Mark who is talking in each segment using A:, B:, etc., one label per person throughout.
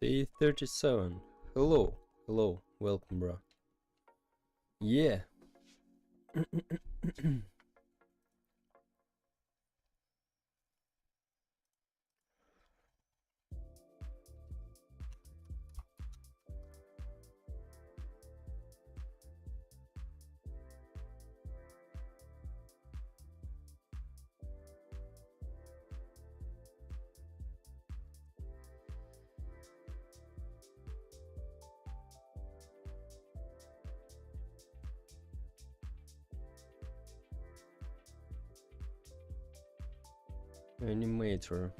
A: Day 37. Hello, hello, welcome, bro. Yeah. Animator.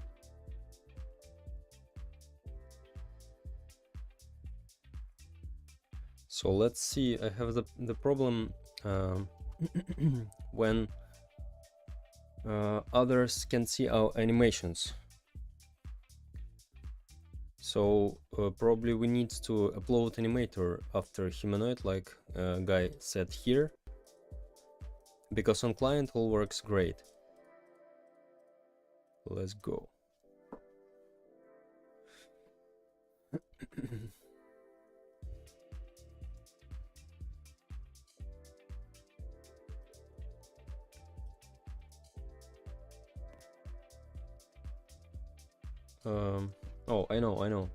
A: So let's see. I have the problem when others can see our animations. So probably we need to upload animator after humanoid, like guy said here, because on client all works great. Let's go. Oh, I know.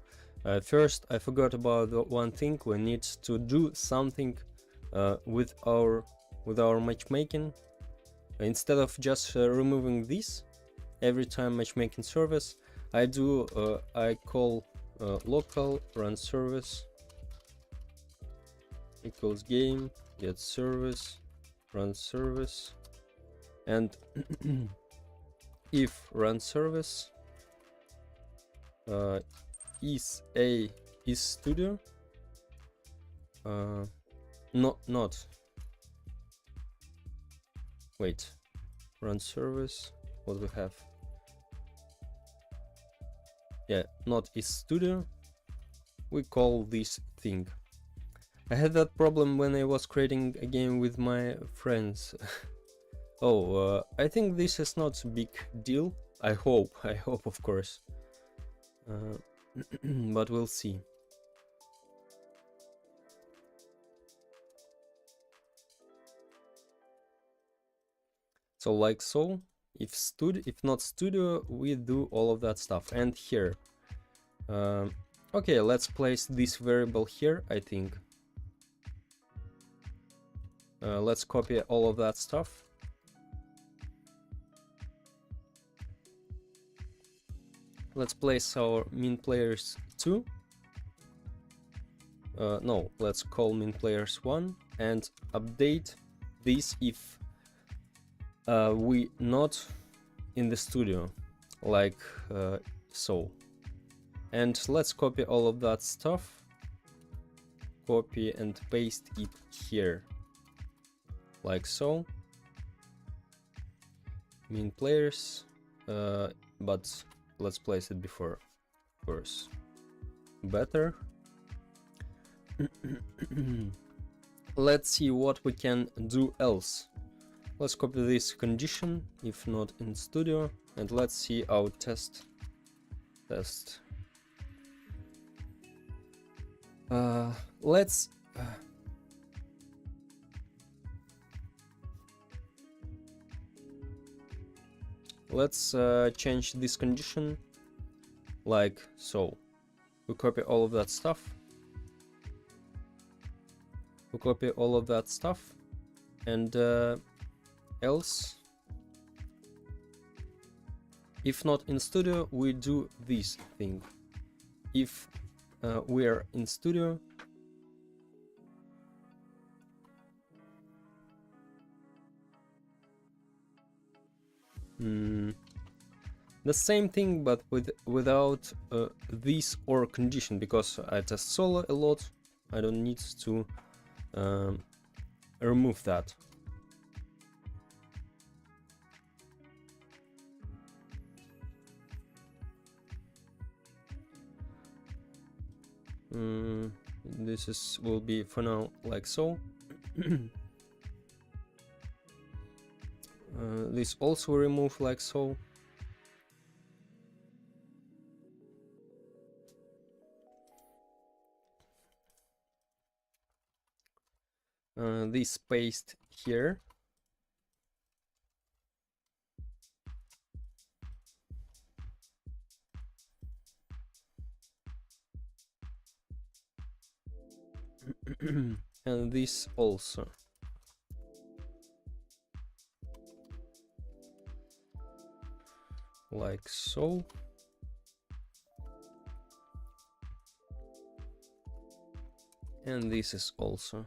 A: First, I forgot about one thing. We need to do something with our matchmaking. Instead of just removing this every time matchmaking service, I call local run service equals game get service run service, and if run service is studio, not wait, run service, what we have, yeah, not is studio, we call this thing. I had that problem when I was creating a game with my friends. Oh, I think this is not a big deal. I hope of course. But we'll see. So like so. If not studio, we do all of that stuff. And here, okay, let's place this variable here. I think let's copy all of that stuff. Let's place our min players 2. No, let's call min players 1 and update this if we not in the studio, like so. And let's copy all of that stuff, copy and paste it here, like so. Min players, but let's place it before first. Better. Let's see what we can do else. Let's copy this condition, if not in studio, and let's see our test. Let's change this condition like so. We copy all of that stuff. We copy all of that stuff, and else, if not in studio, we do this thing. If we are in studio, the same thing, but without this or condition, because I test solo a lot. I don't need to remove that. This will be for now like so. This also remove like so. This paste here. And this also. Like so. And this is also.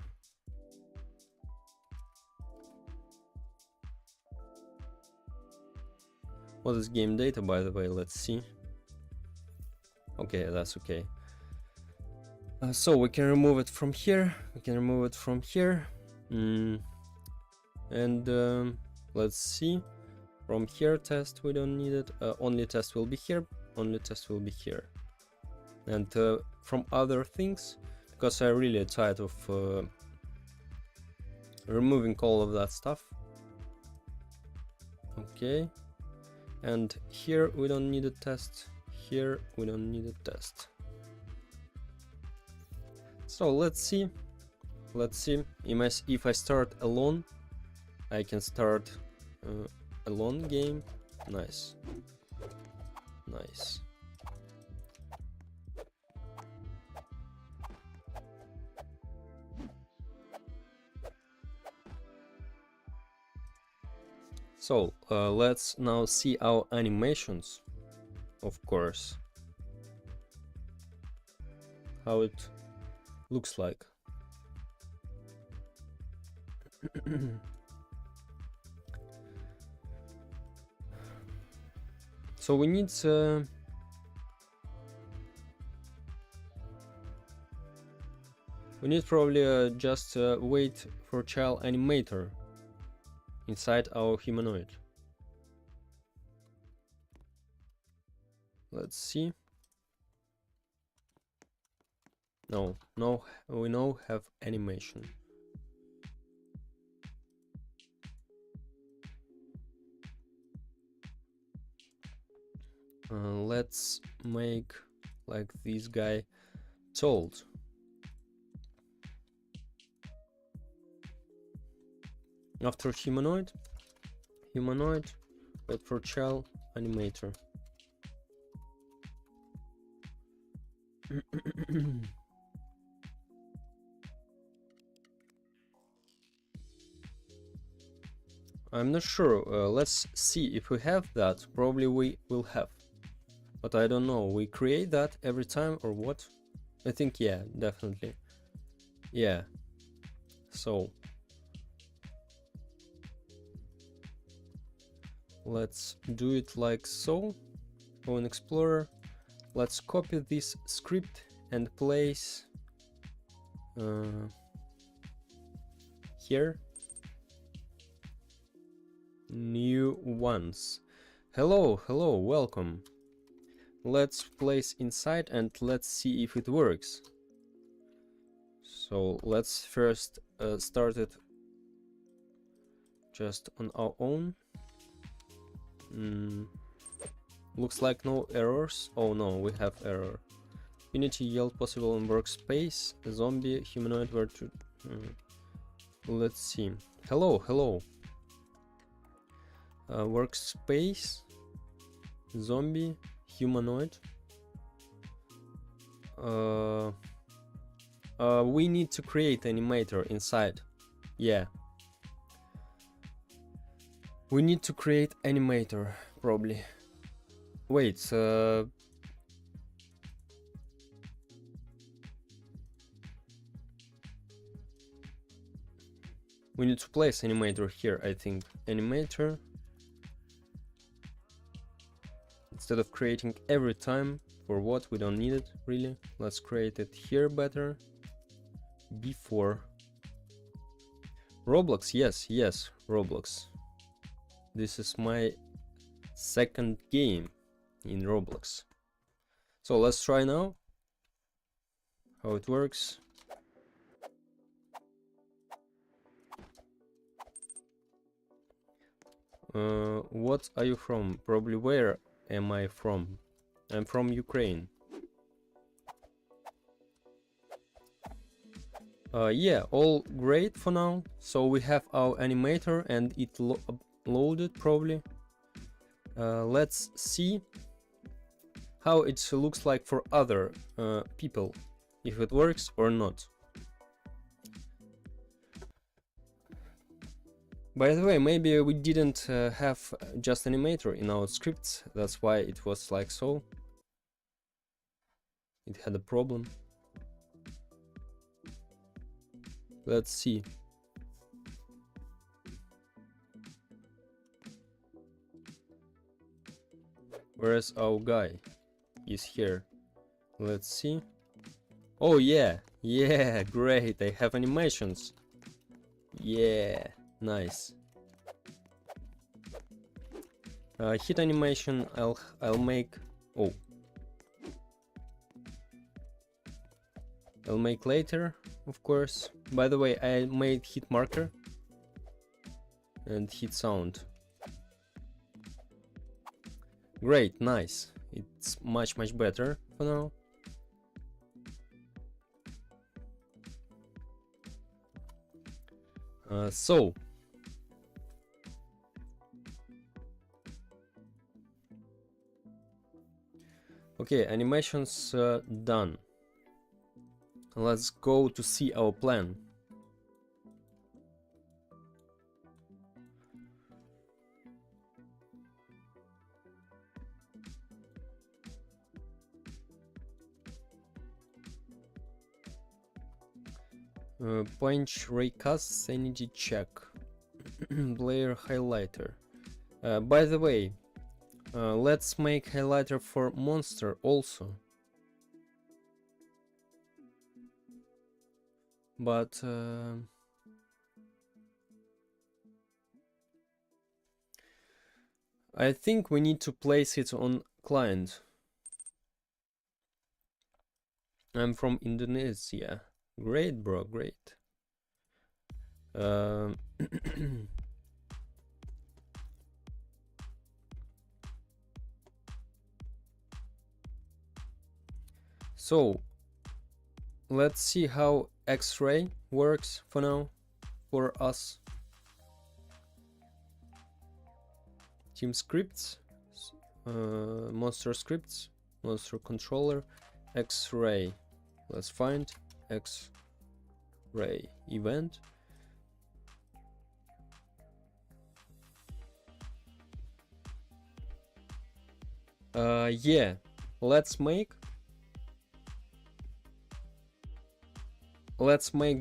A: What is game data, by the way? Let's see. Okay, that's okay. So we can remove it from here. We can remove it from here. And let's see. From here, test, we don't need it. Only test will be here. Only test will be here. And from other things, because I'm really tired of removing all of that stuff. Okay. And here we don't need a test. Here we don't need a test. So let's see. Let's see. If I start alone, I can start alone game. Nice. Nice. So let's now see our animations, of course, how it looks like. So we need probably just wait for child animator inside our humanoid. Let's see. No, we now have animation. Let's make like this guy told. After humanoid, humanoid, wait for child, animator. I'm not sure. Let's see if we have that. Probably we will have, but I don't know. We create that every time or what? I think yeah, definitely. Yeah. So let's do it like so. Open Explorer. Let's copy this script and place here. New ones. Hello, hello, welcome. Let's place inside and let's see if it works. So let's first start it just on our own. Looks like no errors. Oh no, we have error. Unity yield possible in workspace. Zombie humanoid were to. Let's see. Hello, hello. Workspace. Zombie humanoid. We need to create animator inside. Yeah. We need to create animator, probably. Wait, we need to place animator here, I think. Animator. Instead of creating every time, for what? We don't need it, really. Let's create it here better. Before. Roblox, yes, yes, Roblox. This is my second game in Roblox. So let's try now how it works. What are you from? Probably where am I from? I'm from Ukraine. Yeah, all great for now. So we have our animator and it loaded probably. Let's see how it looks like for other people, if it works or not. By the way, maybe we didn't have just animator in our scripts, that's why it was like so. It had a problem. Let's see. Where's our guy? He's here. Let's see. Oh yeah, yeah, great. I have animations. Yeah, nice. Hit animation. I'll make. Oh, I'll make later, of course. By the way, I made hit marker and hit sound. Great, nice. It's much better for now. So okay, animations done. Let's go to see our plan. Punch raycast sanity check. Player highlighter. By the way, let's make highlighter for monster also. But I think we need to place it on client. I'm from Indonesia. Great, bro, great. So let's see how X-ray works for now for us. team scripts, monster scripts, monster controller, X-ray. Let's find X-ray event. Yeah, let's make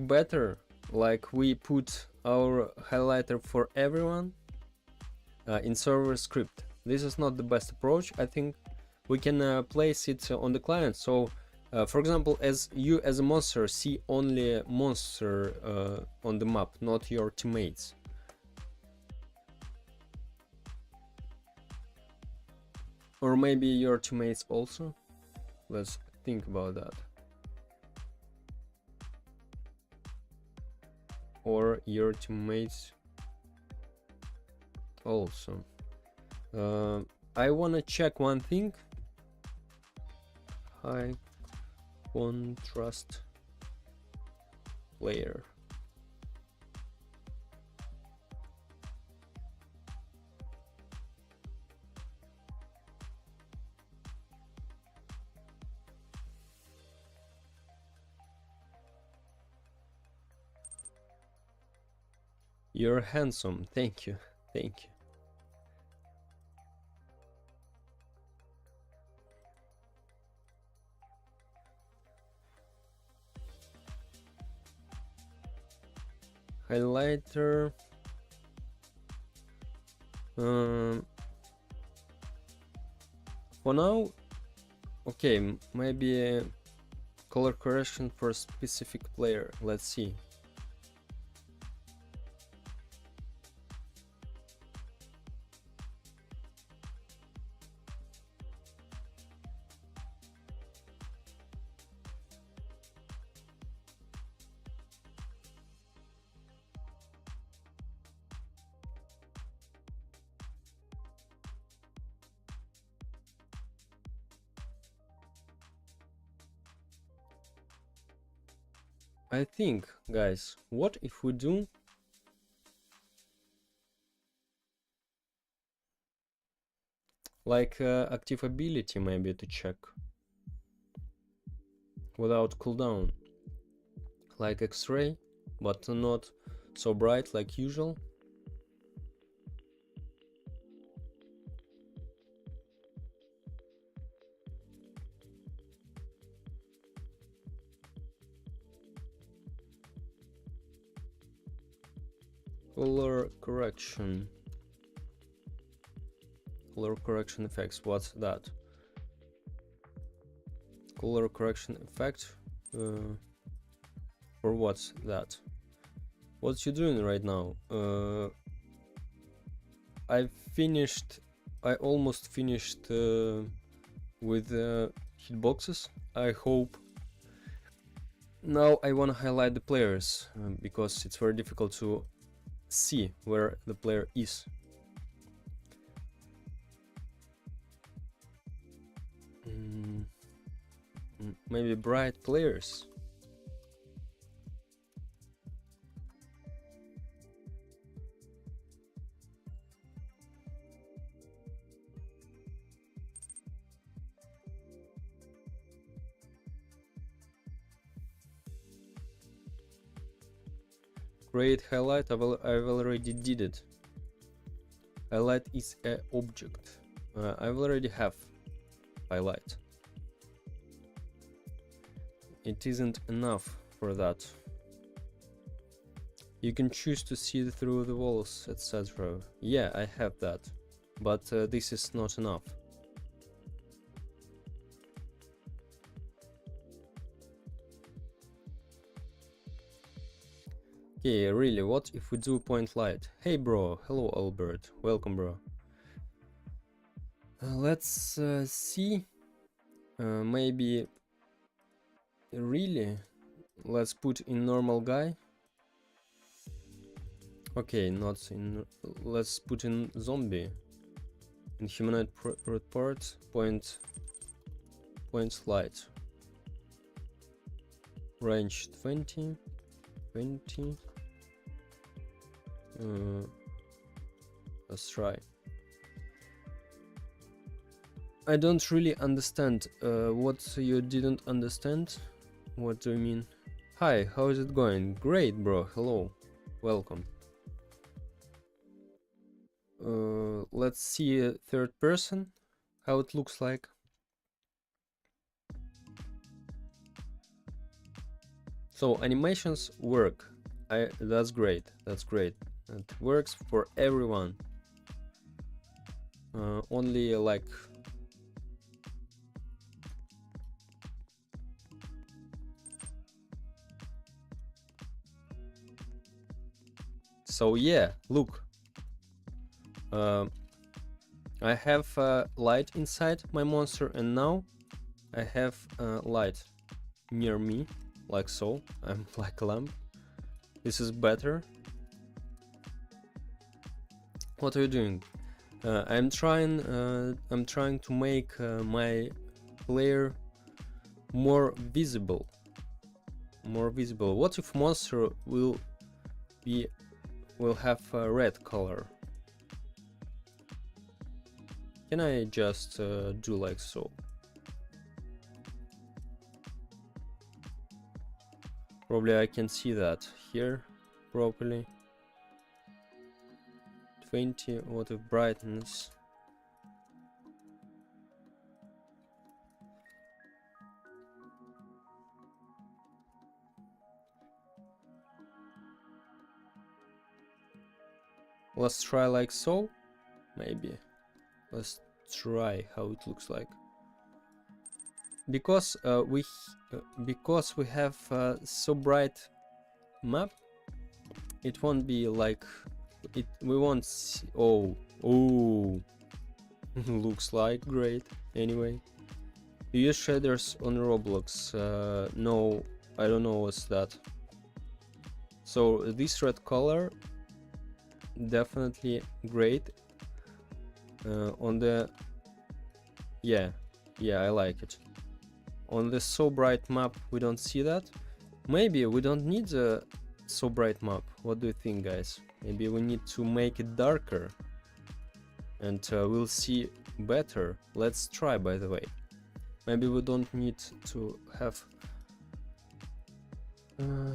A: better, like we put our highlighter for everyone in server script. This is not the best approach. I think we can place it on the client. So for example, as you as a monster see only a monster on the map, not your teammates. Or maybe your teammates also. Let's think about that. Or your teammates also. I wanna check one thing. High contrast layer. You're handsome. Thank you. Thank you. Highlighter. For now, okay, maybe a color correction for a specific player. Let's see. I think, guys, what if we do like active ability maybe to check without cooldown, like X-ray, but not so bright like usual. Color correction effects. What's that? Color correction effect or what's that? What you doing right now? I almost finished with hitboxes. I hope. Now I want to highlight the players because it's very difficult to see where the player is. Maybe bright players. Create highlight. I've already did it. Highlight is a object. I already have highlight. It isn't enough for that. You can choose to see through the walls, etc. Yeah, I have that, but this is not enough. Okay, really, what if we do point light? Hey bro, hello Albert, welcome bro. Let's see, maybe really, let's put in normal guy. Okay, not in, let's put in zombie. In humanoid report, point light. Range 20. Let's try. I don't really understand what you didn't understand. What do you mean? Hi, how is it going? Great, bro. Hello. Welcome. Let's see a third person, how it looks like. So animations work. That's great. That's great. It works for everyone. Only like so yeah, look. I have light inside my monster, and now I have light near me, like so. I'm like a lamp. This is better. What are you doing? I'm trying to make my player more visible. What if monster will have a red color? Can I just do like so? Probably I can see that here properly. 20 watt of brightness. Let's try like so, maybe. Let's try how it looks like. Because we have so bright map, it won't be like it. We won't see. Oh, looks like great. Anyway, you use shaders on Roblox? No, I don't know what's that. So this red color definitely great. On the yeah, I like it. On the so bright map we don't see that. Maybe we don't need a so bright map. What do you think, guys? Maybe we need to make it darker, and we'll see better. Let's try, by the way. Maybe we don't need to have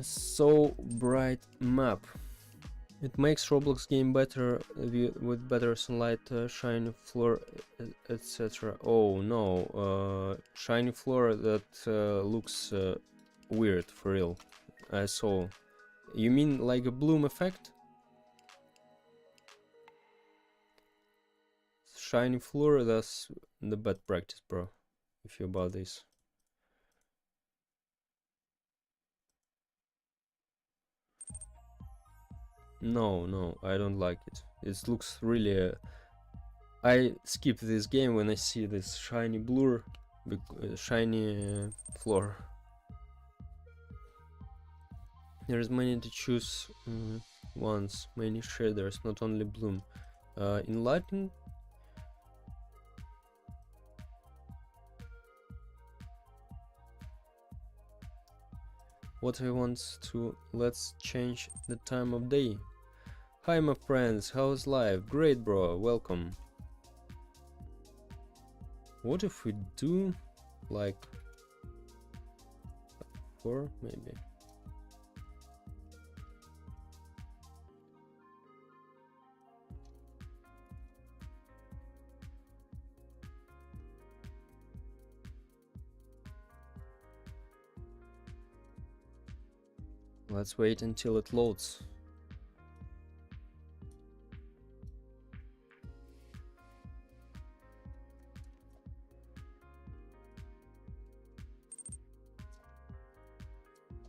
A: so bright map. It makes Roblox game better with better sunlight, shiny floor, etc. Oh no, shiny floor, that looks weird for real. I saw. You mean like a bloom effect? Shiny floor, that's the bad practice, bro. If you about this. No, I don't like it. It looks really... I skip this game when I see this shiny blur, shiny floor. There's many to choose once, many shaders, not only bloom. In lighting, what I want to... let's change the time of day. Hi my friends, how's life? Great, bro, welcome. What if we do like 4 maybe? Let's wait until it loads.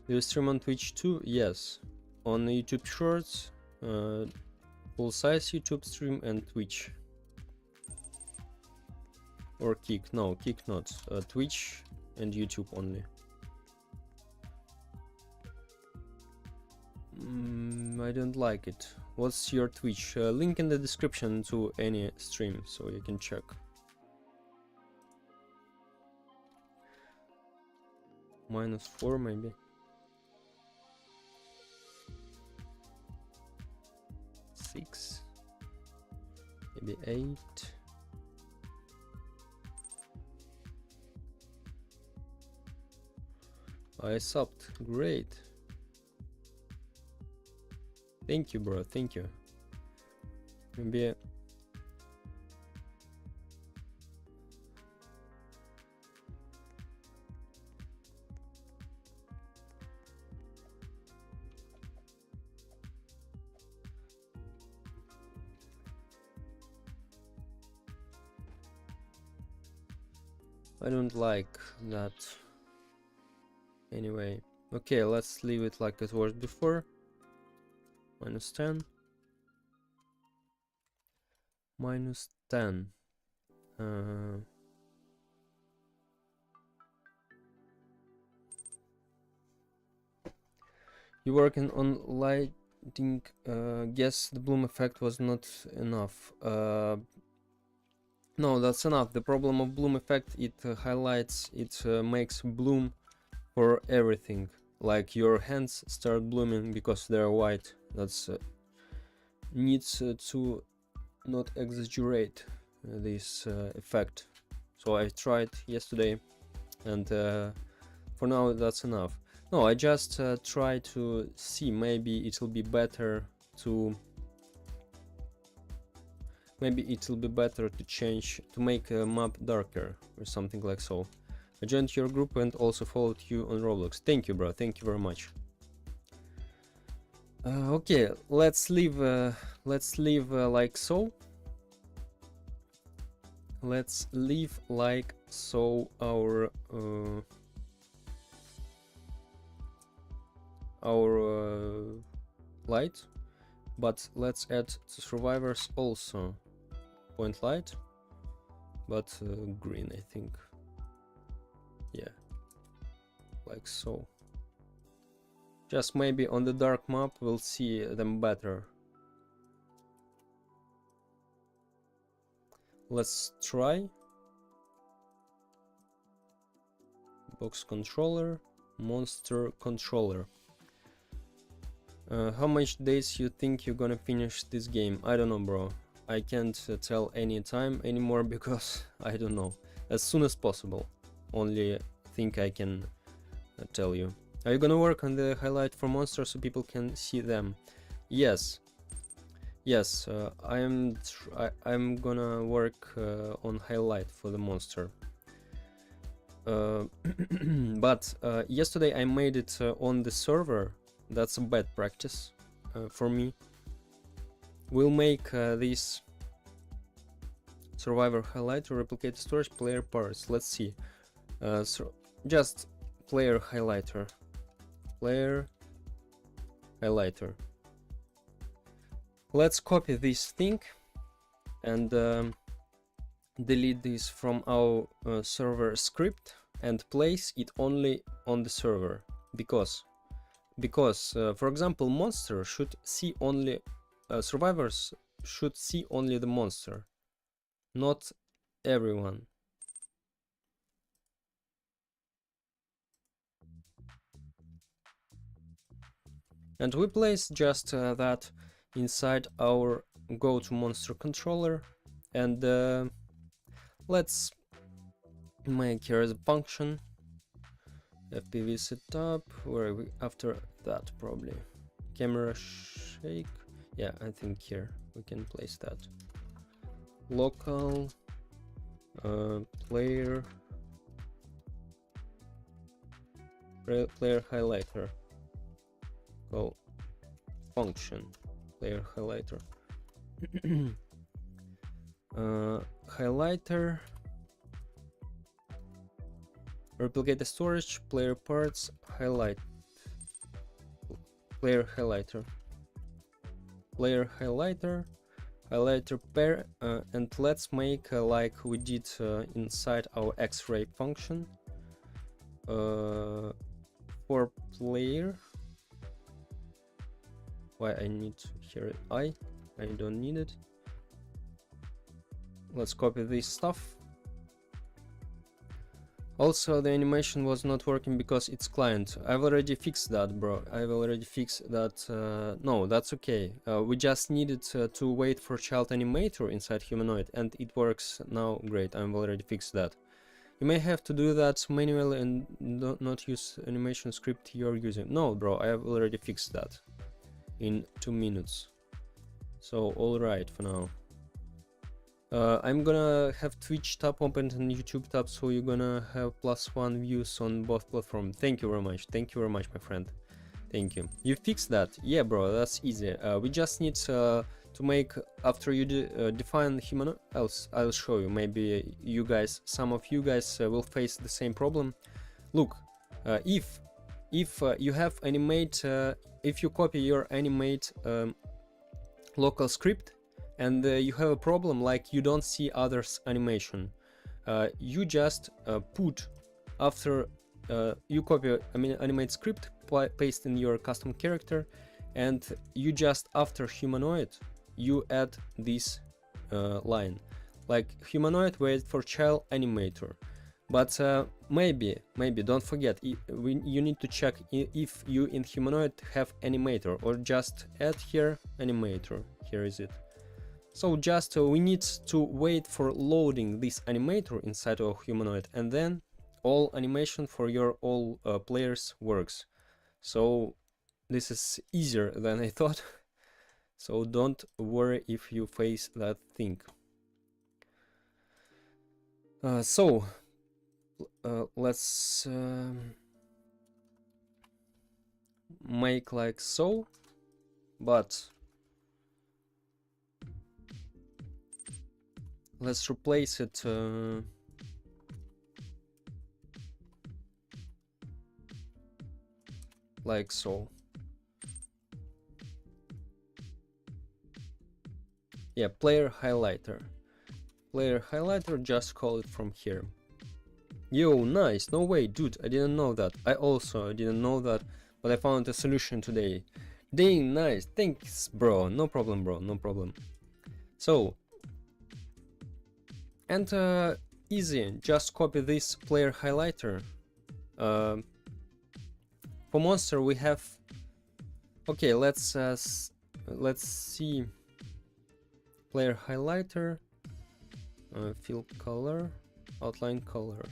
A: Do you stream on Twitch too? Yes. On YouTube Shorts, full size YouTube stream, and Twitch. Or Kick. No, Kick not. Twitch and YouTube only. I don't like it. What's your Twitch? Link in the description to any stream, so you can check. -4 maybe. Maybe 8. I subbed. Great. Thank you, bro. Thank you. Maybe I don't like that. Anyway, okay, let's leave it like it was before. -10. -10. You working on lighting? Guess the bloom effect was not enough. No, that's enough. The problem of bloom effect, it highlights, it makes bloom for everything. Like your hands start blooming because they're white. That's needs to not exaggerate this effect. So I tried yesterday, and for now that's enough. No, I just try to see, maybe it will be better to change, to make a map darker or something like so. I joined your group and also followed you on Roblox. Thank you, bro. Thank you very much. Okay, let's leave like so. Let's leave like so our light, but let's add the survivors also. Point light, but green, I think. Yeah, like so. Just maybe on the dark map we'll see them better. Let's try. Box controller, monster controller. How much days you think you're gonna finish this game? I don't know, bro. I can't tell any time anymore because I don't know. As soon as possible. Only thing I can tell you. Are you gonna work on the highlight for monsters so people can see them? Yes. Yes, I'm gonna work on highlight for the monster. But yesterday I made it on the server. That's a bad practice for me. We'll make this survivor highlighter, replicate storage, player parts. Let's see. So just player highlighter. Player highlighter. Let's copy this thing and delete this from our server script and place it only on the server, because for example, monster should see only survivors should see only the monster, not everyone. And we place just that inside our go to monster controller, and let's make here as a function FPV setup, where we after that probably camera shake. Yeah, I think here we can place that local player highlighter, call function player highlighter. Highlighter, replicate the storage, player parts, highlight, player highlighter, highlighter pair, and let's make like we did inside our X-ray function for player. Why I need here I don't need it. Let's copy this stuff. Also, the animation was not working because it's client. I've already fixed that, bro. I've already fixed that. No, that's okay. We just needed to wait for child animator inside humanoid, and it works now. Great, I've already fixed that. You may have to do that manually and not use animation script you're using. No, bro, I have already fixed that in 2 minutes. So, alright for now. I'm gonna have Twitch tab opened and YouTube tab, so you're gonna have +1 views on both platforms. Thank you very much. Thank you very much, my friend. Thank you. You fixed that? Yeah, bro, that's easy. We just need to make, after you define human, I'll show you. Maybe you guys, some of you guys will face the same problem. Look, if you have animate, if you copy your animate local script, and you have a problem like you don't see others animation, you just put after you copy animate script, paste in your custom character, and you just after humanoid you add this line like humanoid wait for child animator. But maybe don't forget, you need to check if you in humanoid have animator, or just add here animator. Here is it. So just we need to wait for loading this animator inside of humanoid, and then all animation for your all players works. So this is easier than I thought. So don't worry if you face that thing. Let's make like so, but let's replace it like so. Yeah, player highlighter. Player highlighter, just call it from here. Yo, nice. No way, dude, I didn't know that. I also didn't know that, but I found a solution today. Dang, nice. Thanks, bro. No problem, bro. No problem. So, and easy, just copy this player highlighter. For monster we have, okay, let's see, player highlighter, fill color, outline color.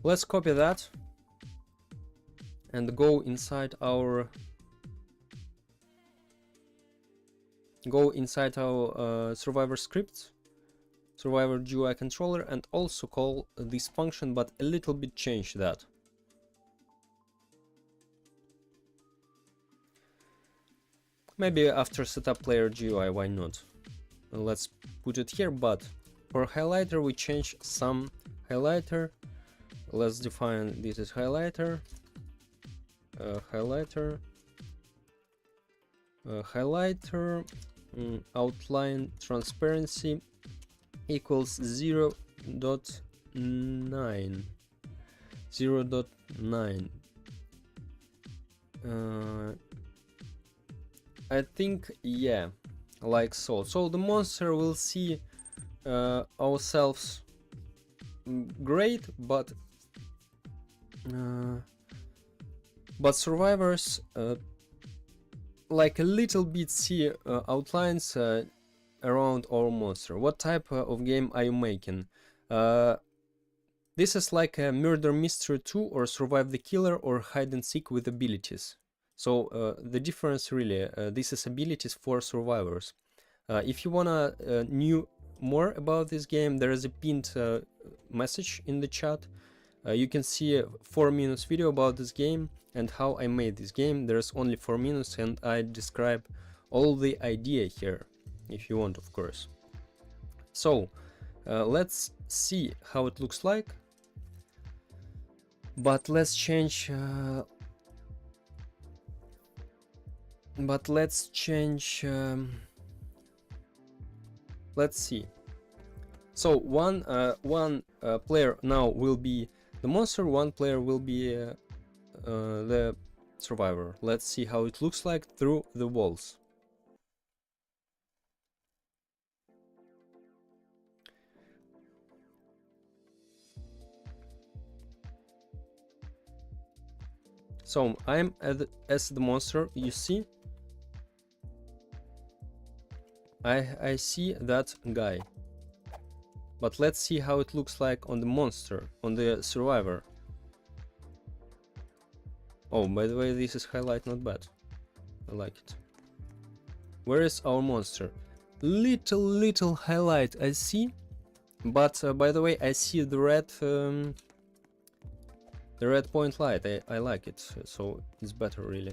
A: Let's copy that and go inside our survivor scripts, survivor GUI controller, and also call this function, but a little bit change that. Maybe after setup player GUI, why not? Let's put it here, but for highlighter we change some highlighter. Let's define this as highlighter, highlighter outline transparency equals 0.9. I think, yeah, like so. So the monster will see ourselves great, but survivors like a little bit see outlines around our monster. What type of game are you making? This is like a Murder Mystery 2 or Survive the Killer or Hide and Seek with abilities. So the difference really, this is abilities for survivors. If you wanna know more about this game, there is a pinned message in the chat. You can see a 4-minute video about this game and how I made this game. There's only 4 minutes and I describe all the idea here, if you want, of course. So let's see how it looks like. But let's change let's see. So one player now will be the monster, one player will be the survivor. Let's see how it looks like through the walls. So I'm as the monster, you see. I see that guy. But let's see how it looks like on the monster, on the survivor. Oh, by the way, this is highlight not bad. I like it. Where is our monster? Little highlight I see. But by the way, I see the red point light. I like it, so it's better really.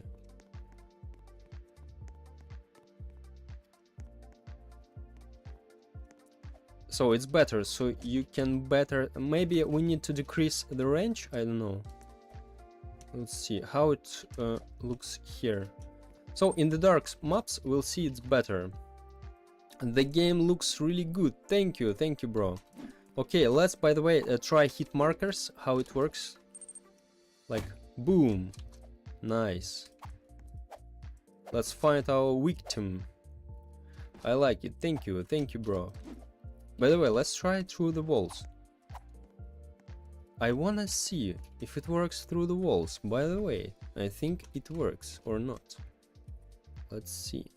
A: So it's better, so you can better. Maybe we need to decrease the range. I don't know. Let's see how it looks here. So in the dark maps, we'll see it's better. The game looks really good. Thank you, bro. Okay, let's, by the way, try hit markers, how it works. Like, boom. Nice. Let's find our victim. I like it. Thank you, bro. By the way, let's try it through the walls. I wanna see if it works through the walls. By the way, I think it works or not. Let's see.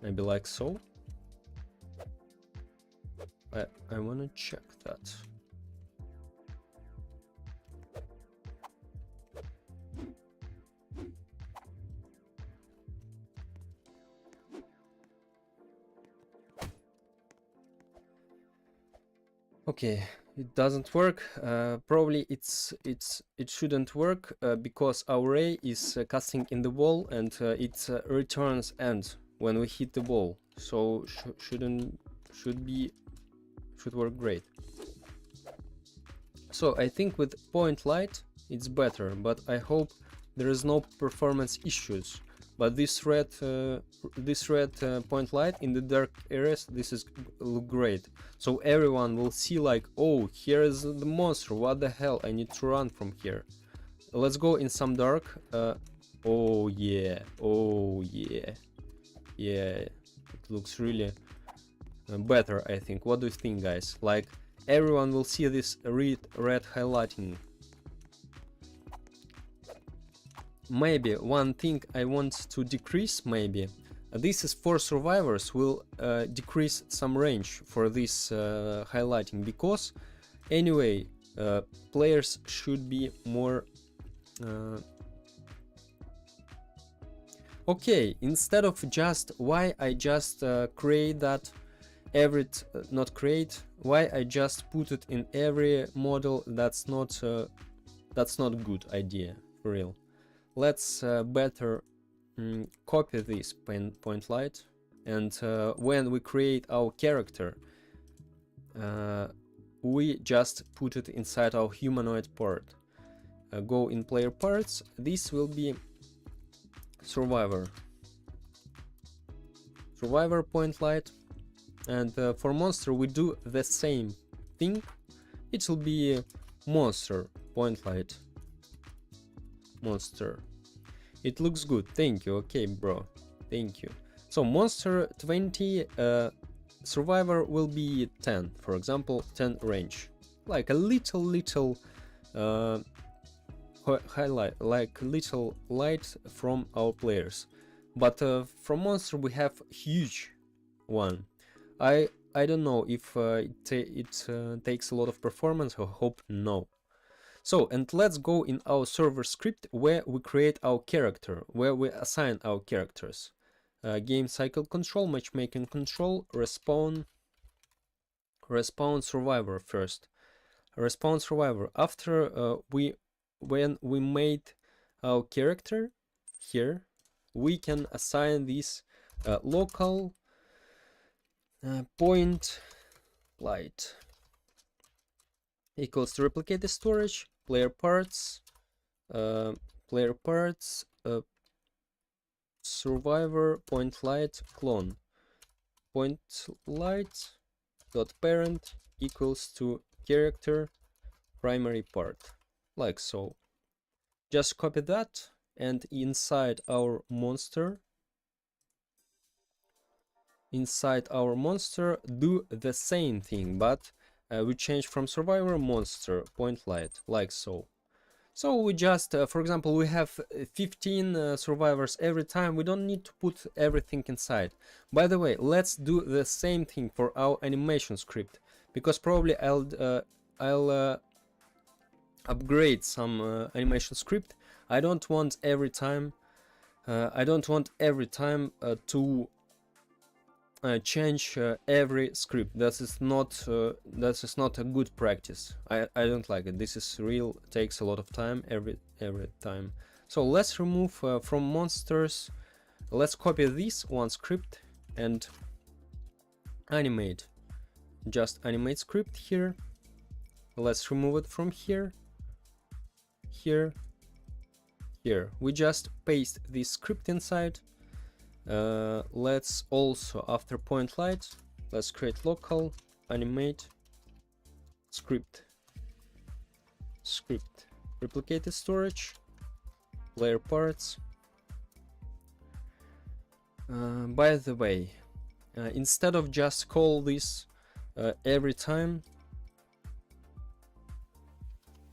A: Maybe like so. I wanna check that. Okay, it doesn't work. Probably it shouldn't work because our ray is casting in the wall and it returns end when we hit the wall. So should work great. So I think with point light it's better, but I hope there is no performance issues. But this red point light in the dark areas, this is look great. So everyone will see like, oh, here is the monster. What the hell? I need to run from here. Let's go in some dark. Oh yeah, yeah. It looks really better, I think. What do you think, guys? Like everyone will see this red highlighting. Maybe one thing I want to decrease, maybe this is for survivors, will decrease some range for this highlighting, because anyway players should be more okay, instead of just why I just create that not create, why I just put it in every model. That's not good idea for real. Let's better copy this point light, and when we create our character we just put it inside our humanoid part. Go in player parts, this will be survivor point light, and for monster we do the same thing. It will be monster point light. Monster. It looks good. Thank you. Okay, bro. Thank you. So monster 20, survivor will be 10. For example, 10 range. Like a little highlight, like little light from our players. But from monster we have huge one. I don't know if it takes a lot of performance. I hope no. So, and let's go in our server script where we create our character, where we assign our characters. Game cycle control, matchmaking control, respawn survivor first. Respawn survivor. After when we made our character here, we can assign this local point light equals to replicate the storage, player parts, survivor point light clone, point light dot parent equals to character primary part, like so. Just copy that, and inside our monster do the same thing, but we change from survivor monster point light, like so. So we just, for example, we have 15 survivors every time. We don't need to put everything inside. By the way, let's do the same thing for our animation script, because probably I'll upgrade some animation script. I don't want every time. I don't want every time to change every script. That is not a good practice. I don't like it. This is real, takes a lot of time every time. So let's remove from monsters. Let's copy this one script and animate. Just animate script here. Let's remove it from here, here, here. We just paste this script inside. Let's also, after point light, let's create local animate script, replicated storage, player parts. By the way, instead of just call this every time,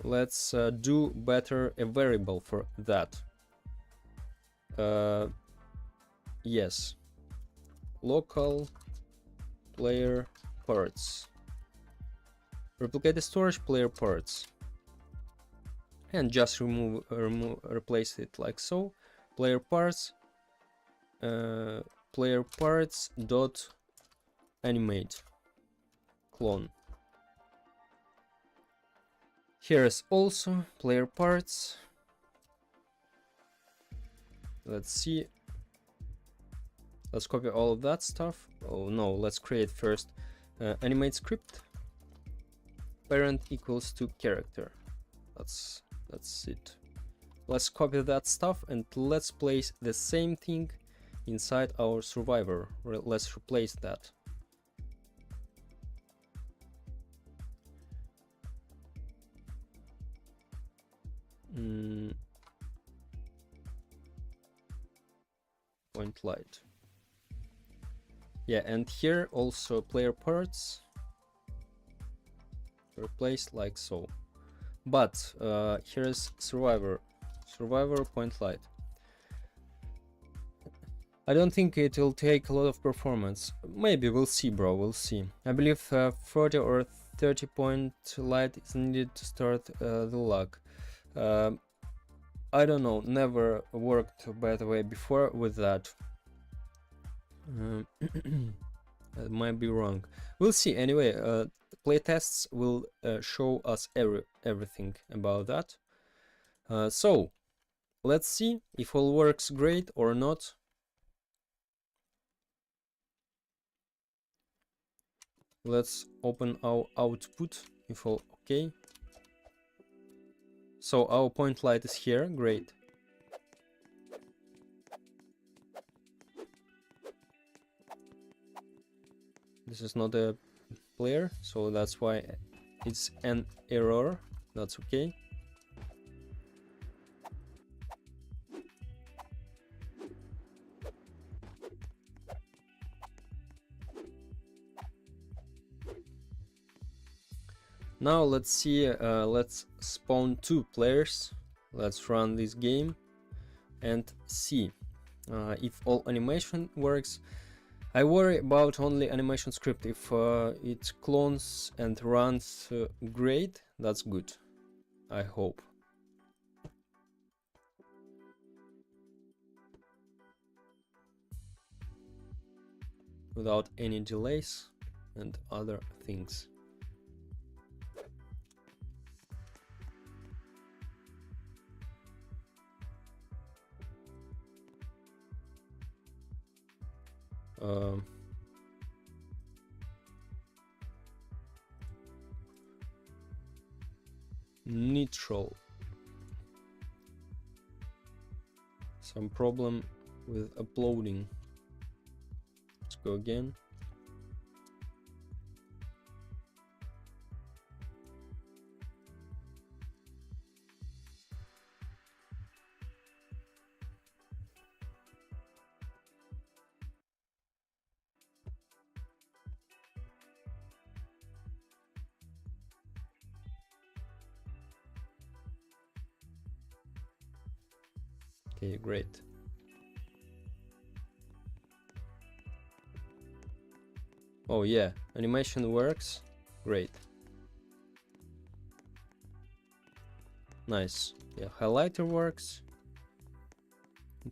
A: let's do better a variable for that. Yes, local player parts, replicated storage player parts, and just replace it like so. Player parts dot animate clone. Here is also player parts. Let's see. Let's copy all of that stuff. Oh no, let's create first animate script parent equals to character. That's it. Let's copy that stuff and let's place the same thing inside our survivor. Let's replace that. Point light. Yeah, and here also player parts replaced like so. But here is survivor point light. I don't think it will take a lot of performance. Maybe, we'll see, bro, we'll see. I believe 40 or 30 point light is needed to start the lock. I don't know, never worked by the way before with that. I might be wrong. We'll see. Anyway, playtests will show us everything about that. So let's see if all works great or not. Let's open our output if all okay. So our point light is here, great. This is not a player, so that's why it's an error. That's okay. Now let's see, let's spawn 2 players. Let's run this game and see if all animation works. I worry about only animation script. If it clones and runs great, that's good, I hope. Without any delays and other things. Neutral. Some problem with uploading. Let's go again. Okay, great. Oh yeah, animation works. Great. Nice. Yeah, highlighter works.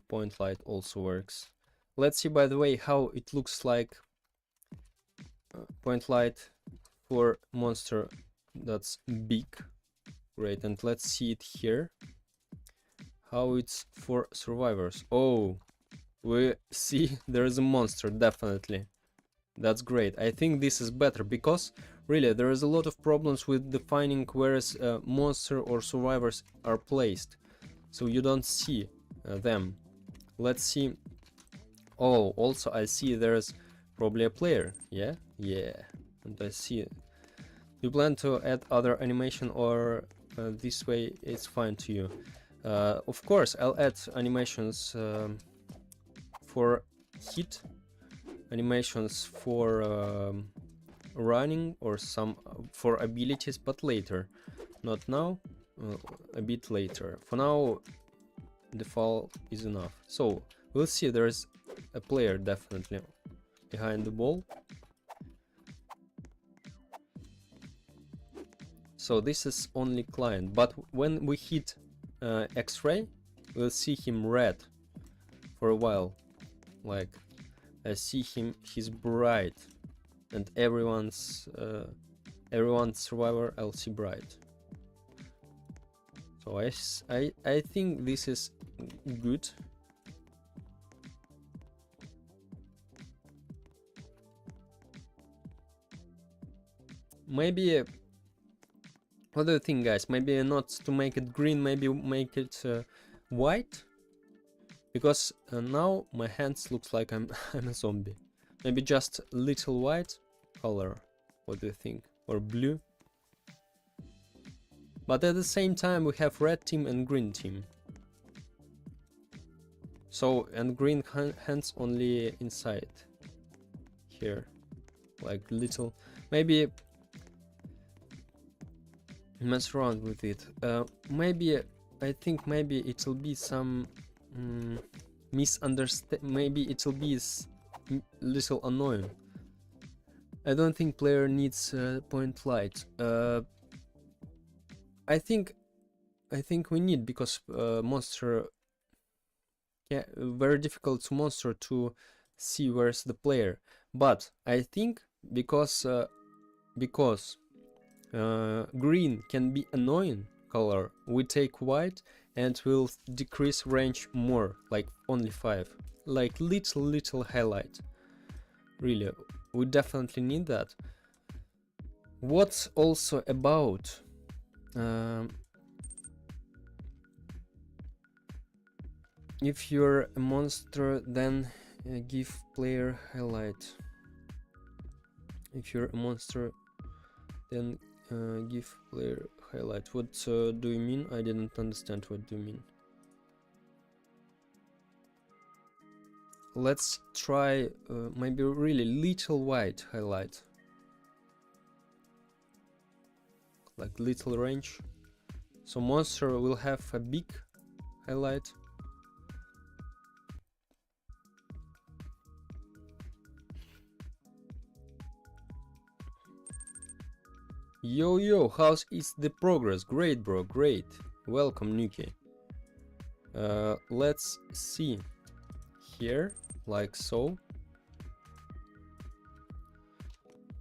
A: Point light also works. Let's see, by the way, how it looks like point light for monster that's big. Great, and let's see it here. How it's for survivors. Oh, we see there is a monster, definitely. That's great. I think this is better because really there is a lot of problems with defining where monster or survivors are placed, so you don't see them. Let's see. Oh, also I see there's probably a player. Yeah, and I see. You plan to add other animation, or this way it's fine to you? Of course I'll add animations for hit, animations for running, or some for abilities, but later, not now, a bit later. For now default is enough. So we'll see, there's a player definitely behind the ball. So this is only client, but when we hit X-ray, we'll see him red for a while. Like I see him, he's bright, and everyone's survivor I'll see bright. So I think this is good. Maybe what do you think, guys? Maybe not to make it green, maybe make it white, because now my hands looks like I'm I'm a zombie. Maybe just little white color. What do you think? Or blue? But at the same time we have red team and green team. So, and green hands only inside here, like little. Maybe mess around with it. Maybe I think maybe it will be some misunderstand. Maybe it will be little annoying. I don't think player needs point light. I think we need, because monster, yeah, very difficult to monster to see where's the player. But I think because green can be annoying color, we take white and will decrease range more, like only 5, like little highlight. Really, we definitely need that. What's also about if you're a monster, then give player highlight. If you're a monster, then give player highlight. What do you mean? I didn't understand what do you mean. Let's try maybe really little white highlight, like little range, so monster will have a big highlight. Yo, how's is the progress? Great, bro, great. Welcome, Nuki. Let's see here, like so.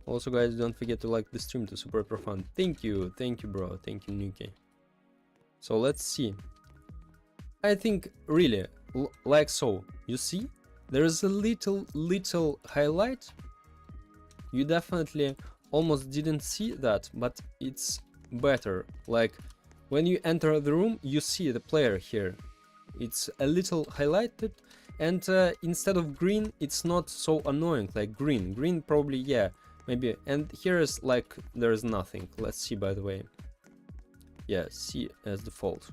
A: Also, guys, don't forget to like the stream to support Profound. Thank you, bro. Thank you, Nuki. So let's see. I think really like so. You see, there is a little highlight. You definitely almost didn't see that, but it's better. Like when you enter the room, you see the player here. It's a little highlighted, and instead of green, it's not so annoying like green. Green probably, yeah, maybe. And here is like there's nothing. Let's see, by the way. Yeah, see as default.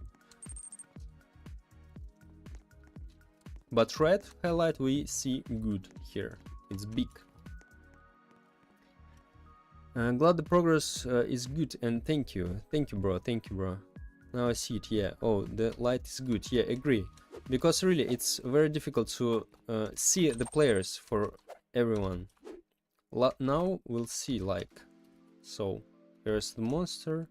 A: But red highlight we see good here. It's big. Glad the progress is good, and thank you bro, thank you bro. Now I see it, yeah. Oh, the light is good, yeah, agree. because really it's very difficult to see the players for everyone. Now we'll see, like, so here's the monster,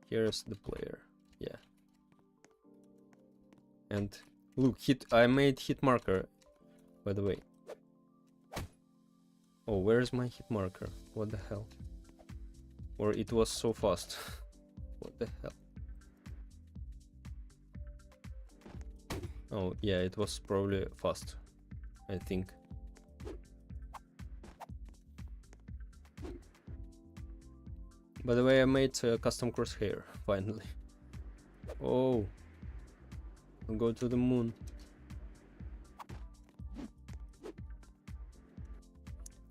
A: here's the player, yeah. And look, I made hit marker, by the way. Oh, where's my hit marker? What the hell? Or it was so fast. What the hell? Oh, yeah, it was probably fast, I think. By the way, I made a custom crosshair, finally. Oh, I'll go to the moon.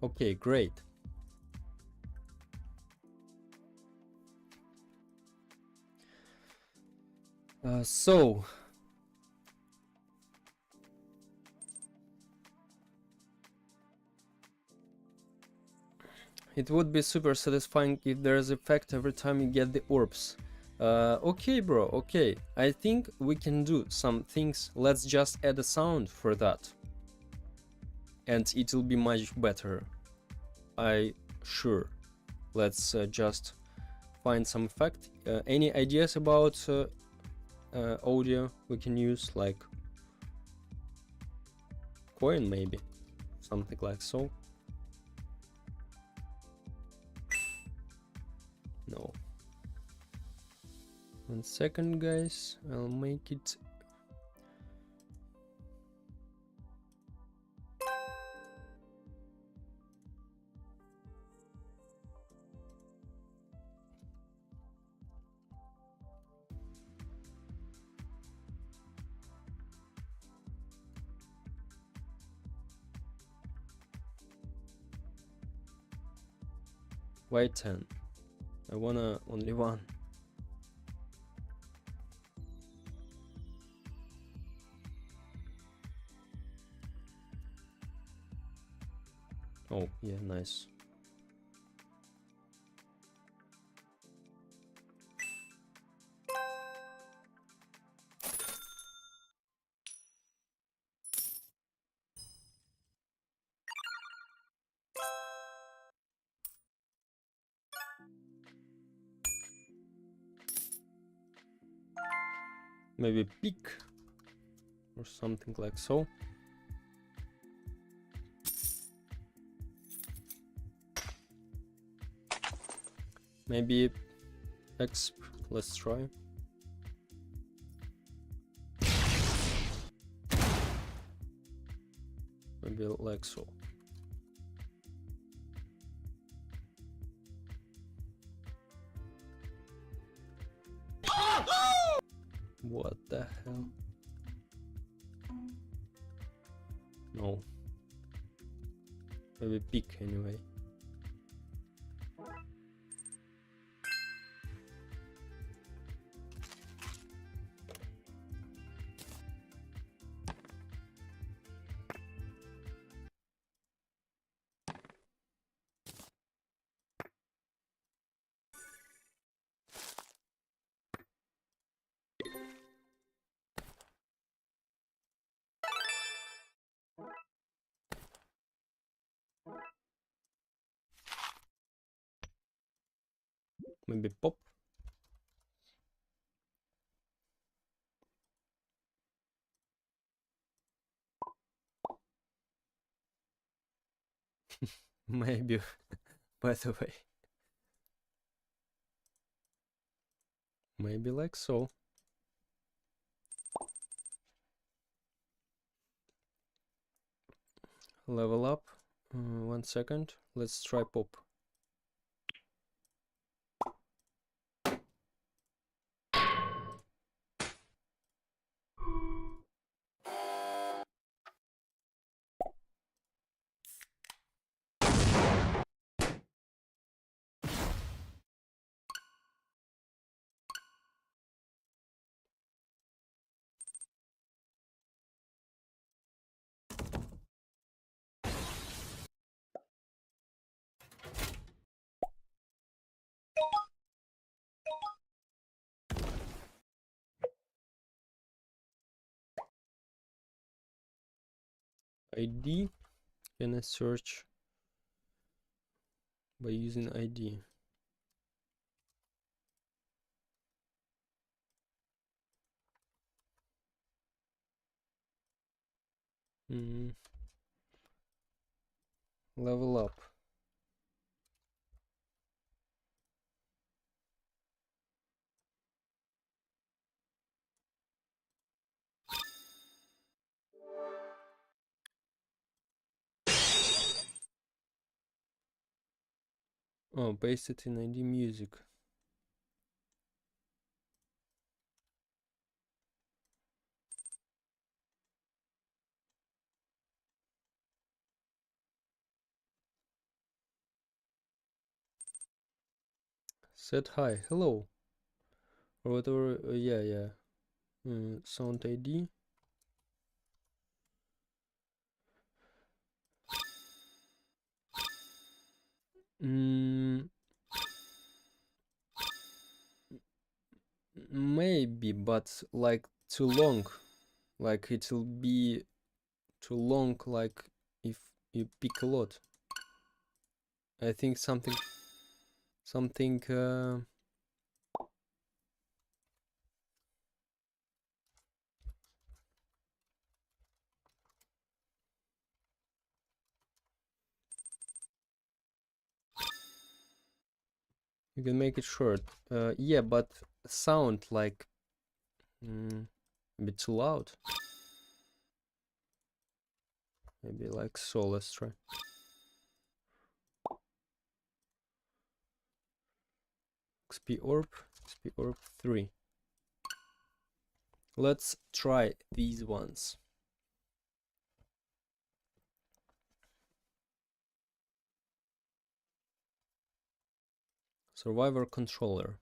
A: Okay, great. So it would be super satisfying if there's effect every time you get the orbs. Okay, bro, okay. I think we can do some things. Let's just add a sound for that. And it will be much better. Sure. Let's just find some effect. Any ideas about audio we can use, like coin maybe? Something like so. No. 1 second, guys. I'll make it. Why 10? I wanna only one. Oh, yeah, nice. Maybe peak or something like so. Maybe exp. Let's try. Maybe like so. What the hell? No. Maybe peak anyway. Maybe pop. Maybe, by the way. Maybe like so. Level up. 1 second. Let's try pop. ID. Can I search by using ID? Level up. Oh, paste it in ID music. Set hi, hello, or whatever. Yeah. Sound ID. Mm, maybe, but like too long. Like it'll be too long. Like if you pick a lot. I think something. You can make it short. Yeah, but sound like a bit too loud. Maybe like so. Let's try. XP orb 3. Let's try these ones. Survivor controller.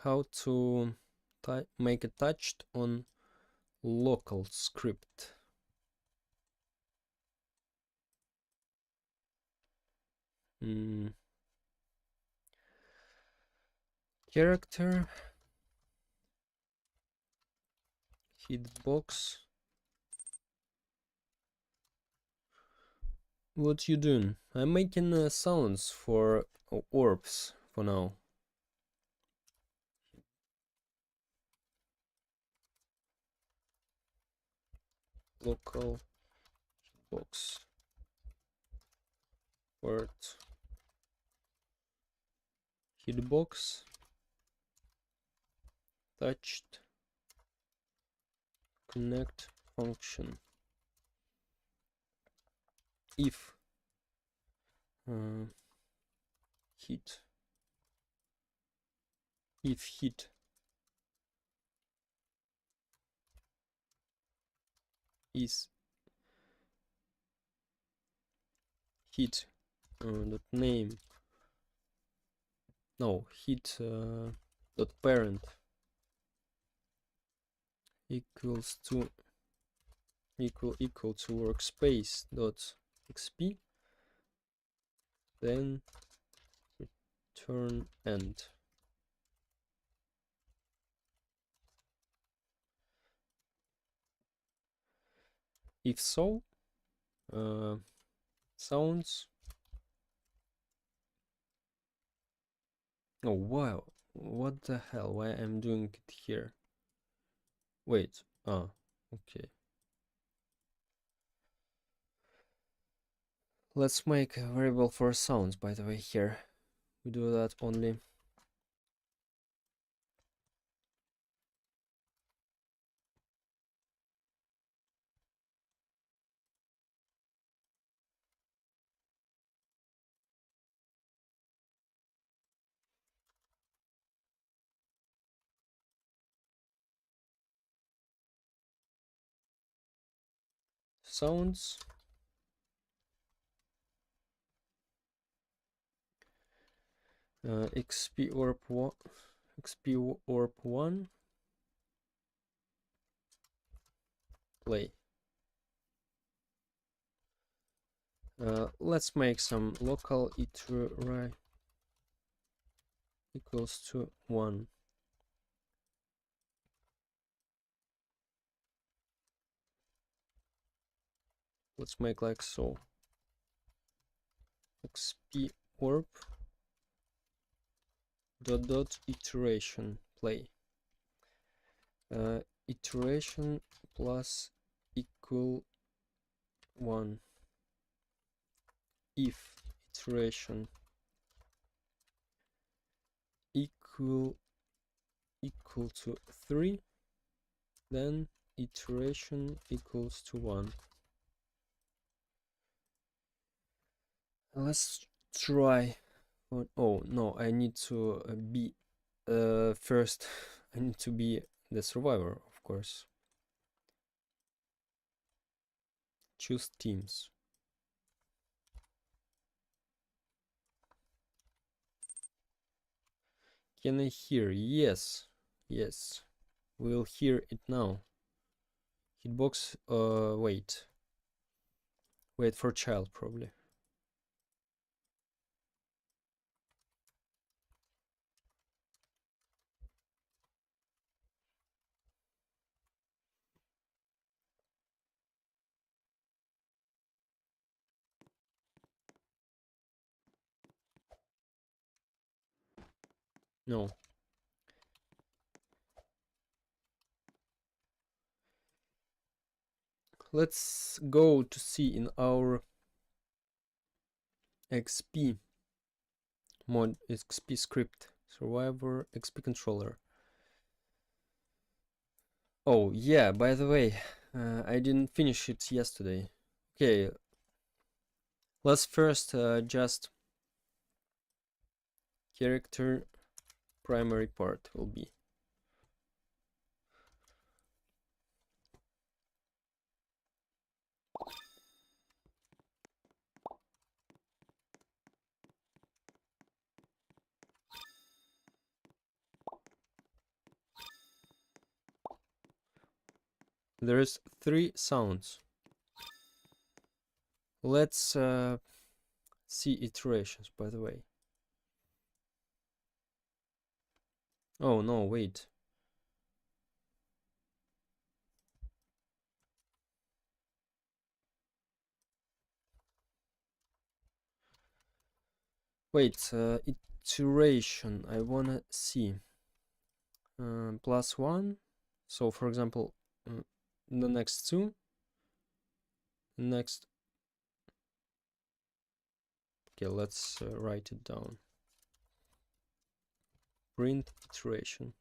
A: How to make it touched on local script. Character. Hitbox. What you doing? I'm making sounds for orbs for now. Local box word hitbox touched connect function if hit is hit dot name no hit dot parent equals to equal to workspace dot xp, then return end. If so, sounds. Oh wow, what the hell? Why I'm doing it here? Wait, okay. Let's make a variable for sounds, by the way, here. We do that only. Sounds. XP orb 1 play. Let's make some local iterate equals to 1. Let's make like so. XP orb dot iteration play. Iteration plus equal 1 if iteration equal to 3, then iteration equals to 1. Let's try. Oh no, I need to be first. I need to be the survivor, of course. Choose teams. Can I hear? Yes, yes, we'll hear it now. Hitbox, wait for child probably. No. Let's go to see in our XP mod, XP script, survivor, XP controller. Oh yeah, by the way, I didn't finish it yesterday. Okay, let's first just character primary part will be. There's 3 sounds. Let's see iterations, by the way. Oh no, wait. Wait, iteration, I wanna see. +1. So for example, the next 2. Next. Okay, let's write it down. Print iteration.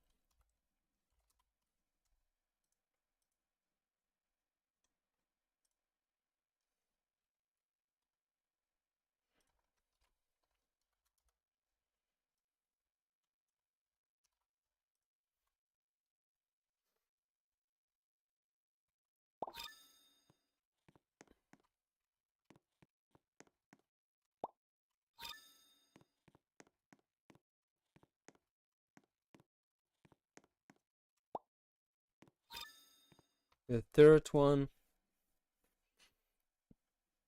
A: The third one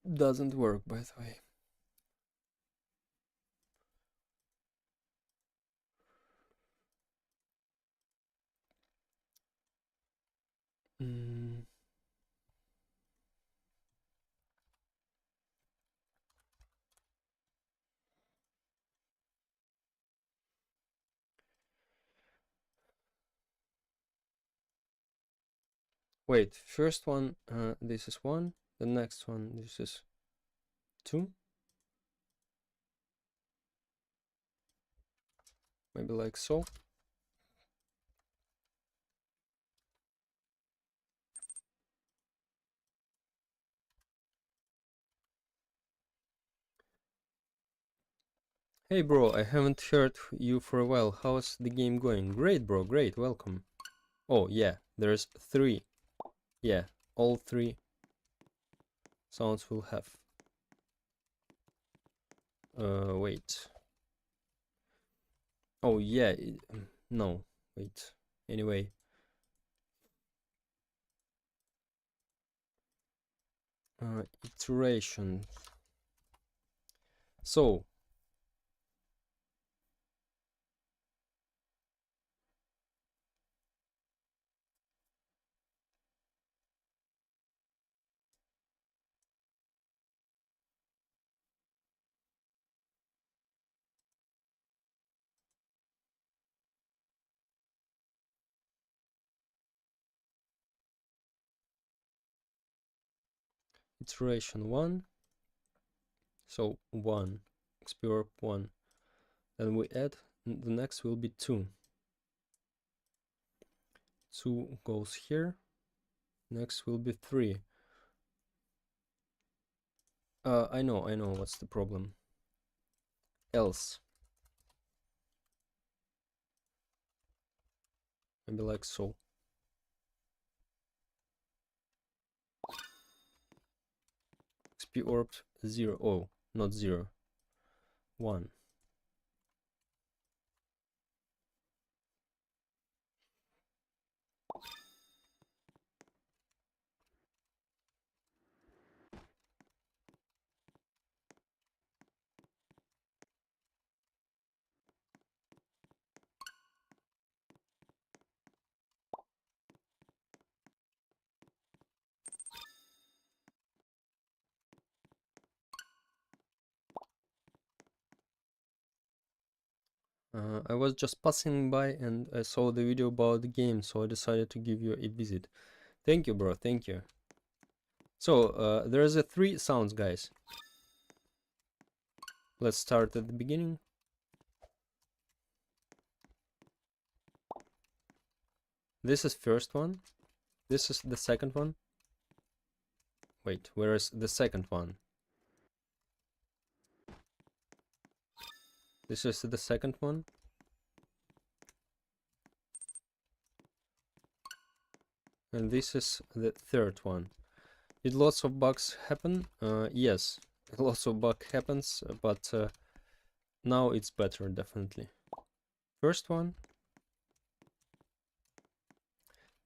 A: doesn't work, by the way. Wait, first one, this is 1. The next one, this is 2. Maybe like so. Hey bro, I haven't heard you for a while. How's the game going? Great bro, great, welcome. Oh yeah, there's 3. Yeah, all 3 sounds will have. Wait. Oh yeah, no, wait. Anyway. Iteration. So, iteration 1. So 1, XP orb 1. Then we add, the next will be 2. 2 goes here. Next will be 3. I know what's the problem. Else. Maybe like so. XP orbed 0. Oh, not 0. 1. I was just passing by and I saw the video about the game, so I decided to give you a visit. Thank you, bro. Thank you. So, there's a 3 sounds, guys. Let's start at the beginning. This is first one. This is the second one. Wait, where is the second one? This is the second one. And this is the third one. Did lots of bugs happen? Yes, lots of bug happens, but now it's better, definitely. First one.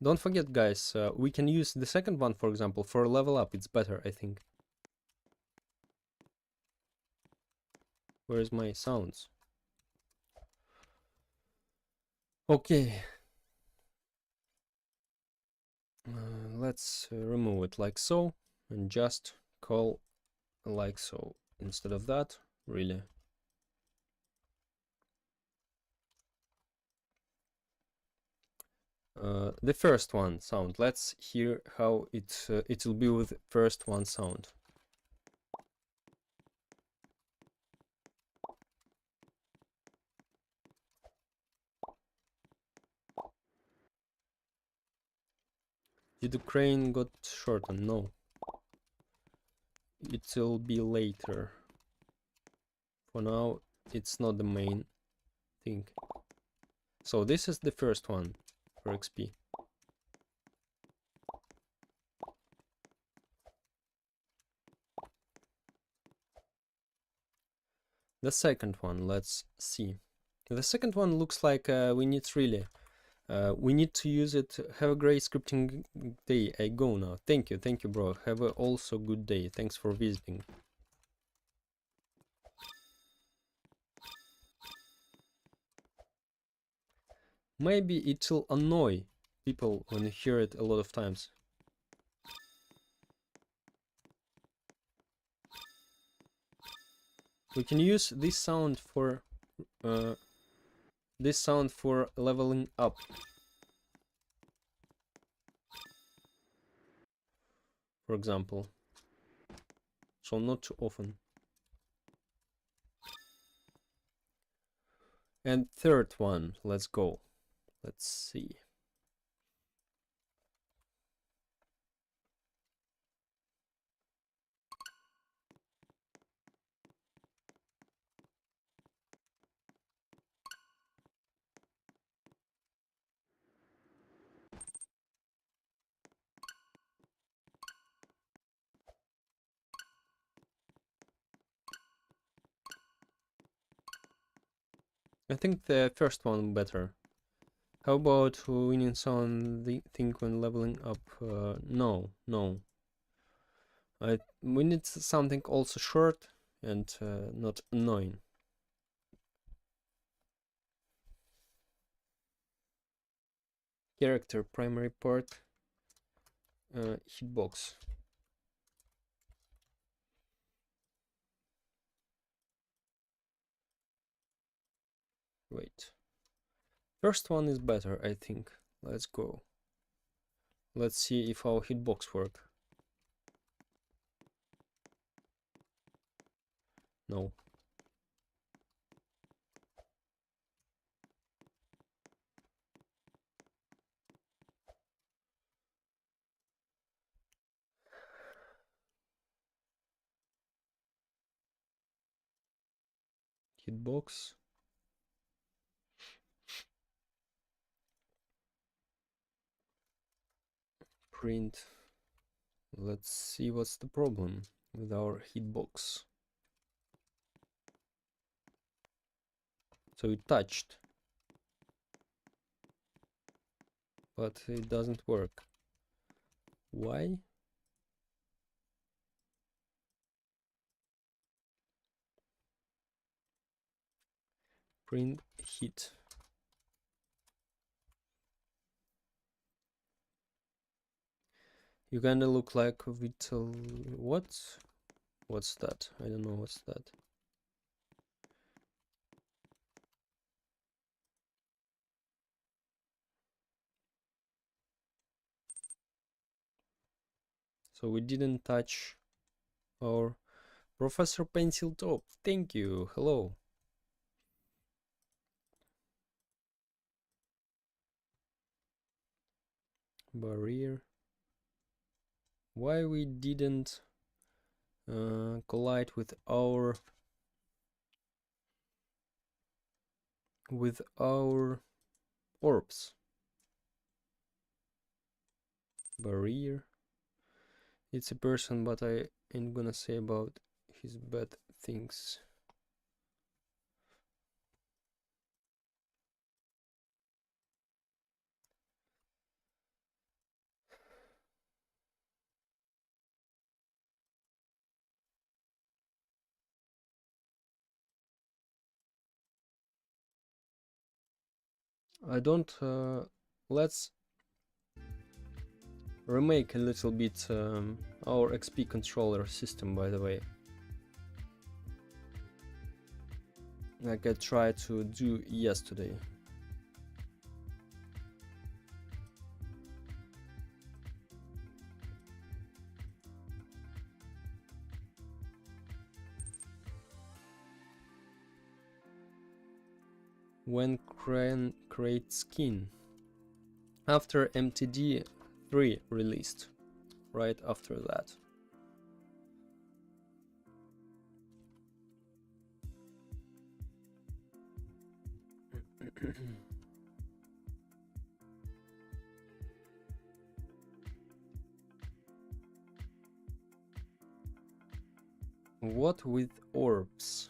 A: Don't forget, guys, we can use the second one, for example, for level up. It's better, I think. Where is my sounds? Okay. Let's remove it like so, and just call like so instead of that, really. The first one sound. Let's hear how it will be with first one sound. Did the crane got shortened? No. It will be later. For now, it's not the main thing. So this is the first one for XP. The second one, let's see. The second one looks like we need to use it. Have a great scripting day. I go now. Thank you, bro. Have a also good day. Thanks for visiting. Maybe it will annoy people when you hear it a lot of times. We can use this sound for leveling up. For example. So not too often. And third one, let's go. Let's see. I think the first one better. How about winning sound the thing when leveling up? No. We need something also short and not annoying. Character primary part, hitbox. Wait. First one is better, I think. Let's go. Let's see if our hitbox work. No. Hitbox. Print. Let's see what's the problem with our hitbox. So it touched, but it doesn't work. Why? Print hit. You kinda look like Vital. What? What's that? I don't know what's that. So we didn't touch our Professor Pencil Top. Thank you. Hello. Barrier. Why we didn't collide with our orbs? Barrier. It's a person, but I ain't gonna say about his bad things. I don't. Let's remake a little bit our XP controller system, by the way. Like I tried to do yesterday. When Crane create skin after MTD 3 released, right after that. What with orbs?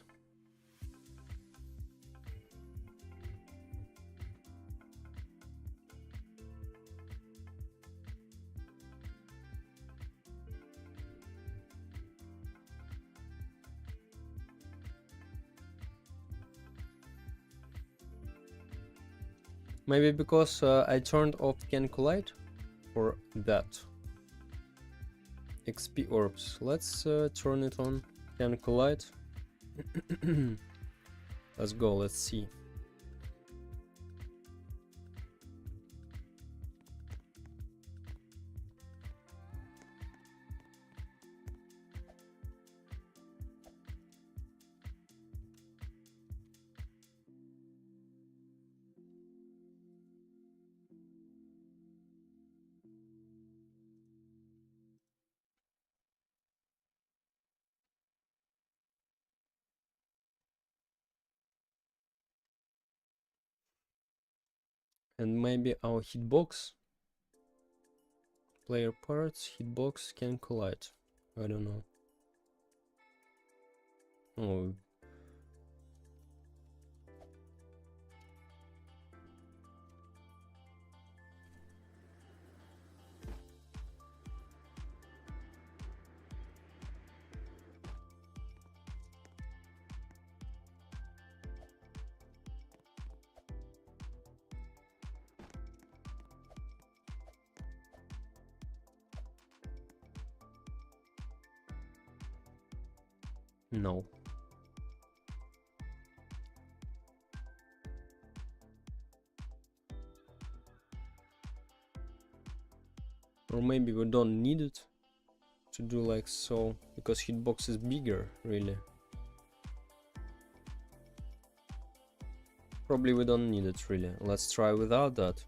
A: Maybe because I turned off Can Collide for that. XP orbs. Let's turn it on. Can Collide. Let's go, let's see. And maybe our hitbox, player parts, hitbox can collide. I don't know. Oh. No. Or maybe we don't need it to do like so, because hitbox is bigger, really. Probably we don't need it really. Let's try without that.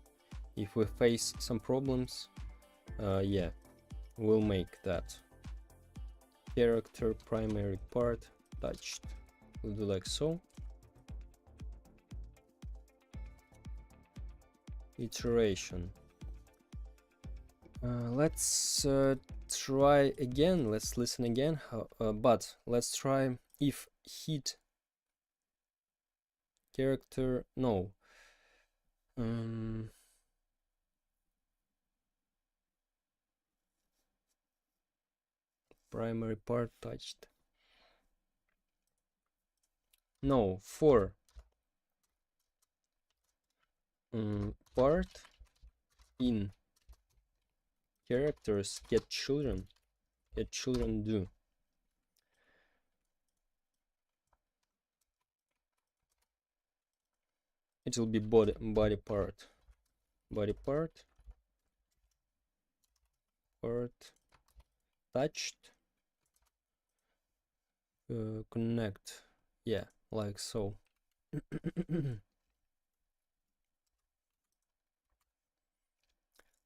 A: If we face some problems, yeah, we'll make that. Character primary part touched. We'll do like so. Iteration. Let's try again. Let's listen again. But let's try if hit character. No. Primary part touched. No, for part in characters get children do. It will be body part touched connect, yeah, like so.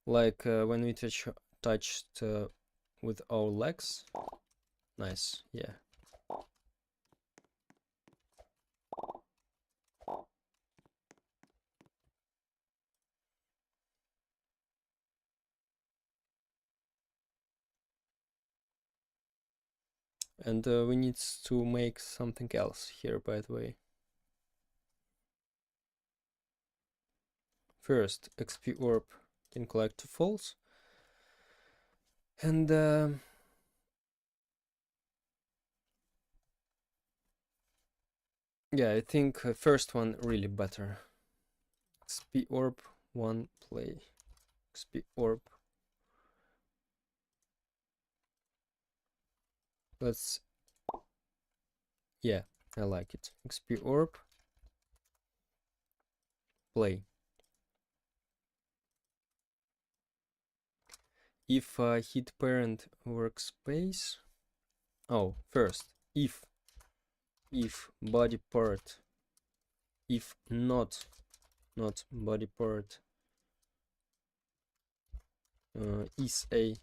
A: Like when we touched with our legs. Nice, yeah. And we need to make something else here, by the way. First, XP orb can collect to false. And yeah, I think first one really better. XP orb, one play. XP orb. Let's, yeah, I like it. XP orb, play. If hit parent workspace. Oh, first, if body part, if not body part is a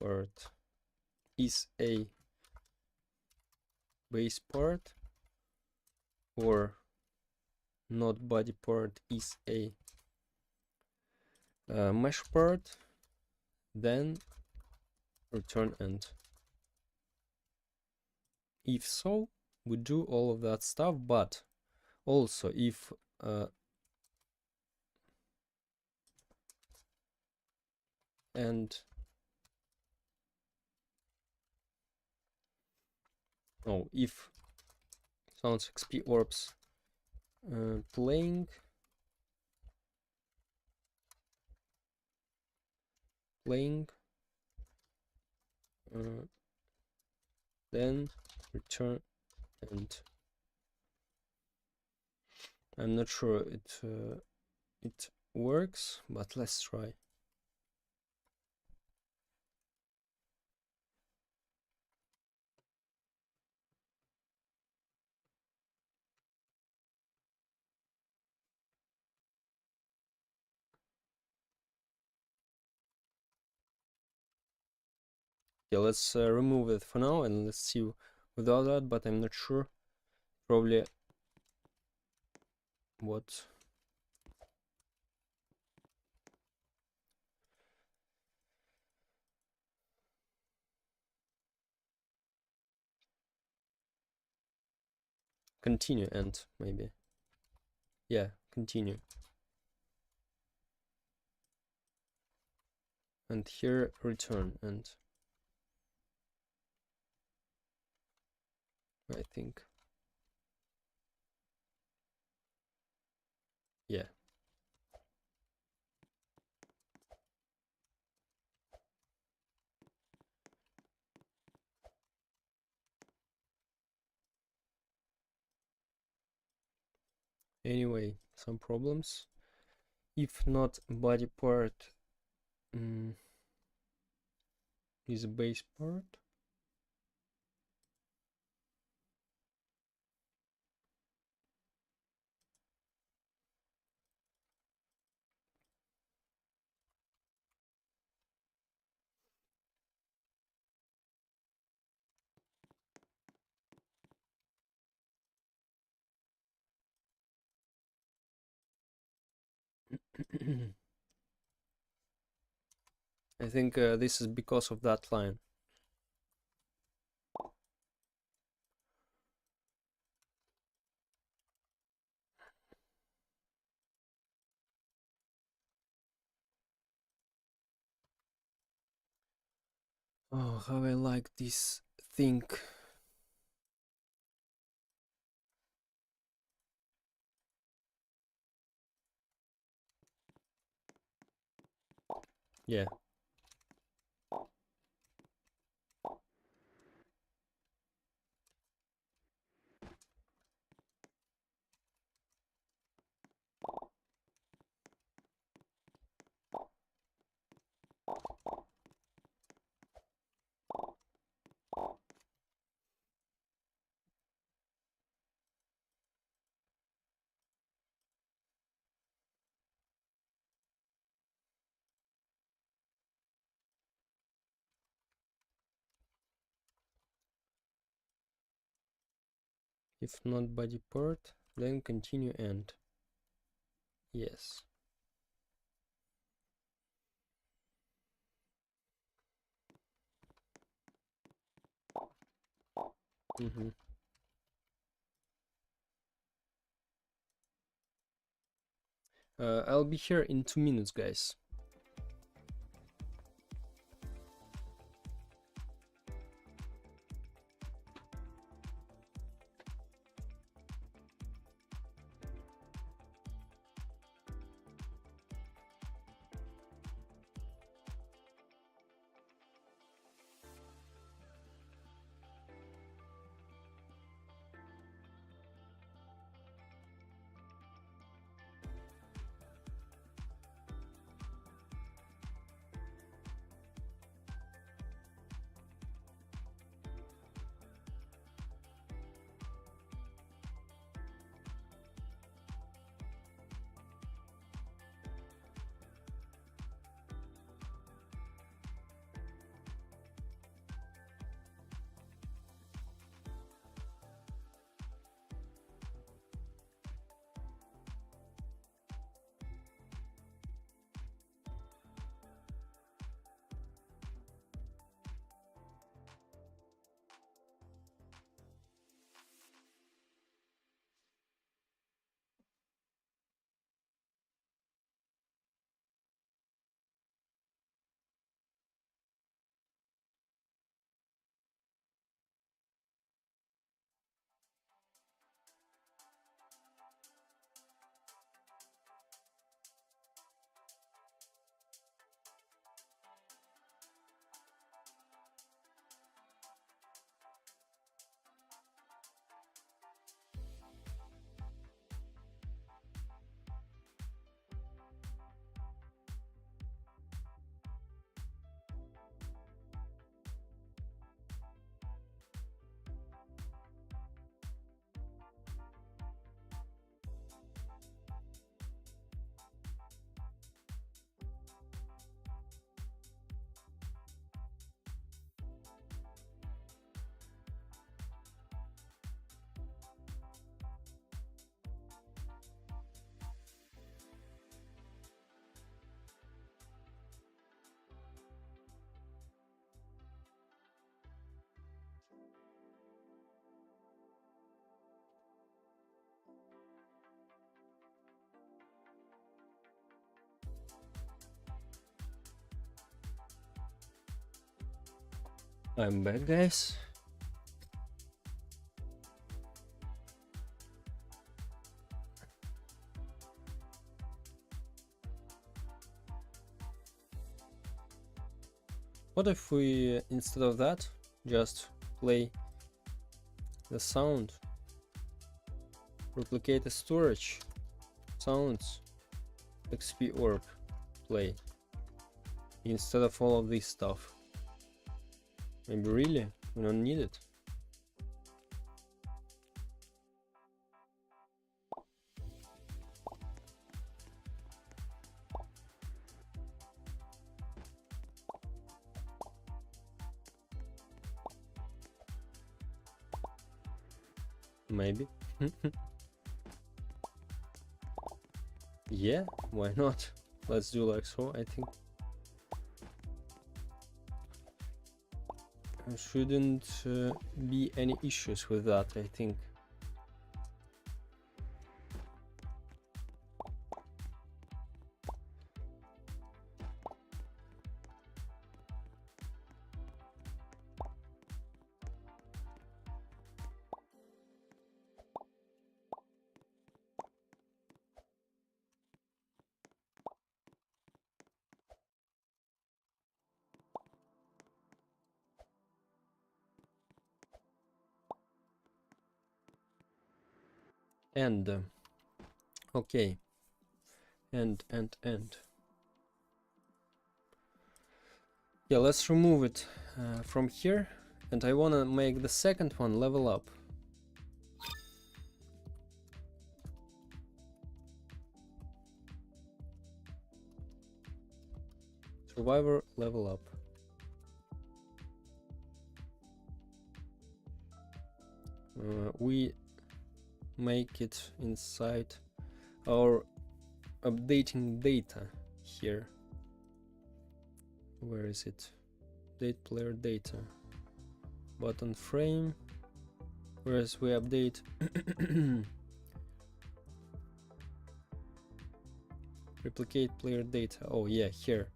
A: part is a base part, or not body part is a mesh part, then return end. If so, we do all of that stuff, but also if and oh, if sounds XP orbs playing then return end. I'm not sure it works, but let's try. Yeah, let's remove it for now and let's see without that, but I'm not sure. Probably what. Continue and maybe. Yeah, continue. And here return and I think. Yeah. Anyway, some problems. If not body part is a base part. I think this is because of that line. Oh, how I like this thing. Yeah. If not body part, then continue end. Yes. Mm-hmm. I'll be here in 2 minutes, guys. I'm back, guys. What if we, instead of that, just play the sound, replicate the storage, sounds, XP orb, play, instead of all of this stuff? Maybe really, we don't need it. Maybe. Yeah, why not? Let's do like so, I think. Shouldn't be any issues with that, I think. And okay, and yeah, let's remove it from here, and I wanna make the second one level up. Survivor level up. We make it inside our updating data here. Where is it? Update player data. Button frame. Whereas we update replicate player data. Oh yeah, here.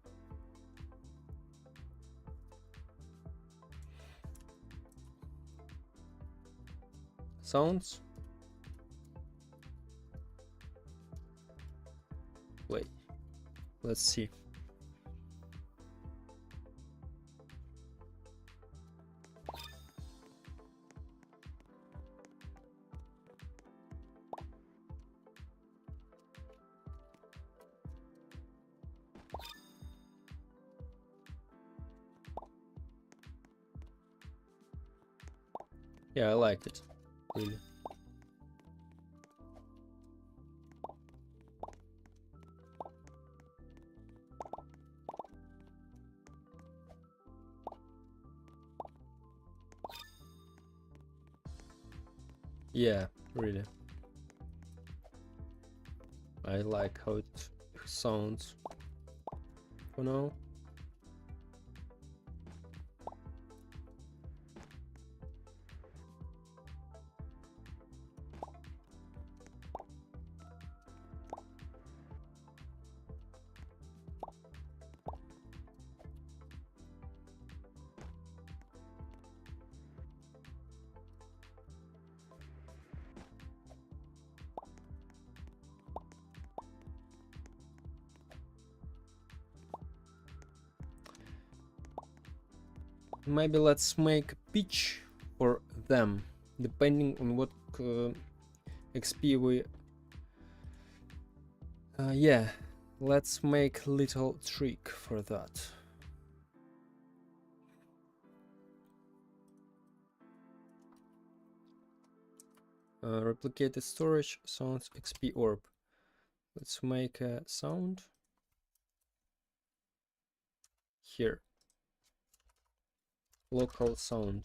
A: Sounds. Play. Let's see. Yeah, I liked it. Really. Yeah, really. I like how it sounds for now. Maybe let's make a pitch for them, depending on what XP we... yeah, let's make a little trick for that. Replicated storage, sounds, XP orb. Let's make a sound here. Local sound.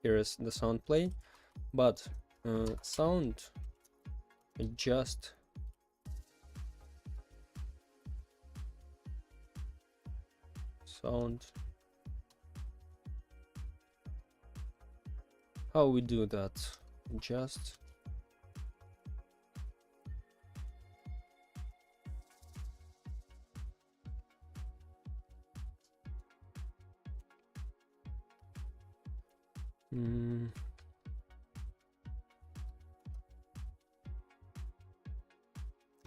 A: Here is the sound play, but sound adjust sound. How we do that? Adjust.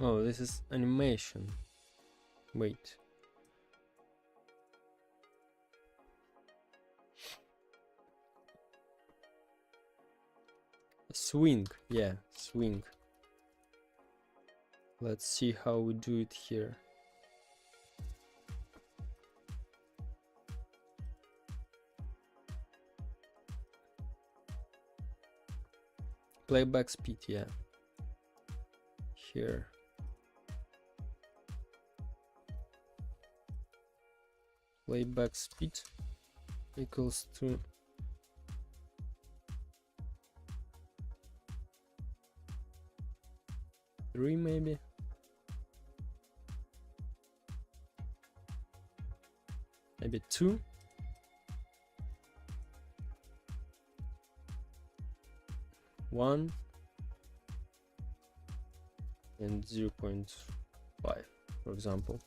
A: Oh, this is animation. Wait. Swing, yeah, swing. Let's see how we do it here. playback speed, yeah. Here. Playback speed equals to three, maybe. Maybe 2. One and 0.5, for example.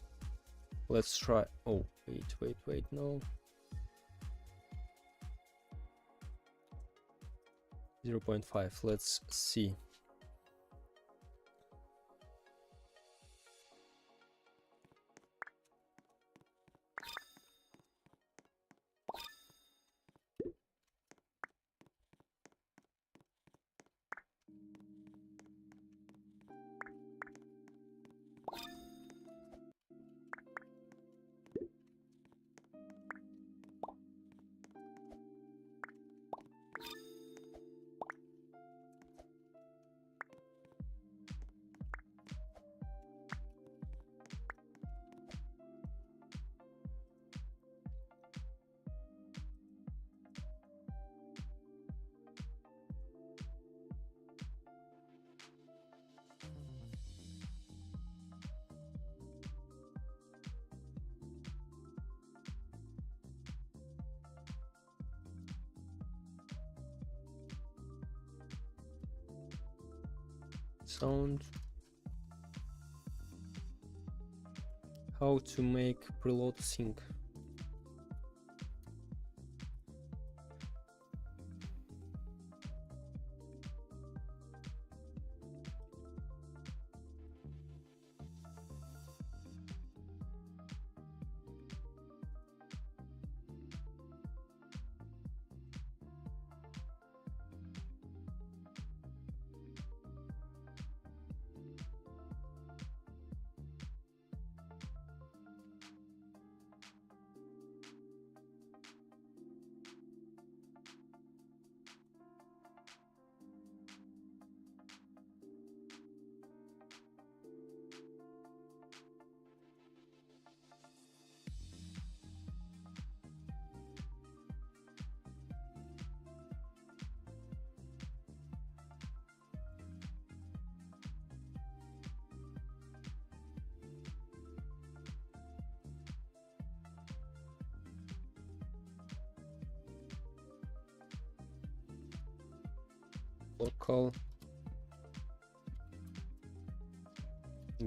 A: Let's try. Oh, wait, no. 0.5. Let's see. Sound. How to make preload sync. Local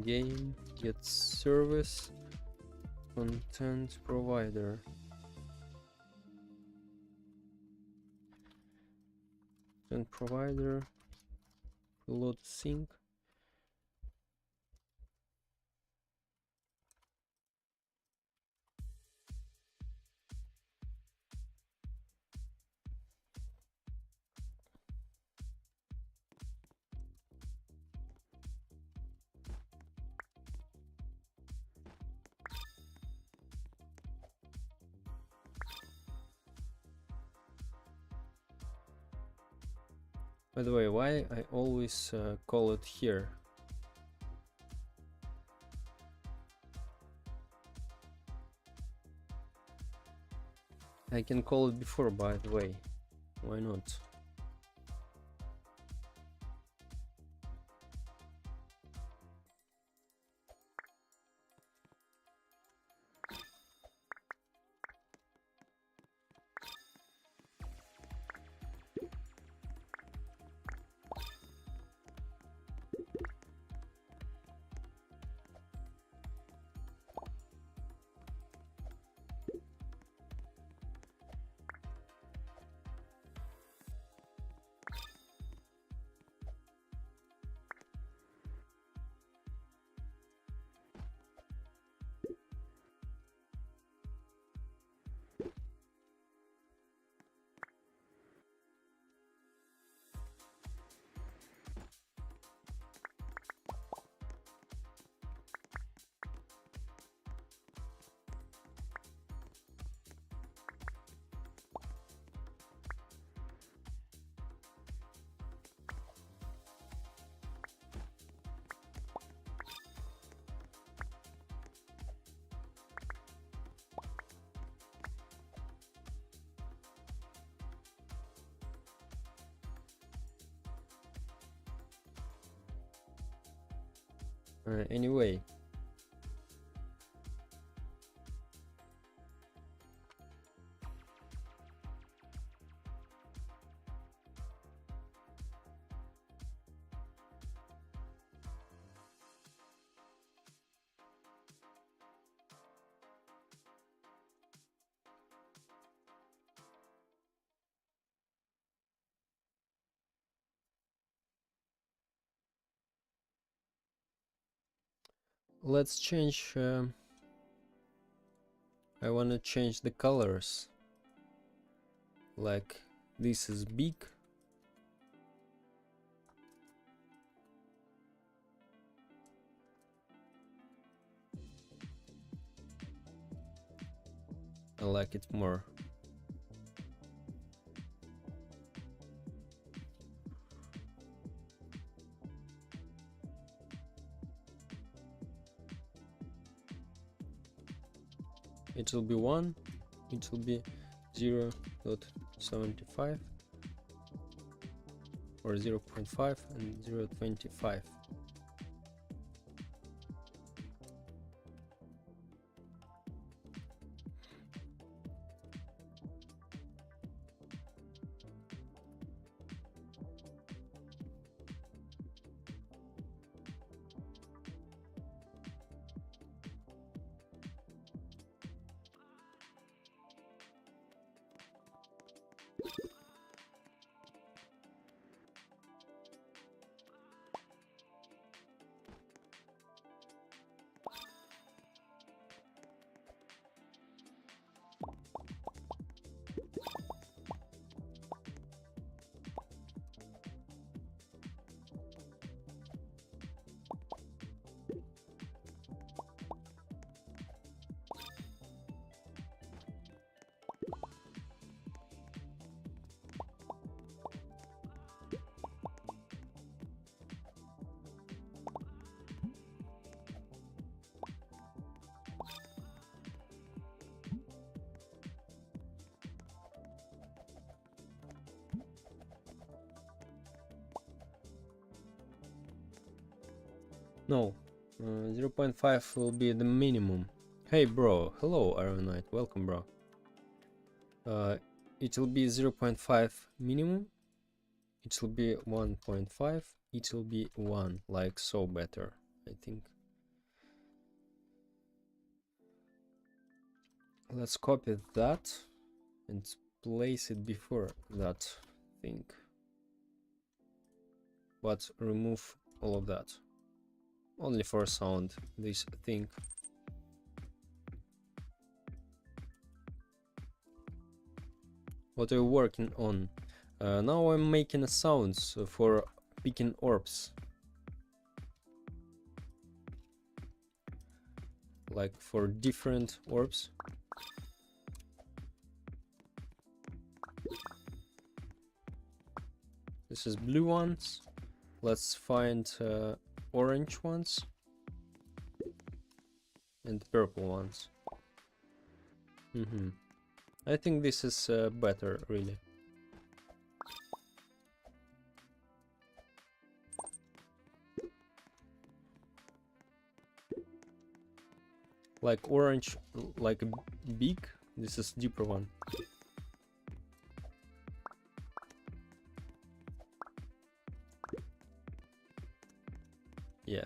A: game get service content provider. Content provider preload sync. By the way, why I always call it here? I can call it before, by the way. Why not? Anyway, let's change. I want to change the colors. Like this is big. I like it more. It will be 1, it will be 0.75 or 0.5 and 0.25. No, 0.5 will be the minimum. Hey bro, hello Iron Knight, welcome bro. It will be 0.5 minimum, it will be 1.5, it will be 1, like so better, I think. Let's copy that and place it before that thing, but remove all of that. Only for sound, this thing. What are you working on? Now I'm making sounds for picking orbs. Like for different orbs. This is blue ones. Let's find orange ones and purple ones. I think this is better, really. Like orange, like big. This is deeper one. Yeah.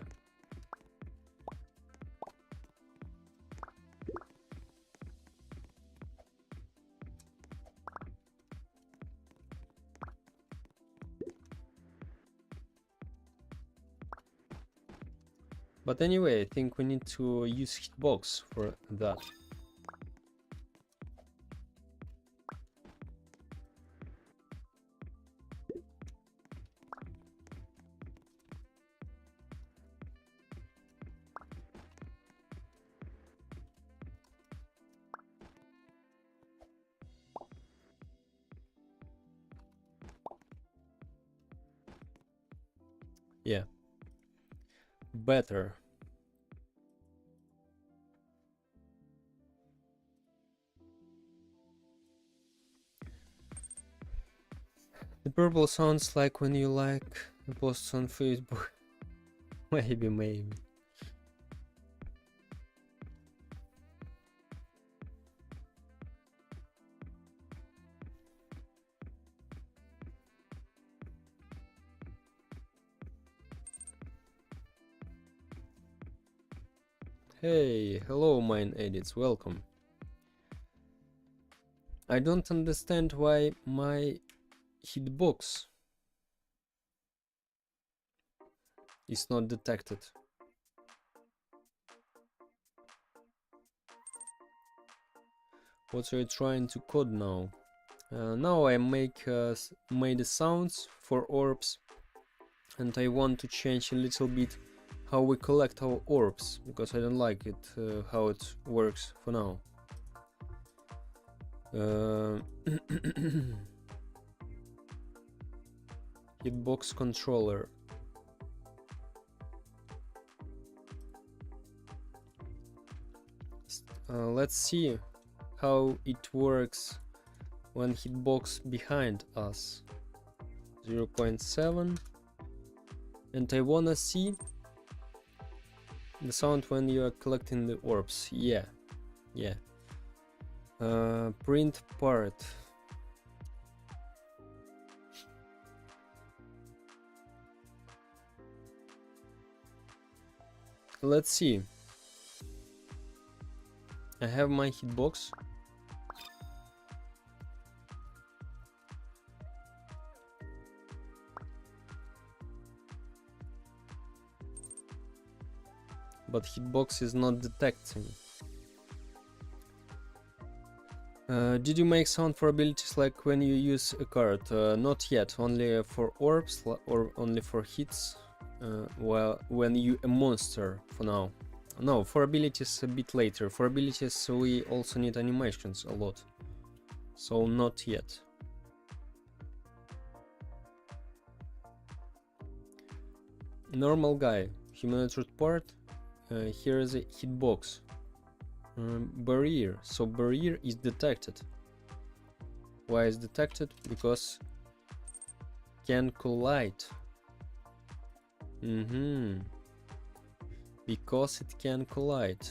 A: But anyway, I think we need to use hitbox for that. Yeah. Better. The purple sounds like when you like a post on Facebook. Maybe. Hey, hello mine edits, welcome. I don't understand why my hitbox is not detected. What are you trying to code now? Now I made the sounds for orbs, and I want to change a little bit how we collect our orbs, because I don't like it how it works for now. Hitbox controller. Let's see how it works when hitbox behind us. 0.7, and I wanna see the sound when you are collecting the orbs. Yeah. Print part. Let's see. I have my hitbox. But hitbox is not detecting. Did you make sound for abilities like when you use a card? Not yet, only for orbs or only for hits. Well, when you a monster for now. No, for abilities a bit later. For abilities we also need animations a lot. So not yet. Normal guy, humanoid root part. Here is a hitbox. Barrier. So barrier is detected. Why is detected? Because can collide. Because it can collide.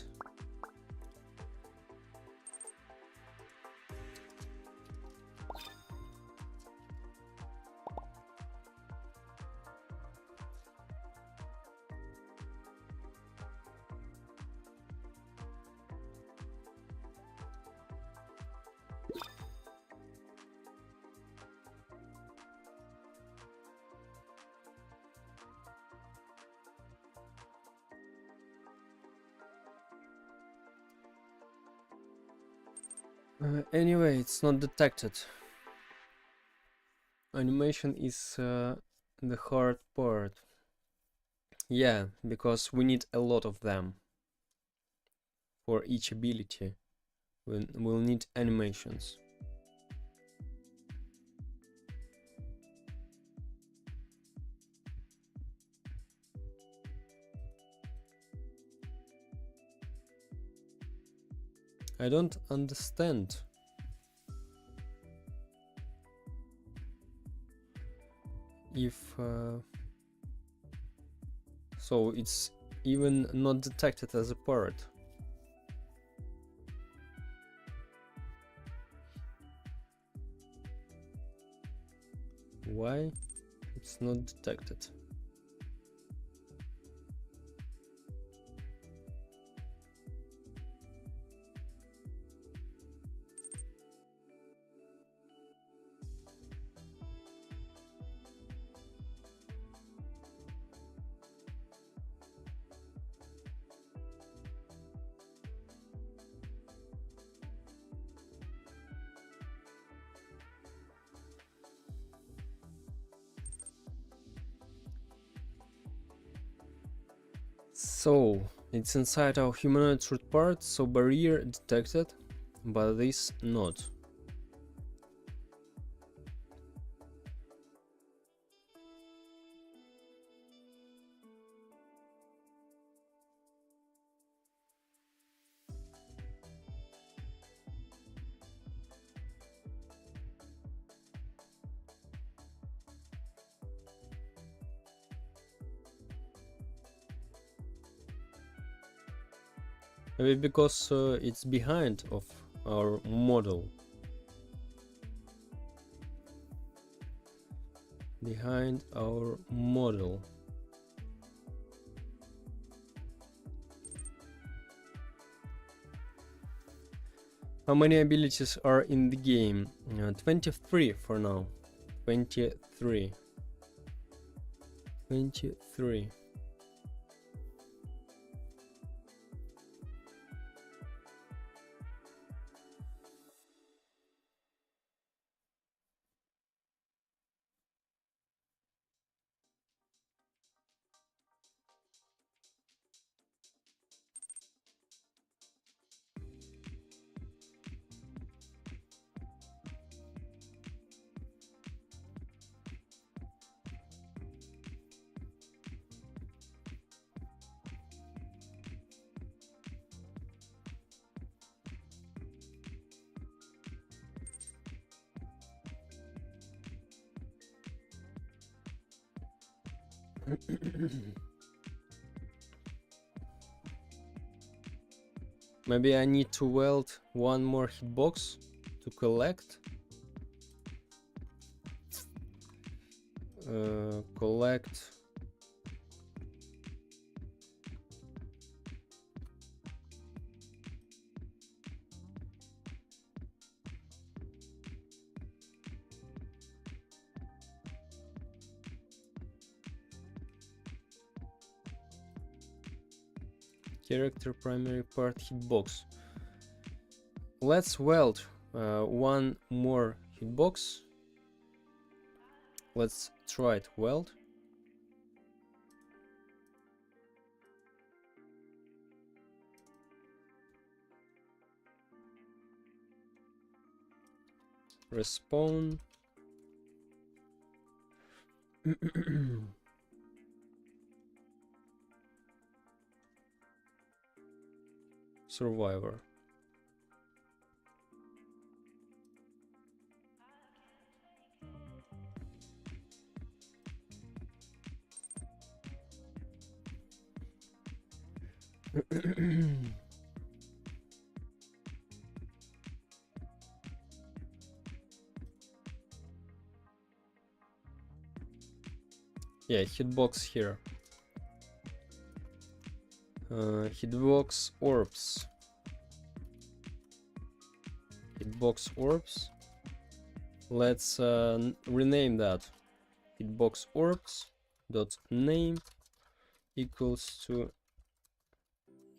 A: Anyway, it's not detected. Animation is the hard part. Yeah, because we need a lot of them. For each ability, we'll need animations. I don't understand. If so it's even not detected as a part. Why it's not detected? So it's inside our humanoid root part, so barrier detected, but this not. Maybe because it's behind of our model. Behind our model. How many abilities are in the game? 23 for now. 23. 23. Maybe I need to weld one more hitbox to collect. Collect. Character primary part hitbox. Let's weld one more hitbox. Let's try it. Weld. Respawn. Survivor. Yeah, hitbox here. Hitbox orbs. Hitbox orbs. Let's rename that. Hitbox orbs dot name equals to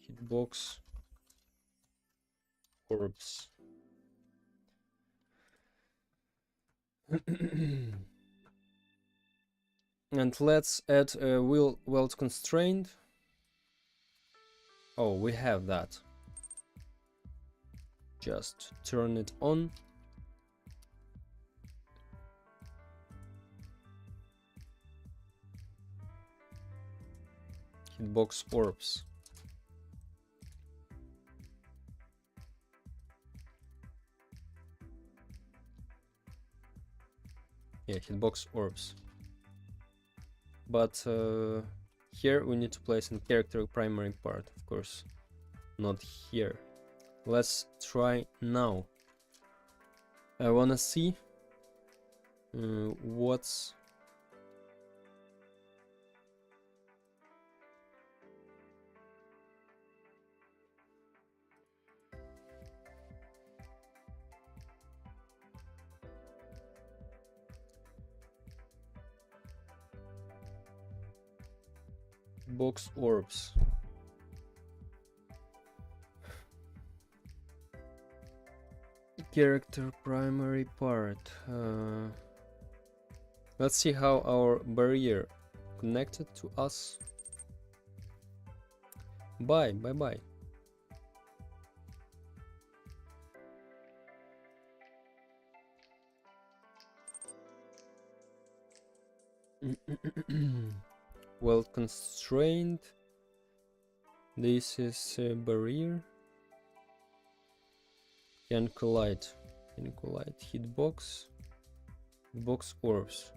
A: hitbox orbs. And let's add a weld constraint. Oh, we have that. Just turn it on. Hitbox orbs. Yeah, hitbox orbs. But here we need to place in character primary part, of course, not here. Let's try now. I wanna see what's box orbs. Character primary part. Let's see how our barrier connected to us. Bye. Well constrained. This is a barrier. Can collide. Hitbox. Box orbs.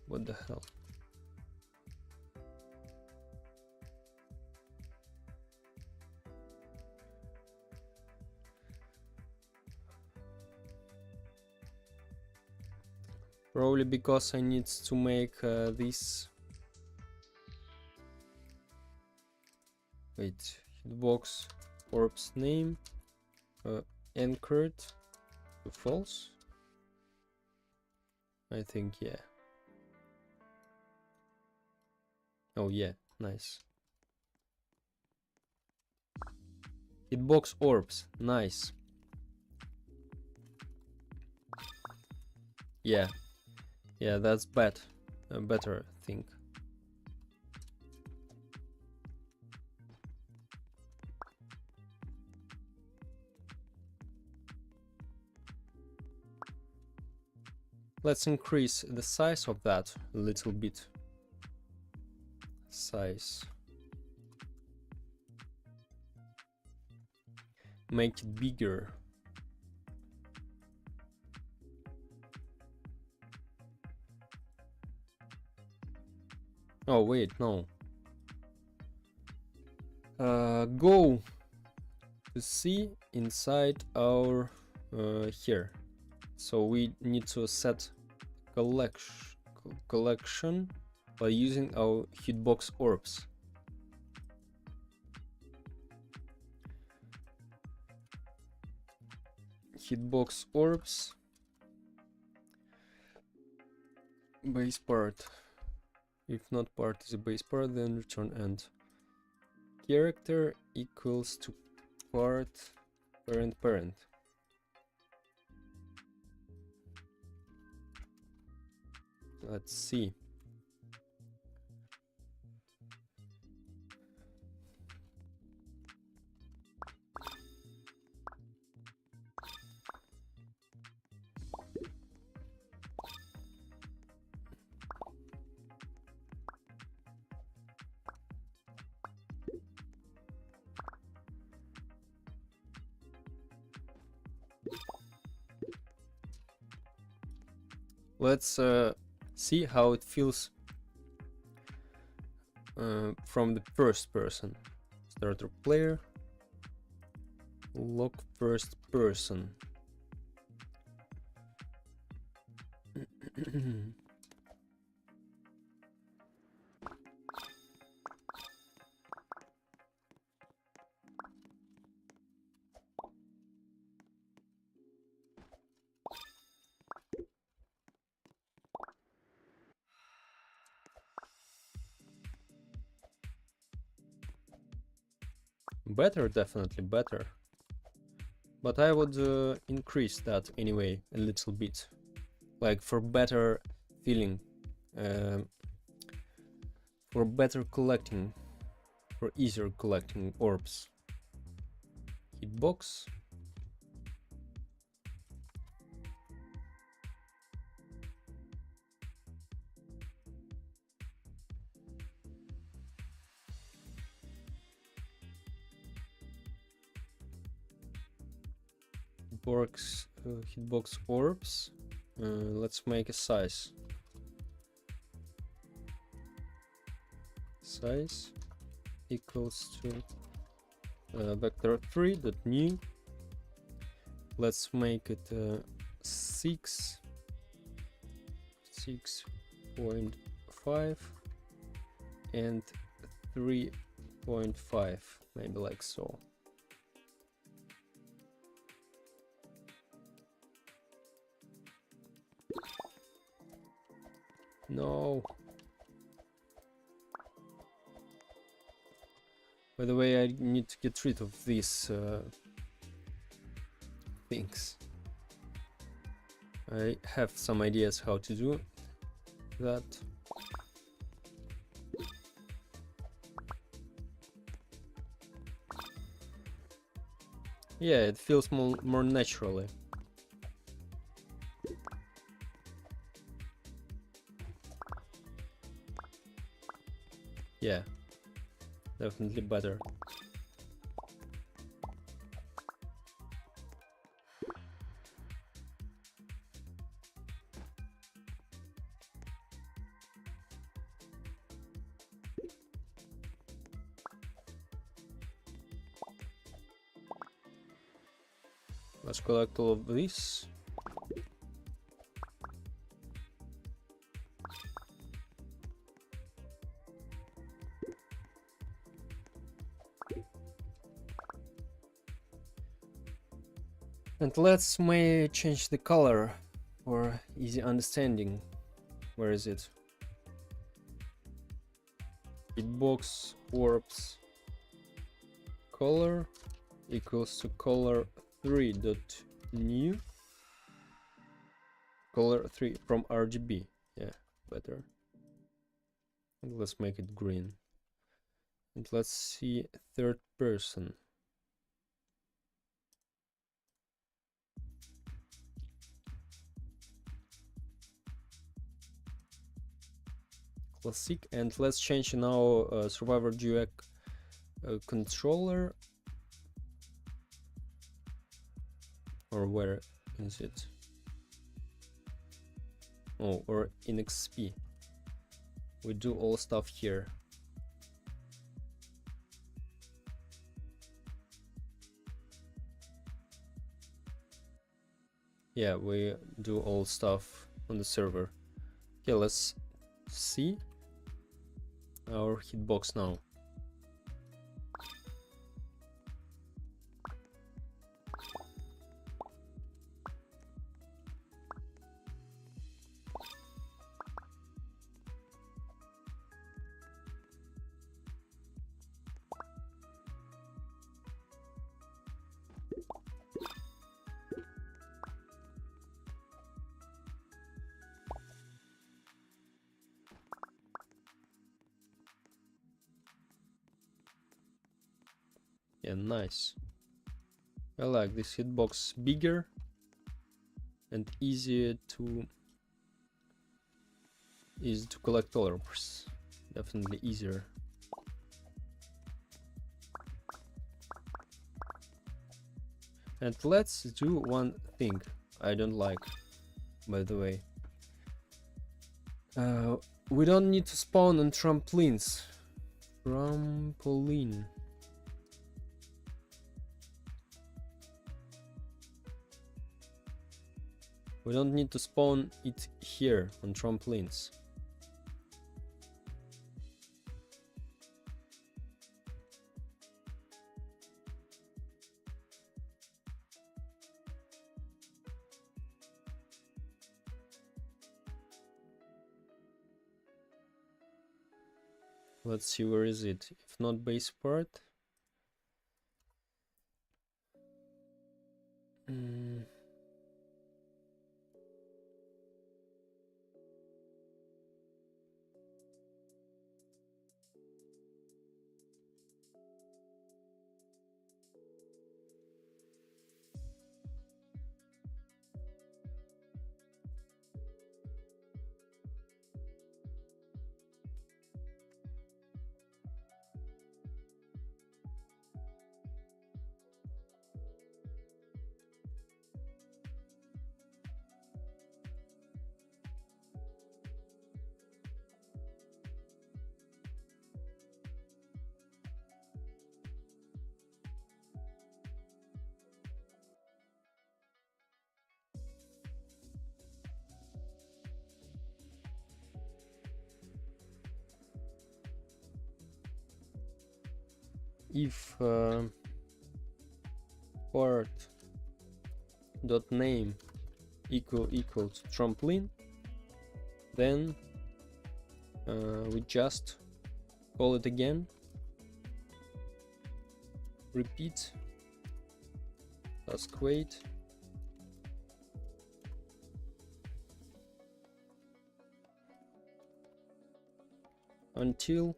A: What the hell? Probably because I need to make this Wait, hitbox orbs name anchored to false. I think, yeah. Oh yeah, nice. Hitbox orbs, nice. Yeah, that's bad. A better thing. Let's increase the size of that a little bit. Size. Make it bigger. Oh wait, no. Go to see inside our here. So we need to set collection by using our hitbox orbs. Hitbox orbs base part. If not part is a base part, then return end. Character equals to part parent. Let's see. Let's see how it feels from the first person. Starter player, lock first person. Better, definitely better. But I would increase that anyway a little bit, like for better feeling, for better collecting, for easier collecting orbs. Hitbox. Hitbox orbs. Let's make a size. Size equals to vector3.new. Let's make it 6.5 and 3.5, maybe like so. No. By the way, I need to get rid of these things. I have some ideas how to do that. Yeah, it feels more naturally. Yeah, definitely better. Let's collect all of this. And let's may change the color for easy understanding. Where is it? Hitbox orbs color equals to color 3.new color 3 from RGB. Yeah, better. And let's make it green. And let's see third person. Classic. And let's change now Survivor Duet controller. Or where is it? Oh, or in XP. We do all stuff here. Yeah, we do all stuff on the server. Okay, let's see our hitbox now. Yeah, nice. I like this hitbox, bigger and easier to collect orbs. Definitely easier. And let's do one thing I don't like, by the way. We don't need to spawn on trampolines. Trampoline. We don't need to spawn it here on trampolines. Let's see, where is it? If not base part. If part dot name equal to trampoline, then we just call it again, repeat task wait, until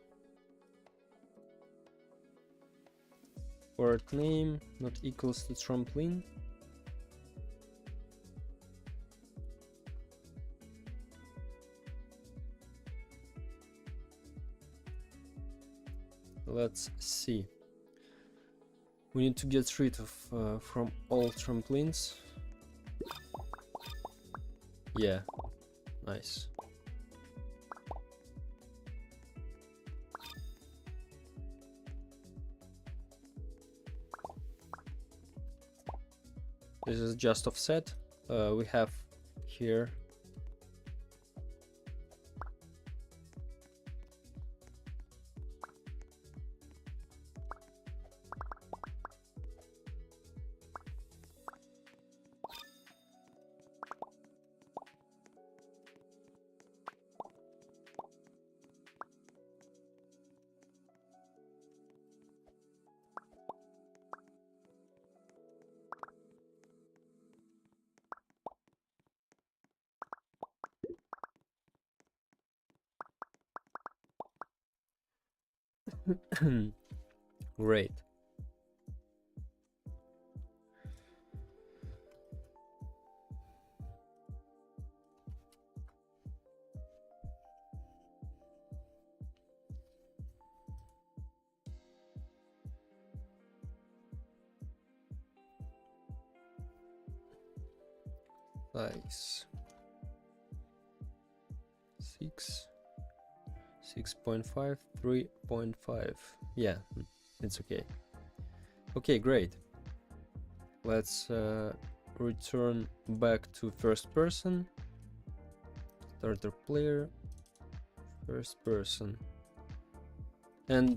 A: part name not equals to trampoline. Let's see. We need to get rid of from all trampolines. Yeah, nice. This is just offset. We have here Great. Nice. 6.5, 3.5. Yeah, it's okay. Okay, great. Let's return back to first person. Starter player, first person. And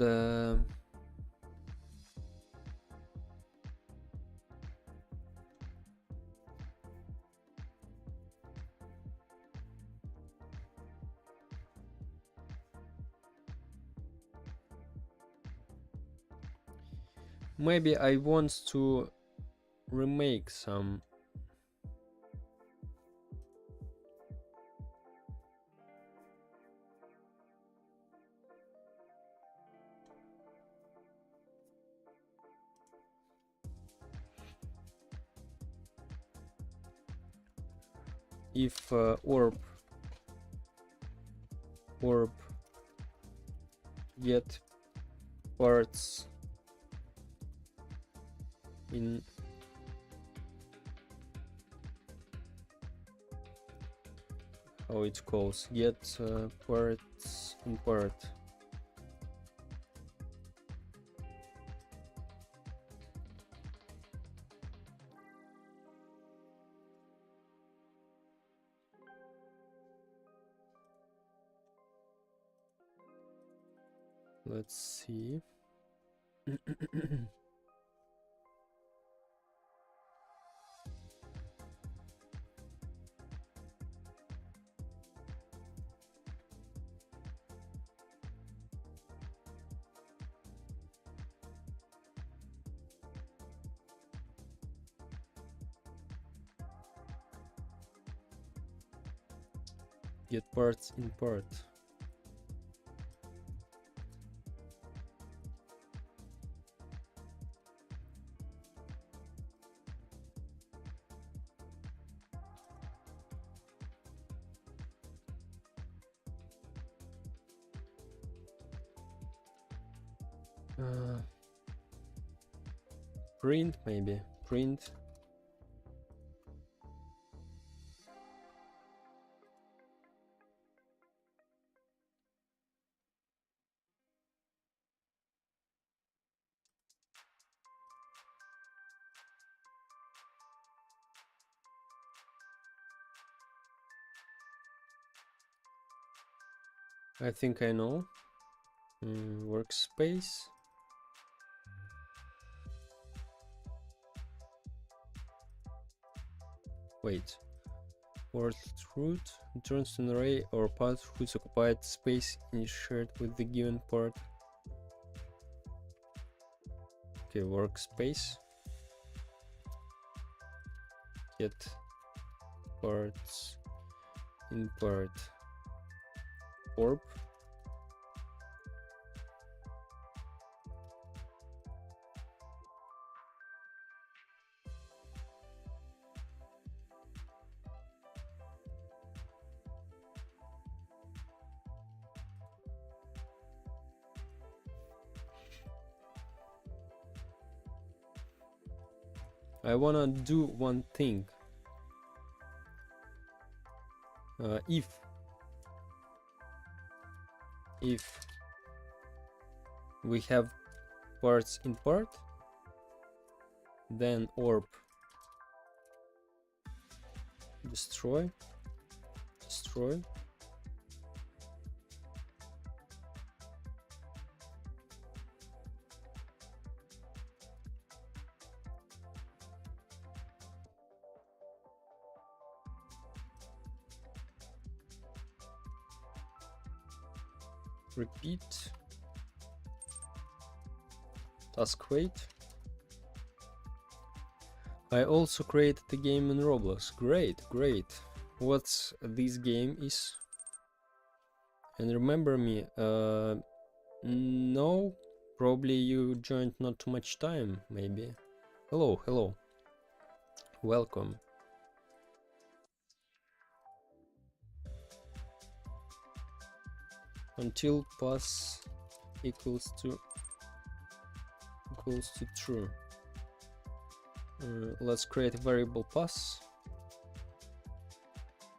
A: maybe I want to remake some. If orb get parts in how it calls, get parts in part. Let's see. Get parts in part. Print, maybe print. I think I know. Workspace. Wait. Word root returns to an array or path whose occupied space is shared with the given part. Okay, workspace. Get parts in part. Orb. I wanna do one thing. If we have parts in part, then orb destroy. Repeat. Task wait. I also created a game in Roblox. Great. What's this game is? And remember me, No, probably you joined not too much time, maybe. Hello, hello. Welcome. Until pass equals to true. Let's create a variable pass.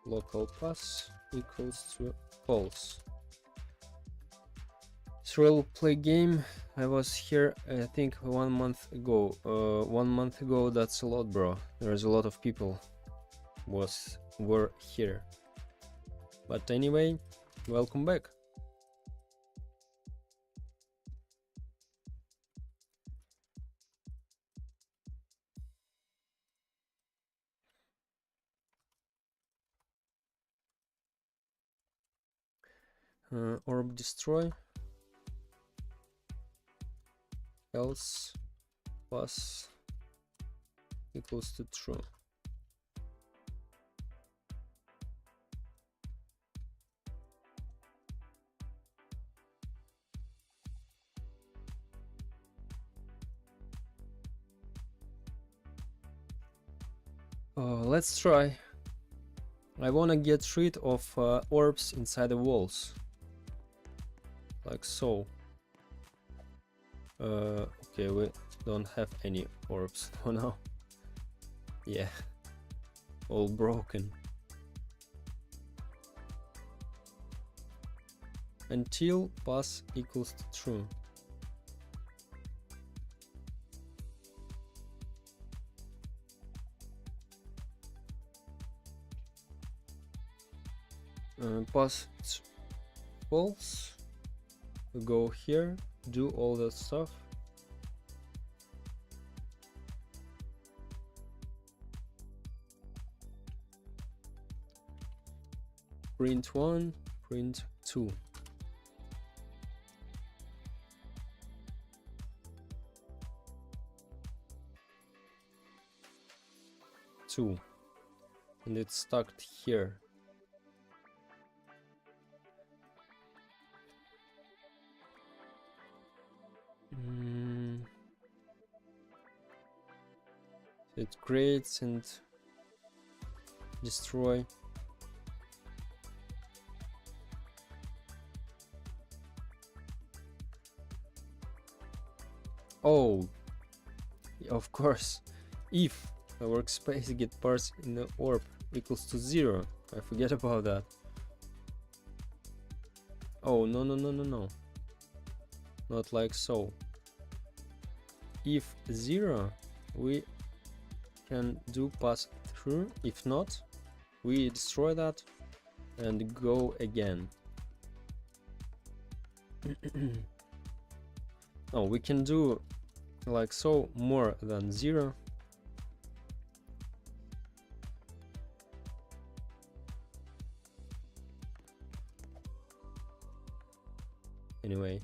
A: Local pass equals to false. It's role play game. I was here, I think, 1 month ago. 1 month ago, that's a lot, bro. There's a lot of people were here. But anyway, welcome back. Orb destroy. Else pass equals to true. Let's try. I wanna get rid of orbs inside the walls. Like so. Okay, we don't have any orbs for now. Yeah, all broken. Until pass equals to true. Pass false. We go here, do all that stuff. Print 1, print 2. And it's stuck here. It creates and destroy. Oh, of course, if the workspace get parts in the orb equals to 0. I forget about that. Oh, no, not like so. If 0, we can do pass through. If not, we destroy that and go again. Oh, we can do like so more than 0. Anyway.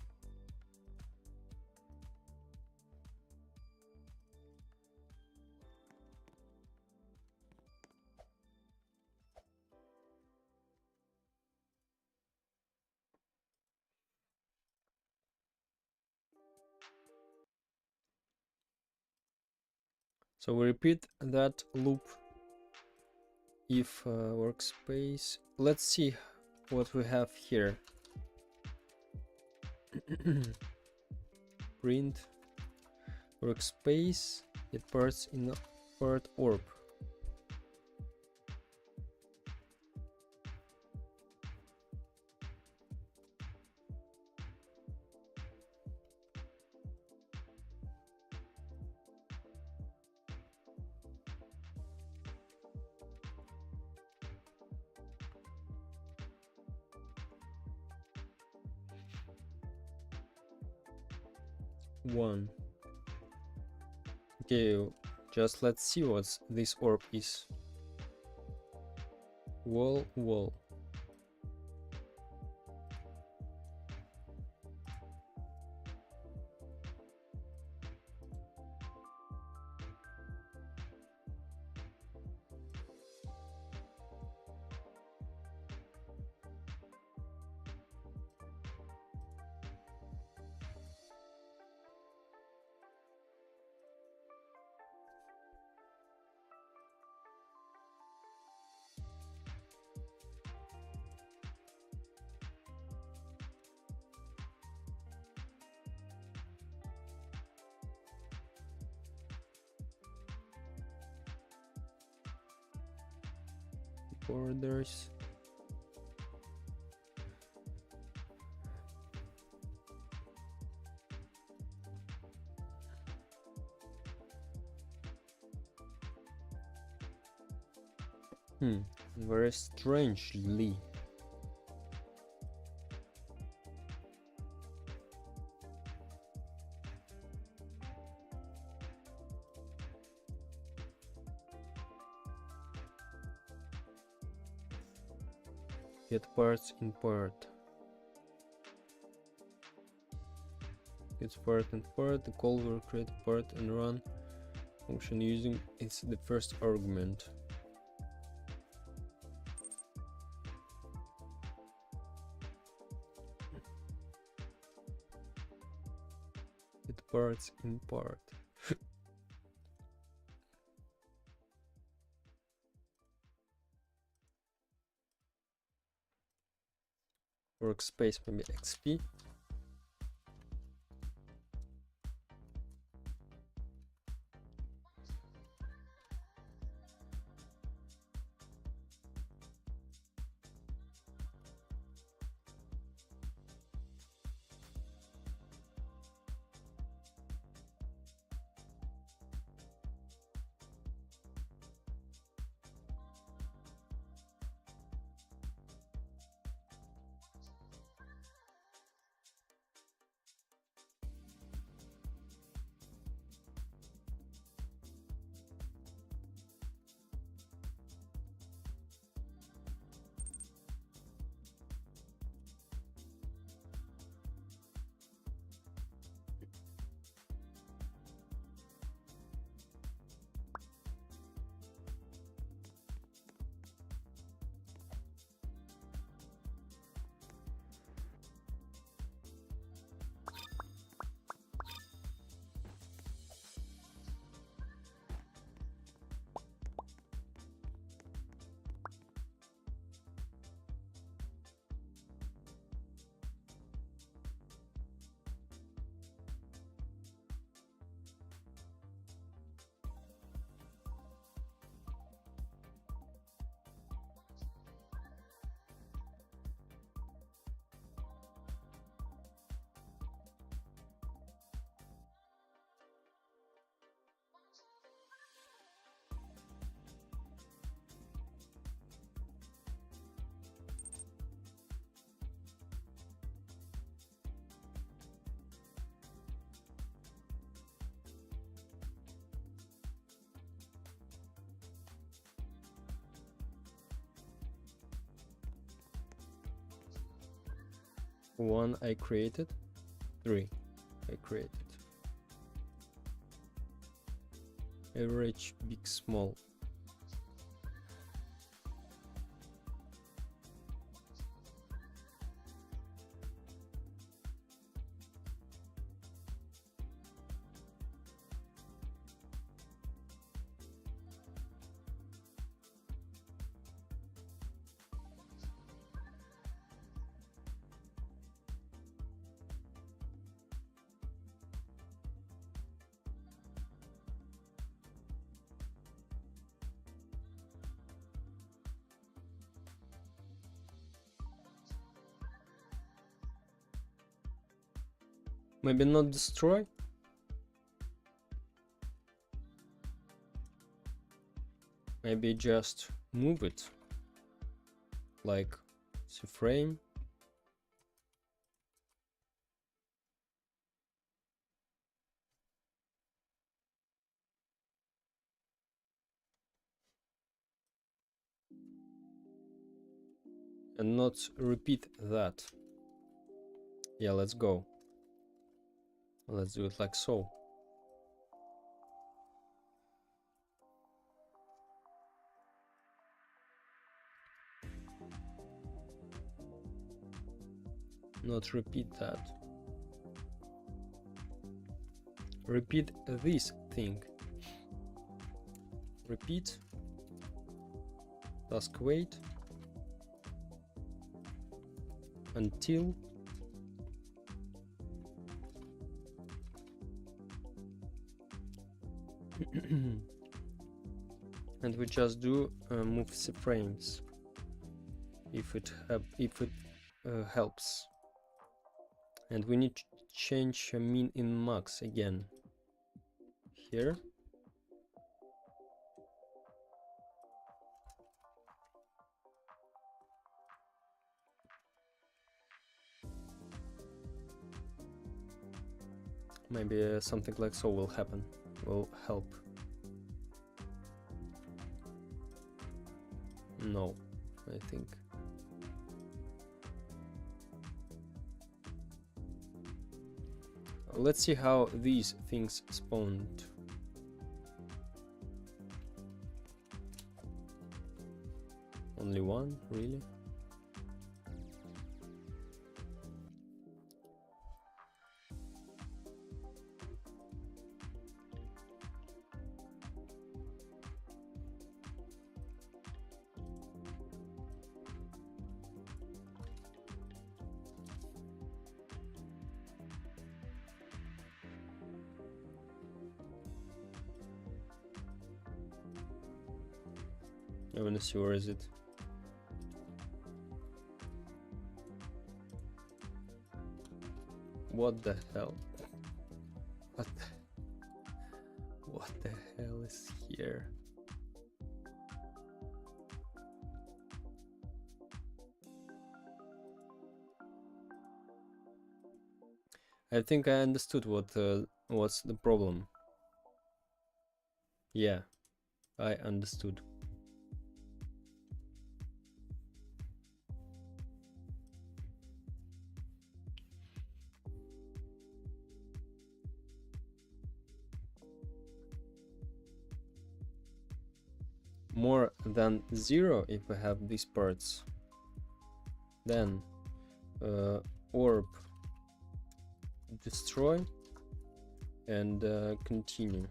A: So we repeat that loop. If workspace, let's see what we have here. Print workspace, get parts in the part orb. One. Okay, just let's see what this orb is. Wall. borders. Very strangely. Get parts in part. Get part and part. The call will create a part and run function using it's the first argument. Get parts in part. Workspace maybe XP. One I created, 3 I created. Average, big, small. Maybe not destroy. Maybe just move it, like the frame. And not repeat that. Yeah, let's go. Let's do it like so. Not repeat that. Repeat this thing. Repeat. Task wait. Until. And we just do move the frames. if it helps. And we need to change min in max again here. Maybe something like so will happen, will help. No, I think. Let's see how these things spawned. Only one, really? I wanna see, where is it? What the hell? What the hell is here? I think I understood what's the problem. Yeah, I understood. More than 0 if we have these parts. Then orb destroy and continue.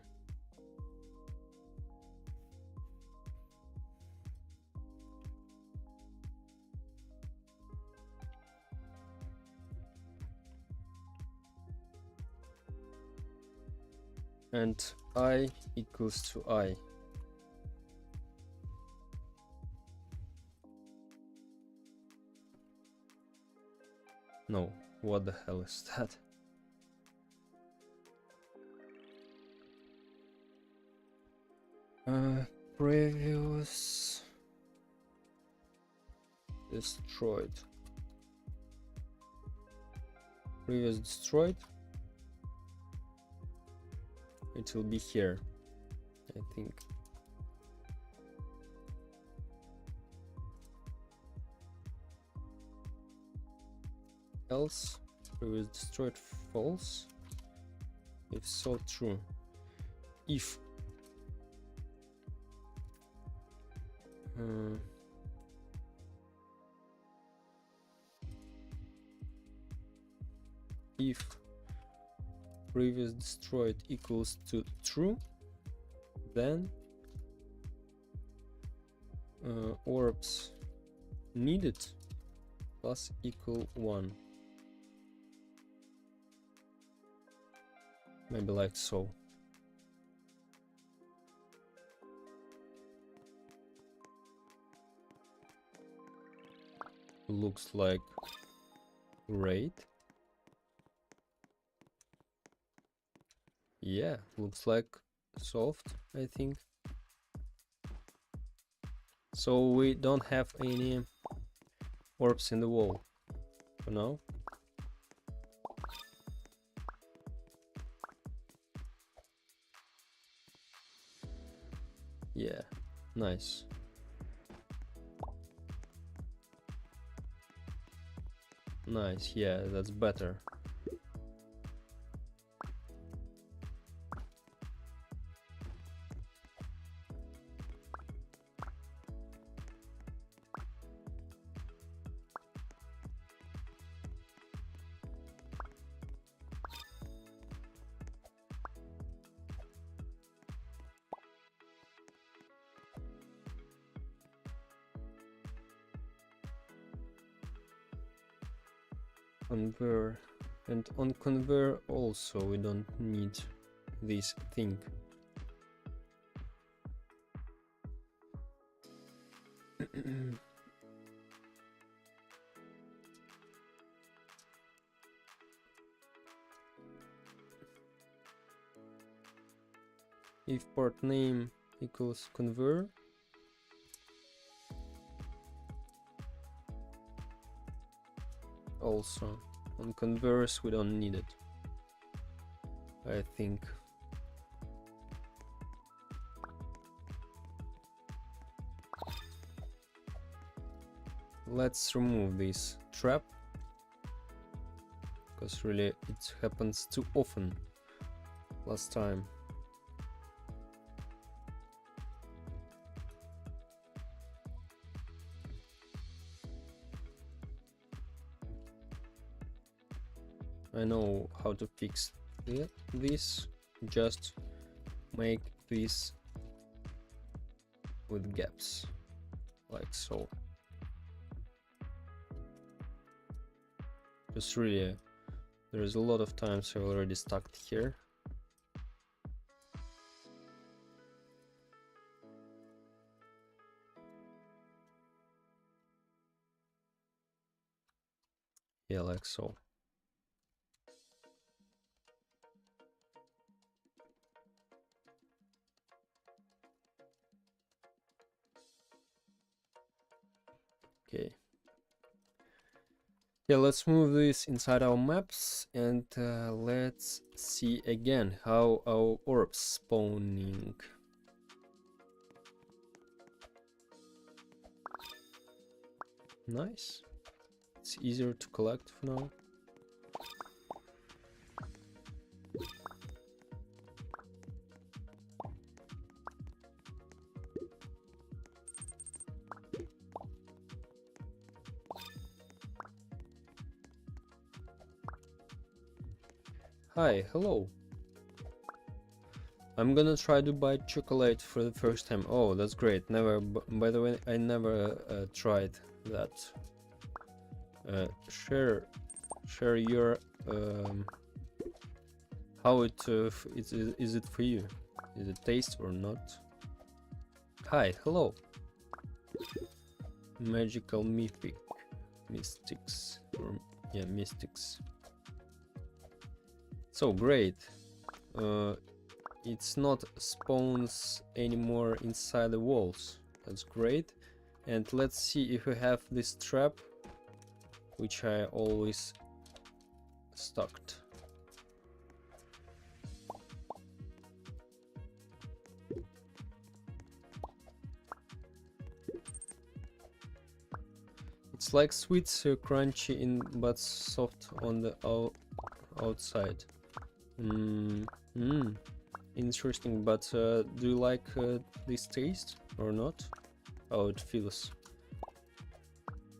A: And I equals to I. No, what the hell is that? Previous destroyed. Previous destroyed. It will be here, I think. Else previous destroyed false. If so, true. If if previous destroyed equals to true, then orbs needed plus equal 1. Maybe like so. Looks like great. Yeah, looks like solved, I think. So we don't have any orbs in the wall for now. Yeah, nice. Nice, yeah, that's better. Convert, and on convert also we don't need this thing. if part name equals conver. Also on converse we don't need it, I think. Let's remove this trap, because really it happens too often last time. I know how to fix this. Just make this with gaps, like so. Because really, there is a lot of times I've already stuck here. Yeah, like so. Okay. Yeah, let's move this inside our maps and let's see again how our orbs spawning. Nice. It's easier to collect for now. Hi, hello. I'm gonna try to buy chocolate for the first time. Oh, that's great. Never, by the way, I never tried that. Share your how it is it for you? Is it taste or not? Hi, hello. Magical mystics, or yeah, mystics. So great. It's not spawns anymore inside the walls. That's great. And let's see if we have this trap, which I always stucked. It's like sweet, crunchy in but soft on the outside. Interesting, but do you like this taste or not? How it feels?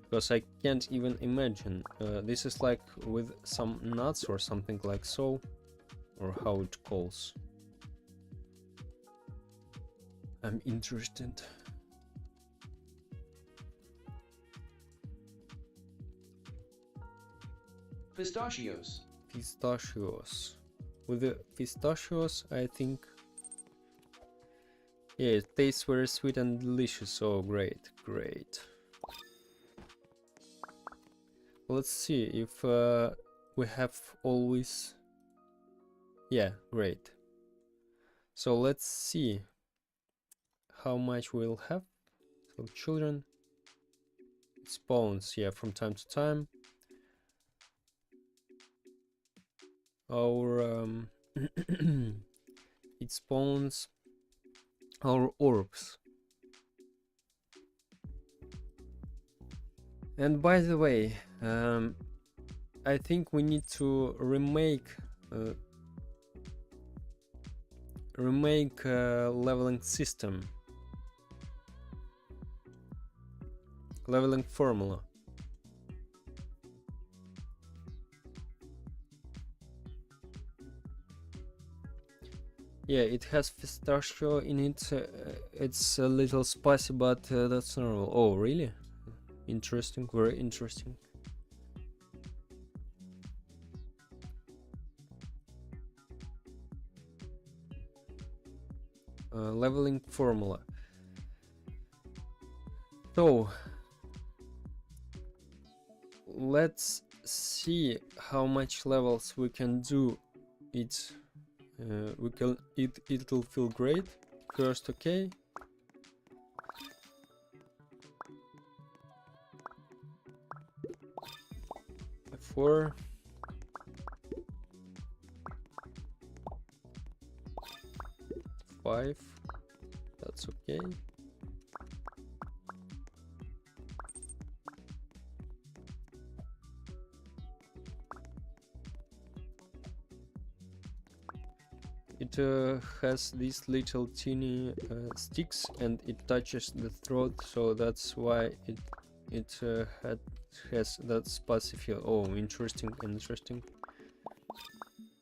A: Because I can't even imagine. This is like with some nuts or something like so, or how it calls. I'm interested.
B: Pistachios.
A: Pistachios. With the pistachios, I think. Yeah, it tastes very sweet and delicious. Oh, great, great. Let's see if we have always. Yeah, great. So let's see how much we'll have. So children. It spawns, yeah, from time to time. Our it spawns our orbs. And by the way, I think we need to remake leveling system, leveling formula. Yeah, it has pistachio in it. It's a little spicy, but that's normal. Oh, really? Interesting, very interesting. Leveling formula. So let's see how much levels we can do it we can it'll feel great. First, okay. Four. Five. That's okay. It has these little teeny sticks, and it touches the throat, so that's why it has that spicy feel. Oh, interesting, interesting.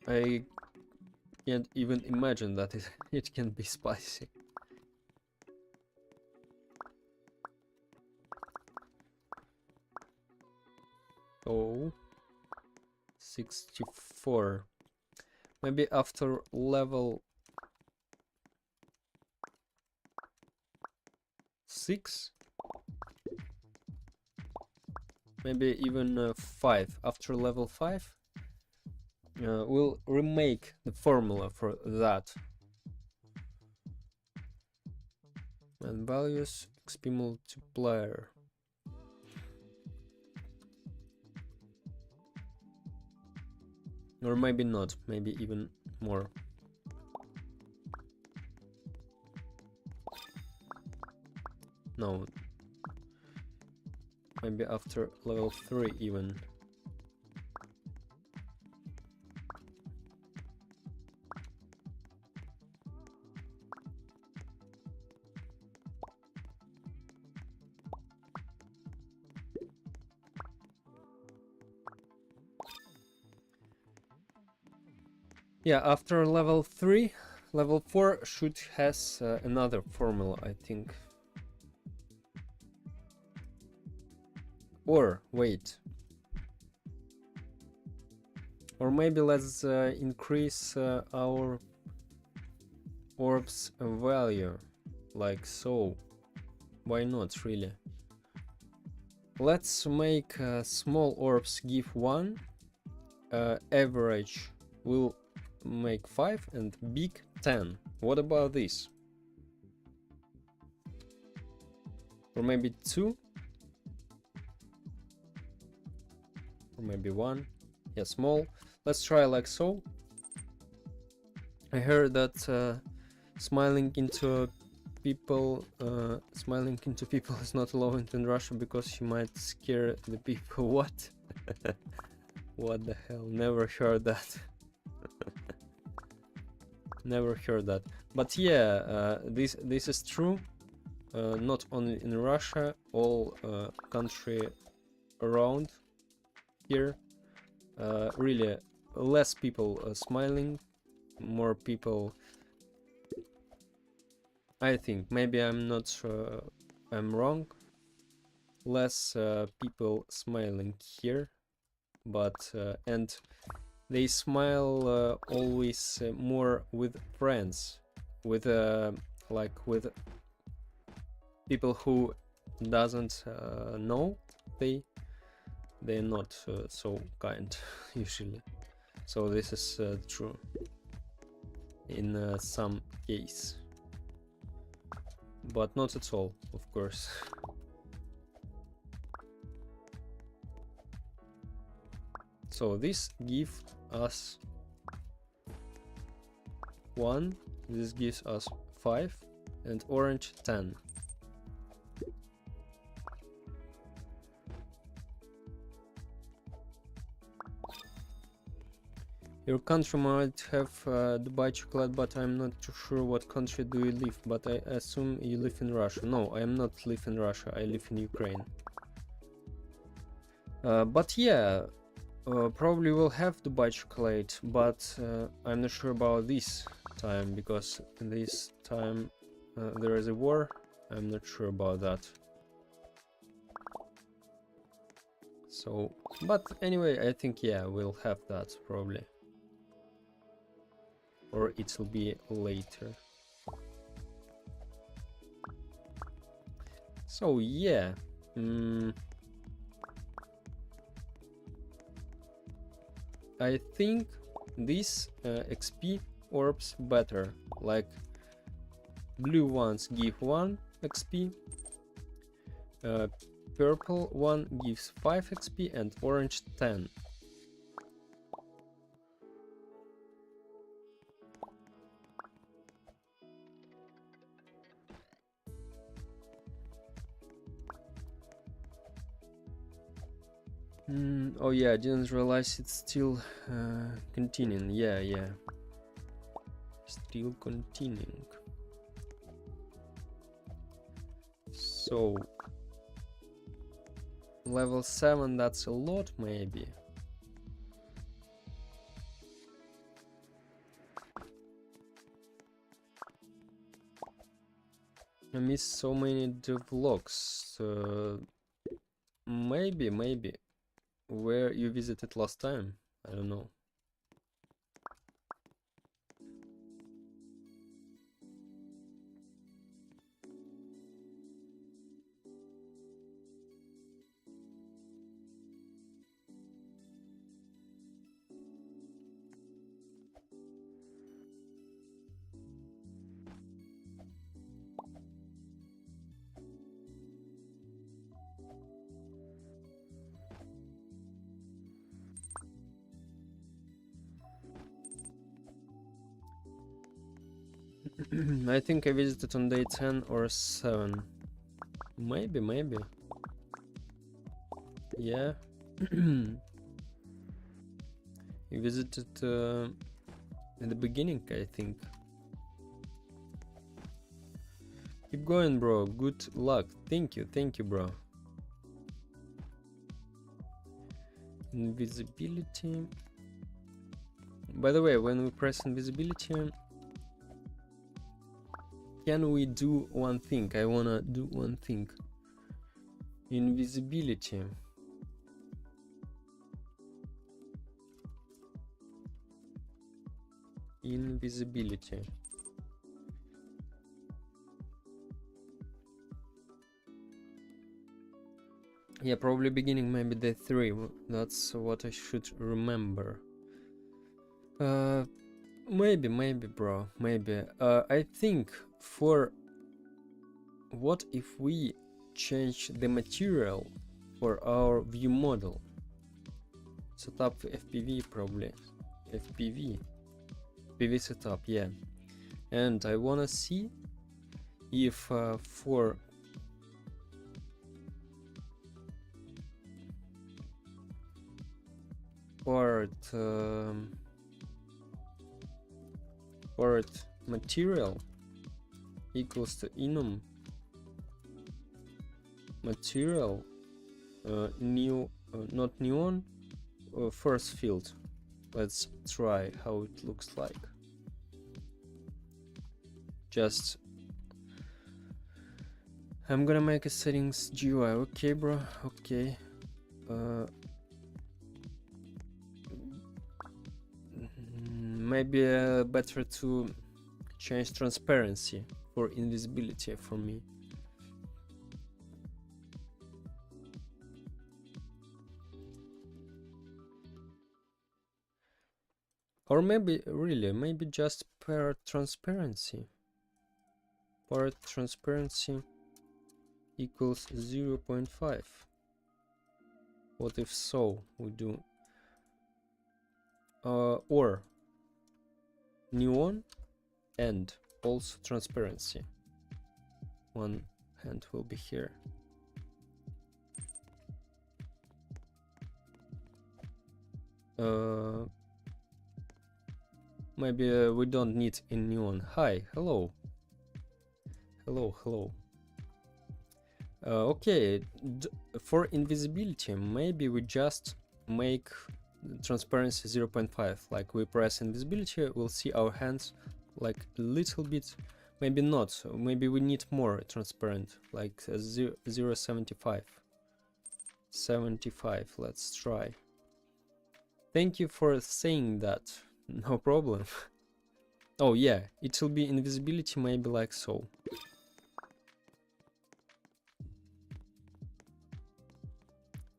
A: I can't even imagine that it can be spicy. Oh, 64. Maybe after level 6? Maybe even 5. After level 5? We'll remake the formula for that. And values, XP multiplier. Or maybe not, maybe even more. No. Maybe after level 3 even. Yeah, after level 3, level 4 should has another formula, I think. Or, wait. Or maybe let's increase our orbs value, like so. Why not, really? Let's make small orbs give 1, average will make 5, and big 10. What about this? Or maybe 2? Or maybe 1? Yeah, small. Let's try like so. I heard that smiling into people is not allowed in Russia because you might scare the people. What? What the hell? Never heard that. Never heard that. But yeah, this is true. Not only in Russia, all country around here. Really, less people smiling, more people. I think maybe I'm not. I'm wrong. Less people smiling here, but and they smile always more with friends, with like with people who doesn't know. They're not so kind usually. So this is true in some case, but not at all, of course. So this gives us 1, this gives us 5, and orange 10. Your country might have Dubai chocolate, but I'm not too sure what country do you live, but I assume you live in Russia. No, I am not live in Russia, I live in Ukraine. But yeah, probably will have Dubai chocolate, but I'm not sure about this time, because this time there is a war. I'm not sure about that. So, but anyway, I think yeah, we'll have that probably. Or it'll be later. So yeah, I think this XP orbs better, like blue ones give 1 XP, purple one gives 5 XP, and orange 10. Oh yeah, I didn't realize it's still continuing. Yeah. Still continuing. So level 7, that's a lot maybe. I missed so many devlogs. Maybe where you visited last time, I don't know. I think I visited on day 10 or 7. Maybe. Yeah. You visited in the beginning, I think. Keep going, bro. Good luck. Thank you, bro. Invisibility. By the way, when we press invisibility, can we do one thing? I wanna do one thing. Invisibility. Invisibility. Yeah, probably beginning, maybe day 3. That's what I should remember. Maybe, bro. Maybe. I think for what if we change the material for our view model? Setup FPV probably. FPV setup, yeah. And I wanna see if for part material equals to enum material not neon force field. Let's try how it looks like. Just I'm gonna make a settings GUI. Okay, bro. Okay. Maybe better to change transparency for invisibility for me. Or maybe really, maybe just per transparency. Part transparency equals 0.5. What if so? We do or neon and also transparency. One hand will be here. Maybe we don't need in neon. Hi, hello. Hello. Okay, for invisibility, maybe we just make transparency 0.5. Like we press invisibility, we'll see our hands like a little bit. Maybe not. Maybe we need more transparent, like 0.75. 75. Let's try. Thank you for saying that. No problem. Oh yeah, it will be invisibility, maybe like so.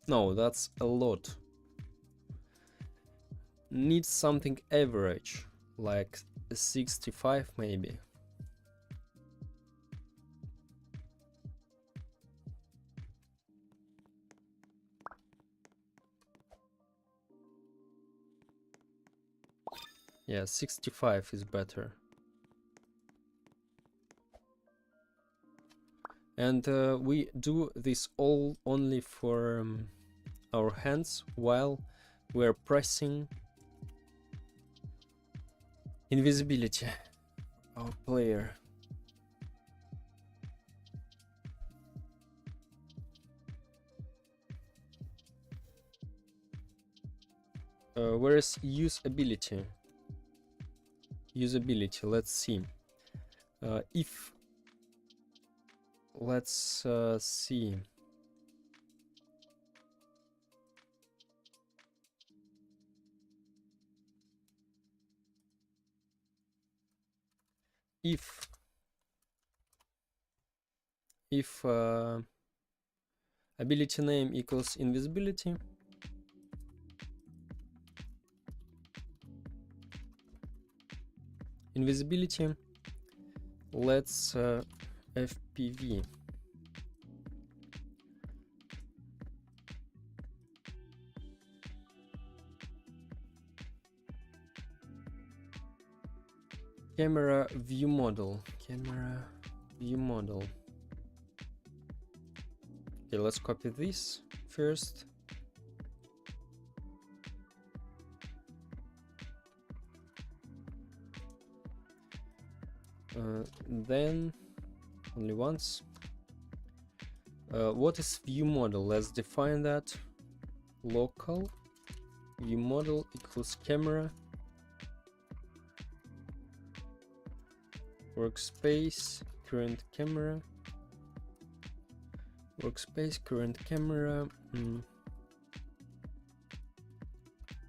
A: No, that's a lot. Needs something average, like 65 maybe. Yeah, 65 is better. And we do this all only for our hands while we're pressing invisibility, our player. Where is usability? Usability, let's see. If let's see. If ability name equals invisibility, let's FPV. Camera view model. Okay, let's copy this first. Then only once. What is view model? Let's define that. Local view model equals camera workspace current camera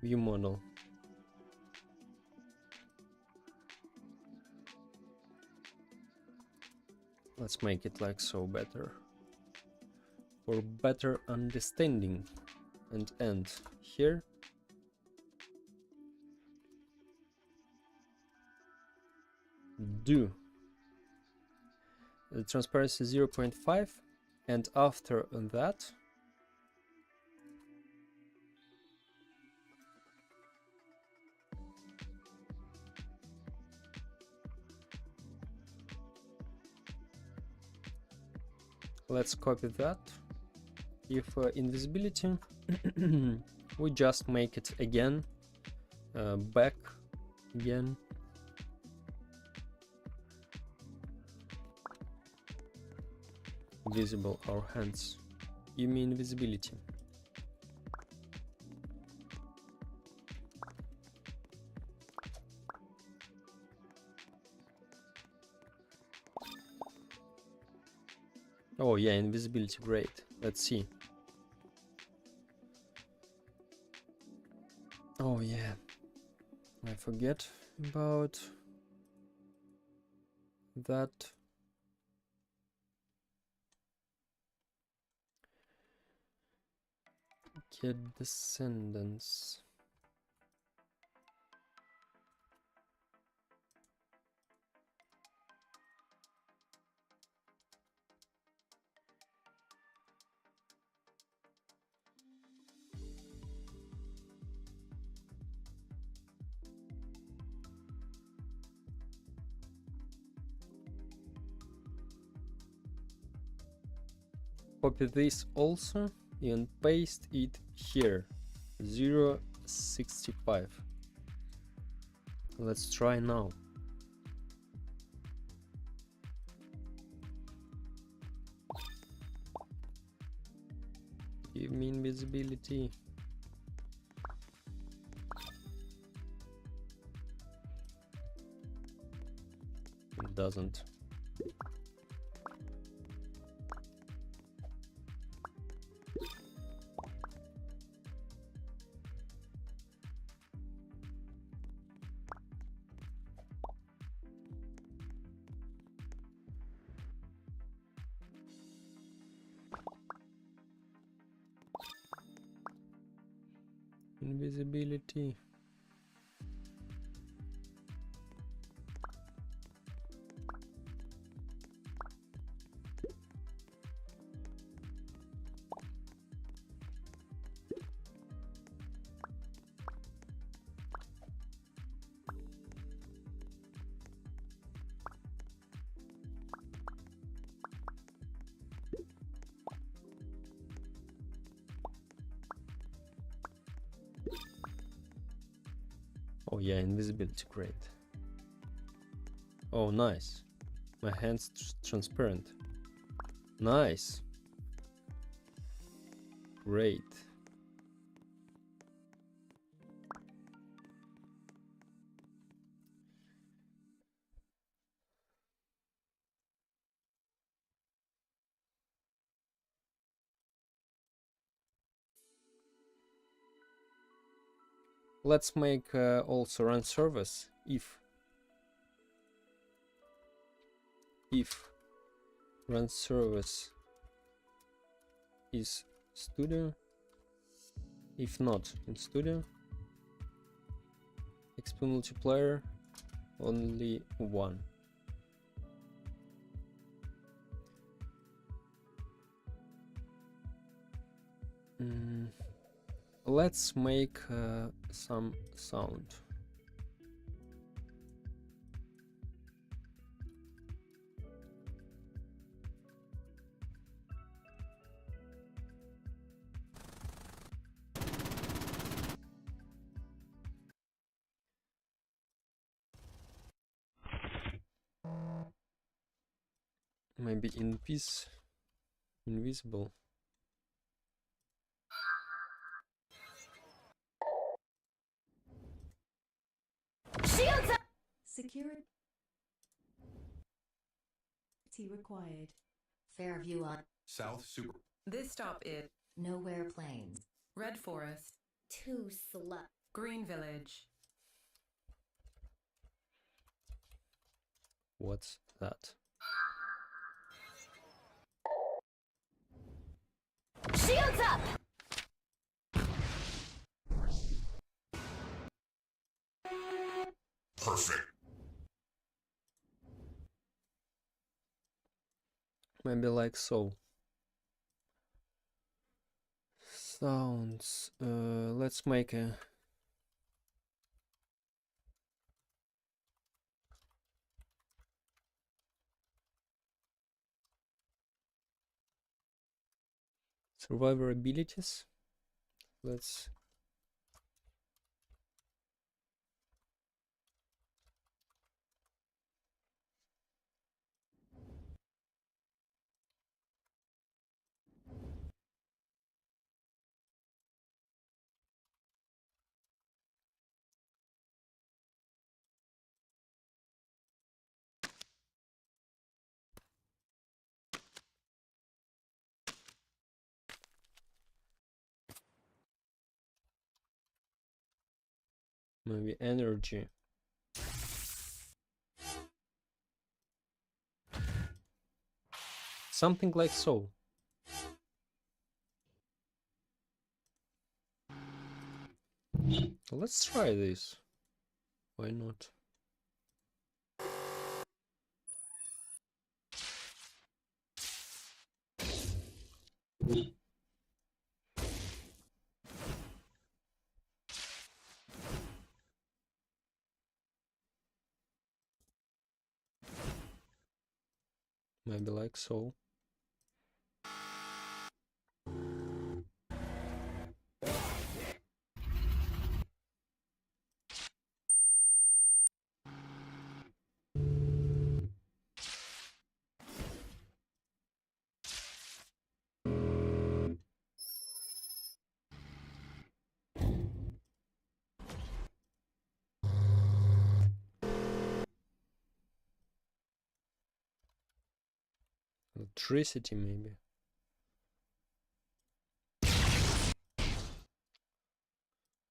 A: view model. Let's make it like so better for better understanding. And end here. Do the transparency 0.5, and after that let's copy that. If invisibility, we just make it again, back again. Visible our hands. You mean visibility. Oh yeah, invisibility, great. Let's see. Oh yeah, I forget about that. Get descendants. Copy this also and paste it here. 0.65. Let's try now. Give me invisibility. It doesn't. Invisibility. Oh yeah, invisibility, great. Oh, nice. My hand's transparent. Nice. Great. Let's make also run service if run service is studio, if not in studio, XP multiplier only 1. Let's make some sound. Maybe invisible.
C: Shields up! Security required.
D: Fairview on
E: South Super.
F: This stop is
D: Nowhere Plains.
F: Red Forest,
C: Too slow.
F: Green Village.
A: What's that?
C: Shields up!
E: Perfect.
A: Maybe like so. Sounds. Let's make a survivor abilities. Let's maybe energy. Something like so. Let's try this. Why not? Maybe like so. Electricity, maybe.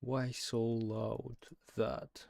A: Why so loud that?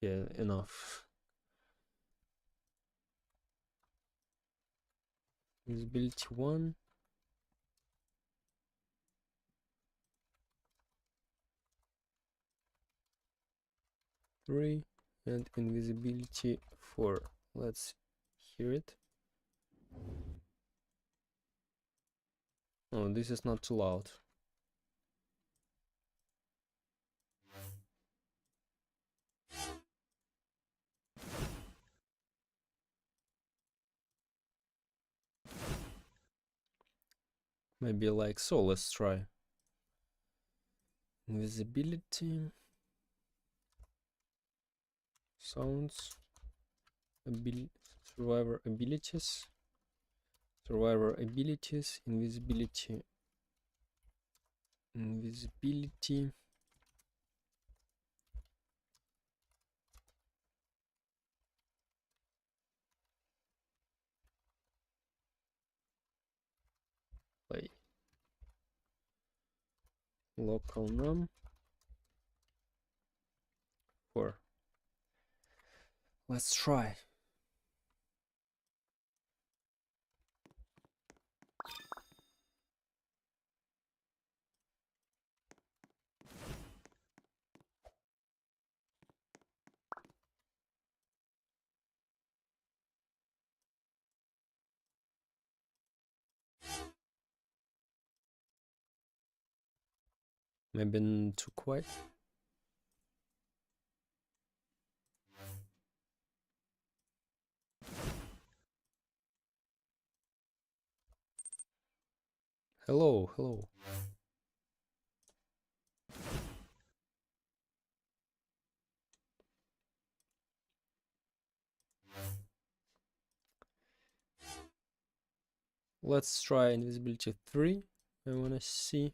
A: Yeah, enough. Visibility 1. Three and invisibility 4. Let's hear it. Oh, this is not too loud. Maybe like so. Let's try. Invisibility, sounds, survivor abilities, invisibility, play, local num 4. Let's try. Maybe too quiet. Hello, hello. Let's try invisibility 3. I wanna see.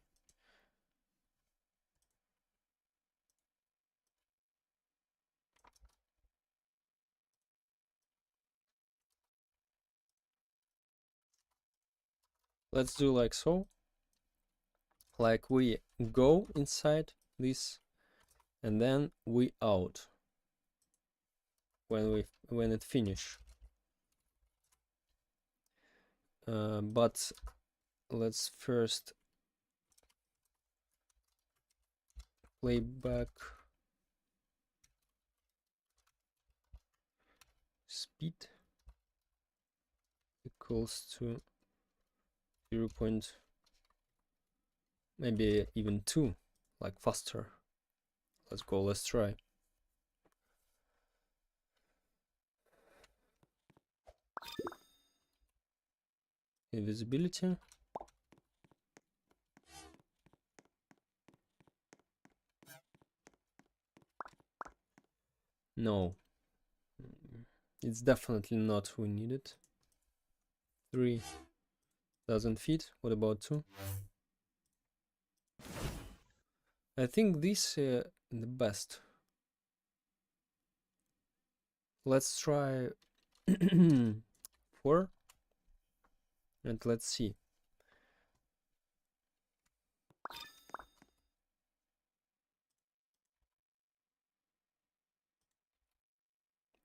A: Let's do like so. Like we go inside this and then we out when it finish. But let's first playback speed equals to 0. Maybe even 2, like faster. Let's go, let's try. Invisibility. No, it's definitely not we need it. 3 doesn't fit. What about 2? I think this the best. Let's try 4 and let's see.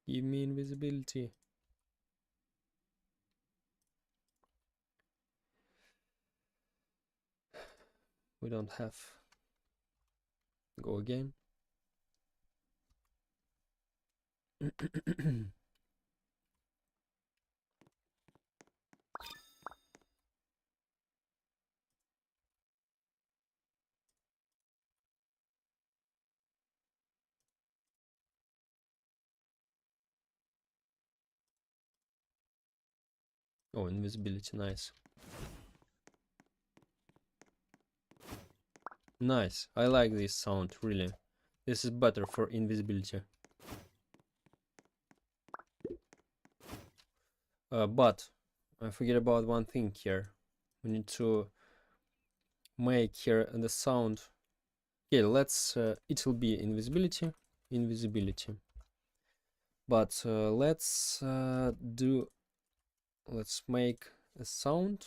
A: Give me invisibility. We don't have. Go again. Oh, invisibility, nice. Nice, I like this sound, really. This is better for invisibility. But I forget about one thing here. We need to make here the sound. Okay, let's, it will be invisibility. But let's make a sound.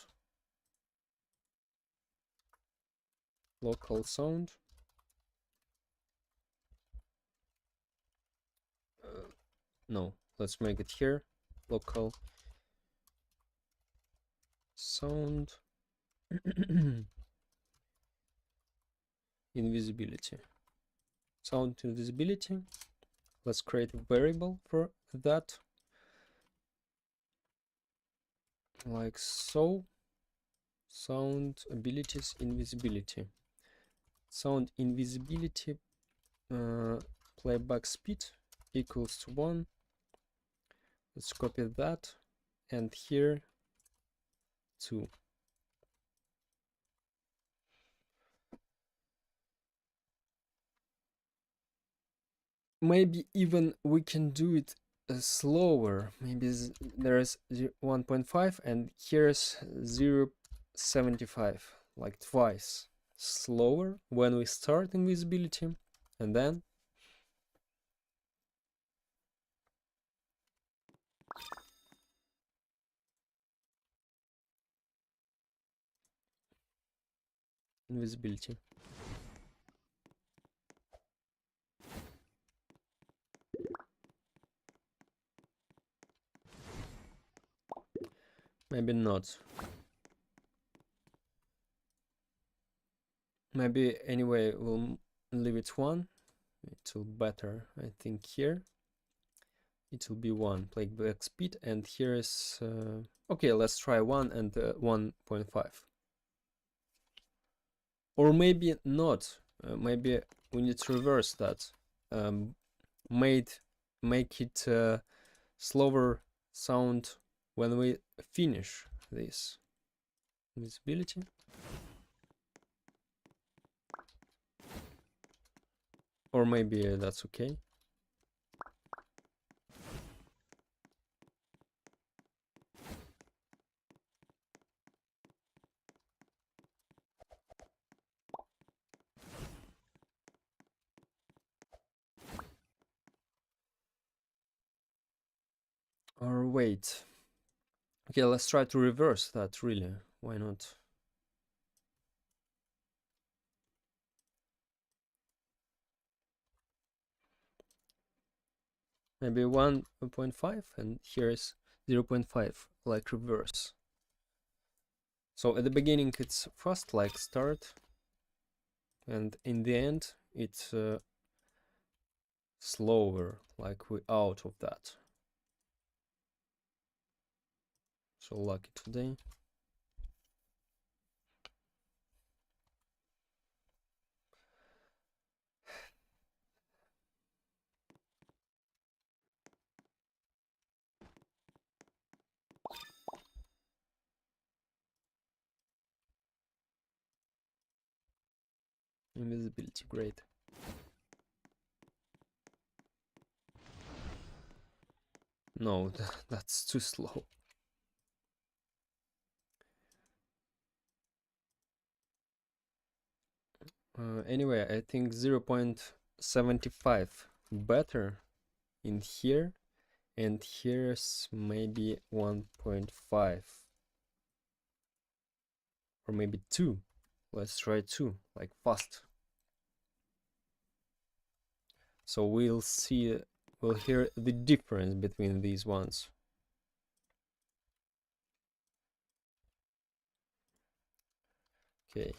A: Local sound. No, let's make it here. Local sound invisibility. Sound invisibility. Let's create a variable for that, like so. Sound abilities invisibility. Sound invisibility playback speed equals to 1. Let's copy that, and here 2. Maybe even we can do it slower. Maybe there's 1.5 and here's 0.75, like twice slower when we start invisibility, and then invisibility. Maybe not. Maybe anyway we'll leave it 1. It will better, I think. Here it will be 1 playback speed, and here is okay, let's try 1 and 1.5. Or maybe not. Maybe we need to reverse that. Make it slower sound when we finish this visibility. Or maybe that's okay. Or wait. Okay, let's try to reverse that, really. Why not? Maybe 1.5 and here is 0.5, like reverse. So at the beginning it's fast, like start, and in the end it's slower, like we out of that. So lucky today. Invisibility, great. No, that's too slow. Anyway, I think 0.75 better in here, and here's maybe 1.5 or maybe 2. Let's try 2, like fast. So we'll hear the difference between these ones. Okay.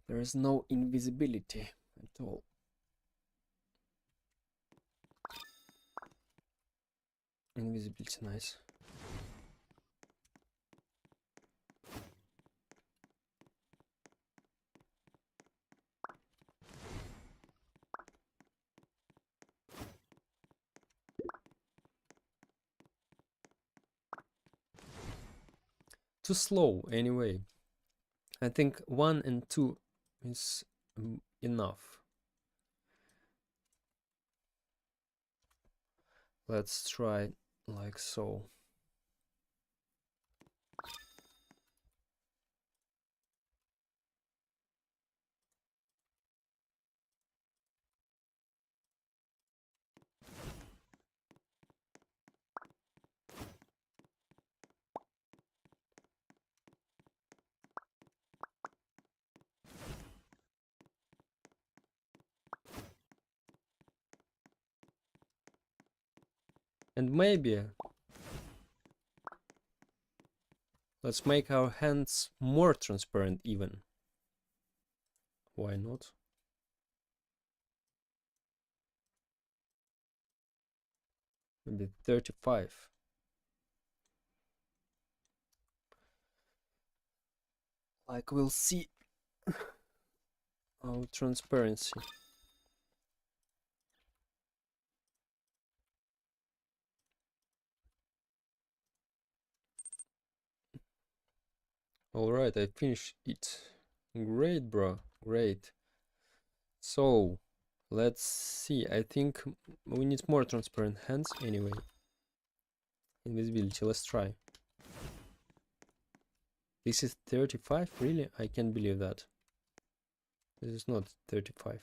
A: There is no invisibility at all. Invisibility, nice. Too slow, anyway. I think 1 and 2 is enough. Let's try like so. And maybe let's make our hands more transparent even. Why not? Maybe 35. Like we'll see our transparency. Alright, I finished it. Great, bro. Great. So, let's see. I think we need more transparent hands anyway. Invisibility, let's try. This is 35? Really? I can't believe that. This is not 35.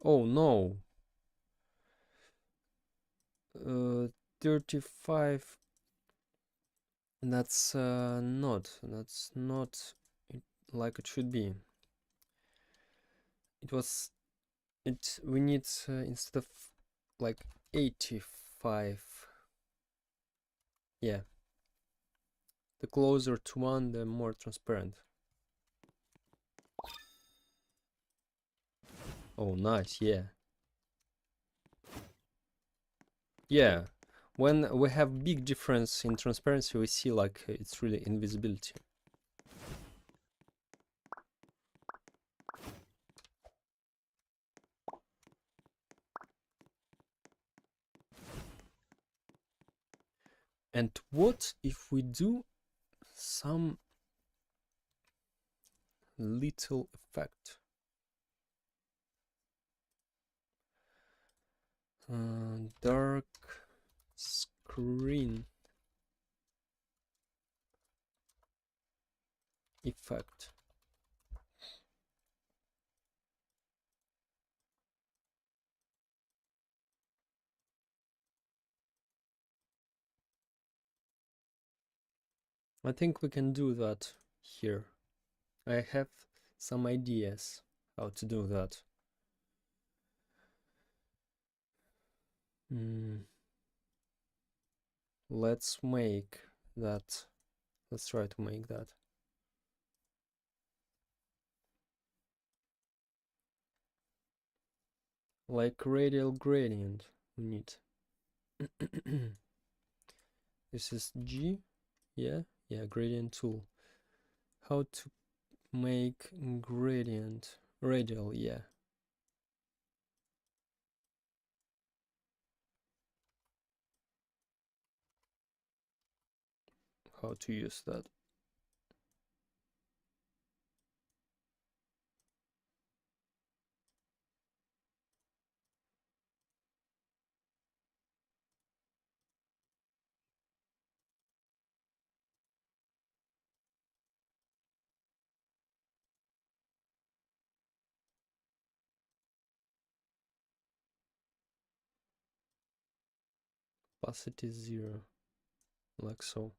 A: Oh no. 35. That's not it like it should be. It was we need instead of like 85. Yeah. The closer to 1, the more transparent. Oh, nice, yeah. Yeah. When we have big difference in transparency, we see like it's really invisibility. And what if we do some little effect? Dark screen effect. I think we can do that here. I have some ideas how to do that. Let's make that. Let's try to make that. Like radial gradient we need. This is G. Yeah, gradient tool. How to make gradient radial, yeah. How to use that. Opacity 0, like so.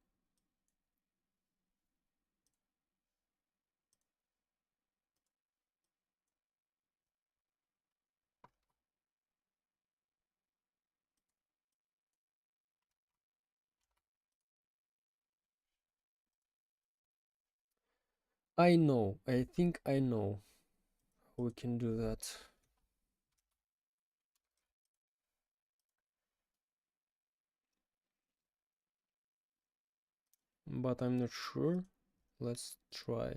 A: I think I know how we can do that. But I'm not sure. Let's try.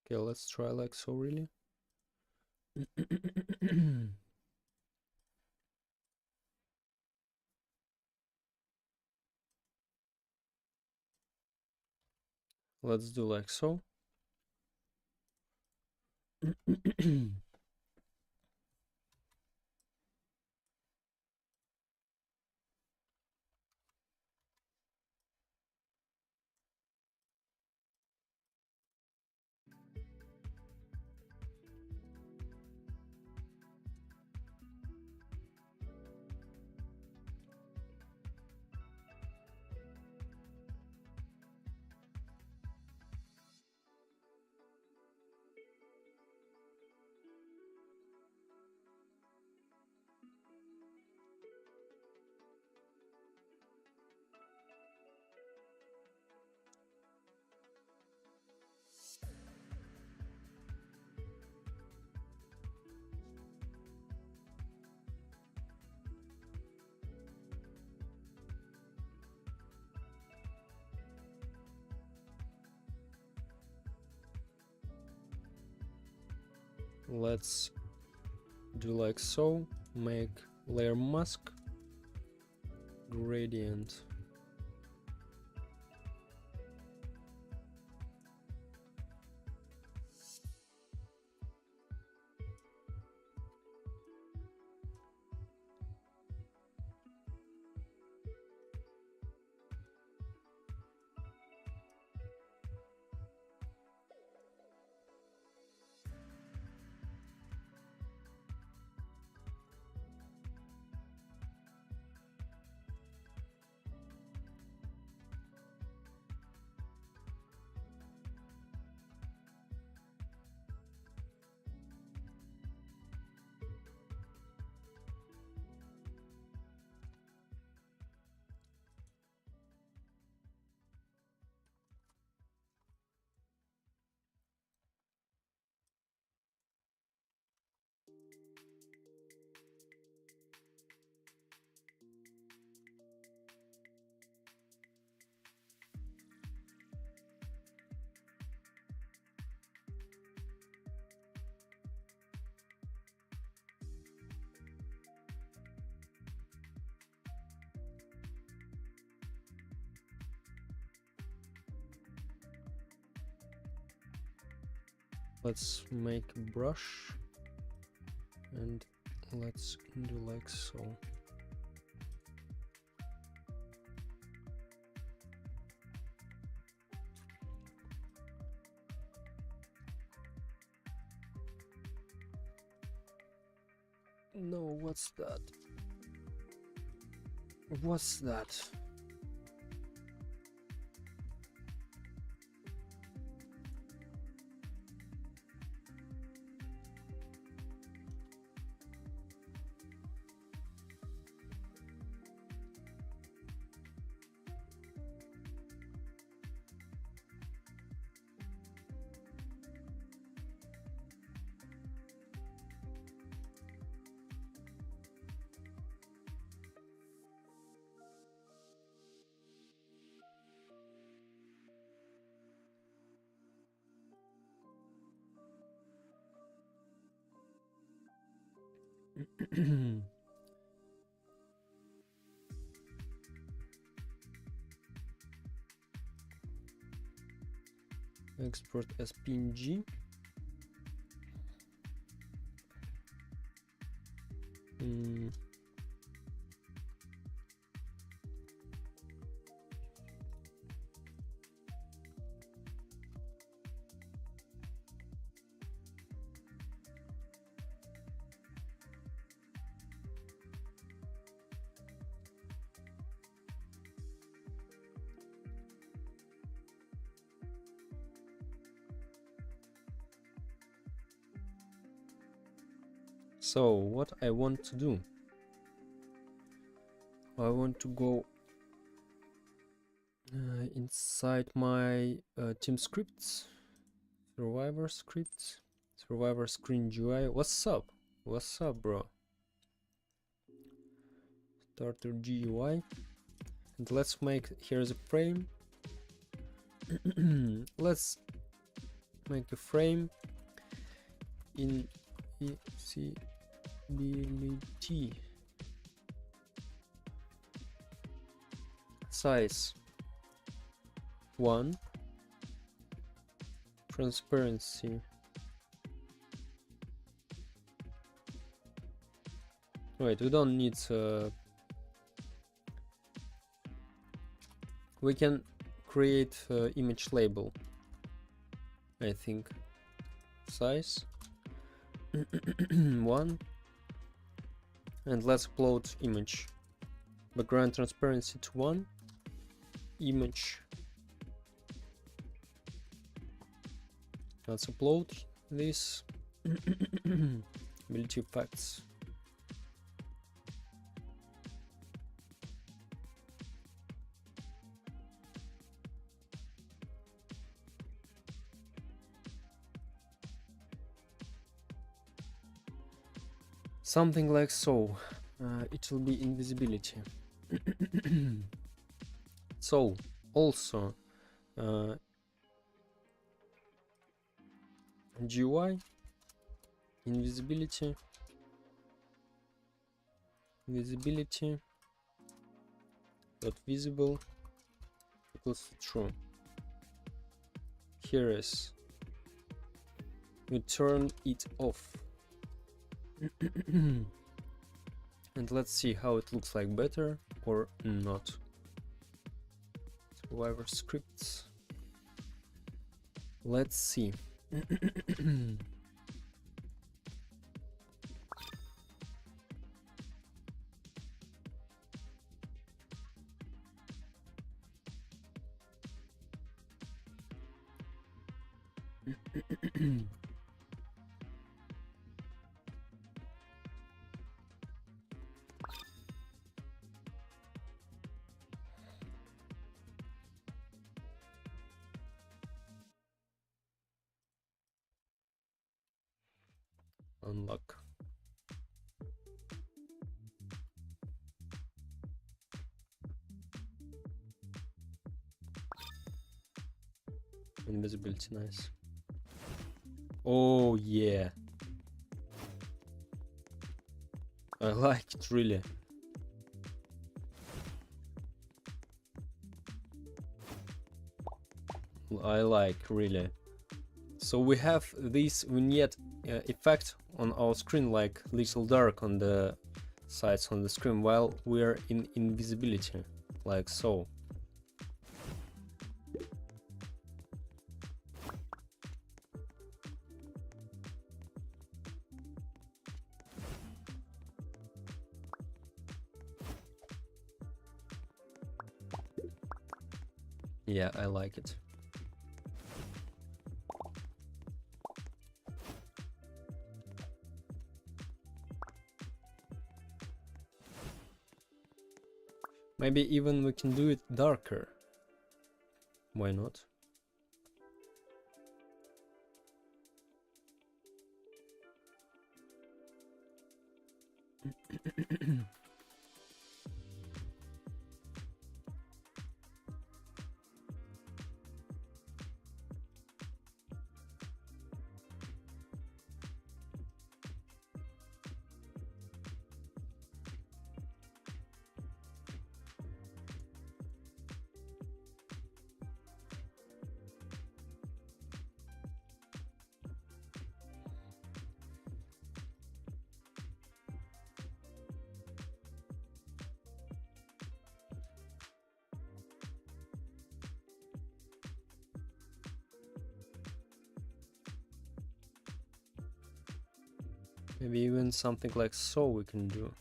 A: Okay, let's try like so really. Let's do like so. Let's do like so. Make layer mask, gradient. Let's make a brush and let's do like so. No, what's that? What's that? Export as PNG. So what I want to do, I want to go inside my team scripts, survivor scripts, survivor screen GUI. What's up? What's up, bro? Starter GUI, and let's make, here's a frame. Let's make a frame in visibility size 1, Transparency. Wait, we don't need we can create image label, I think. Size 1, and let's upload image. Background transparency to 1, image. Let's upload this. Ability effects. Something like so. It will be invisibility. So also GUI invisibility dot visible equals to true. Here is we turn it off. And let's see how it looks like, better or not. Survivor scripts. Let's see. Unlock. Invisibility, nice. Oh yeah, I like it really. I like really. So we have this vignette effect on our screen, like little dark on the sides on the screen while we're in invisibility, like so. Yeah, I like it. Maybe even we can do it darker. Why not? Maybe even something like so we can do.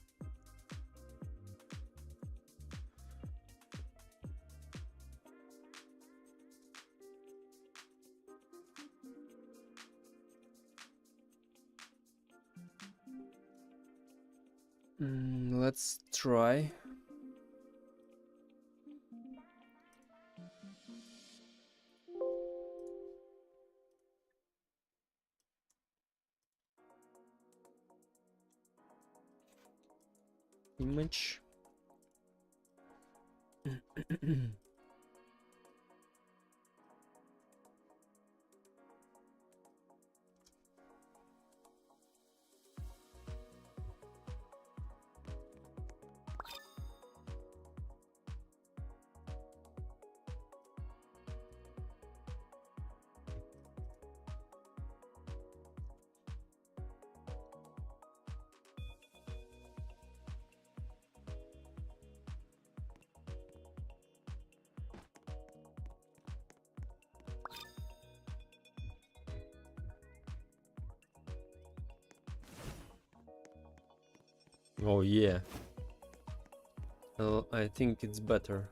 A: Let's try. Image. Oh yeah. Well, I think it's better.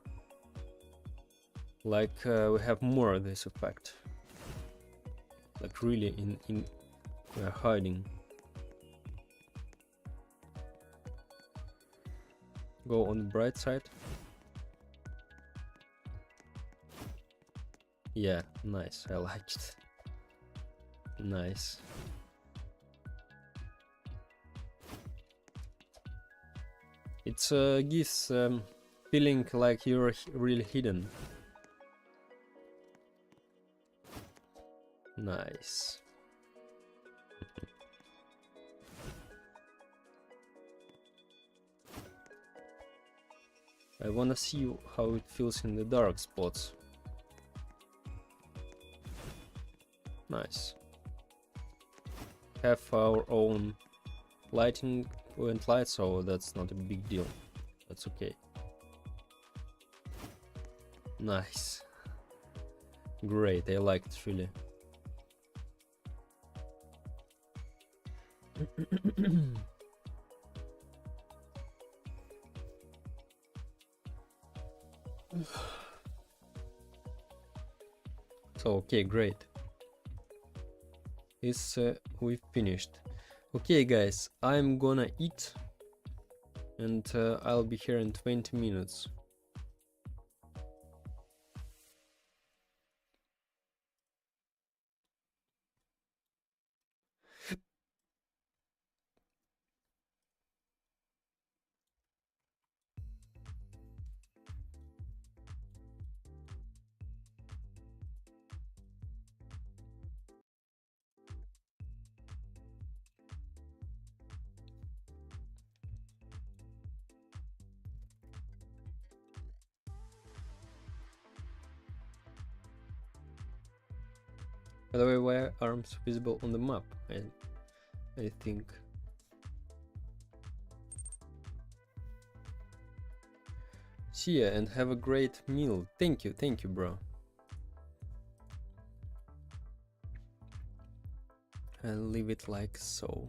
A: Like we have more of this effect. Like really in we're hiding. Go on the bright side. Yeah, nice. I like it. Nice. It's gives feeling like you're really hidden. Nice. I wanna see how it feels in the dark spots. Nice. Have our own lighting and light, so that's not a big deal. That's okay. Nice. Great, I liked it really. So okay, great. This we've finished. Okay guys, I'm gonna eat and I'll be here in 20 minutes. By the way, why are arms visible on the map? I think. See ya and have a great meal. Thank you, bro. I'll leave it like so.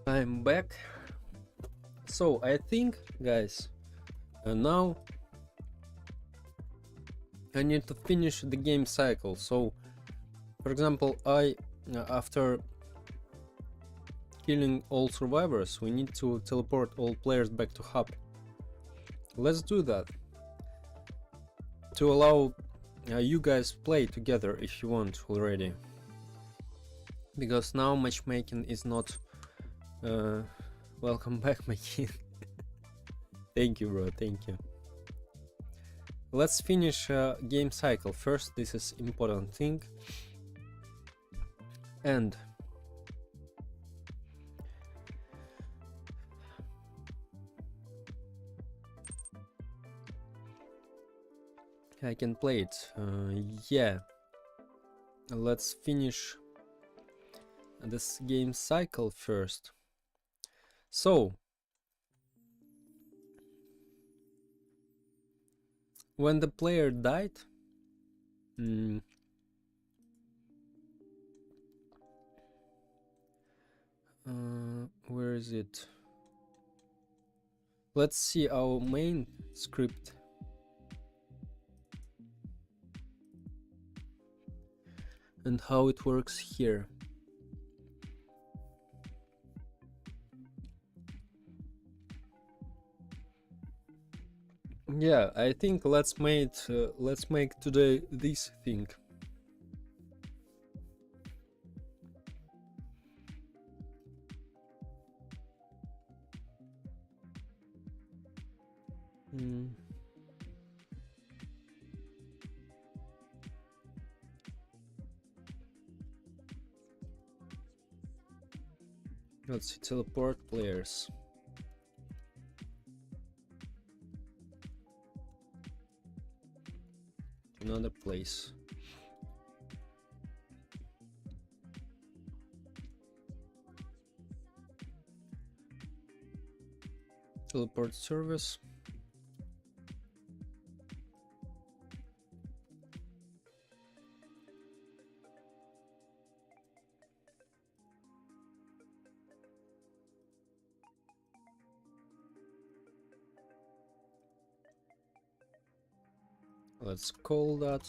A: I'm back. So I think, guys, now I need to finish the game cycle. So, for example, after killing all survivors, we need to teleport all players back to hub. Let's do that to allow you guys play together if you want already, because now matchmaking is not welcome back, my kid. Thank you, bro, thank you. Let's finish game cycle first. This is important thing. And I can play it. Yeah, let's finish this game cycle first. So when the player died, where is it? Let's see our main script. And how it works here. Yeah, I think let's make today this thing. Let's see, teleport players. Another place. Teleport service. Let's call that.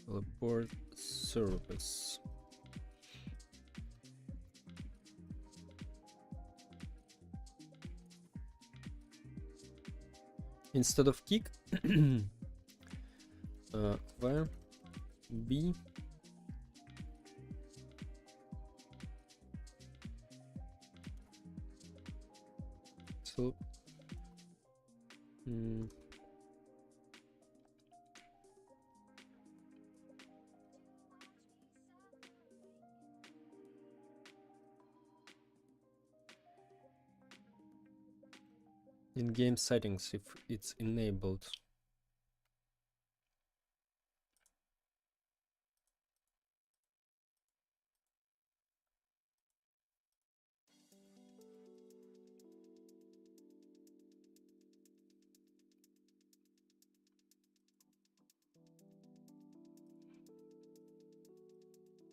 A: Teleport service. Instead of kick, where B so in game settings if it's enabled.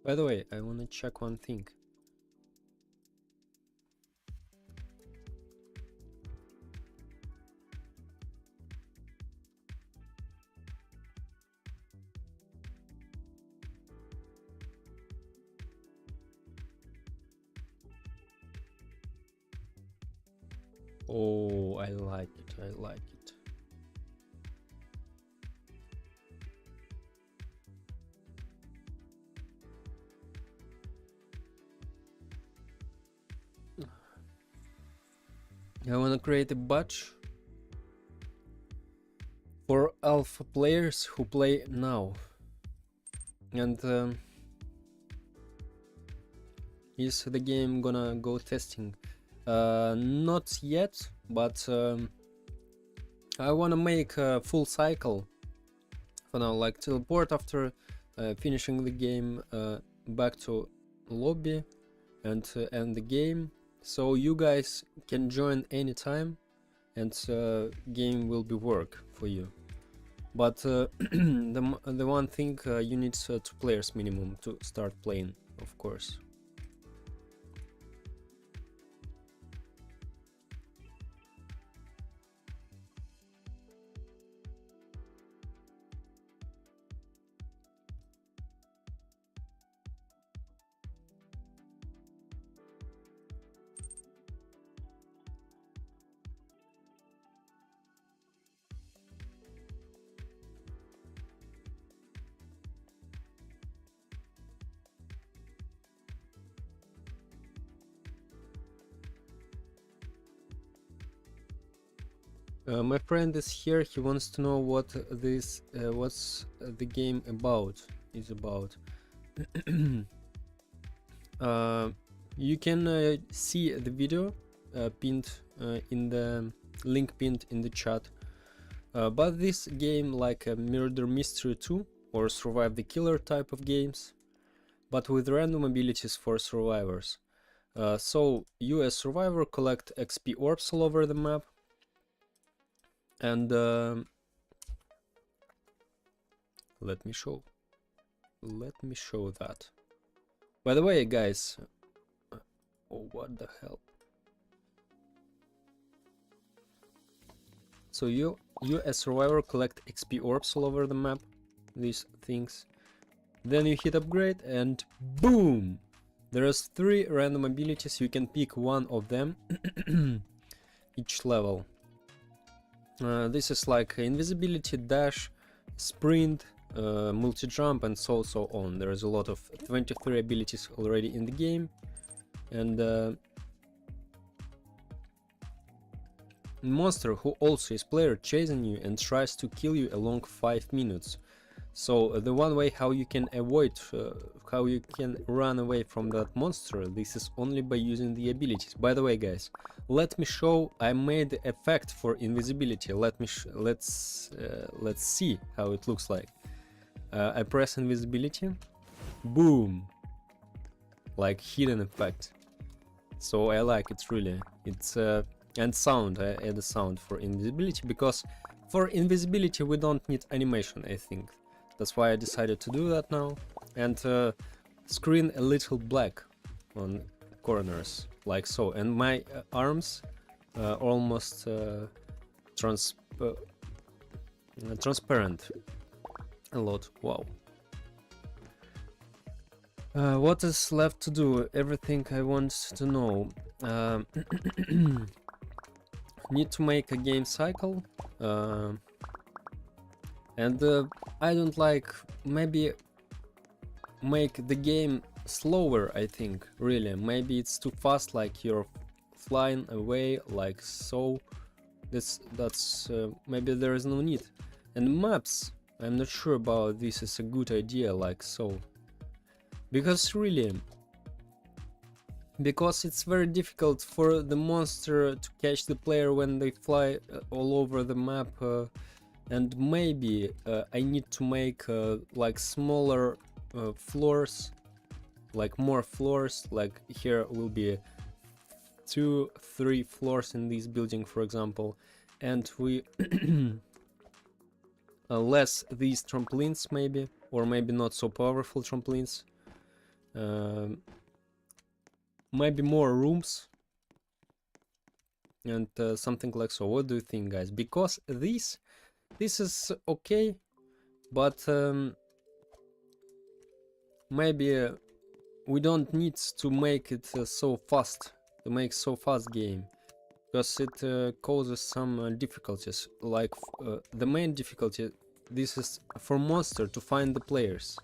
A: By the way, I wanna check one thing. Oh, I like it, I like it. I wanna create a badge for alpha players who play now. And is the game gonna go testing? Not yet, but I wanna make a full cycle for now, like teleport after finishing the game back to lobby and end the game, so you guys can join anytime and game will be work for you. But the one thing, you need 2 players minimum to start playing, of course. My friend is here. He wants to know what this what's the game about is about. You can see the video pinned in the link pinned in the chat. But this game, like a Murder Mystery 2 or Survive the Killer type of games, but with random abilities for survivors. So you as survivor collect XP orbs all over the map, and let me show that. By the way, guys, oh, what the hell? So you as survivor collect XP orbs all over the map, these things. Then you hit upgrade and boom! There's 3 random abilities. You can pick one of them each level. This is like invisibility, dash, sprint, multi-jump, and so on. There is a lot of 23 abilities already in the game, and monster who also is player chasing you and tries to kill you along 5 minutes. So the one way how you can avoid, how you can run away from that monster, this is only by using the abilities. By the way, guys, let me show. I made the effect for invisibility. Let's see how it looks like. I press invisibility, boom, like hidden effect. So I like it really. It's and sound. I add a sound for invisibility because for invisibility we don't need animation, I think. That's why I decided to do that now, and screen a little black on corners, like so, and my arms almost transparent a lot. Wow. What is left to do? Everything I want to know. Need to make a game cycle. And I don't like, maybe make the game slower, I think, really. Maybe it's too fast, like you're flying away, like so. That's maybe there is no need. And maps, I'm not sure about this is a good idea, like so. Because really, because it's very difficult for the monster to catch the player when they fly all over the map. And maybe I need to make like smaller floors, like more floors, like here will be 2-3 floors in this building, for example, and we less these trampolines maybe, or maybe not so powerful trampolines, maybe more rooms and something like so. What do you think, guys? Because this is okay, but maybe we don't need to make it so fast, to make so fast game, because it causes some difficulties. Like the main difficulty, this is for monster to find the players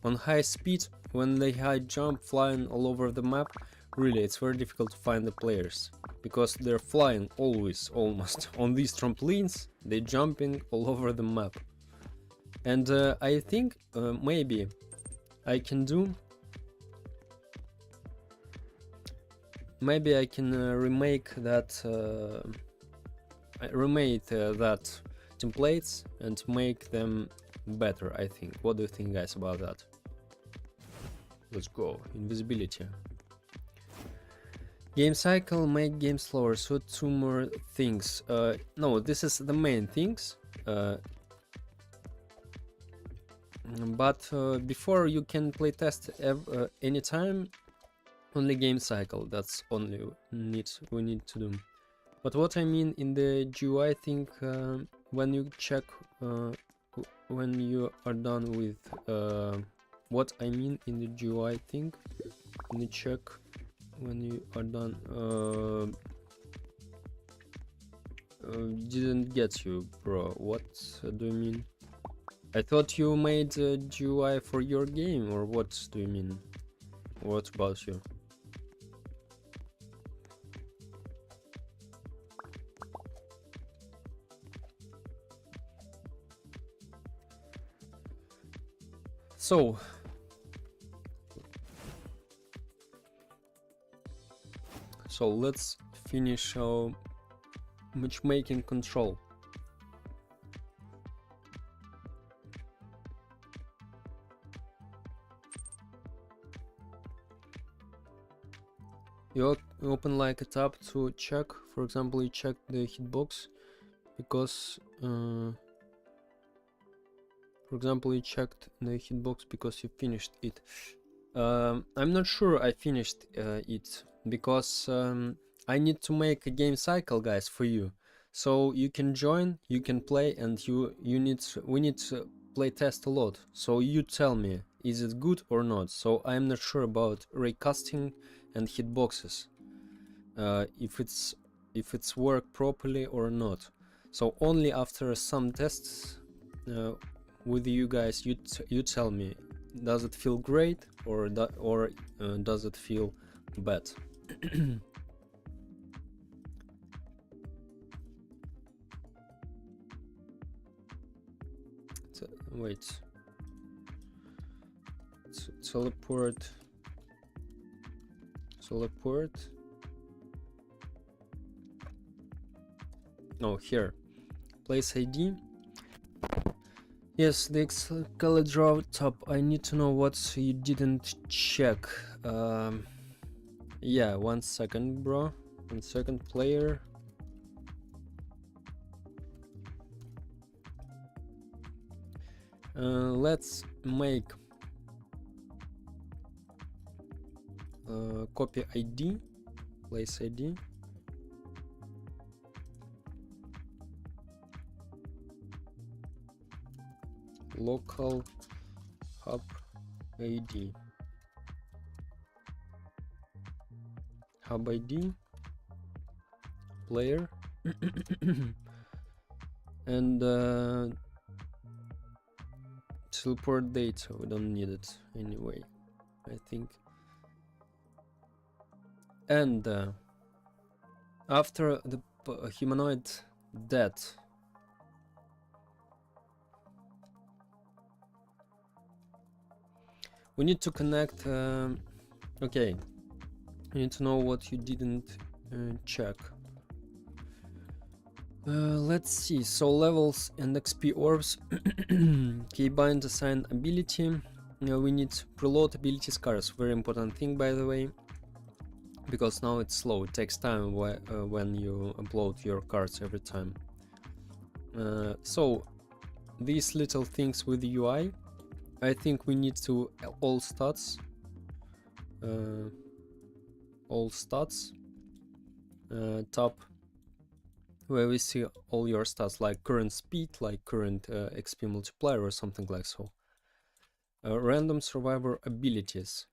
A: on high speed when they high jump, flying all over the map. Really, it's very difficult to find the players because they're flying always, almost on these trampolines. They jumping all over the map, and I think maybe I can do. Maybe I can remake that that templates and make them better, I think. What do you think, guys, about that? Let's go. Invisibility. Game cycle, make game slower. So 2 more things. No, this is the main things. But before you can playtest anytime. Only game cycle, that's only we need to do. But what I mean in the GUI, I think when you check when you are done with what I mean in the GUI thing, when you check when you are done, didn't get you, bro. What do you mean? I thought you made a GUI for your game, or what do you mean? What about you? So let's finish our matchmaking control. You open like a tab to check. For example, you check the hitbox because for example, you checked the hitbox because you finished it. I'm not sure I finished it because I need to make a game cycle, guys, for you. So you can join, you can play, and we need to play test a lot. So you tell me, is it good or not? So I'm not sure about raycasting and hitboxes, if it's work properly or not. So only after some tests with you guys, you tell me, does it feel great or does it feel bad? Wait, teleport. Oh, here, place ID. Yes, the color draw top. I need to know what you didn't check. Yeah, 1 second, bro. 1 second, player. Let's make copy ID, place ID. Local hub ID, hub ID, player, and teleport data. We don't need it anyway, I think. And after the humanoid dead, we need to connect. Okay, you need to know what you didn't check. Let's see. So levels and XP orbs. Keybind assign ability. We need preload ability scars. Very important thing, by the way, because now it's slow. It takes time when you upload your cards every time. So these little things with the UI, I think we need to all stats. all stats tab, where we see all your stats like current speed, like current XP multiplier or something like so. Random survivor abilities.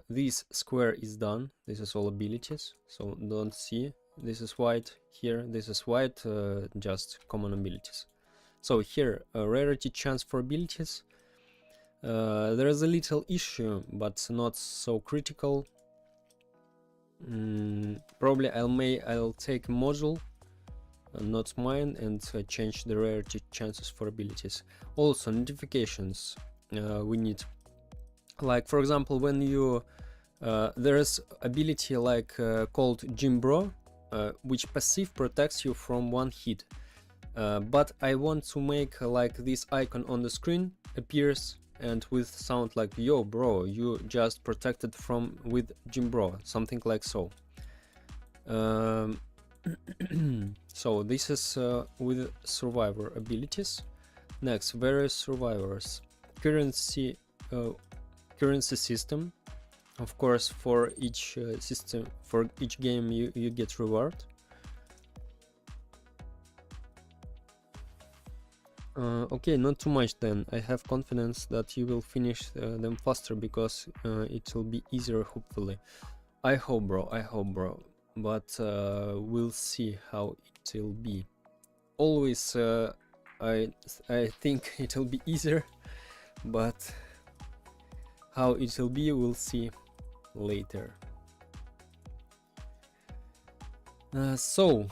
A: This square is done. This is all abilities, so don't see. This is white here, this is white, just common abilities. So here, rarity chance for abilities. There is a little issue, but not so critical. Probably I'll take a module, not mine, and change the rarity chances for abilities. Also notifications we need, like for example when you there is ability like called Gym Bro, which passive protects you from one hit, but I want to make like this icon on the screen appears and with sound like yo bro, you just protected from with Gym Bro, something like so. So this is with survivor abilities. Next, various survivors. Currency system. Of course, for each system, for each game you get reward. Okay, not too much then. I have confidence that you will finish them faster because it will be easier, hopefully. I hope, bro. But we'll see how it will be. Always, I think it will be easier, but how it will be, we'll see later. Let's see.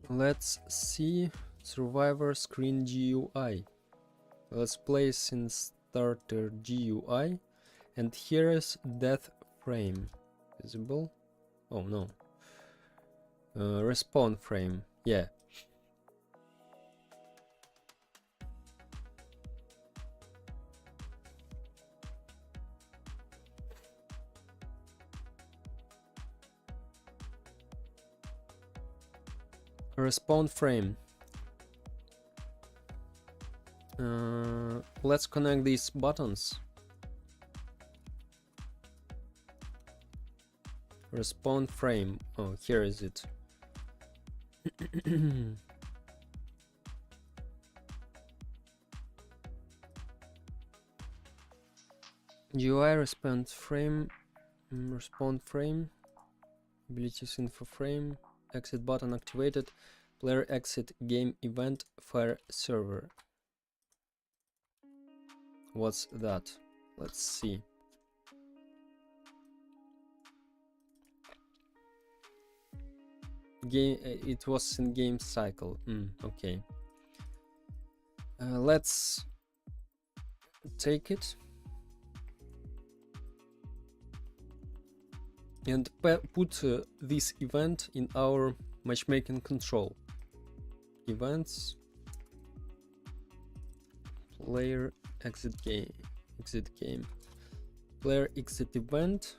A: Let's see Survivor screen GUI. Let's place in starter GUI, and here is death frame visible. Oh no. Respawn frame, yeah. Respawn frame. Let's connect these buttons. Respawn frame. Oh, here is it. GUI respawn frame, abilities info frame, exit button activated, player exit game event fire server. What's that? Let's see. Game, it was in game cycle. Okay. Let's take it and put this event in our matchmaking control. Events, player exit game, player exit event.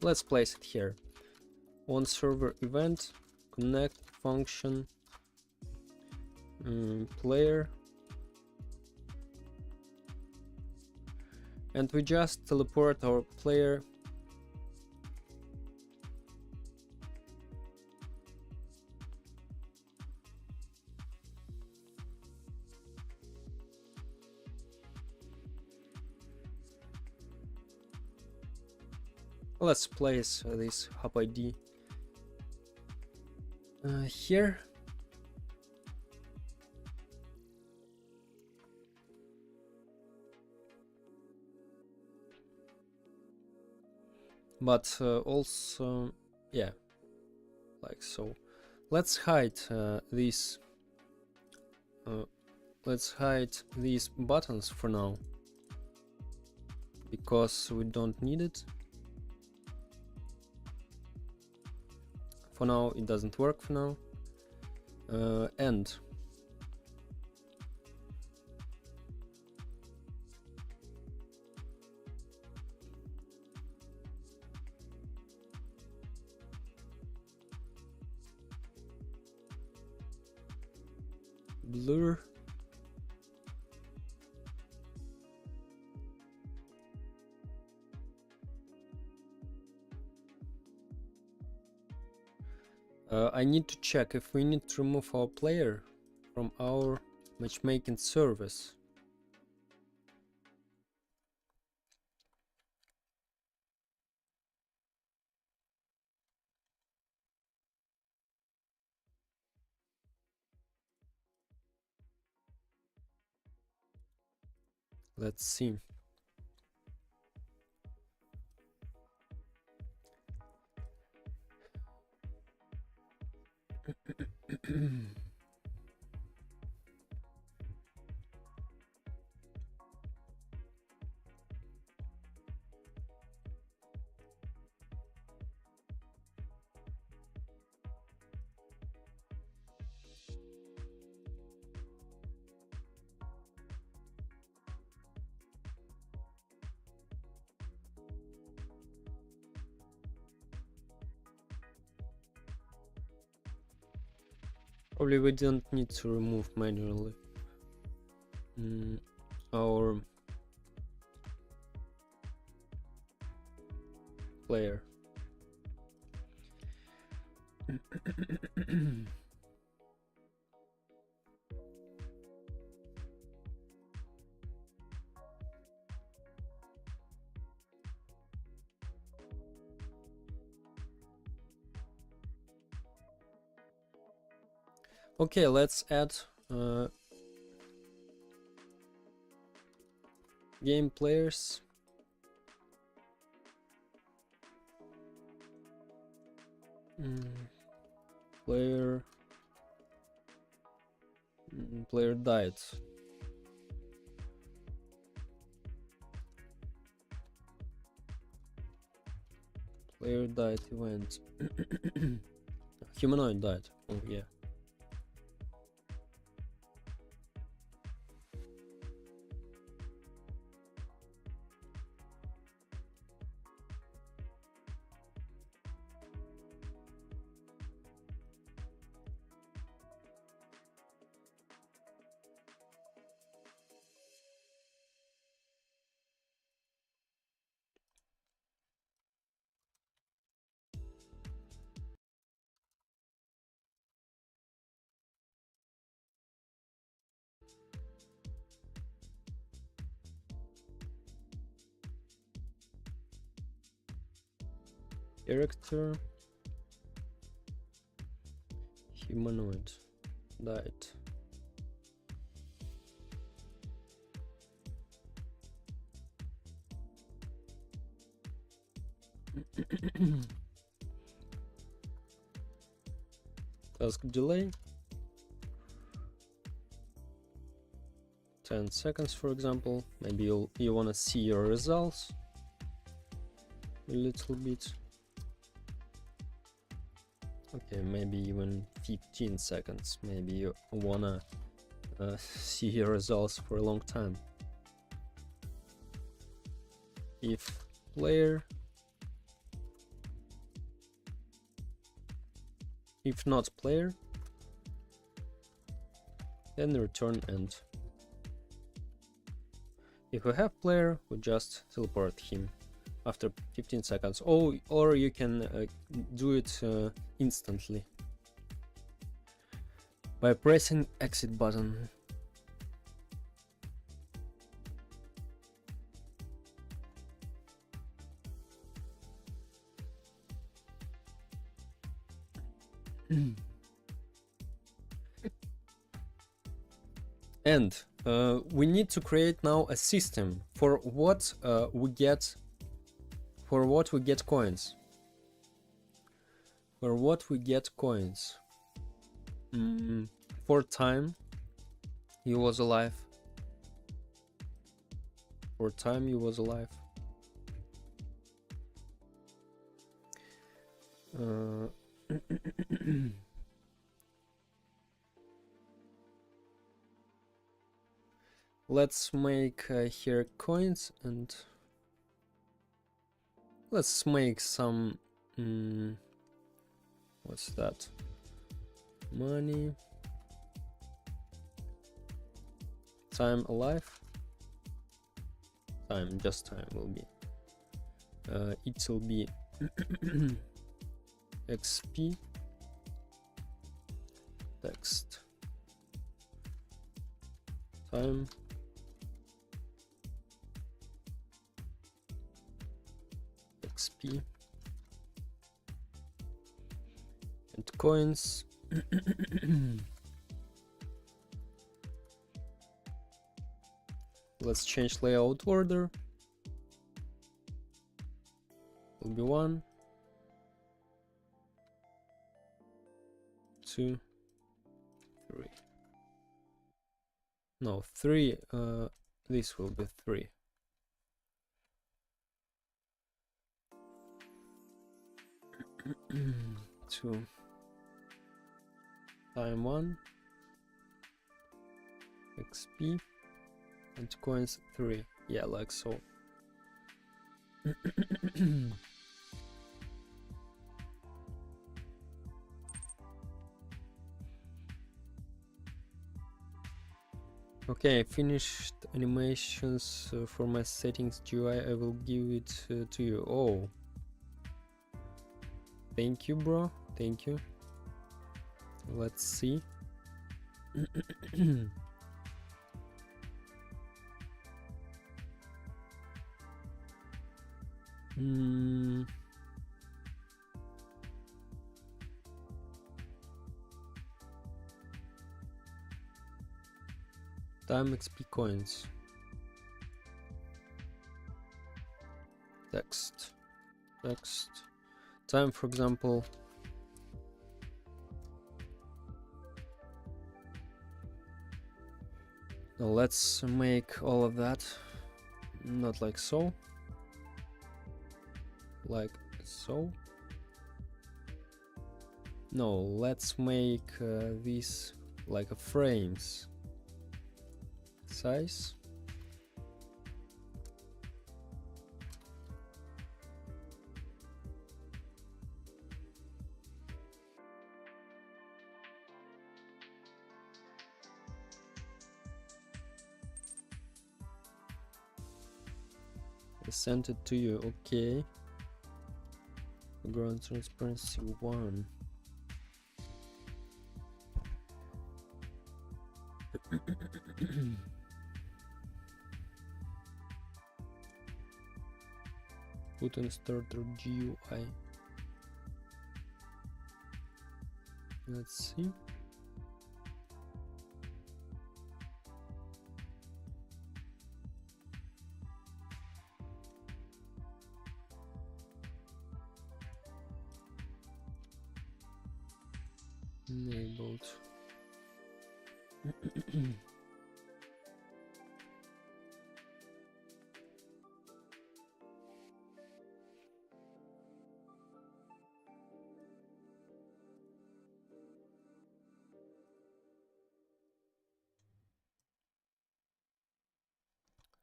A: Let's place it here. On server event, connect function, player, and we just teleport our player let's place this hub ID here. But also, yeah, like so. Let's hide these. Let's hide these buttons for now because we don't need it. for now it doesn't work for now. And blur. I need to check if we need to remove our player from our matchmaking service. Let's see. Probably we don't need to remove manually our player. Okay, let's add game players. Player died. Player died event. Humanoid died. Oh yeah. Character humanoid died. Task delay 10 seconds, for example. Maybe you want to see your results a little bit. Okay, maybe even 15 seconds. Maybe you wanna see your results for a long time. If player, if not player, then return end. If we have player, we just teleport him after 15 seconds. Oh, or you can do it instantly by pressing exit button. And we need to create now a system for what we get coins. For what we get coins. For time he was alive. For time he was alive. Let's make here coins, and let's make some what's that? Money. Time alive. Time, just time will be. It will be XP text time XP and coins. Let's change layout order. Will be 1, 2, 3. No, 3. This will be 3. Two. Time 1. XP. And coins 3. Yeah, like so. Okay, finished animations for my settings GUI. I will give it to you. Oh, thank you, bro. Thank you. Let's see. Time XP coins. Text. Time, for example. Now let's make all of that not like so. Like so. No, let's make this like a frames size. I sent it to you. Okay. Ground transparency 1. Put in starter GUI. Let's see. Enabled.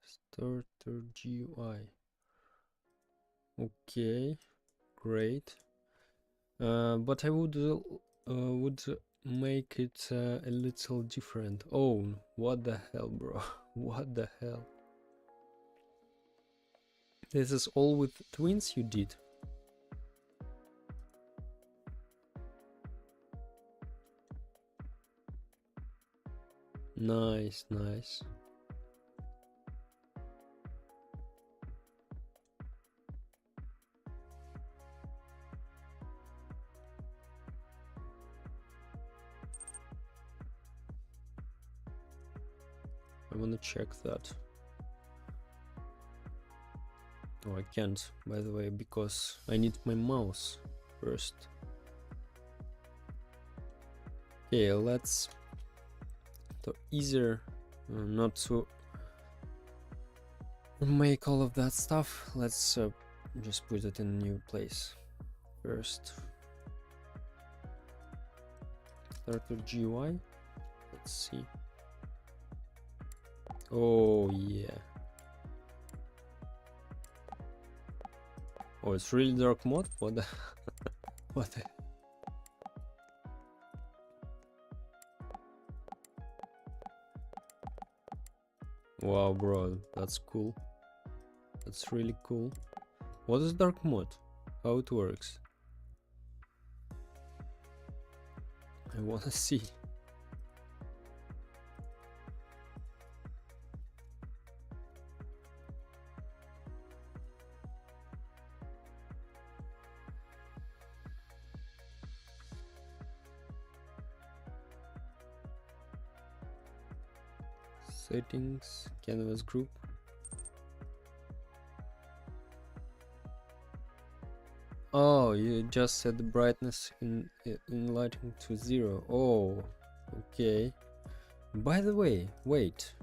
A: Starter GUI. Okay, great. But I would make it a little different. Oh, what the hell, bro? What the hell? This is all with twins you did? Nice, nice. I wanna check that. Oh, I can't, by the way, because I need my mouse first. Okay, let's to easier not to make all of that stuff. Let's just put it in a new place first. Starter GUI. Let's see. Oh yeah. Oh, it's really dark mode. What the? What the? Wow, bro, that's cool. That's really cool. What is dark mode? How it works? I wanna see. Settings, canvas group. Oh, you just set the brightness in lighting to 0. Oh, okay. By the way, wait.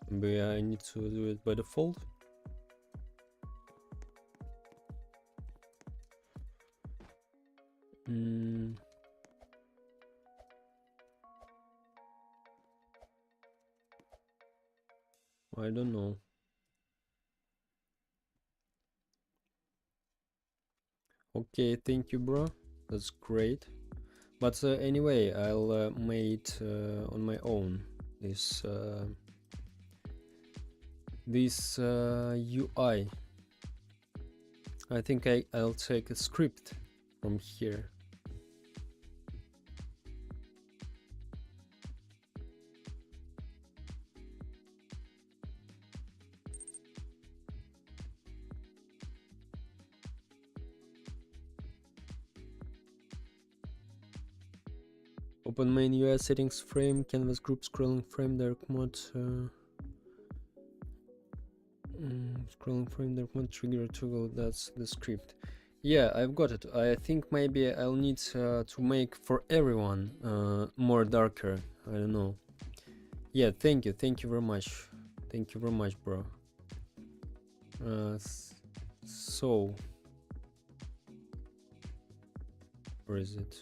A: Maybe I need to do it by default. I don't know. Okay, thank you, bro. That's great. But anyway, I'll make it on my own. This UI. I think I'll take a script from here. Open main UI settings frame, canvas group, scrolling frame, dark mode. Scrolling frame, dark mode, trigger toggle. That's the script. Yeah, I've got it. I think maybe I'll need to make for everyone more darker. I don't know. Yeah, thank you very much. Thank you very much, bro. So where is it?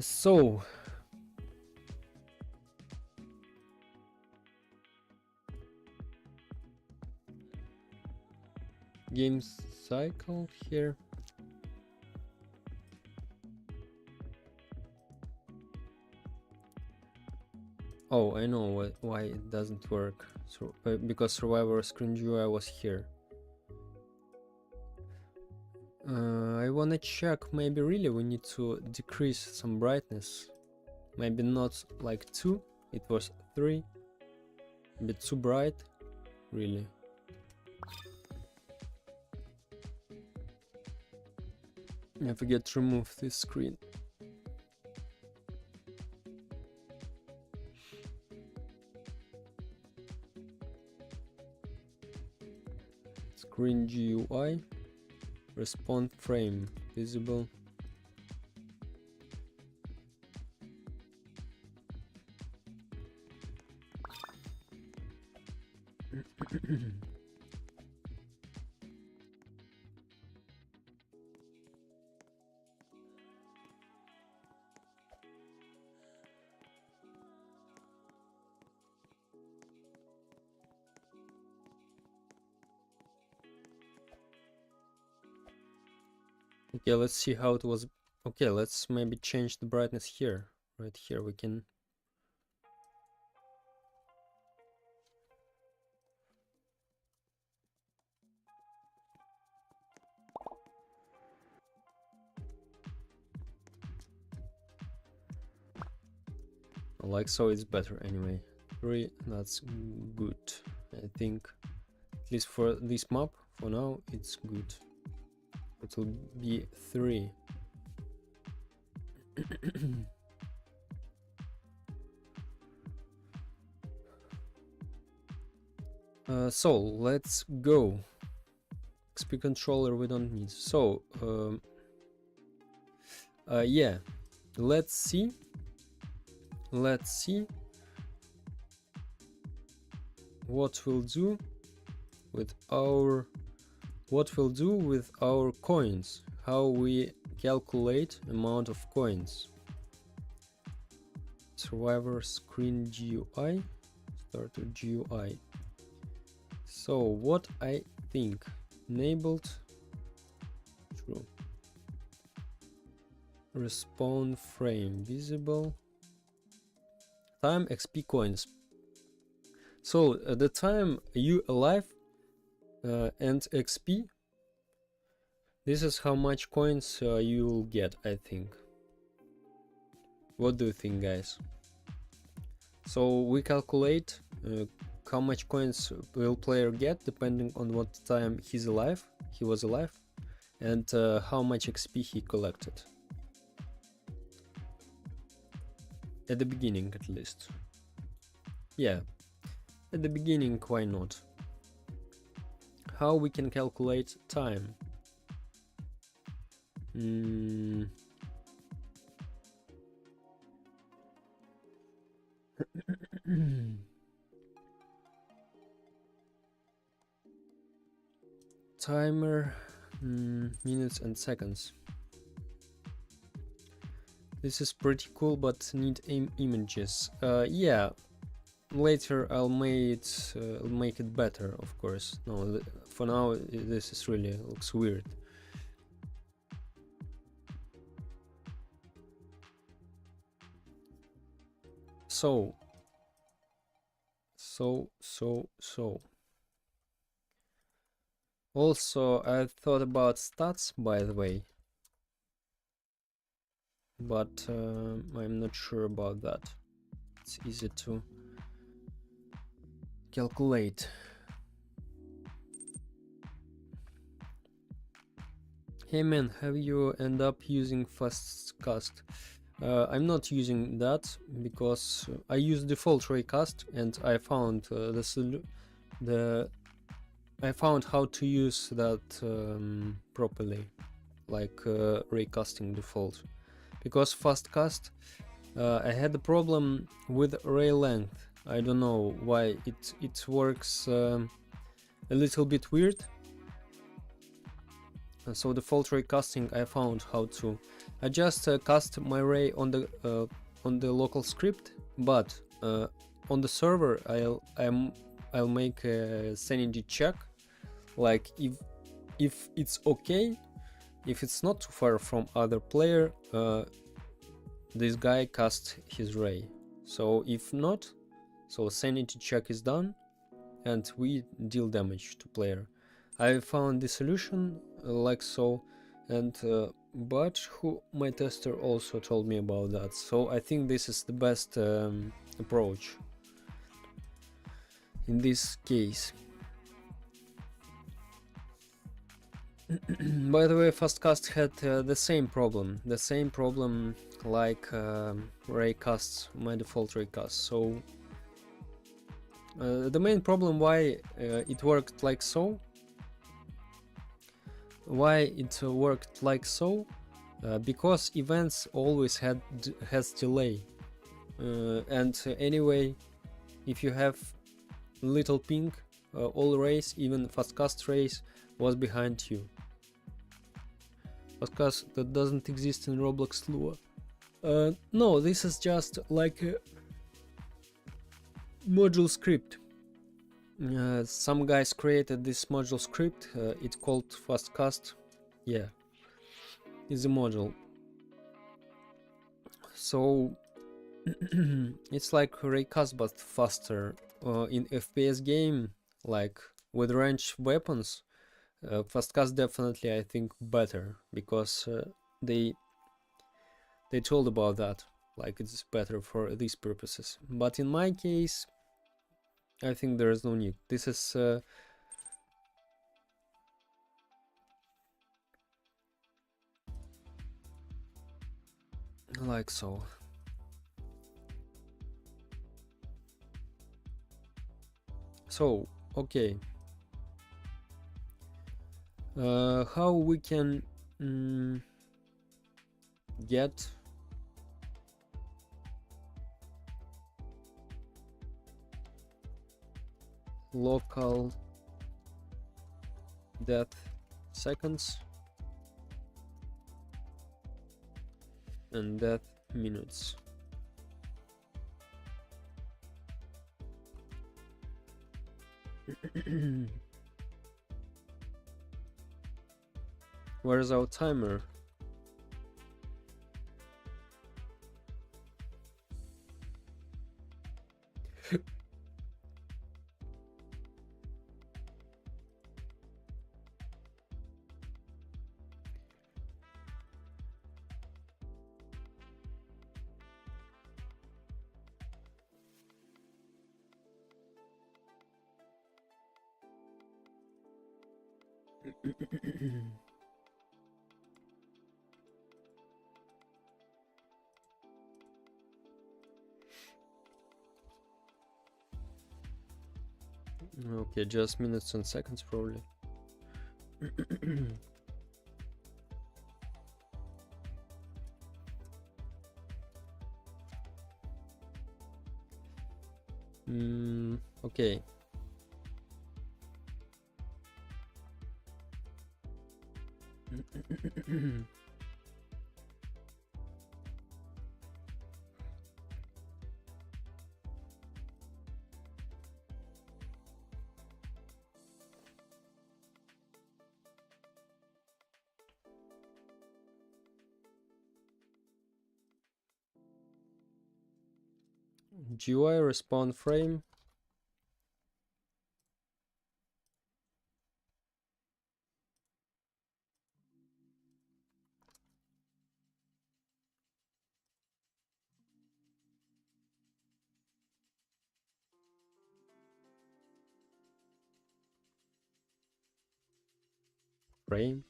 A: So game cycle here. Oh, I know why it doesn't work. So because Survivor screen UI was here. I wanna check, maybe really we need to decrease some brightness. Maybe not like 2, it was 3. A bit too bright, really. I forget to remove this screen. Screen GUI. Respawn frame visible. Okay, let's see how it was. Okay, let's maybe change the brightness here. Right here we can. Like so, it's better anyway. 3, that's good. I think, at least for this map, for now, it's good. It will be 3. So let's go. XP controller we don't need. So yeah, let's see what we'll do with our coins, how we calculate amount of coins. Survivor screen GUI, starter GUI. So what I think, enabled, true, respawn frame visible, time XP coins. So the time you alive and XP, this is how much coins you'll get, I think. What do you think, guys? So we calculate how much coins will player get depending on what time he was alive, and how much XP he collected at the beginning, at least. Yeah, at the beginning, why not? How we can calculate time? Timer, minutes and seconds. This is pretty cool, but need images. Yeah, later I'll make it better, of course. No, for now this is really looks weird. So. Also, I thought about stats, by the way, but I'm not sure about that. It's easy to calculate. Hey man, have you end up using fastcast? I'm not using that because I use default raycast, and I found I found how to use that properly, like raycasting default. Because fastcast, I had a problem with ray length. I don't know why it works a little bit weird. So default ray casting, I found how to. I just cast my ray on the local script, but on the server I'll make a sanity check, like if it's okay, if it's not too far from other player, this guy casts his ray. So if not, so sanity check is done and we deal damage to player. I found the solution like so, and but my tester also told me about that, so I think this is the best approach in this case. By the way, fastcast had the same problem like raycasts, my default raycast. So the main problem why it worked like so, because events always has delay, and anyway, if you have little ping, all race, even fastcast race, was behind you. Fastcast that doesn't exist in Roblox Lua. No, this is just like a module script. Some guys created this module script, it's called fastcast. Yeah, it's a module. So it's like raycast but faster. In FPS game, like with ranged weapons, fastcast definitely I think better, because they told about that, like it's better for these purposes. But in my case, I think there is no need. This is like so. So Okay. How we can get local death seconds and death minutes? Where's our timer? Okay, just minutes and seconds probably. Okay. GUI respawn frame. Frame.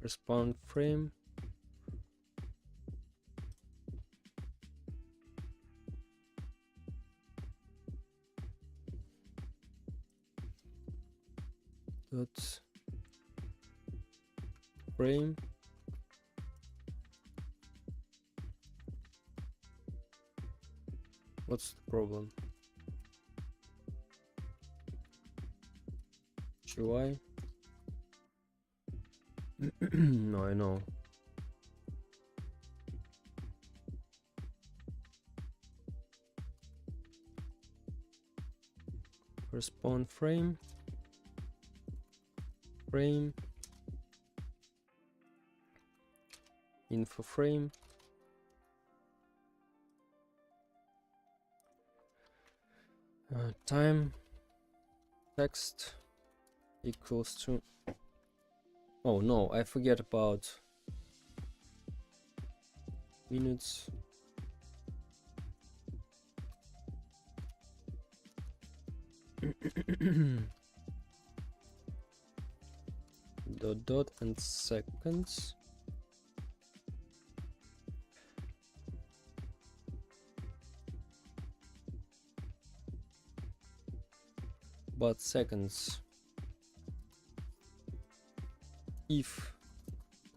A: Respawn frame. Dot frame. What's the problem? GUI. No, I know. Respawn frame. Frame. Info frame. Time text equals to. Oh no, I forget about minutes. Dot and seconds. But seconds. If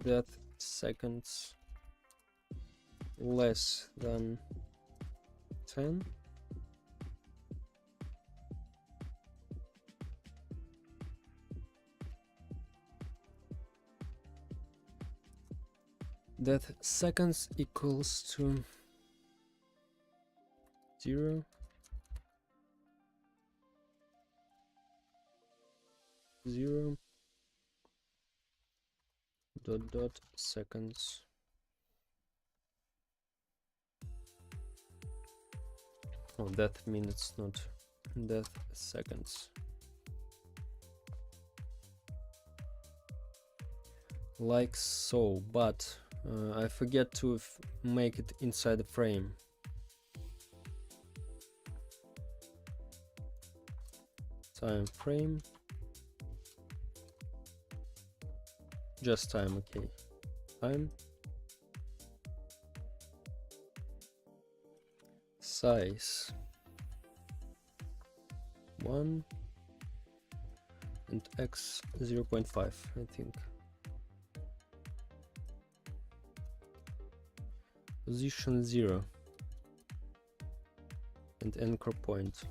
A: that seconds less than 10, that seconds equals to 0, 0, dot seconds. Oh, that minutes, not that seconds. Like so, but I forget to make it inside the frame. Time frame. Just time, okay. Time. Size. 1 and x 0.5, I think. Position 0 and anchor point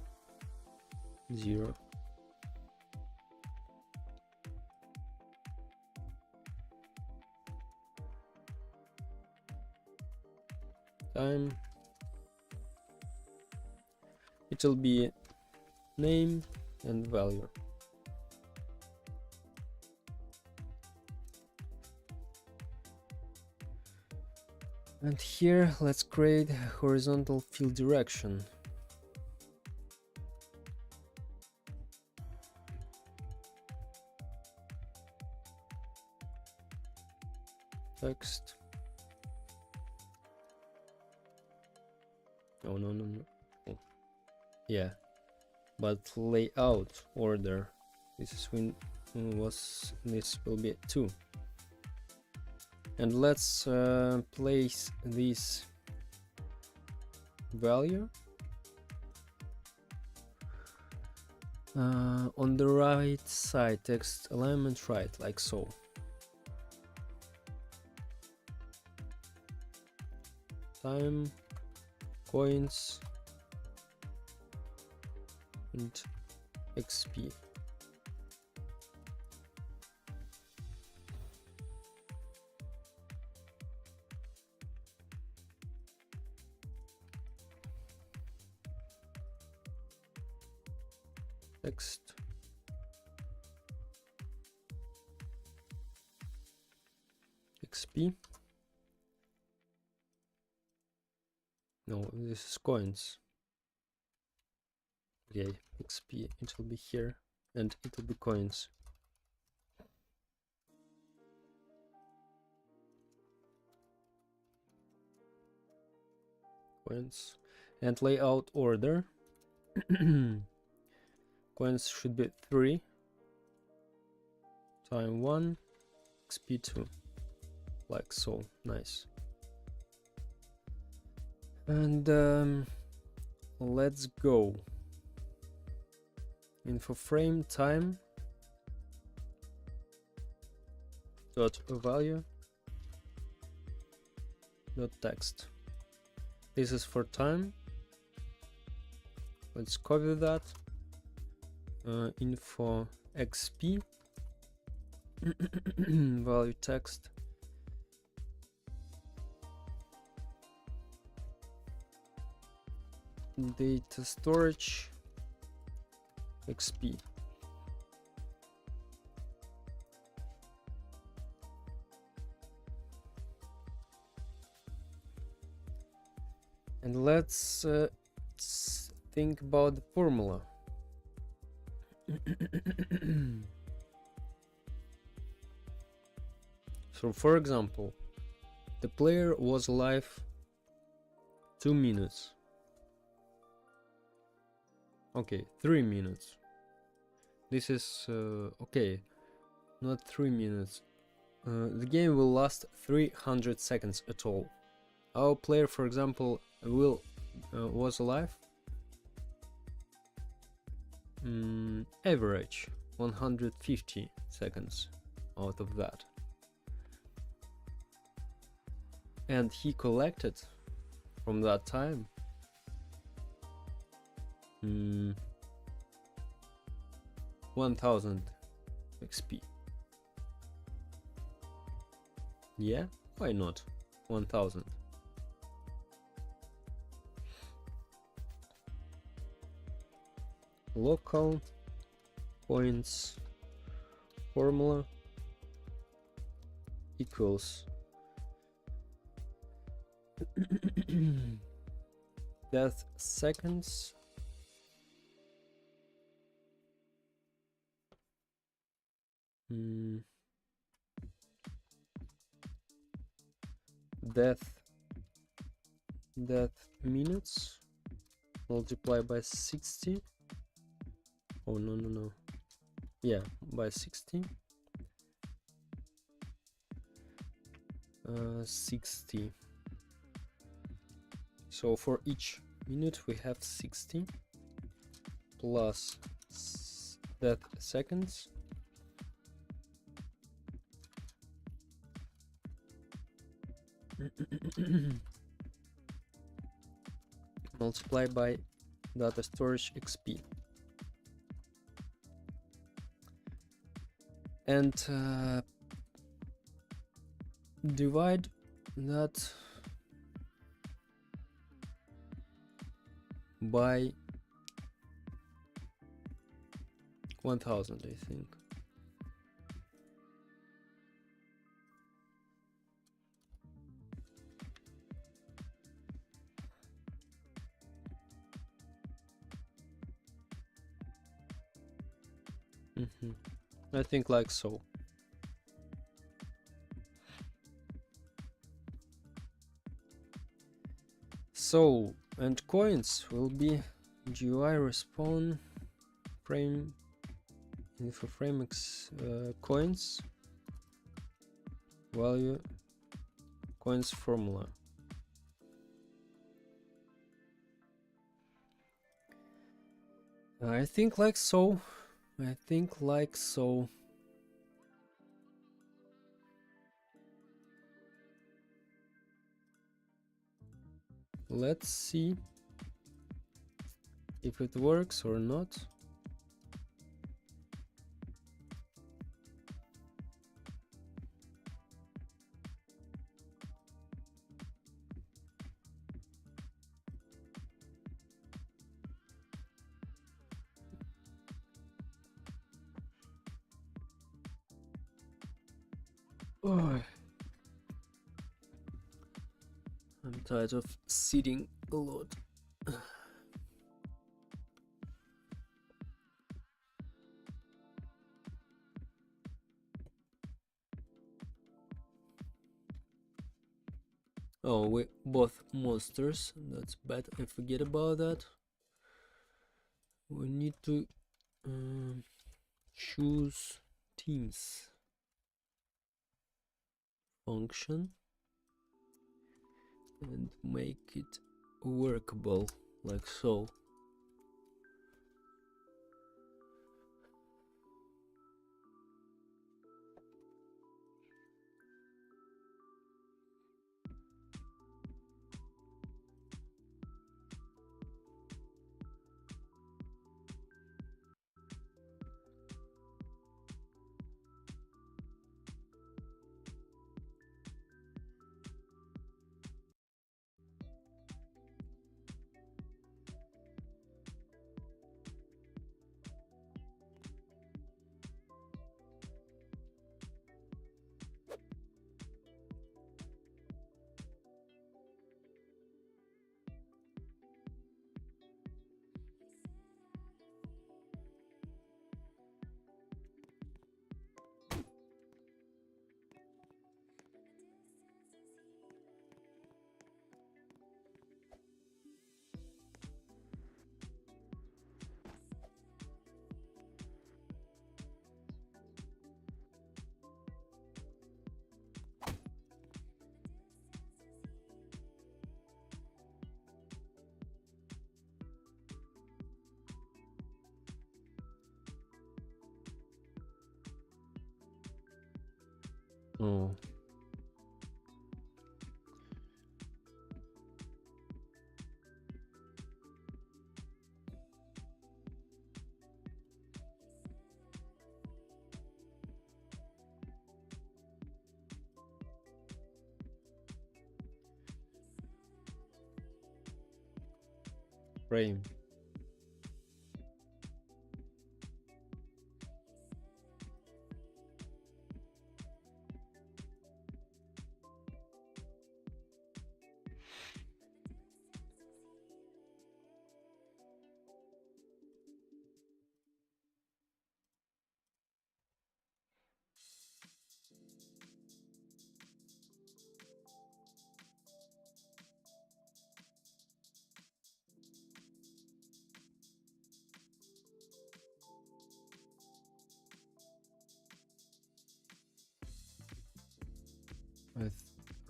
A: 0. Time. It will be name and value. And here let's create horizontal field direction. Text. Oh, no. Oh. Yeah, but layout order. This is this will be 2. And let's place this value on the right side, text alignment right, like so. Time, coins, and XP. Text. XP. No, this is coins. Okay, XP, it will be here, and it will be coins. Coins. And layout order. Coins should be 3, time 1, XP 2, like so. Nice. And let's go. Info frame time dot value dot text. This is for time. Let's copy that. Info XP value text. Data storage XP. And let's think about the formula. So for example, the player was alive 2 minutes. Okay, 3 minutes. This is okay, not 3 minutes. The game will last 300 seconds at all. Our player, for example, was alive average 150 seconds out of that, and he collected from that time 1000 XP. Yeah, why not 1000? Local points formula equals death seconds death minutes multiplied by 60. Oh no, yeah, by 60. 60. So for each minute we have 60 plus that seconds. Multiply by data storage XP. And divide that by 1000, I think. I think like so. So, and coins will be GUI respawn frame info frame coins value coins formula. I think like so. I think like so. Let's see if it works or not. Oh, I'm tired of sitting a lot. Oh, we both monsters. That's bad. I forget about that. We need to choose teams function and make it workable like so. Oh. Frame.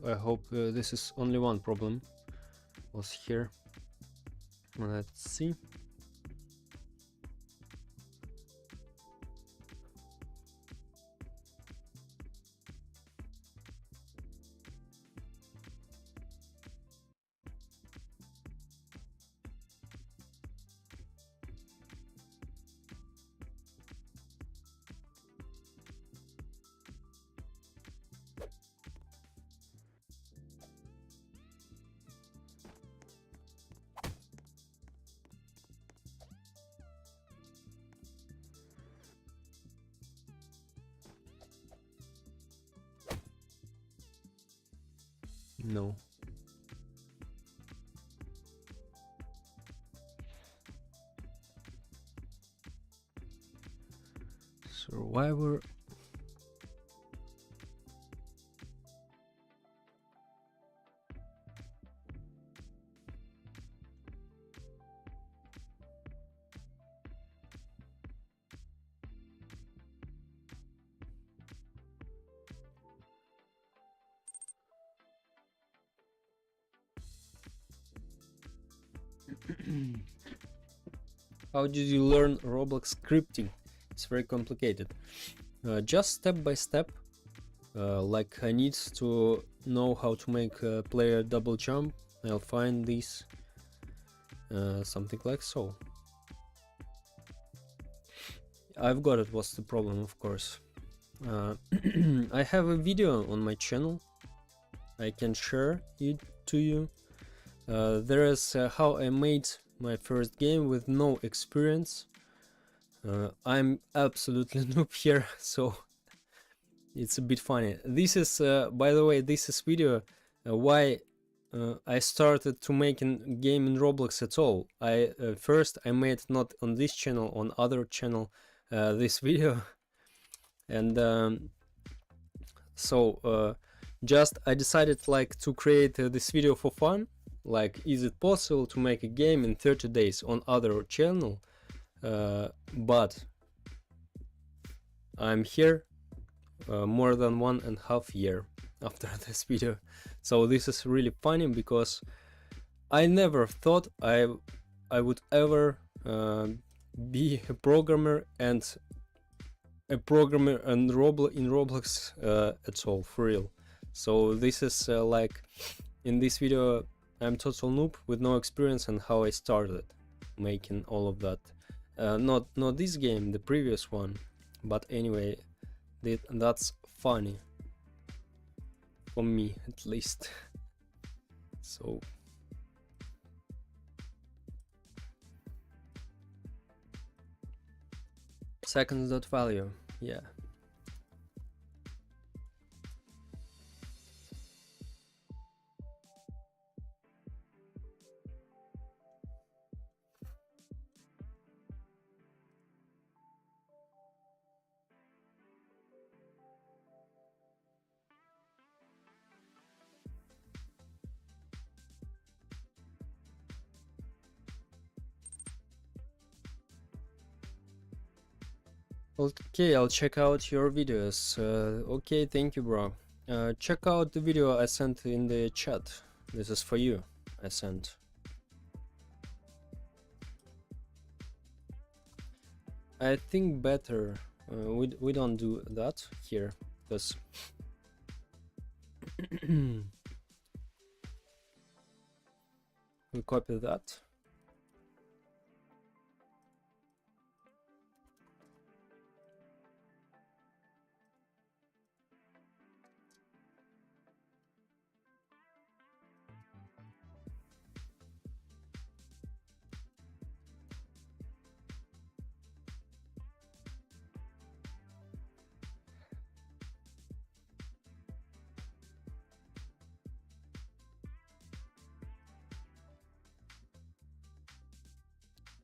A: I hope this is only one problem was here. Let's see. No. Survivor. How did you learn Roblox scripting? It's very complicated. Just step by step. Like I need to know how to make a player double jump. I'll find this, something like so. I've got it. What's the problem? Of course. I have a video on my channel. I can share it to you. There is how I made my first game with no experience. I'm absolutely noob here, so it's a bit funny. This is, by the way, this is video why I started to make a game in Roblox at all. First I made not on this channel, on other channel, this video, and just I decided like to create this video for fun. Like, is it possible to make a game in 30 days on other channel? But I'm here more than 1.5 years after this video. So this is really funny because I never thought I would ever be a programmer in Roblox at all, for real. So this is like, in this video I'm total noob with no experience and how I started making all of that. Not this game, the previous one, but anyway, that's funny for me at least. So seconds dot value, yeah. Okay, I'll check out your videos. Okay, thank you, bro. Check out the video I sent in the chat. This is for you. I sent. I think better we don't do that here because we copy that.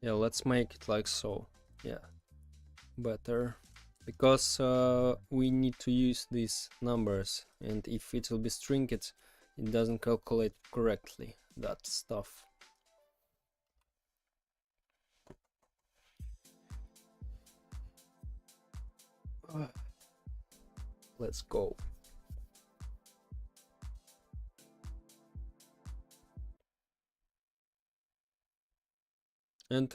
A: Yeah, let's make it like so. Yeah, better, because we need to use these numbers, and if it will be string, it doesn't calculate correctly that stuff. Let's go. And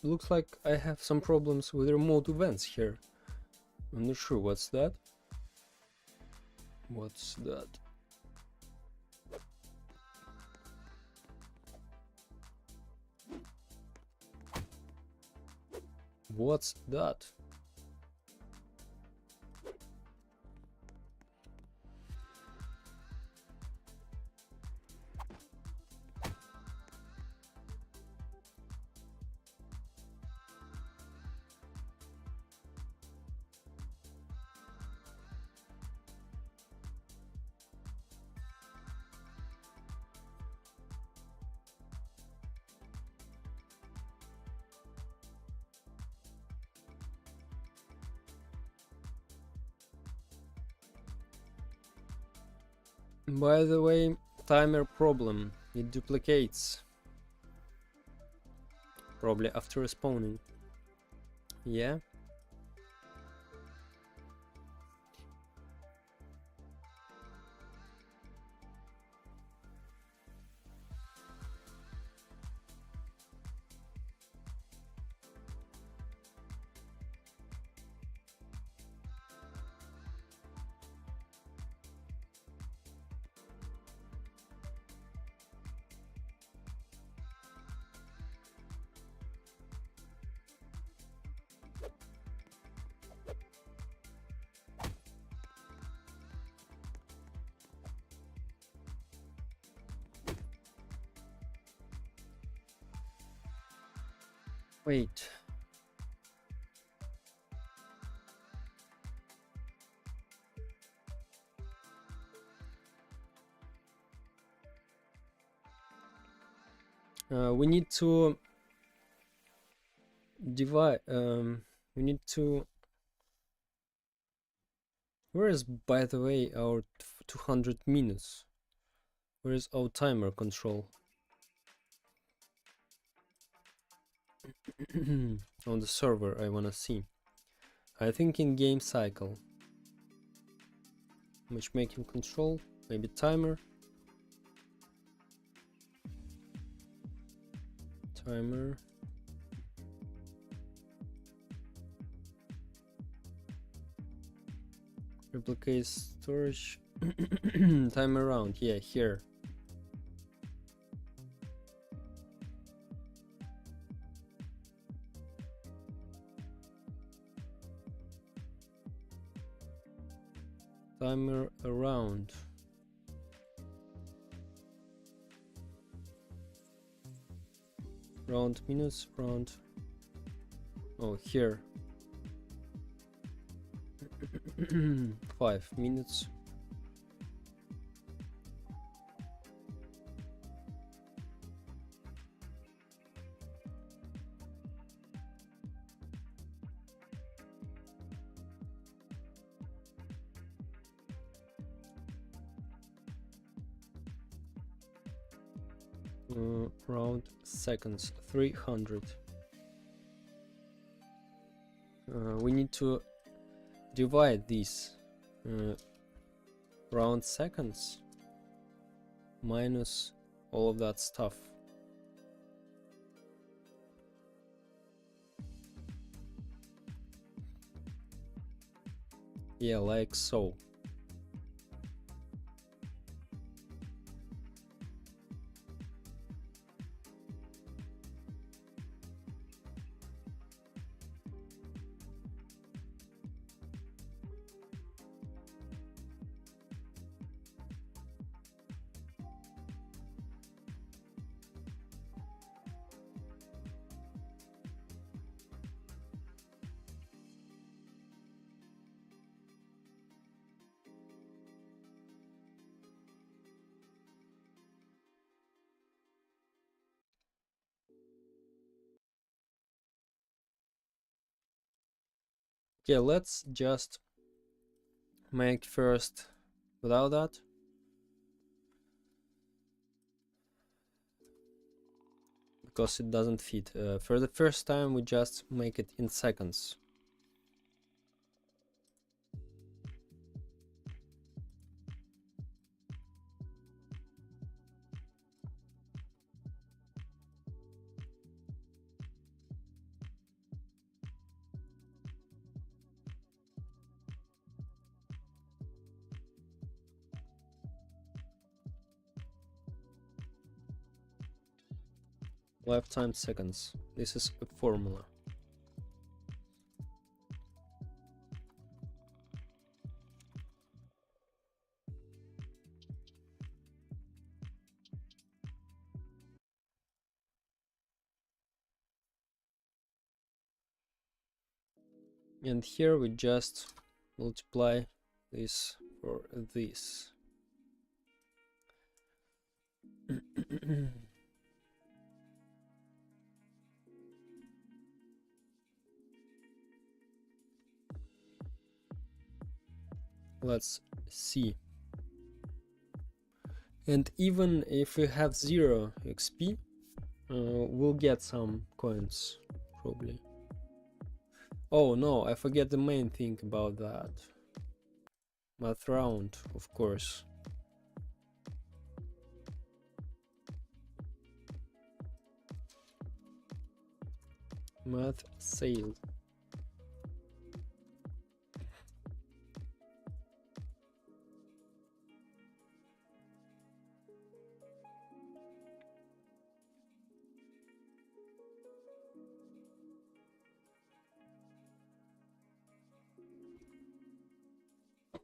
A: looks like I have some problems with remote events here. I'm not sure what's that. What's that? What's that? By the way, timer problem. It duplicates. Probably after spawning. Yeah. Wait. We need to divide. We need to. Where is, by the way, our 200 minutes? Where is our timer control? On the server, I wanna see. I think in game cycle. Matchmaking control, maybe timer. Timer. Replicate storage. Time around, yeah, here. Timer around. Round minutes, round. Oh, here. 5 minutes. Round seconds, 300. We need to divide these round seconds minus all of that stuff. Yeah, like so. Okay, let's just make first without that. Because it doesn't fit. For the first time we just make it in seconds. Lifetime seconds. This is a formula. And here we just multiply this for this. Let's see. And even if we have 0 XP, we'll get some coins, probably. Oh no, I forget the main thing about that. Math round, of course. Math sale.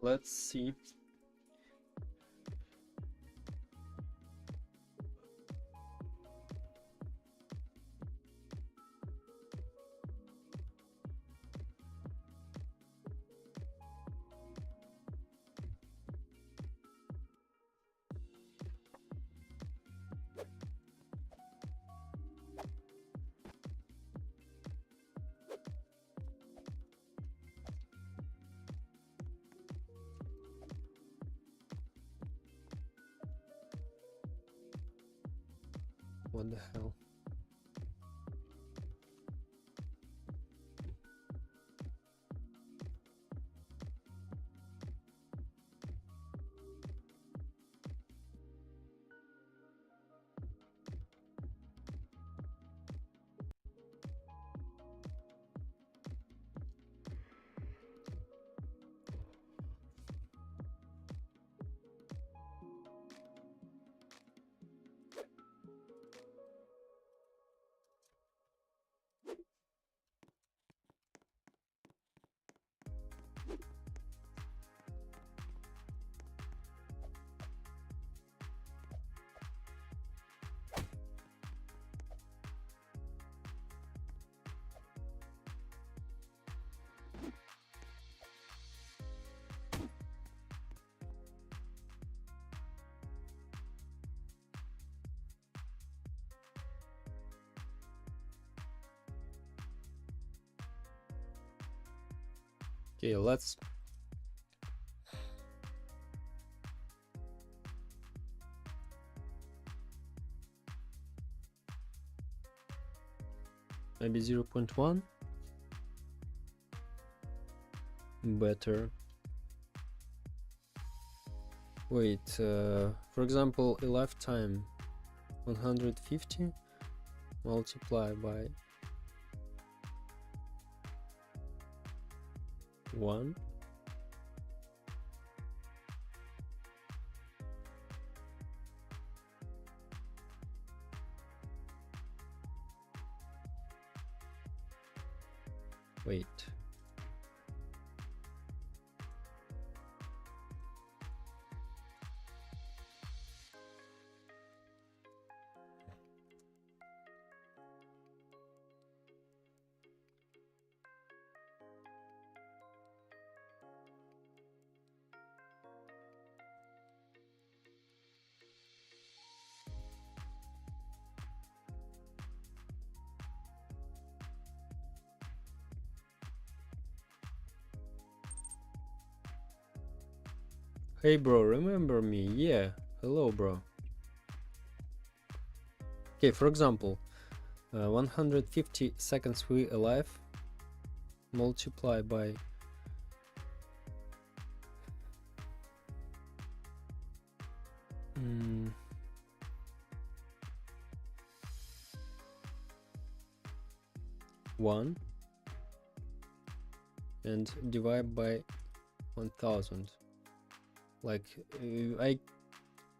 A: Let's see. What the hell? Okay, let's maybe 0.1 better. Wait, for example, a lifetime 150 multiply by 1. Wait. Hey bro, remember me? Yeah, hello bro. Okay, for example, 150 seconds we alive multiply by 1 and divide by 1000. Like I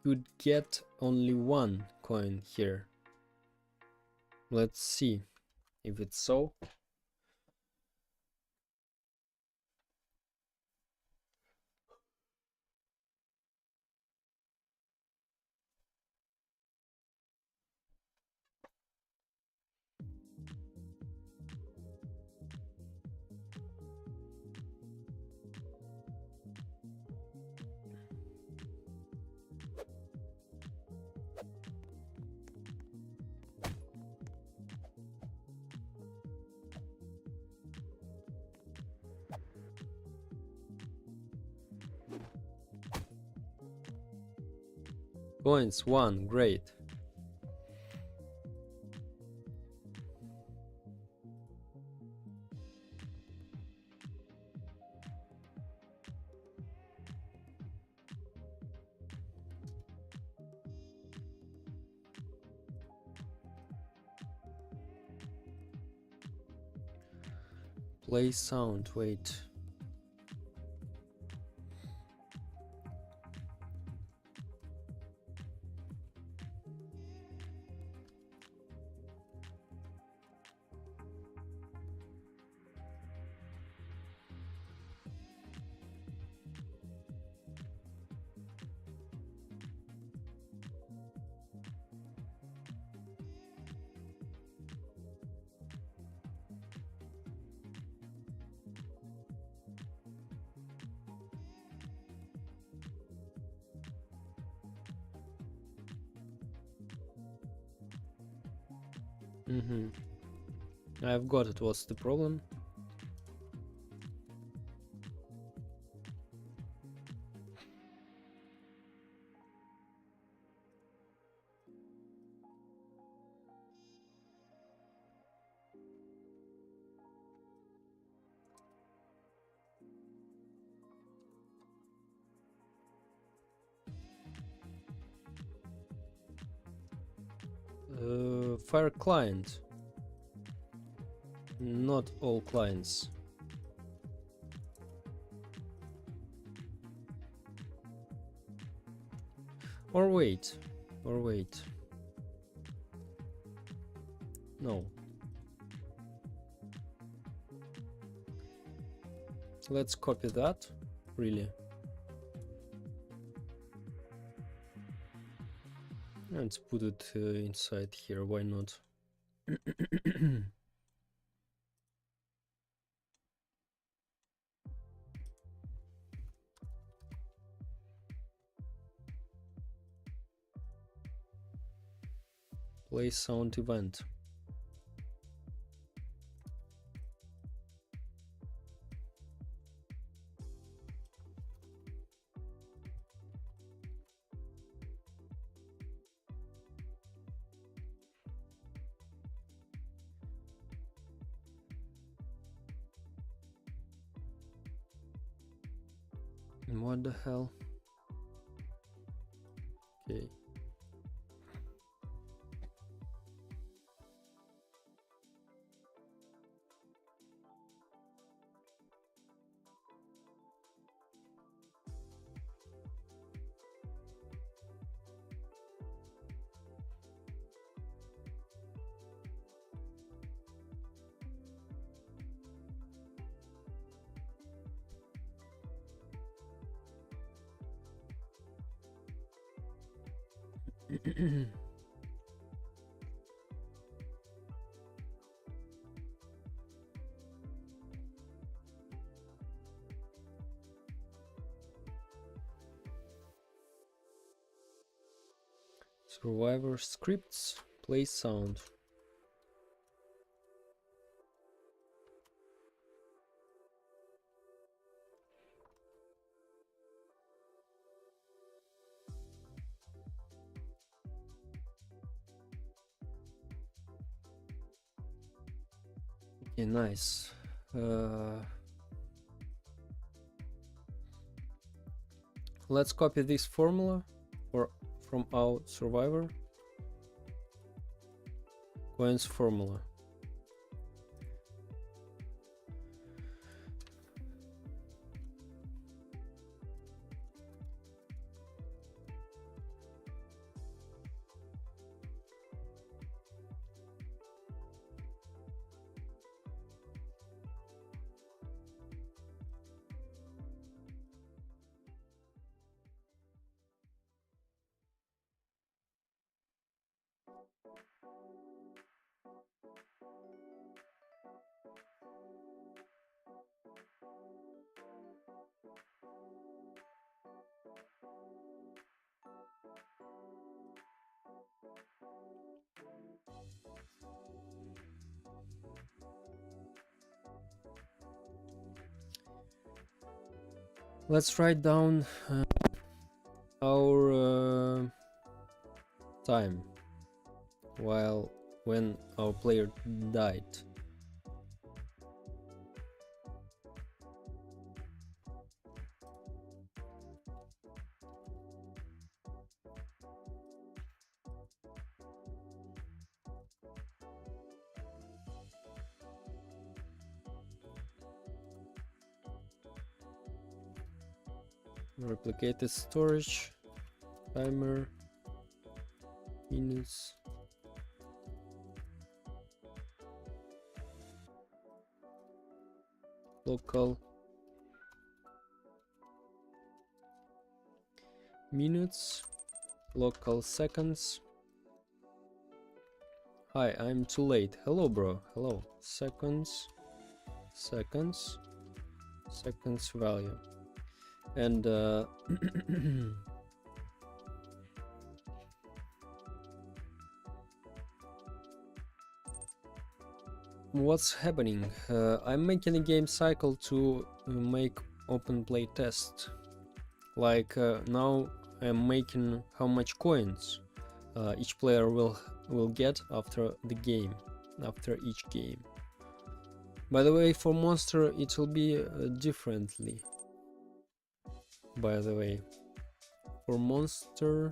A: could get only 1 coin here. Let's see if it's so. Coins 1, great. Play sound, wait. I've got it. What's the problem? Fire client. Not all clients. Or wait. No. Let's copy that. Really. Let's put it inside here. Why not? Play sound event. What the hell? Okay. Survivor scripts, play sound. Okay, nice. Let's copy this formula from our survivor. Coins formula. Let's write down our time while when our player died. Replicated storage, timer, minutes. Local minutes, local seconds. Hi, I'm too late. Hello, bro. Hello. Seconds, seconds, seconds value. And what's happening? I'm making a game cycle to make open play test. Like now I'm making how much coins each player will get after the game, after each game. By the way, for monster it will be differently. By the way, for monster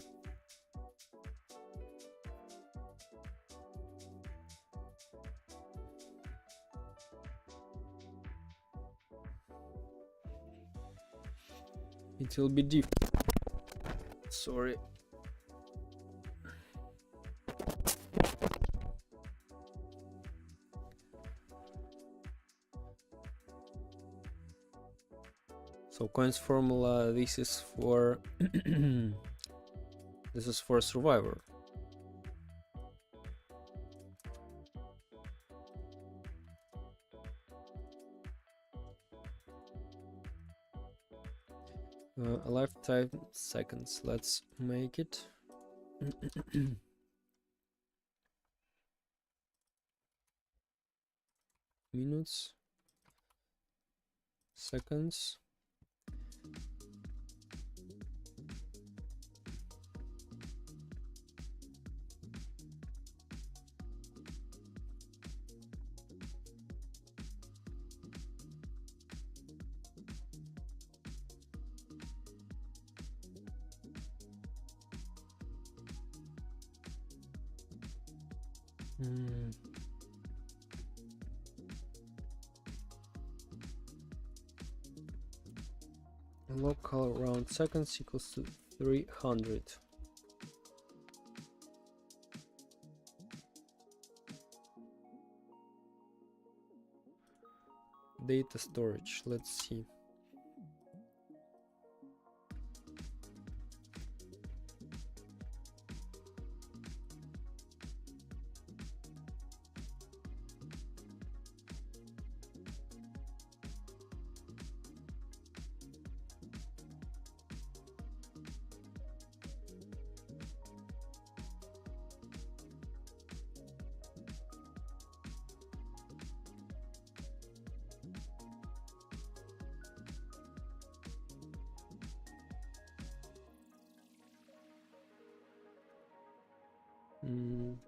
A: it will be different. Sorry. So coins formula, this is for this is for survivor. A lifetime seconds. Let's make it. Minutes, seconds. Local round seconds equals to 300. Data storage, let's see.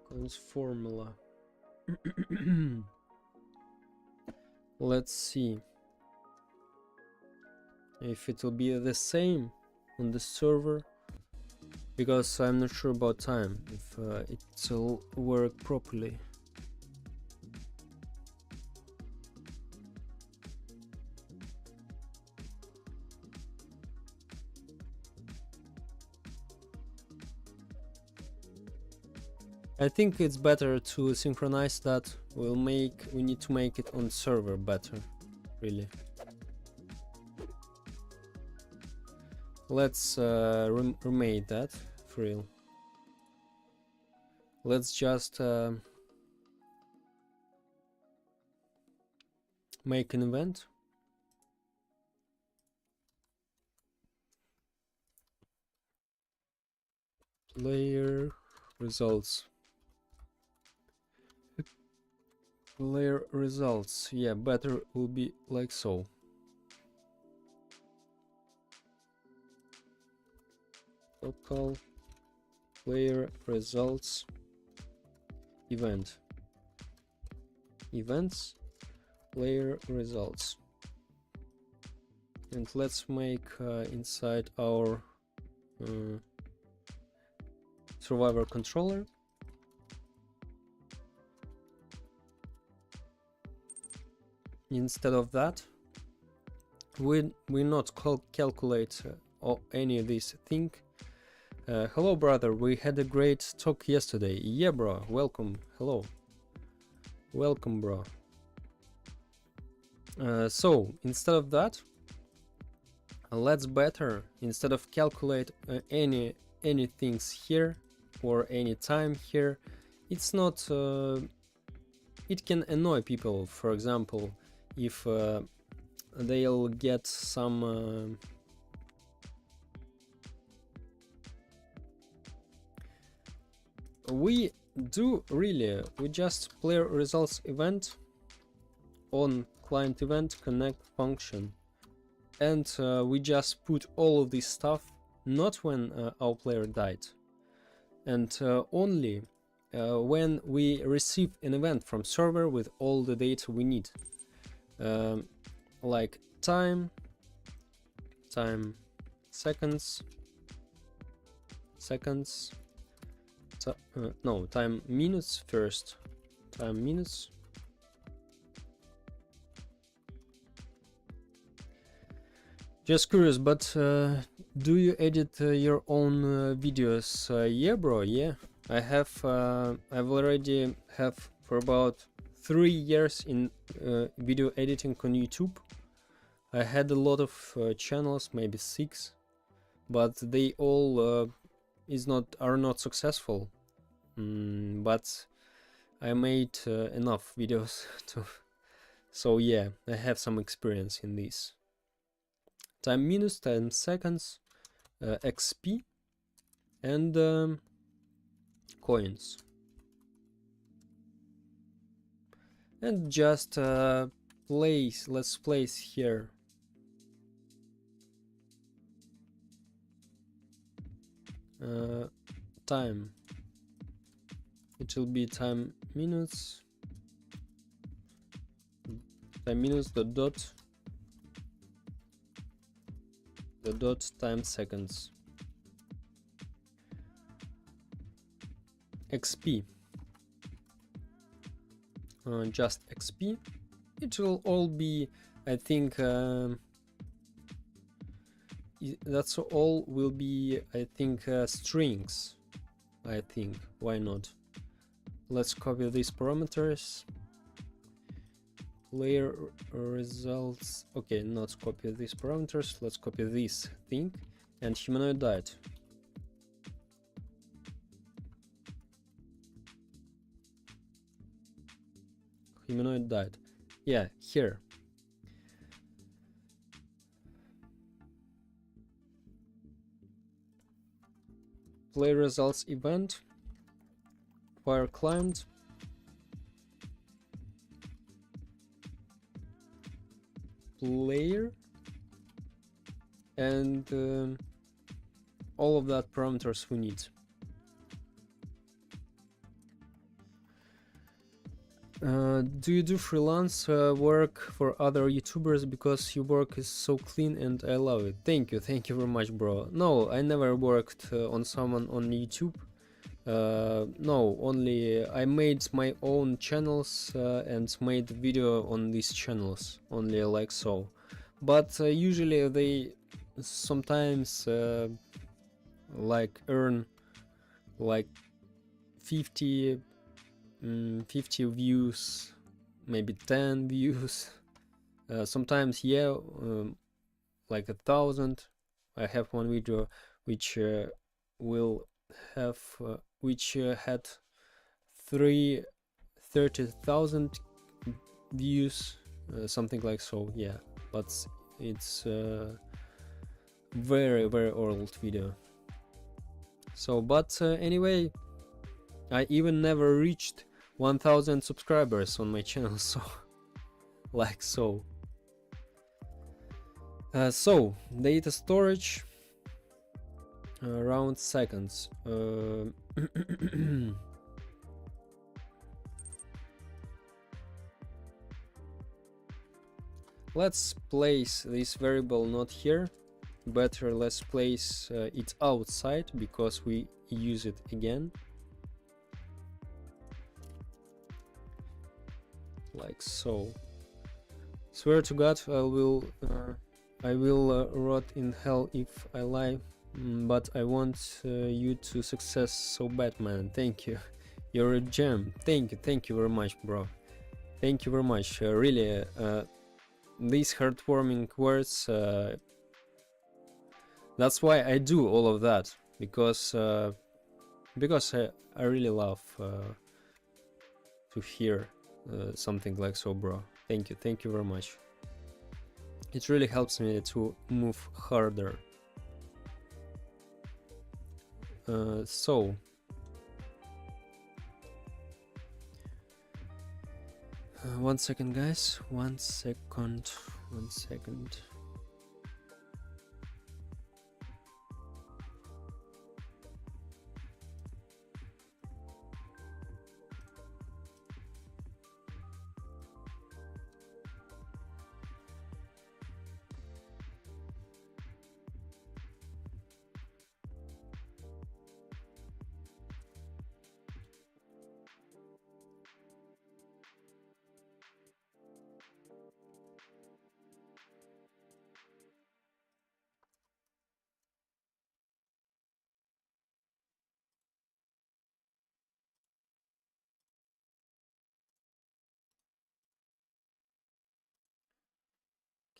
A: Comes formula. Let's see if it will be the same on the server, because I'm not sure about time, if it will work properly. I think it's better to synchronize that. We need to make it on server better, really. Let's remake that for real. Let's just make an event. Player results. Player results. Yeah, better will be like so. Local player results events player results, and let's make inside our survivor controller instead of that we not calculate or any of this thing. Hello brother, we had a great talk yesterday. Yeah bro, welcome. Hello, welcome bro. So instead of that, let's better, instead of calculate any things here or any time here, it's not it can annoy people. For example, if they'll get some we just player results event on client event connect function, and we just put all of this stuff not when our player died, and only when we receive an event from server with all the data we need, like time, seconds, no, time minutes first, time minutes, just curious, but do you edit your own videos? Yeah bro, yeah, I have I've already have for about 3 years in video editing on YouTube. I had a lot of channels, maybe 6, but they all are not successful. But I made enough videos to, so yeah, I have some experience in this. Time minutes, time seconds, XP, and coins. And just let's place here time. It will be time minutes the dot time seconds, XP, just XP. It will all be, I think that's all will be, I think, strings. I think, why not? Let's copy these parameters. Player results. Okay, not copy these parameters. Let's copy this thing and humanoid died. Humanoid died. Yeah, here. Player results event. Fire client. Player, and all of that parameters we need. Do you do freelance work for other YouTubers? Because your work is so clean and I love it. Thank you very much bro. No, I never worked on someone on YouTube. No, only I made my own channels and made video on these channels, only like so. But usually they sometimes like earn like 50 views, maybe 10 views. Sometimes yeah, like 1,000. I have one video which will have which had 30,000 views, something like so. Yeah, but it's very old video. So, but anyway, I even never reached 1,000 subscribers on my channel, so like so. So data storage. Round seconds. Let's place this variable not here. Better let's place it outside because we use it again. Like so. Swear to God, I will rot in hell if I lie. But I want you to success so bad, man. Thank you. You're a gem. Thank you very much, bro. Thank you very much. Really, these heartwarming words. That's why I do all of that, because I really love to hear something like so, bro. Thank you very much. It really helps me to move harder. So one second, guys. One second.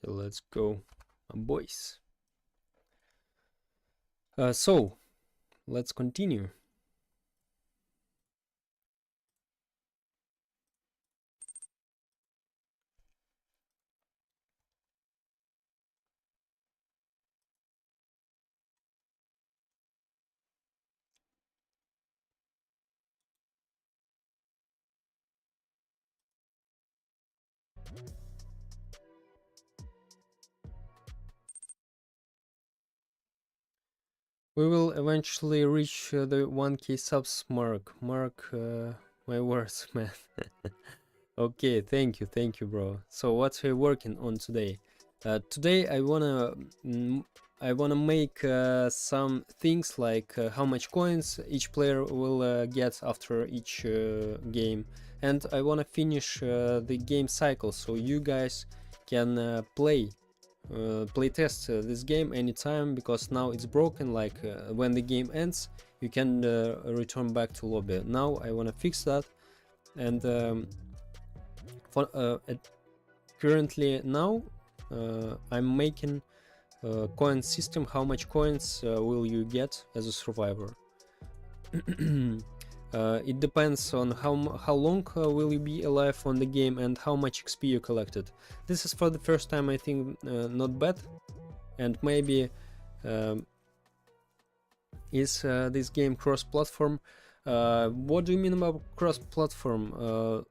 A: Okay, let's go, boys. So let's continue. We will eventually reach the 1k subs mark. Mark my words, man. Okay, thank you, bro. So what we're working on today? Today I wanna make some things like how much coins each player will get after each game, and I wanna finish the game cycle so you guys can play test this game anytime, because now it's broken. Like when the game ends, you can return back to lobby. Now I want to fix that, and currently now I'm making a coin system. How much coins will you get as a survivor? It depends on how long will you be alive on the game and how much XP you collected. This is for the first time, I think, not bad. And maybe is this game cross-platform? What do you mean about cross-platform?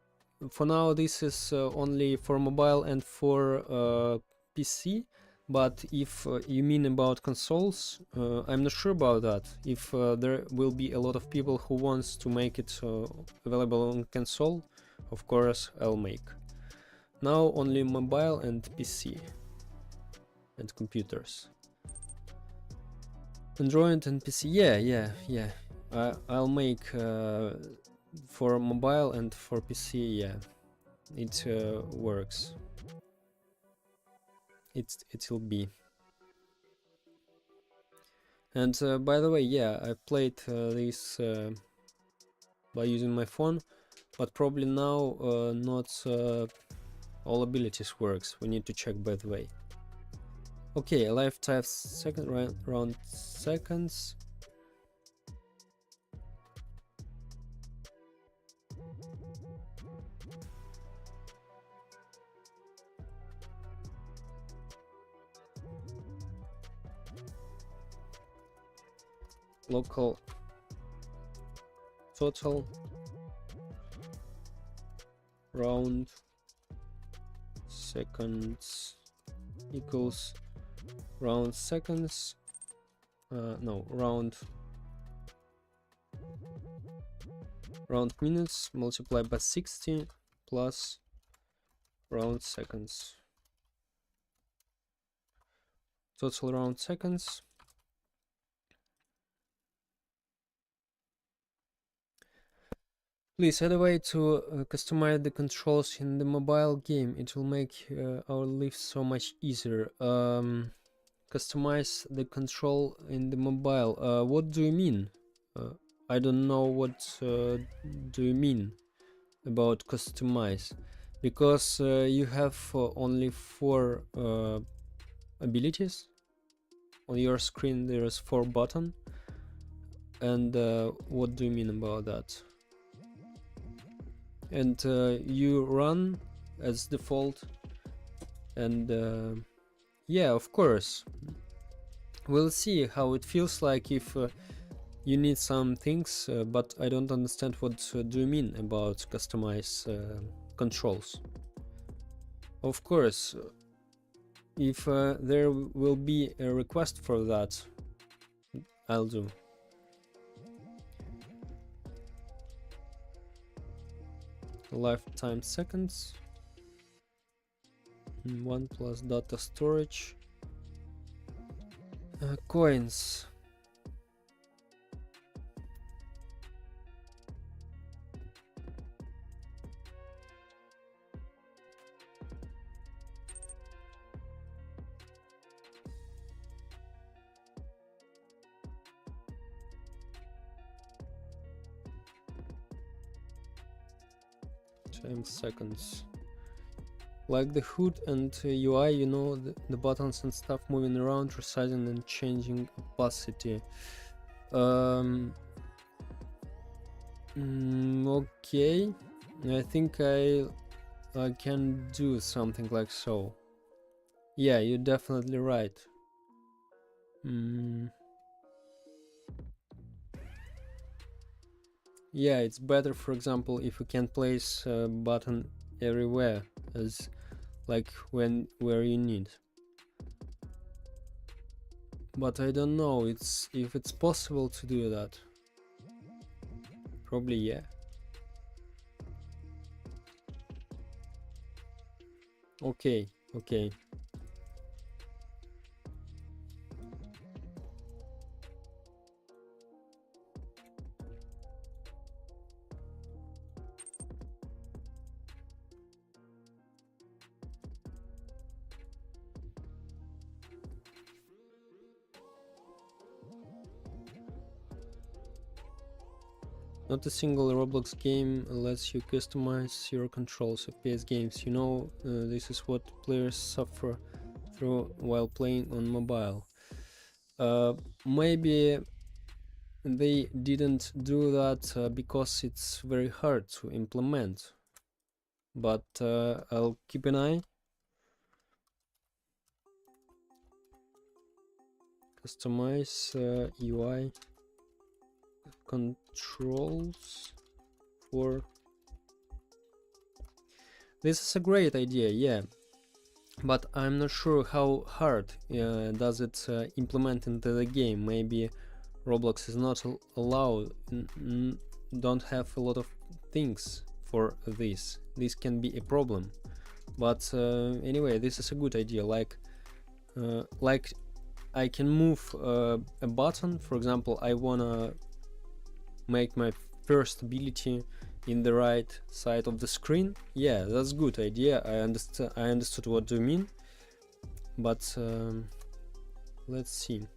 A: For now, this is only for mobile and for PC. But if you mean about consoles, I'm not sure about that. If there will be a lot of people who wants to make it available on console, of course I'll make. Now only mobile and PC and computers. Android and PC, yeah. I'll make for mobile and for PC, yeah. It works. It'll be. And by the way, yeah, I played this by using my phone, but probably now not all abilities works. We need to check, by the way. Okay, life type second round seconds. Local total round seconds equals round seconds no, round minutes multiplied by 60 plus round seconds. Total round seconds. Please add a way to customize the controls in the mobile game. It will make our life so much easier. Customize the control in the mobile. What do you mean? I don't know what do you mean about customize, because you have only 4 abilities on your screen. There's 4 buttons, and what do you mean about that? And you run as default, and yeah, of course, we'll see how it feels like if you need some things, but I don't understand what do you mean about customize controls. Of course, if there will be a request for that, I'll do. Lifetime seconds, 1 plus data storage, coins. Time seconds. Like the HUD and UI, you know, the buttons and stuff moving around, resizing and changing opacity. Okay, I think I can do something like so. Yeah, you're definitely right. Yeah, it's better, for example, if we can place a button everywhere, as like where you need. But I don't know if it's possible to do that. Probably yeah. Okay. Not a single Roblox game lets you customize your controls of PS games. You know, this is what players suffer through while playing on mobile. Maybe they didn't do that because it's very hard to implement. But I'll keep an eye. Customize UI controls for. This is a great idea, yeah, but I'm not sure how hard does it implement into the game. Maybe Roblox is not allowed, don't have a lot of things for this. This can be a problem, but anyway, this is a good idea. Like I can move a button. For example, I wanna make my first ability in the right side of the screen. Yeah, that's good idea. I understood what do you mean, but let's see.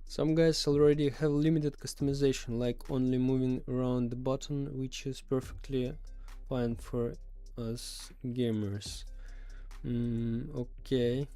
A: Some guys already have limited customization, like only moving around the button, which is perfectly fine for us gamers. Okay.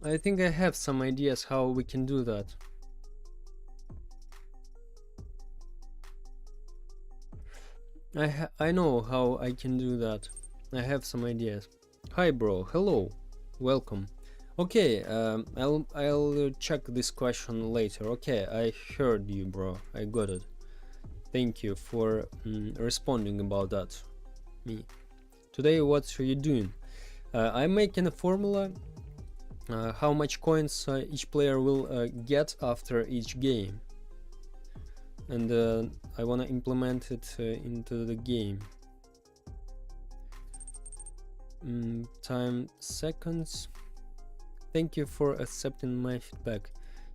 A: I think I have some ideas how we can do that. I know how I can do that. I have some ideas. Hi bro, hello, welcome. Okay, I'll check this question later. Okay, I heard you, bro. I got it. Thank you for responding about that. Me. Today, what are you doing? I'm making a formula. How much coins each player will get after each game, and I want to implement it into the game. Time seconds. Thank you for accepting my feedback.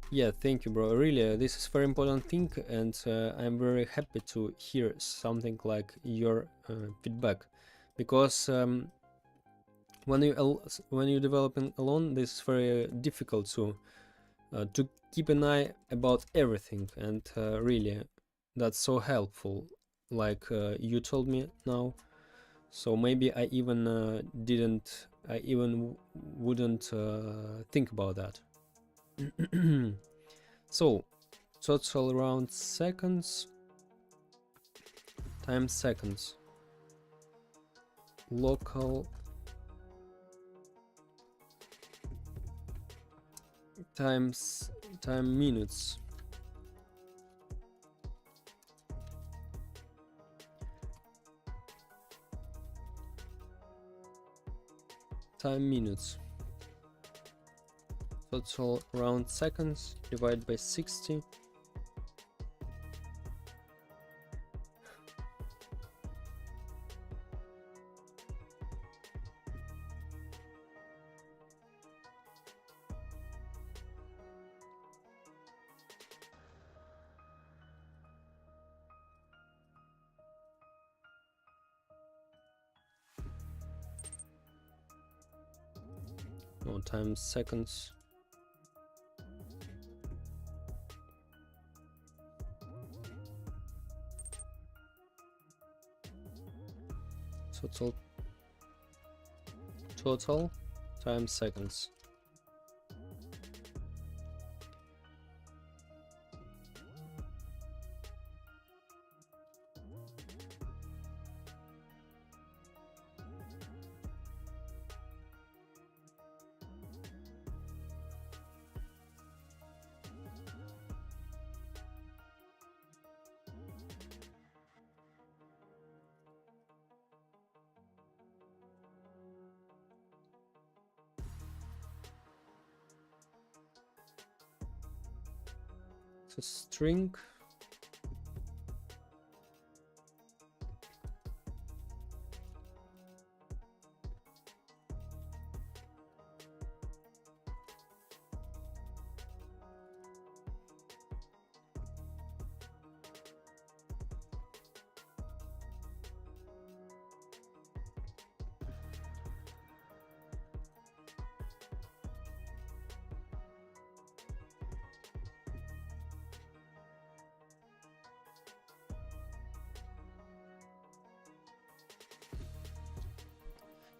A: Yeah, thank you, bro. Really, this is very important thing, and I'm very happy to hear something like your feedback, because when you developing alone, this is very difficult to keep an eye about everything, and really, that's so helpful. Like you told me now, so maybe I even wouldn't think about that. So total round seconds times seconds, local times time minutes, total round seconds divided by 60. No, times seconds. Total times seconds. So string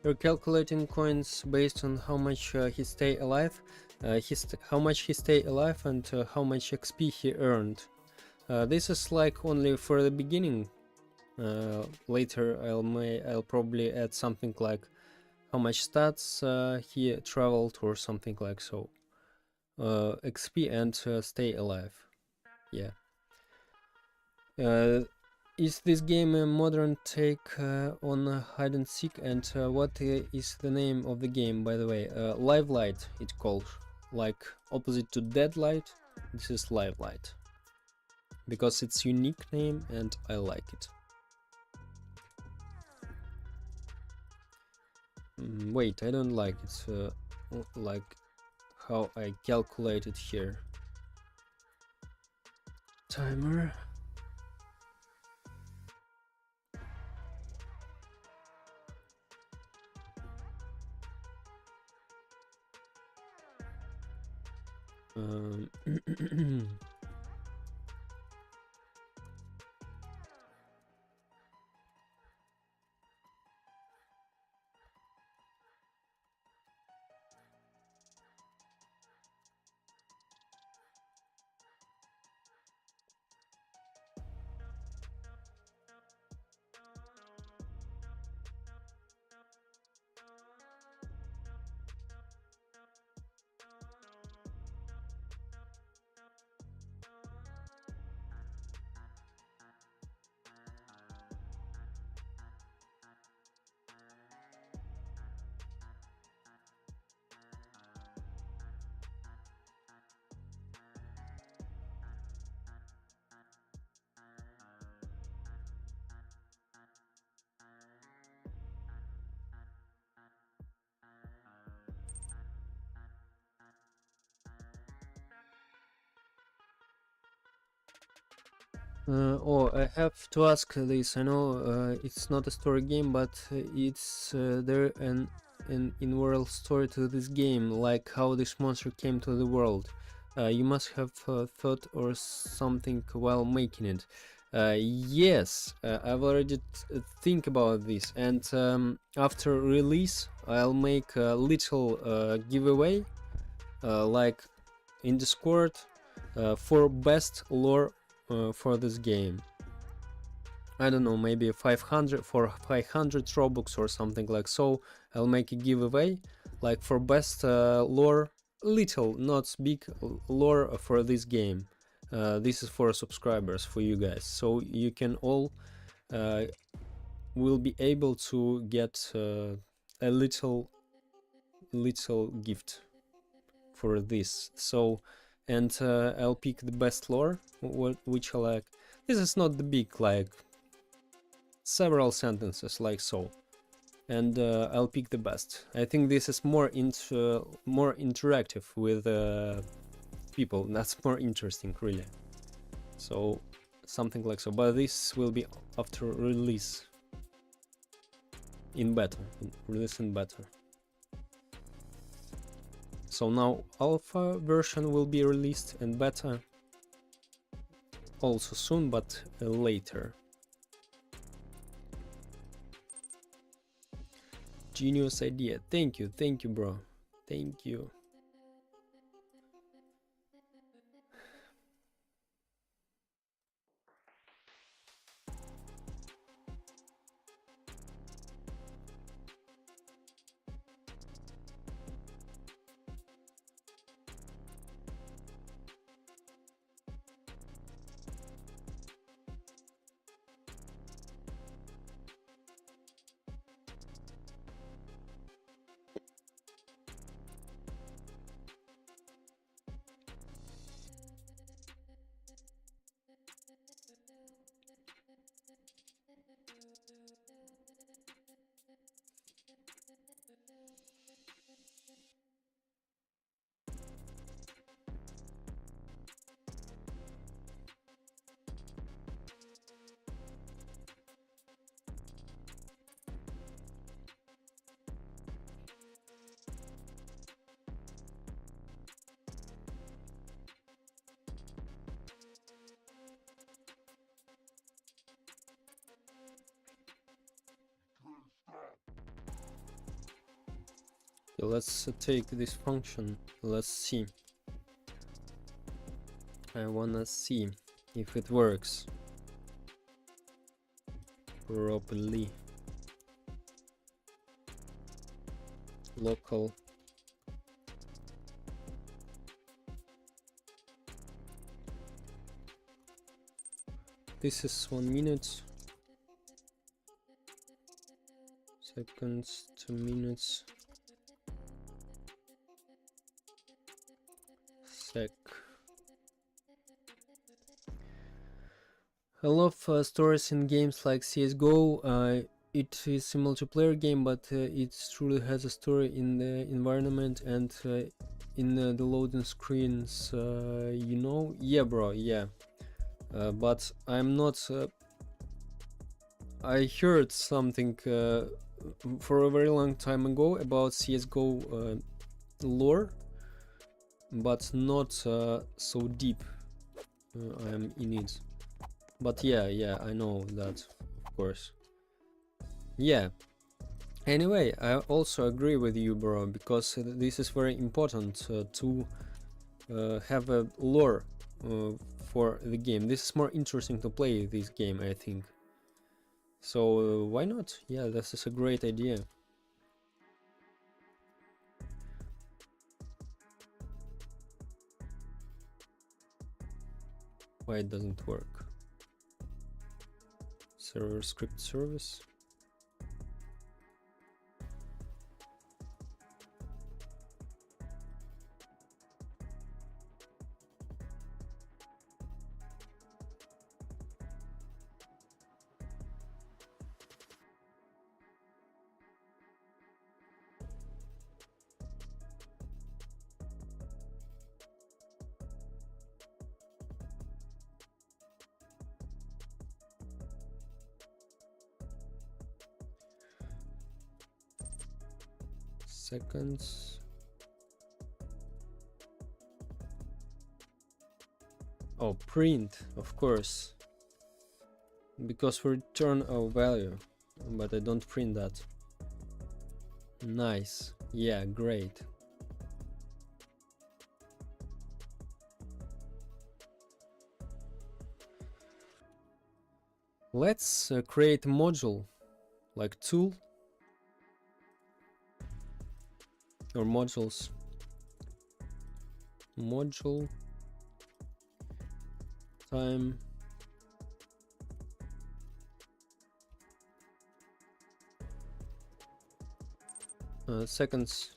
A: You're calculating coins based on how much he stay alive, how much he stay alive, and how much XP he earned. This is like only for the beginning. Later I'll probably add something like how much stats he traveled or something like so. XP and stay alive. Yeah. Is this game a modern take on hide and seek? And what is the name of the game, by the way? Live Light, it's called. Like opposite to Dead Light, this is Live Light. Because it's unique name and I like it. Wait, I don't like it. Like how I calculate it here. Timer. Oh, I have to ask this. I know it's not a story game, but it's there an in-world story to this game, like how this monster came to the world. You must have thought or something while making it. Yes, I've already think about this, and after release, I'll make a little giveaway, like in Discord, for best lore for this game. I don't know, maybe 500 for 500 Robux or something like so. I'll make a giveaway like for best lore, little, not big lore for this game. This is for subscribers, for you guys, so you can all will be able to get a little gift for this. So, and I'll pick the best lore, which I like. This is not the big, like several sentences like so, and I'll pick the best. I think this is more interactive with people. That's more interesting, really. So something like so, but this will be after release in beta, release in beta. So now alpha version will be released and beta also soon, but later. Genius idea. Thank you, bro. Thank you. So let's take this function. Let's see. I wanna see if it works properly. Local. This is 1 minute. Seconds, 2 minutes. Sec. I love stories in games like CSGO. It is a multiplayer game, but it truly has a story in the environment and in the loading screens. You know, yeah, bro, yeah. But I'm not. I heard something for a very long time ago about CSGO lore, but not so deep. I am in it. But yeah, I know that, of course. Yeah. Anyway, I also agree with you, bro, because this is very important to have a lore for the game. This is more interesting to play this game, I think. So why not? Yeah, this is a great idea. Why it doesn't work? Server script service. seconds. Oh, print, of course, because we return a value, but I don't print that. Nice. Yeah, great. Let's create a module like tool or modules. Module time seconds.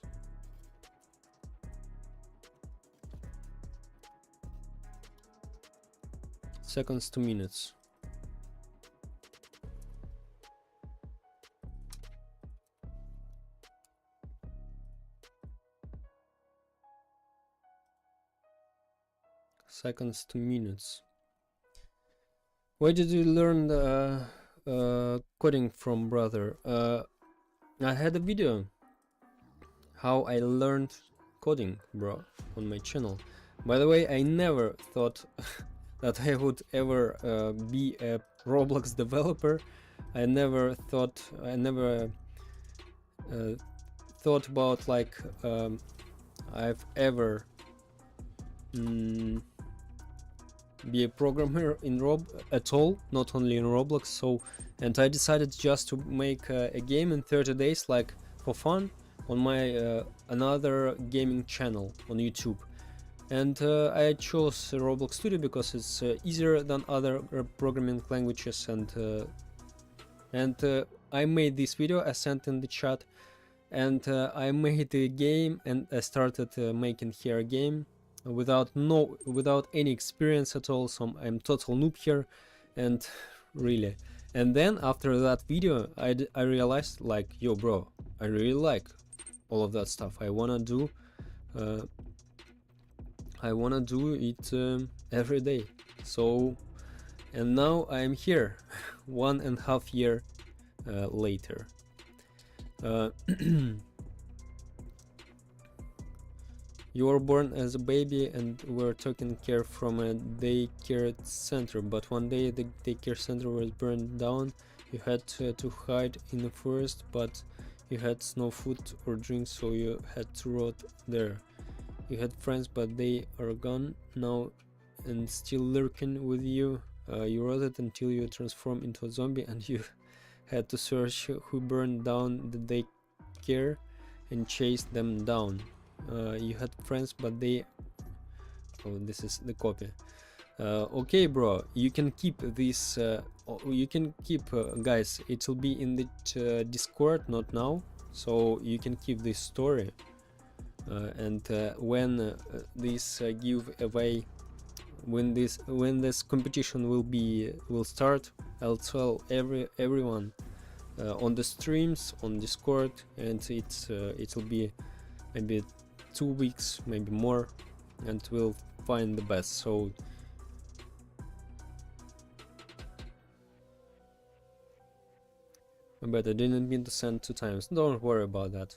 A: Seconds to minutes. Seconds to minutes. Where did you learn coding from, brother? I had a video how I learned coding, bro, on my channel. By the way, I never thought that I would ever be a Roblox developer. I never thought about like I've ever be a programmer in at all, not only in Roblox. So, and I decided just to make a game in 30 days, like for fun, on my another gaming channel on YouTube. And I chose Roblox Studio because it's easier than other programming languages, and I made this video. I sent in the chat, and I made a game, and I started making here a game without any experience at all. So I'm total noob here, and really. And then after that video, I realized, like, yo, bro, I really like all of that stuff. I wanna do it every day. So, and now I'm here 1.5 years later. You were born as a baby and were taken care from a daycare center, but one day the daycare center was burned down. You had to hide in the forest, but you had no food or drink, so you had to rot there. You had friends, but they are gone now and still lurking with you. You rotted until you transformed into a zombie, and you had to search who burned down the daycare and chase them down. You had friends, but they... Oh, this is the copy. Okay, bro, you can keep this. You can keep, guys. It will be in the Discord, not now. So you can keep this story. And when this giveaway, when this competition will start, I'll tell everyone on the streams on Discord, and it'll be maybe 2 weeks, maybe more, and we'll find the best. So but I didn't mean to send 2 times. Don't worry about that.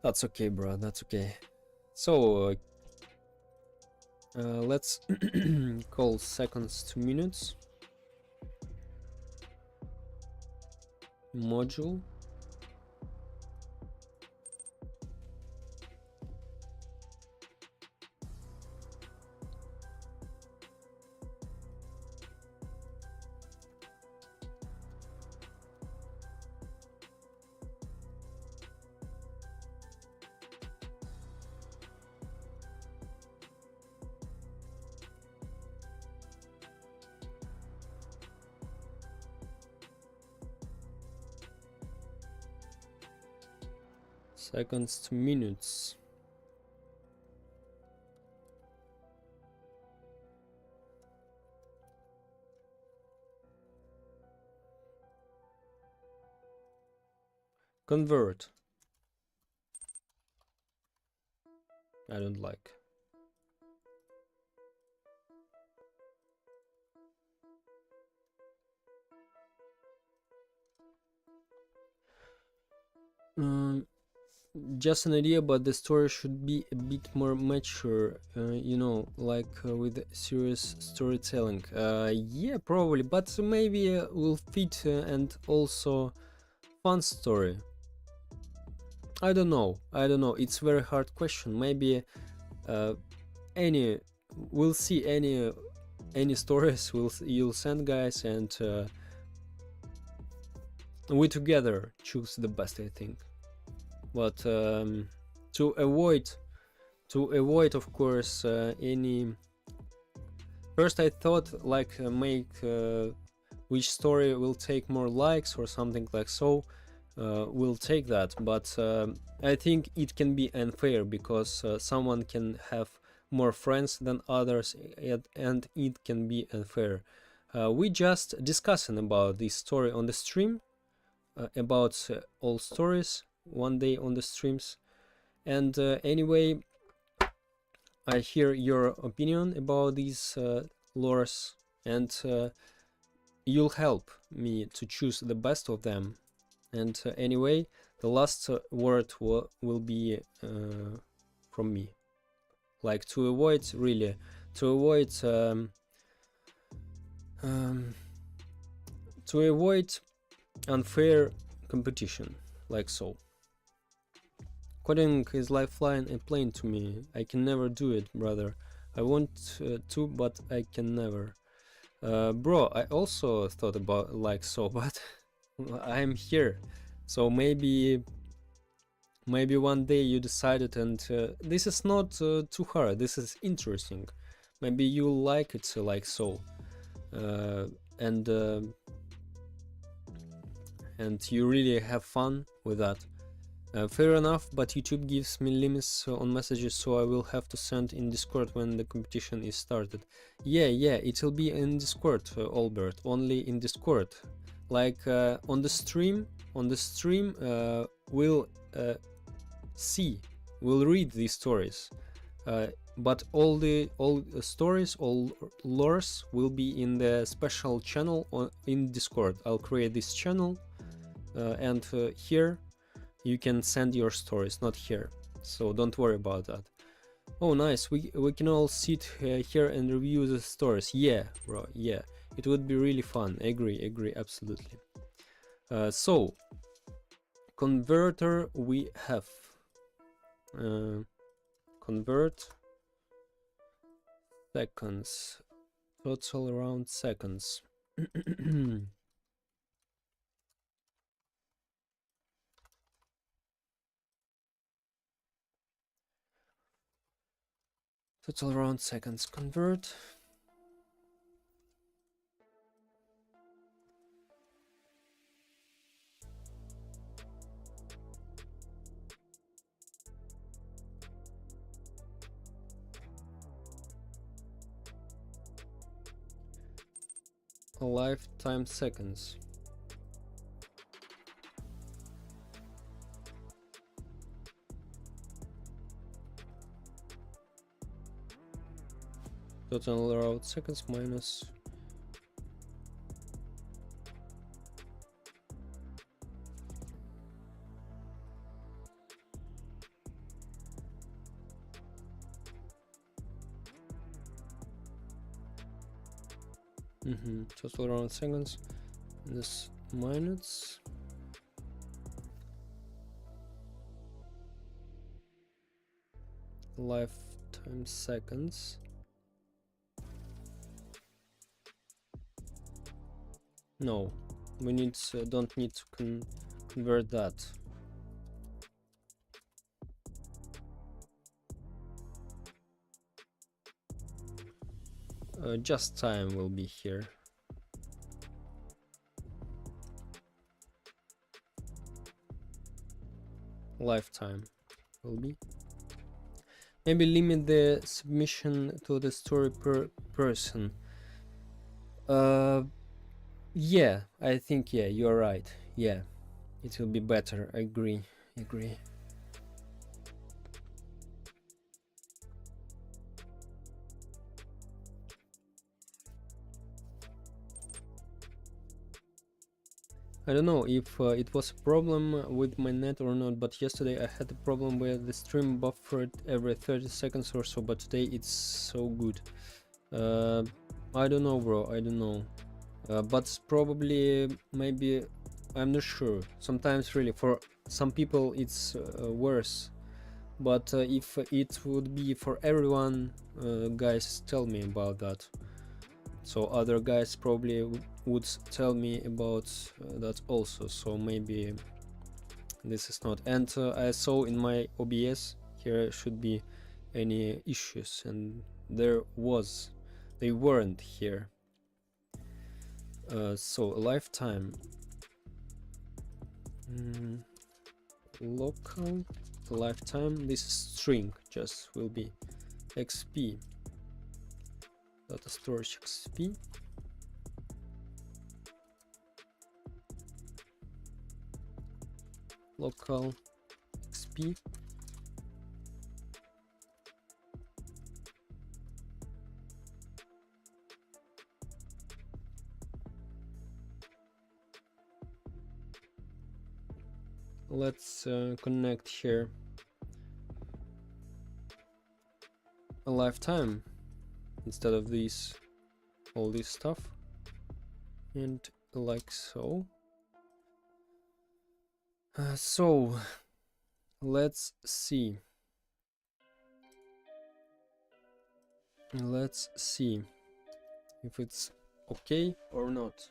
A: That's okay, bro, that's okay. So let's call seconds to minutes module. Seconds to minutes. Convert. I don't like. just an idea, but the story should be a bit more mature, you know, like with serious storytelling. Yeah, probably, but maybe will fit and also fun story. I don't know. It's very hard question. Maybe any we'll see any stories you'll send, guys, and we together choose the best, I think. But to avoid of course any, first I thought like make which story will take more likes or something like so. We'll take that, but I think it can be unfair because someone can have more friends than others, and it can be unfair. We just discussing about this story on the stream, about all stories one day on the streams, and anyway, I hear your opinion about these lores, and you'll help me to choose the best of them. And anyway, the last word will be from me, like to avoid to avoid unfair competition, like so. Coding is lifeline and plain to me. I can never do it, brother. I want to, but I can never. Bro, I also thought about like so, but I'm here. So maybe one day you decided, and this is not too hard. This is interesting. Maybe you like it like so, and you really have fun with that. Fair enough, but YouTube gives me limits on messages, so I will have to send in Discord when the competition is started. Yeah, it will be in Discord, Albert, only in Discord. Like on the stream, we'll we'll read these stories, but all stories, all lores will be in the special channel in Discord. I'll create this channel, and here you can send your stories, not here, so don't worry about that. Oh nice, we can all sit here and review the stories. Yeah bro, yeah, it would be really fun. Agree absolutely. So converter we have, convert seconds, total round seconds. Total round seconds, convert. Lifetime seconds. Total round seconds minus total round seconds, this minus lifetime seconds. No, we need don't need to convert that. Just time will be here. Lifetime will be. Maybe limit the submission to the story per person. Yeah, I think yeah, you're right. Yeah, it will be better. I agree. I don't know if it was a problem with my net or not, but yesterday I had a problem where the stream buffered every 30 seconds or so, but today it's so good. I don't know, bro, I don't know. But probably, maybe, I'm not sure. Sometimes really for some people it's worse, but if it would be for everyone, guys, tell me about that. So other guys probably would tell me about that also, so maybe this is not. And I saw in my OBS here should be any issues, and they weren't here. So lifetime, local lifetime, this string just will be XP, data storage XP, local XP, let's connect here a lifetime instead of all this stuff, and like so. So let's see if it's okay or not.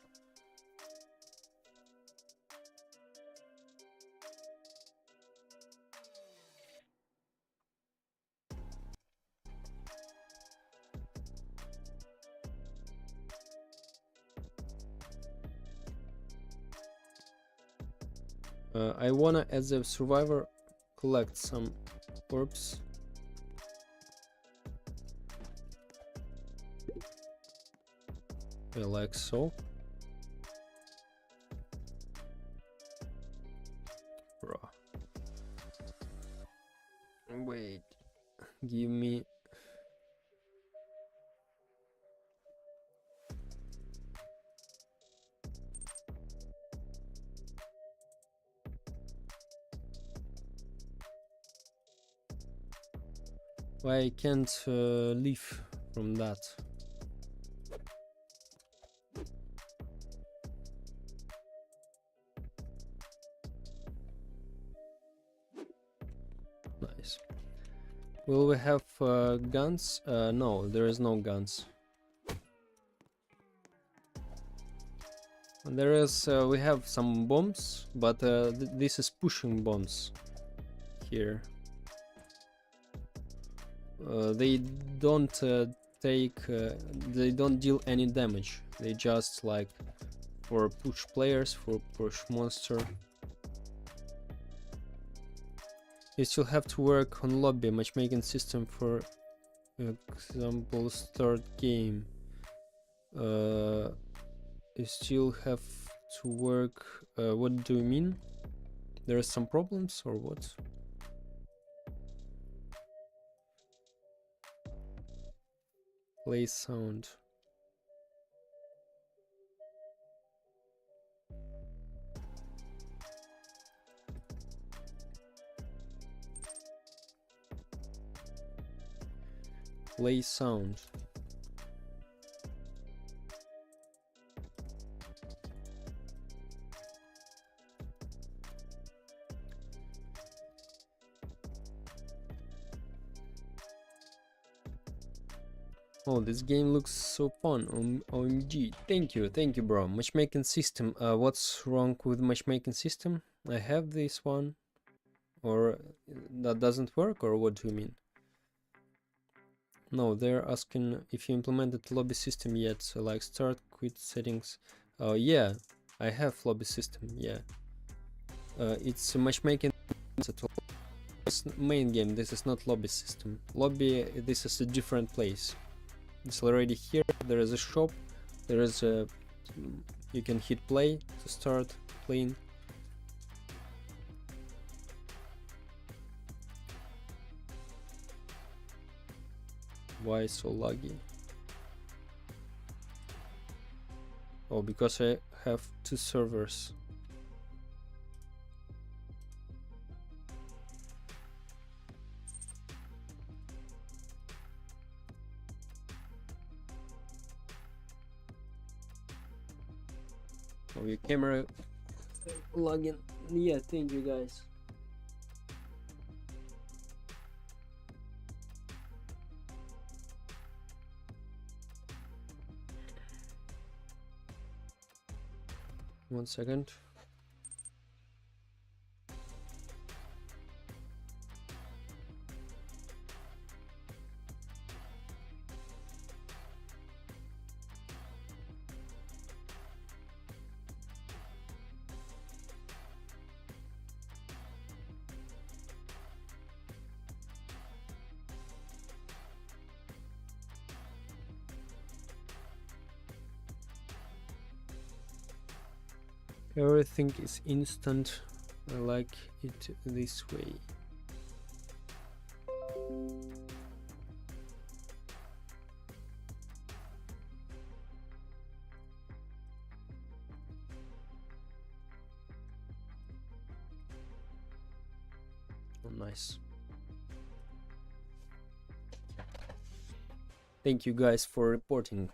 A: I wanna, as a survivor, collect some orbs. Like so. Bro. Wait. Give me... Why I can't leave from that? Nice. Will we have guns? No, there is no guns. There is, we have some bombs, but this is pushing bombs here. They don't they don't deal any damage. They just like for push players, for push monster. You still have to work on lobby matchmaking system, for example start game. You still have to work. What do you mean? There are some problems or what? Play sound. Play sound. Oh, this game looks so fun. OMG. Thank you, bro. Matchmaking system. What's wrong with matchmaking system? I have this one. Or that doesn't work, or what do you mean? No, they're asking if you implemented lobby system yet, so like start, quit settings. Yeah, I have lobby system, yeah. It's a matchmaking. It's main game, this is not lobby system. Lobby, this is a different place. It's already here, there is a shop, there is a... you can hit play to start playing. Why so laggy? Oh, because I have two servers. Oh, your camera login. Yeah, thank you guys. One second. Everything is instant. I like it this way. Oh, nice. Thank you guys for reporting.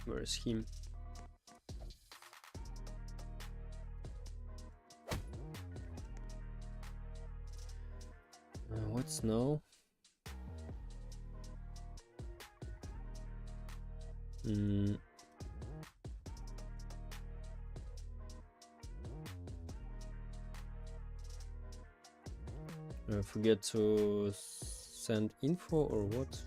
A: Where's him? What's now? I forget to send info or what?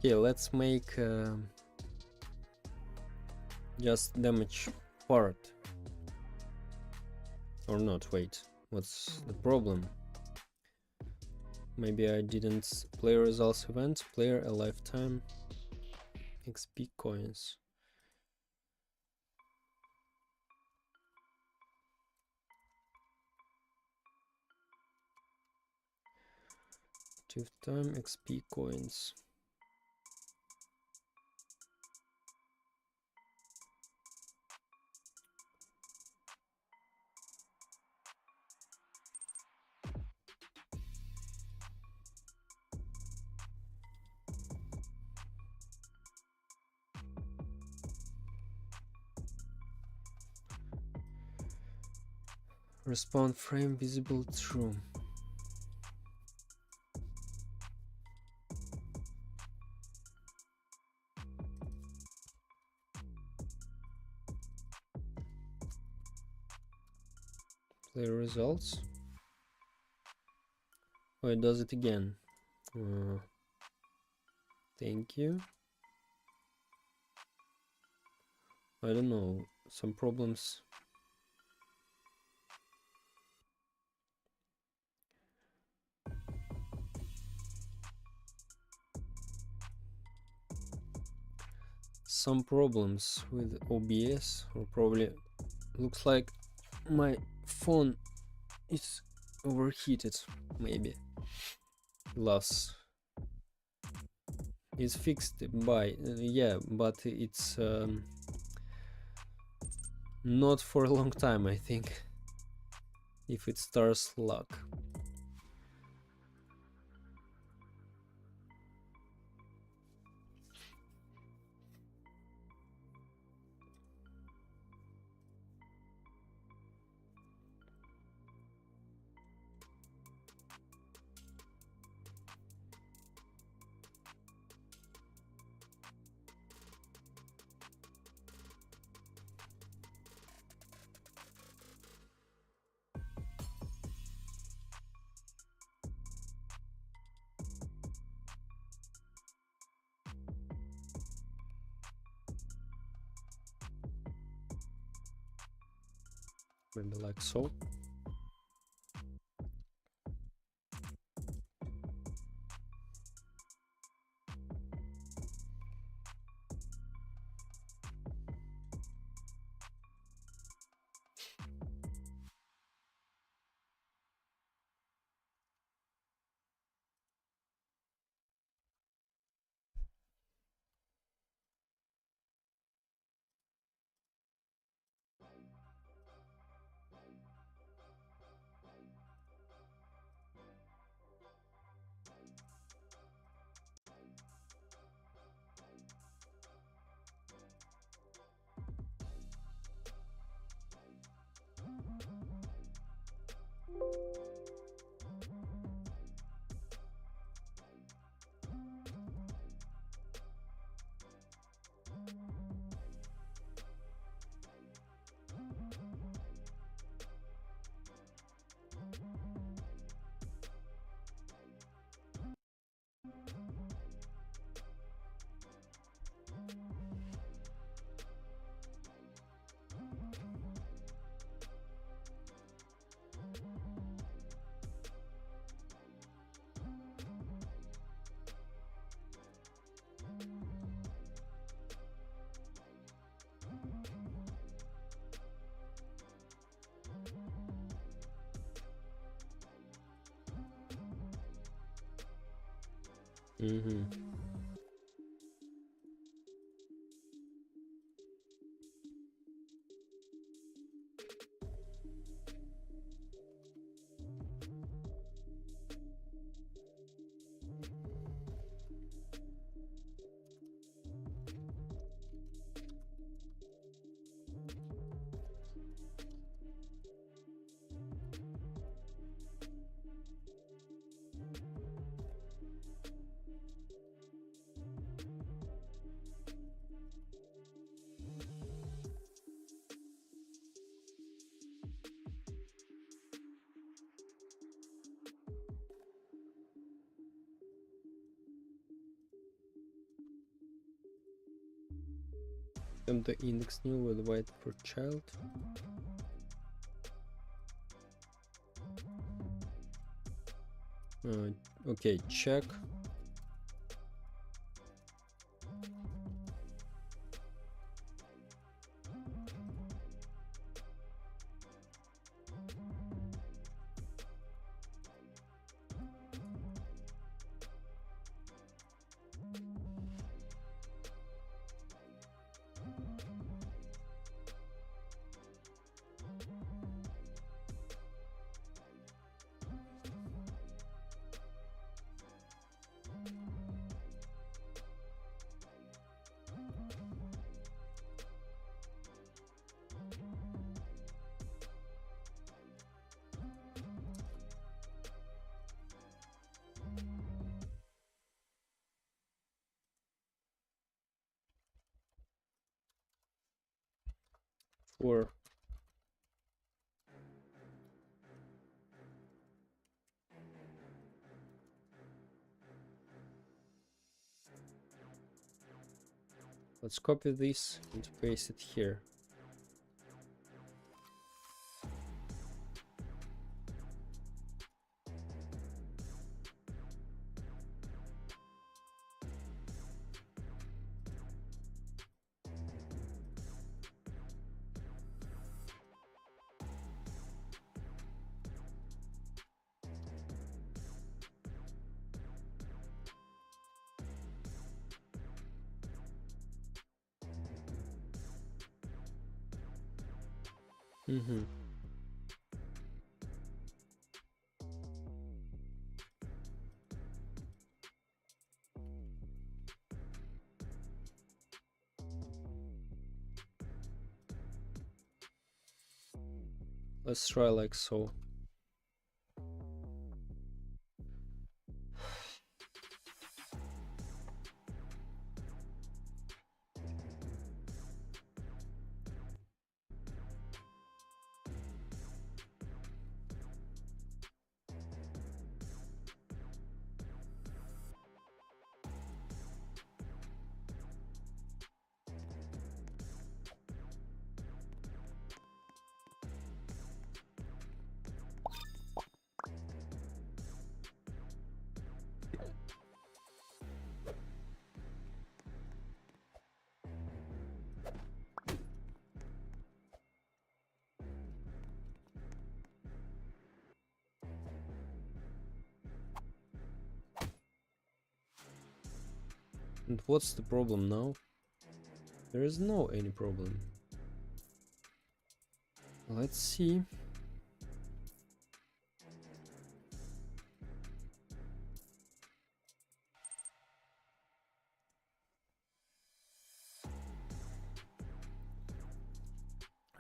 A: Okay, let's make just damage part. Or not, wait. What's the problem? Maybe I didn't play results event, player a lifetime, XP coins. Time XP coins. Respawn frame visible true. Play results. Oh, it does it again. Thank you. I don't know, some problems. Some problems with OBS, or probably looks like my phone is overheated, maybe. Loss. is fixed by yeah, but it's not for a long time, I think, if it starts luck. Maybe like so. Mm-hmm. And the index new with white for child. Okay, check. For let's copy this and paste it here. Mm-hmm. Let's try like so. And what's the problem now? There is no any problem. Let's see.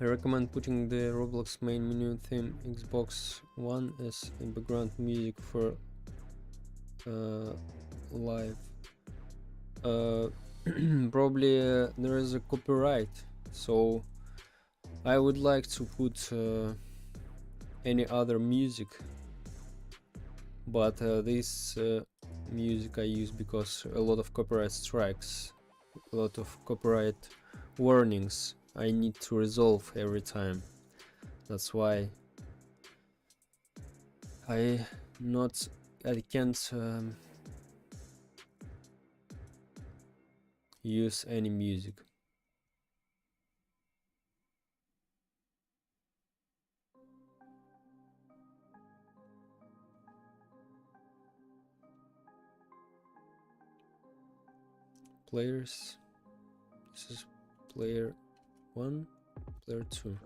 A: I recommend putting the Roblox main menu theme Xbox One as a background music for live. Probably there is a copyright, so I would like to put any other music, but this music I use because a lot of copyright strikes, a lot of copyright warnings I need to resolve every time. That's why I can't use any music. Players. This is player 1, player 2.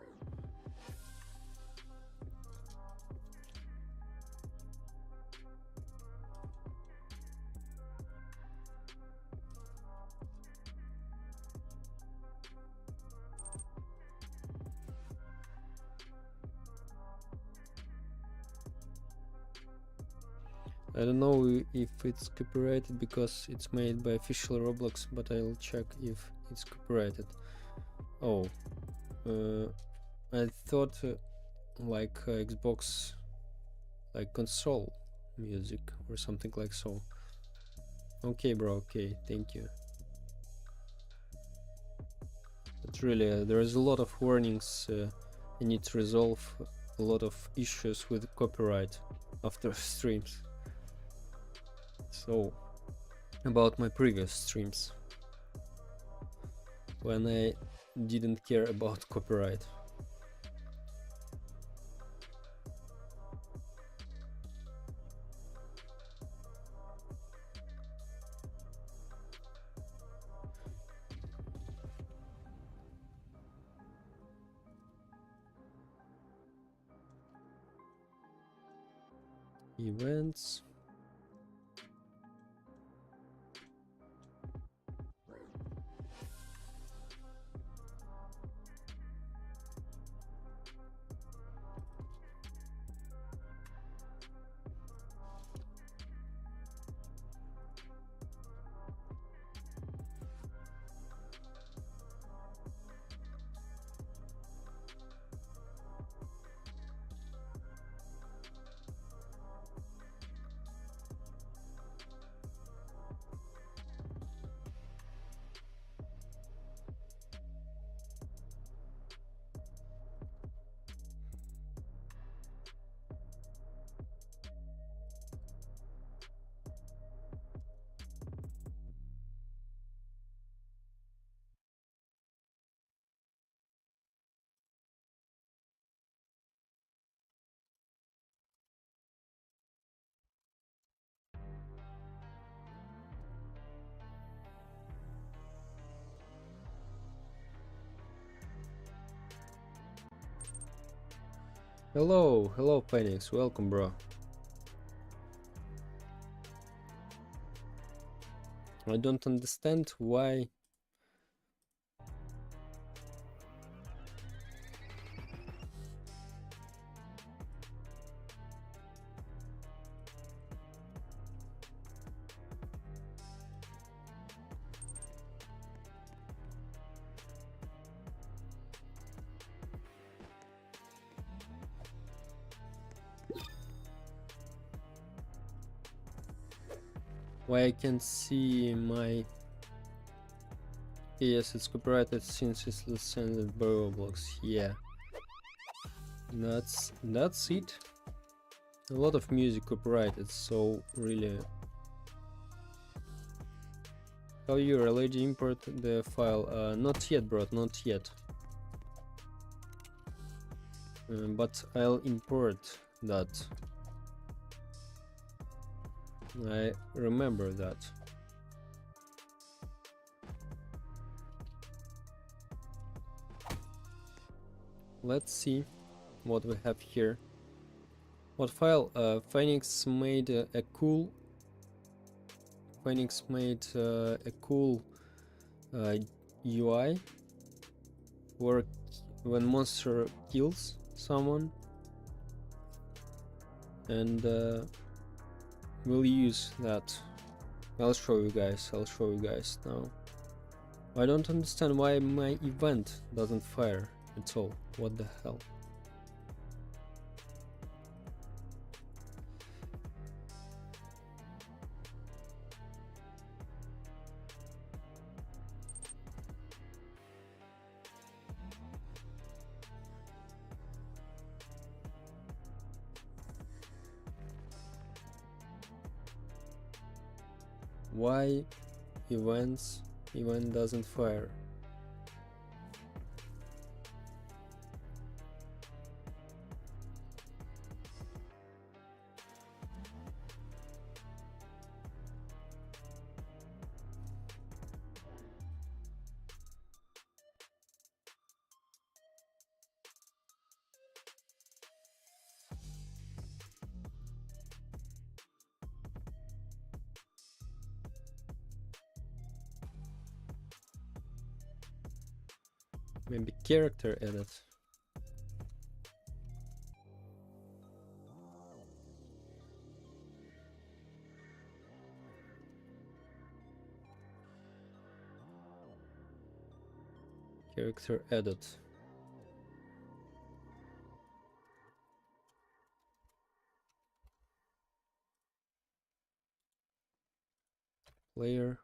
A: I don't know if it's copyrighted because it's made by official Roblox, but I'll check if it's copyrighted. Oh, I thought like Xbox, like console music or something like so. Okay, bro. Okay, thank you. But really, there is a lot of warnings. I need to resolve a lot of issues with copyright after streams. So, about my previous streams, when I didn't care about copyright. Events. Hello Phoenix, welcome bro. I don't understand why. Why I can see my... Yes, it's copyrighted since it's licensed by Roblox. Yeah, that's it. A lot of music copyrighted, so really. How you already import the file? Not yet, bro, not yet. But I'll import that. I remember that. Let's see what we have here. What file? Phoenix made a cool. Phoenix made a cool UI where when monster kills someone, and we'll use that. I'll show you guys now. I don't understand why my event doesn't fire at all. What the hell? Why event doesn't fire? Maybe character edit. Character edit. Player.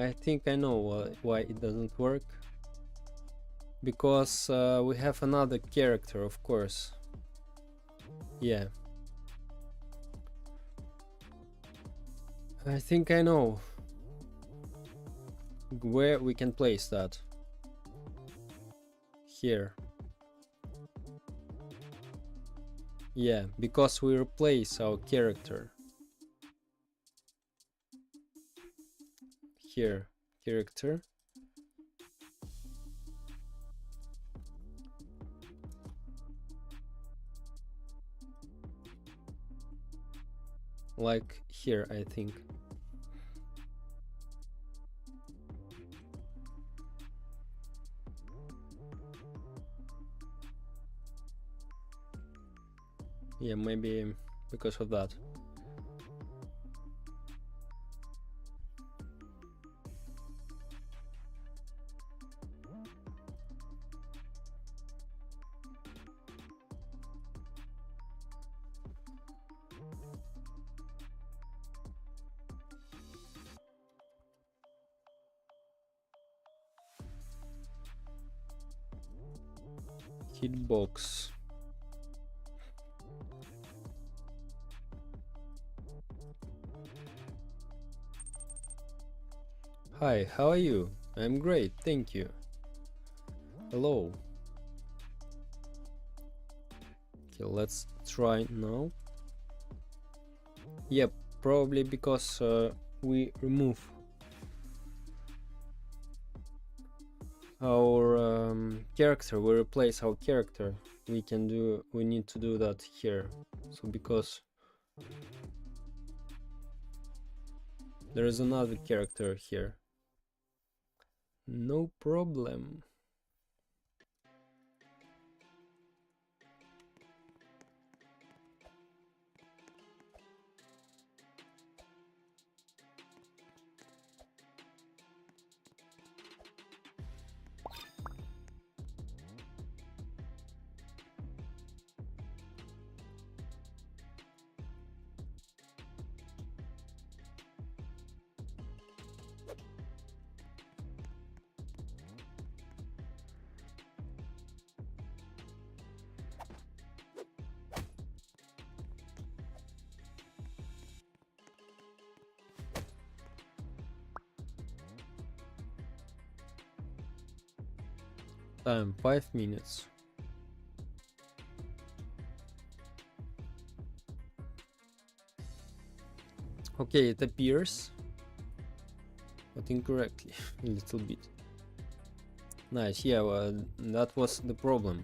A: I think I know why it doesn't work. Because we have another character, of course. Yeah. I think I know where we can place that. Here. Yeah, because we replace our character. Here, character. Like here, I think. Yeah, maybe because of that. Hitbox. Hi, how are you? I'm great, thank you. Hello. Okay, let's try now. Yep, probably because we remove our character, we replace our character. We need to do that here. So because there is another character here. No problem. Time 5 minutes. Okay, it appears, but incorrectly a little bit. Nice, yeah, well, that was the problem.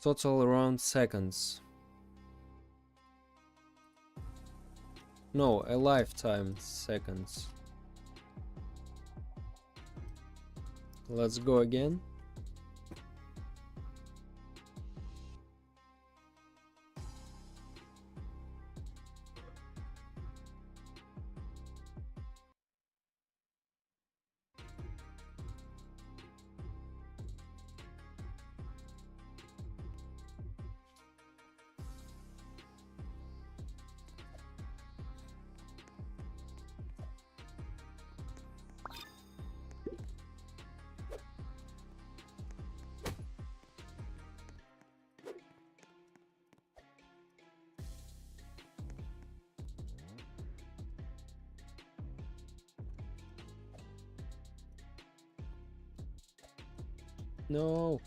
A: Total around seconds. No, a lifetime seconds. Let's go again. No.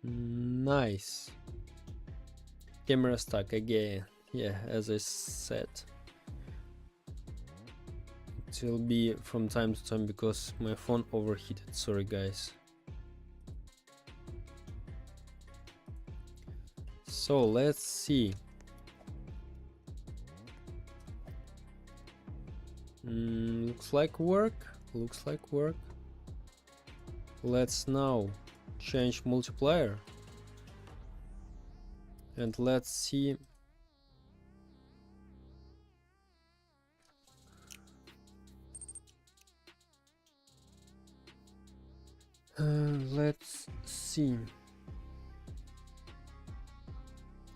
A: Nice. Camera stuck again. Yeah, as I said. It will be from time to time because my phone overheated. Sorry guys. So let's see. Looks like work. Looks like work. Let's now change multiplier. And let's see. Let's see.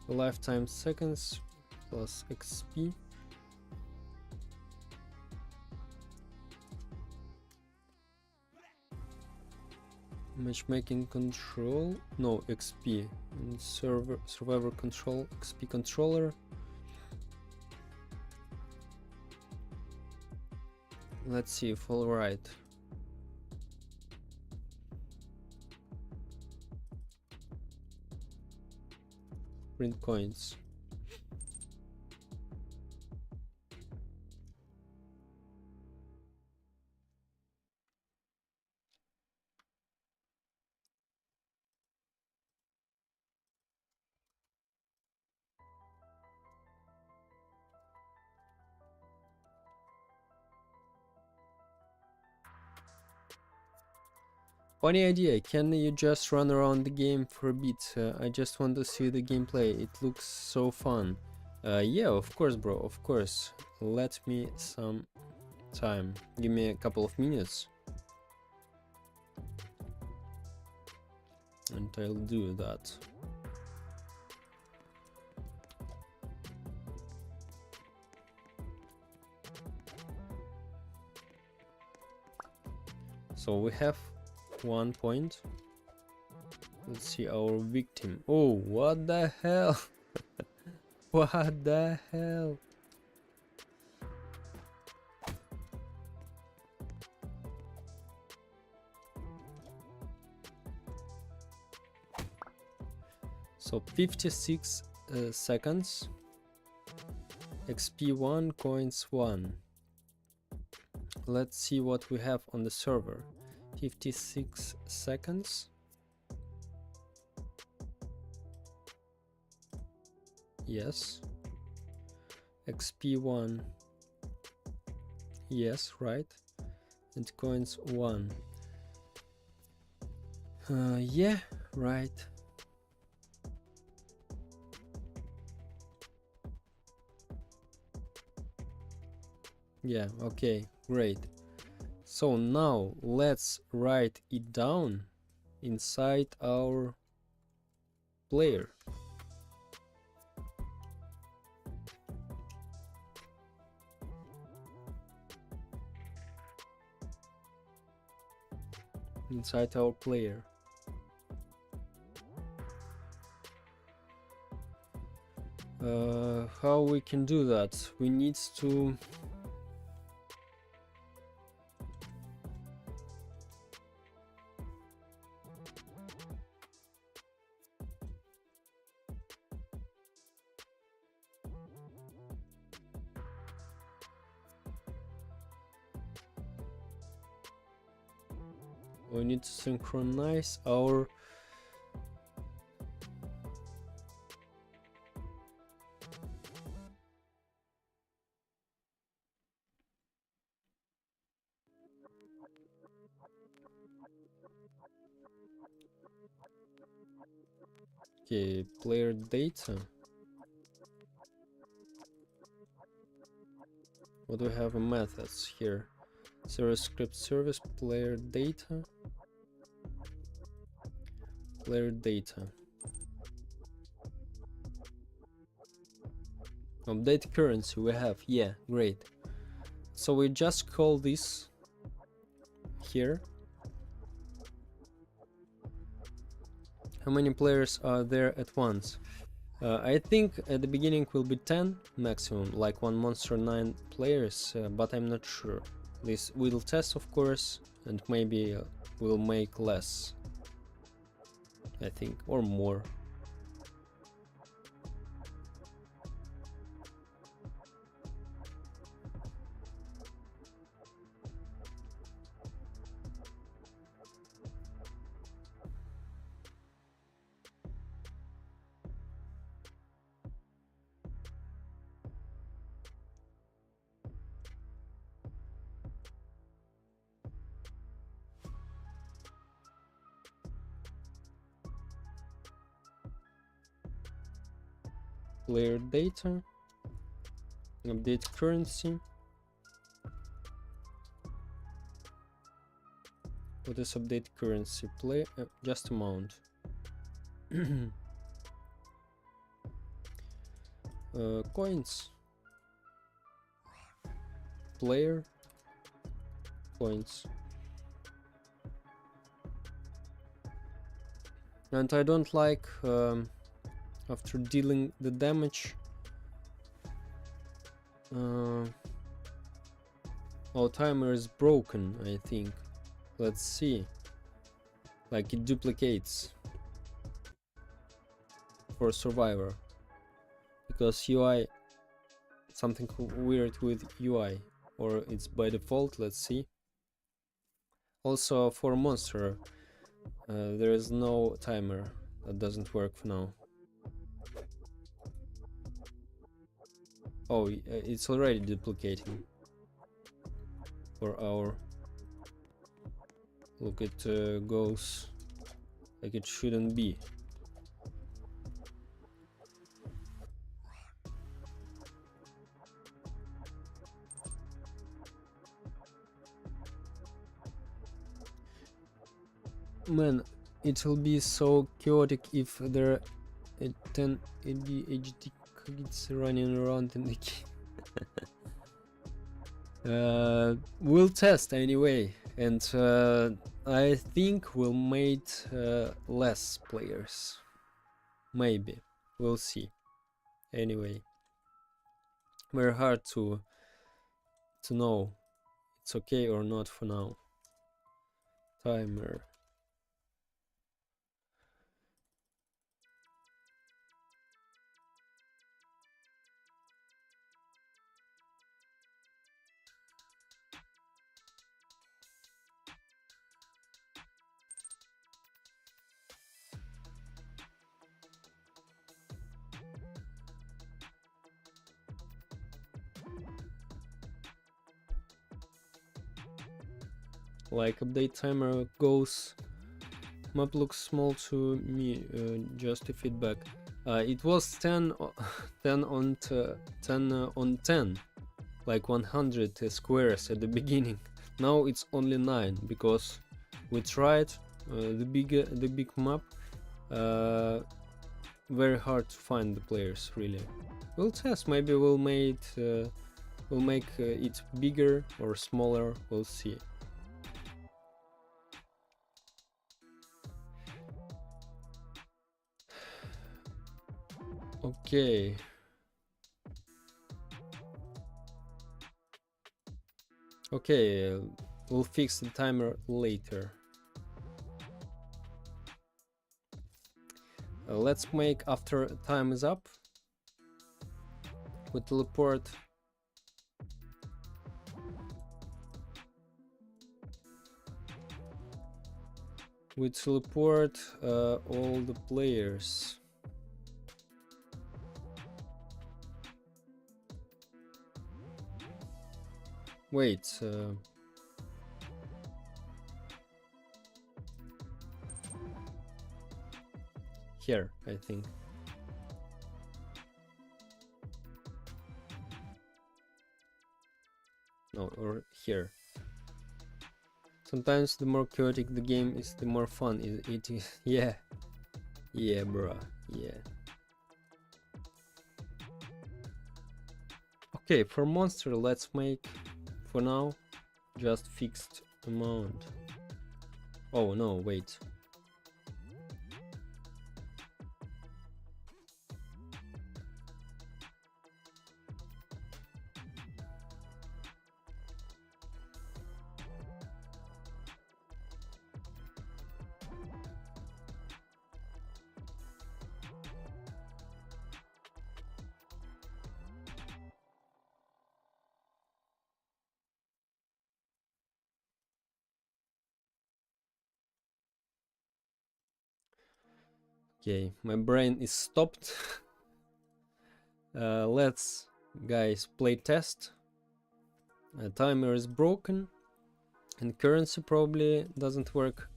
A: Lifetime seconds plus XP. Matchmaking control. No, XP. And survivor control. XP controller. Let's see if all right. Print coins. Funny idea, can you just run around the game for a bit? I just want to see the gameplay, it looks so fun. Yeah, of course bro, of course. Let me some time. Give me a couple of minutes. And I'll do that. So So we have 1 point. Let's see our victim. Oh, what the hell? What the hell? So 56 seconds. XP 1, coins 1. Let's see what we have on the server. 56 seconds. Yes. XP 1. Yes, right. And coins 1. Yeah, right. Yeah, okay, great. So now let's write it down inside our player. Inside our player. How we can do that? We need to synchronize our player data. What do we have in methods here? Script service, player data. Player data. Update currency we have, yeah, great. So we just call this here. How many players are there at once? I think at the beginning will be 10 maximum, like one monster 9 players, but I'm not sure. This will test, of course, and maybe we'll make less, I think, or more. Player data, update currency. What is update currency? Play just amount. Coins. Player coins. And I don't like after dealing the damage, our timer is broken, I think. Let's see. Like it duplicates for survivor, because UI, something weird with UI, or it's by default. Let's see. Also for monster, there is no timer. That doesn't work for now. Oh, it's already duplicating for our. Look, it goes like it shouldn't be. Man, it will be so chaotic if there are 10 ADHD kids running around in the game. We'll test anyway. and I think we'll make less players. Maybe, we'll see. Anyway, very hard to know it's okay or not for now. Timer. Like update timer goes. Map looks small to me. Just a feedback. It was 10, 10 on 10 on 10, like 100 squares at the beginning. Now it's only 9 because we tried the big map. Very hard to find the players, really. We'll test. Maybe we'll make it bigger or smaller. We'll see. Okay. Okay, we'll fix the timer later. Let's make after time is up. We teleport. We teleport all the players. Wait. Here, I think. No, or here. Sometimes the more chaotic the game is, the more fun it is. Yeah. Yeah, bruh. Yeah. Okay, for monster, let's make, for now, just fixed amount. Oh, no, wait. Okay, my brain is stopped. Let's, guys, play test. Timer is broken and currency probably doesn't work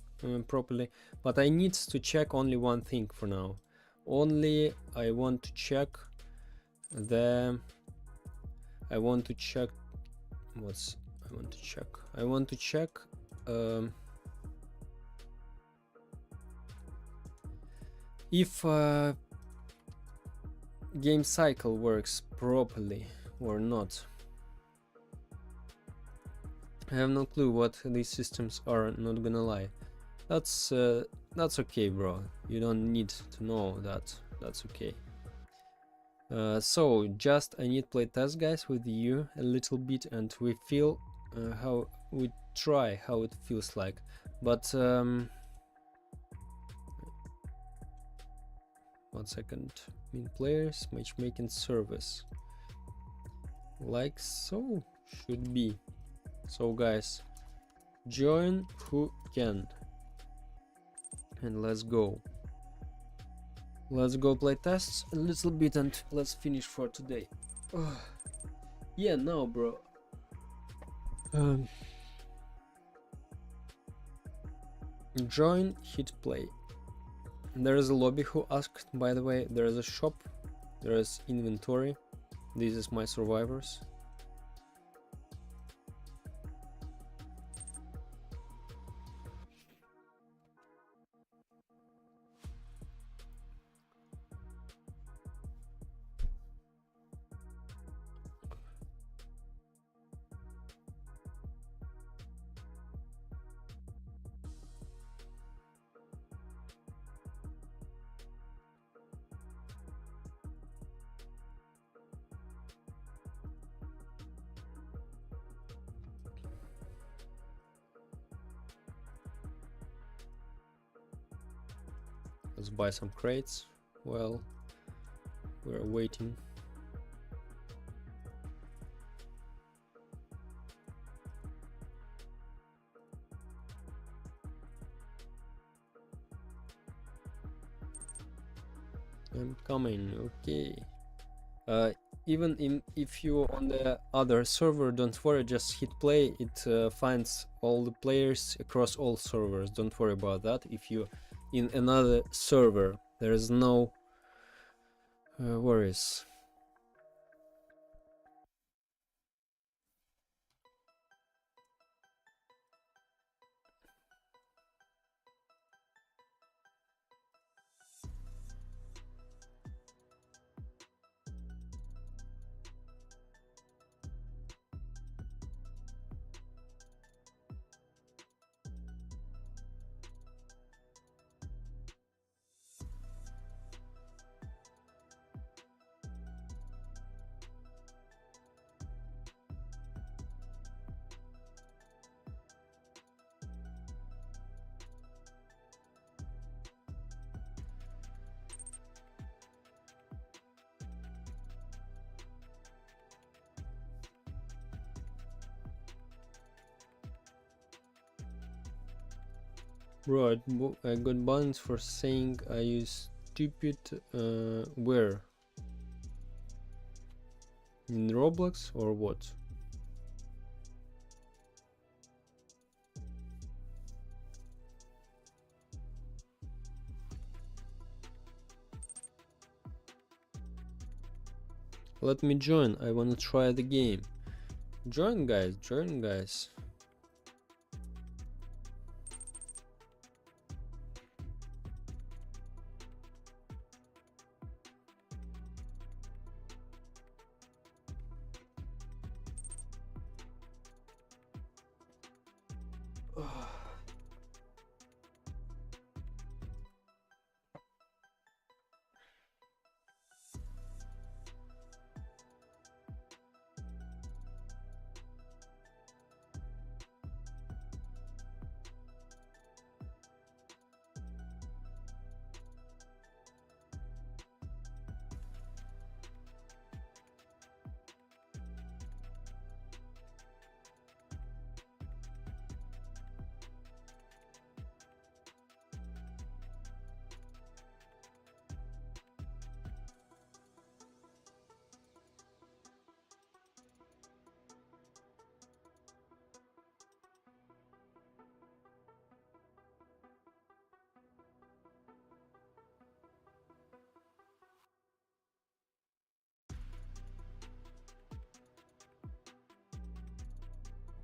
A: properly, but I need to check only one thing for now. Only I want to check the I want to check if game cycle works properly or not. I have no clue what these systems are, not gonna lie. That's okay, bro. You don't need to know that. That's okay. So just I need play test, guys, with you a little bit, and we feel how we try how it feels like. But 1 second. Min players matchmaking service, like so should be. So guys, join who can, and let's go play tests a little bit, and let's finish for today. Yeah, now, bro. Join, hit play. There is a lobby who asked, by the way. There is a shop, there is inventory. This is my survivors. Let's buy some crates while we're waiting. I'm coming. Okay. Even if you on the other server, don't worry, just hit play. It finds all the players across all servers. Don't worry about that. If you in another server, there is no worries. Bro, I got bans for saying I use stupid where? In Roblox or what? Let me join, I wanna try the game. Join guys, join guys.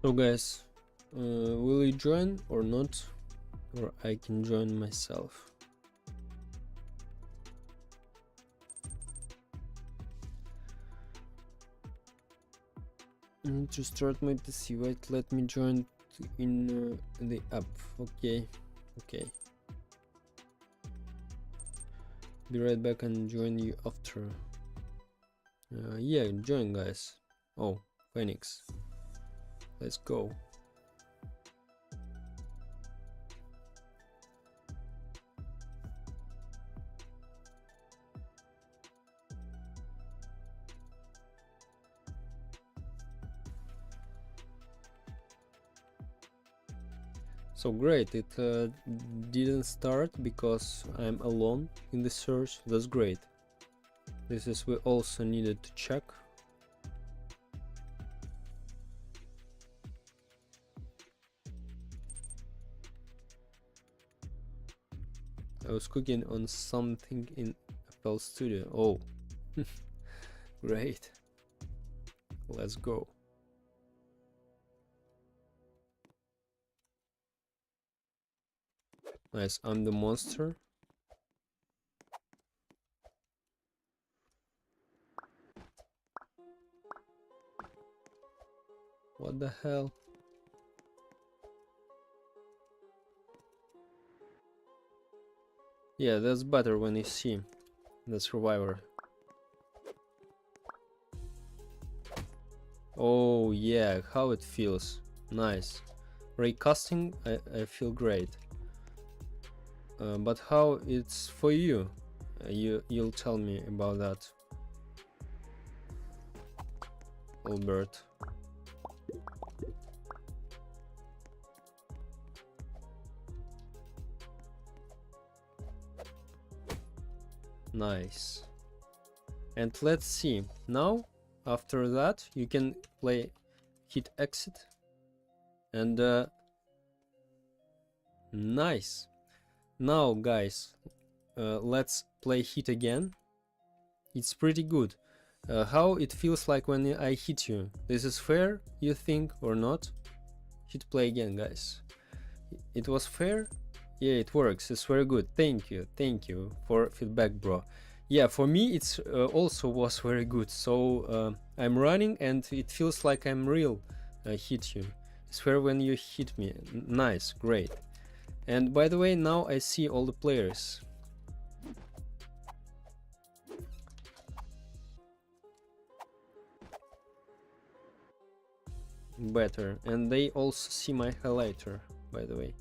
A: So guys, will you join or not? Or I can join myself. I need to start my PC. Wait, let me join in the app. Okay, okay. Be right back and join you after. Yeah, join guys. Oh, Phoenix. Let's go. So great, it didn't start because I'm alone in the search. That's great. This is we also needed to check. I was cooking on something in FL Studio. Oh, great. Let's go. Nice, I'm the monster. What the hell? Yeah, that's better when you see the survivor. Oh yeah, how it feels. Nice. Raycasting, I feel great. but how it's for you? You'll tell me about that, Albert. Nice. And let's see. Now, after that, you can play hit exit. And nice. Now, guys, let's play hit again. It's pretty good. How it feels like when I hit you. This is fair, you think, or not? Hit play again, guys. It was fair? Yeah, it works. It's very good. Thank you for feedback, bro. Yeah, for me it's also was very good. So I'm running and it feels like I'm real hit you. It's fair when you hit me. Nice, great. And by the way, now I see all the players. Better, and they also see my highlighter, by the way.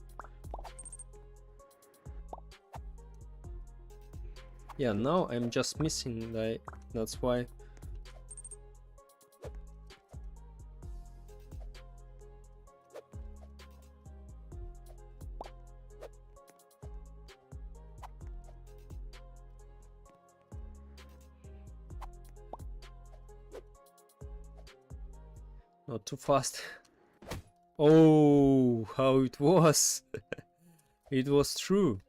A: Yeah, now I'm just missing that's why. Not too fast. Oh, how it was. It was true.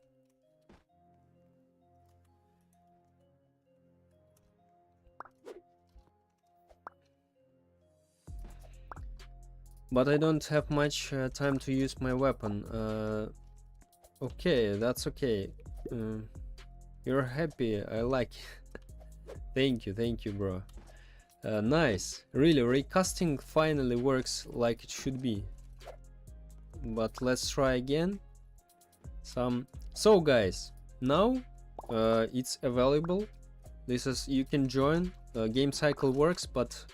A: But I don't have much time to use my weapon. Okay, that's okay. You're happy, I like it. Thank you, bro. Nice. Really, recasting finally works like it should be. But let's try again. So guys, now it's available. This is, you can join. Game cycle works, but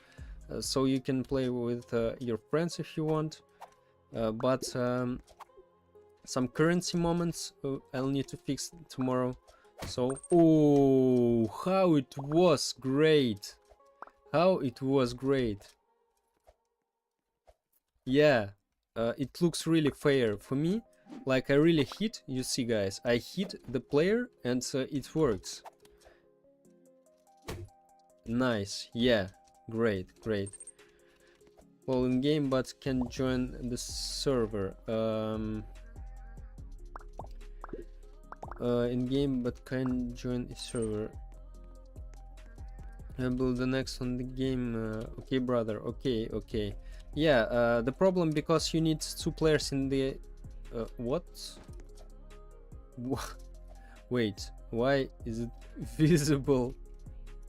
A: so you can play with your friends if you want. But some currency moments I'll need to fix tomorrow. So, oh, how it was great. How it was great. Yeah, it looks really fair for me. Like I really hit, you see guys, I hit the player and it works. Nice, yeah, great. Well, in game but can join the server. In game but can join the server. I build the next on the game. Okay, brother. Okay. Yeah. The problem because you need 2 players in the. What? Wait. Why is it visible?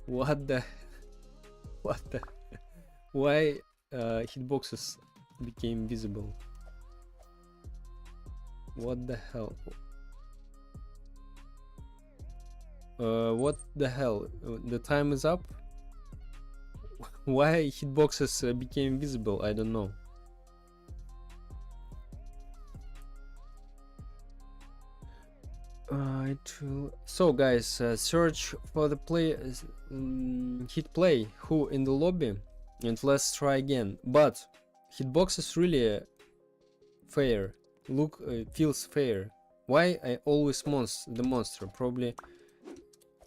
A: What the? Why hitboxes became visible? What the hell? What the hell? The time is up? Why hitboxes became visible? I don't know. So guys, search for the play, hit play who in the lobby, and let's try again. But hitbox is really fair. Look, feels fair. Why I always the monster? Probably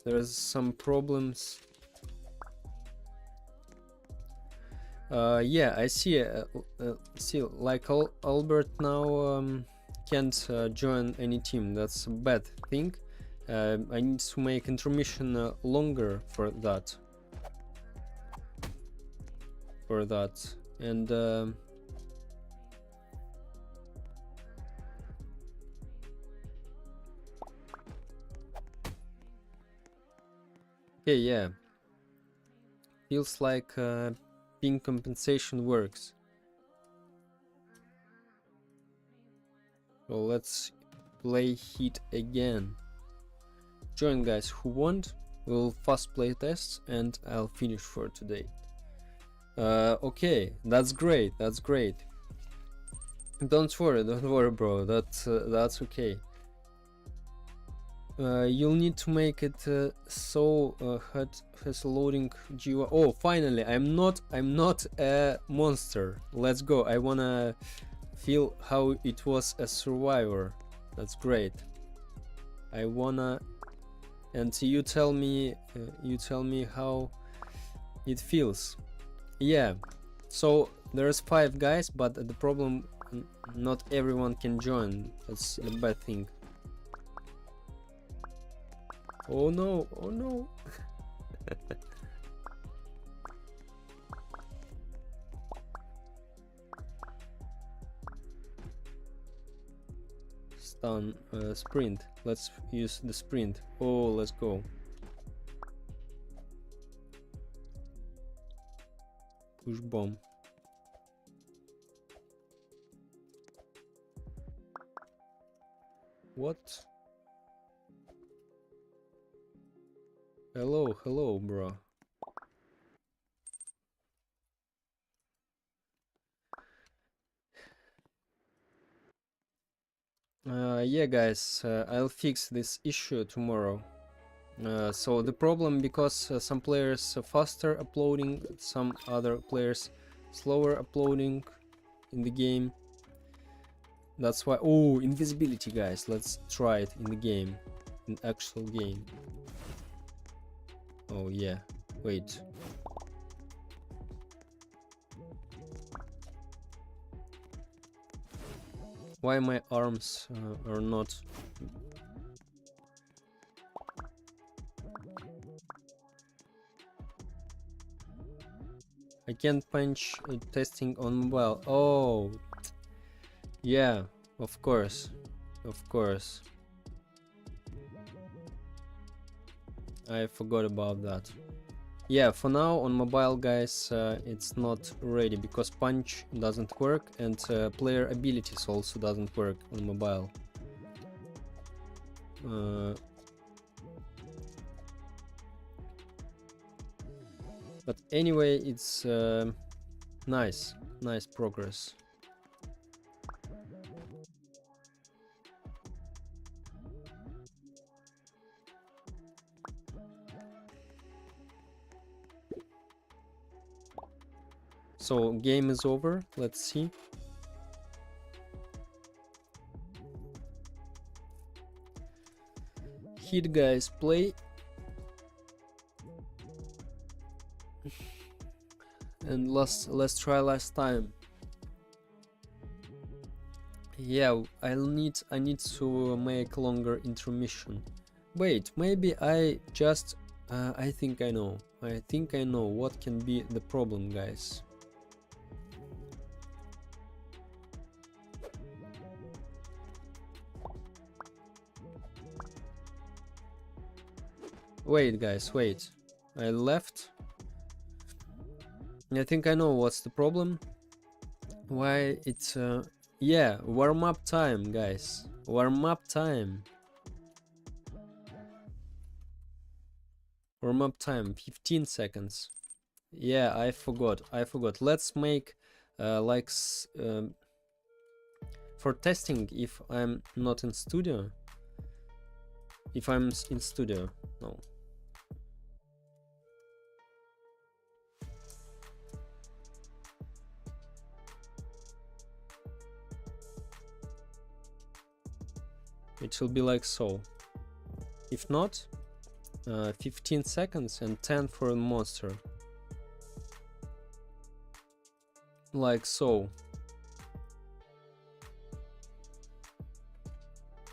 A: there's some problems. Yeah, I see. See, like Albert now can't join any team. That's a bad thing. I need to make intermission longer for that. And okay, yeah. Feels like ping compensation works. So let's play hit again. Join guys who want. We'll fast play tests and I'll finish for today. Okay, that's great. Don't worry, bro. That's okay. You'll need to make it so has loading GUI. Oh, finally, I'm not a monster. Let's go. I wanna feel how it was a survivor. That's great. I wanna, and you tell me how it feels. Yeah. So there's 5 guys, but the problem, not everyone can join. That's a bad thing. Oh no, oh no. Stun, sprint. Let's use the sprint. Oh, let's go. Push bomb. What? Hello, hello, bro. Yeah, guys, I'll fix this issue tomorrow. So the problem, because some players are faster uploading, some other players slower uploading in the game. That's why. Oh, invisibility, guys. Let's try it in the game, in actual game. Oh yeah. Wait. Why my arms are not? I can't punch testing on mobile. Oh, yeah, of course, of course. I forgot about that. Yeah, for now on mobile, guys, it's not ready because punch doesn't work, and player abilities also doesn't work on mobile. But anyway, it's nice progress. So game is over. Let's see. Hit, guys, play. And let's try last time. Yeah, I need to make longer intermission. Wait, maybe I just I think I know what can be the problem, guys. Wait, guys, wait. I left. I think I know what's the problem. Why it's yeah, warm up time, guys. Warm up time. Warm up time, 15 seconds. Yeah, I forgot. Let's make like for testing if I'm not in studio. If I'm in studio, no. It will be like so. If not, 15 seconds and 10 for a monster. Like so.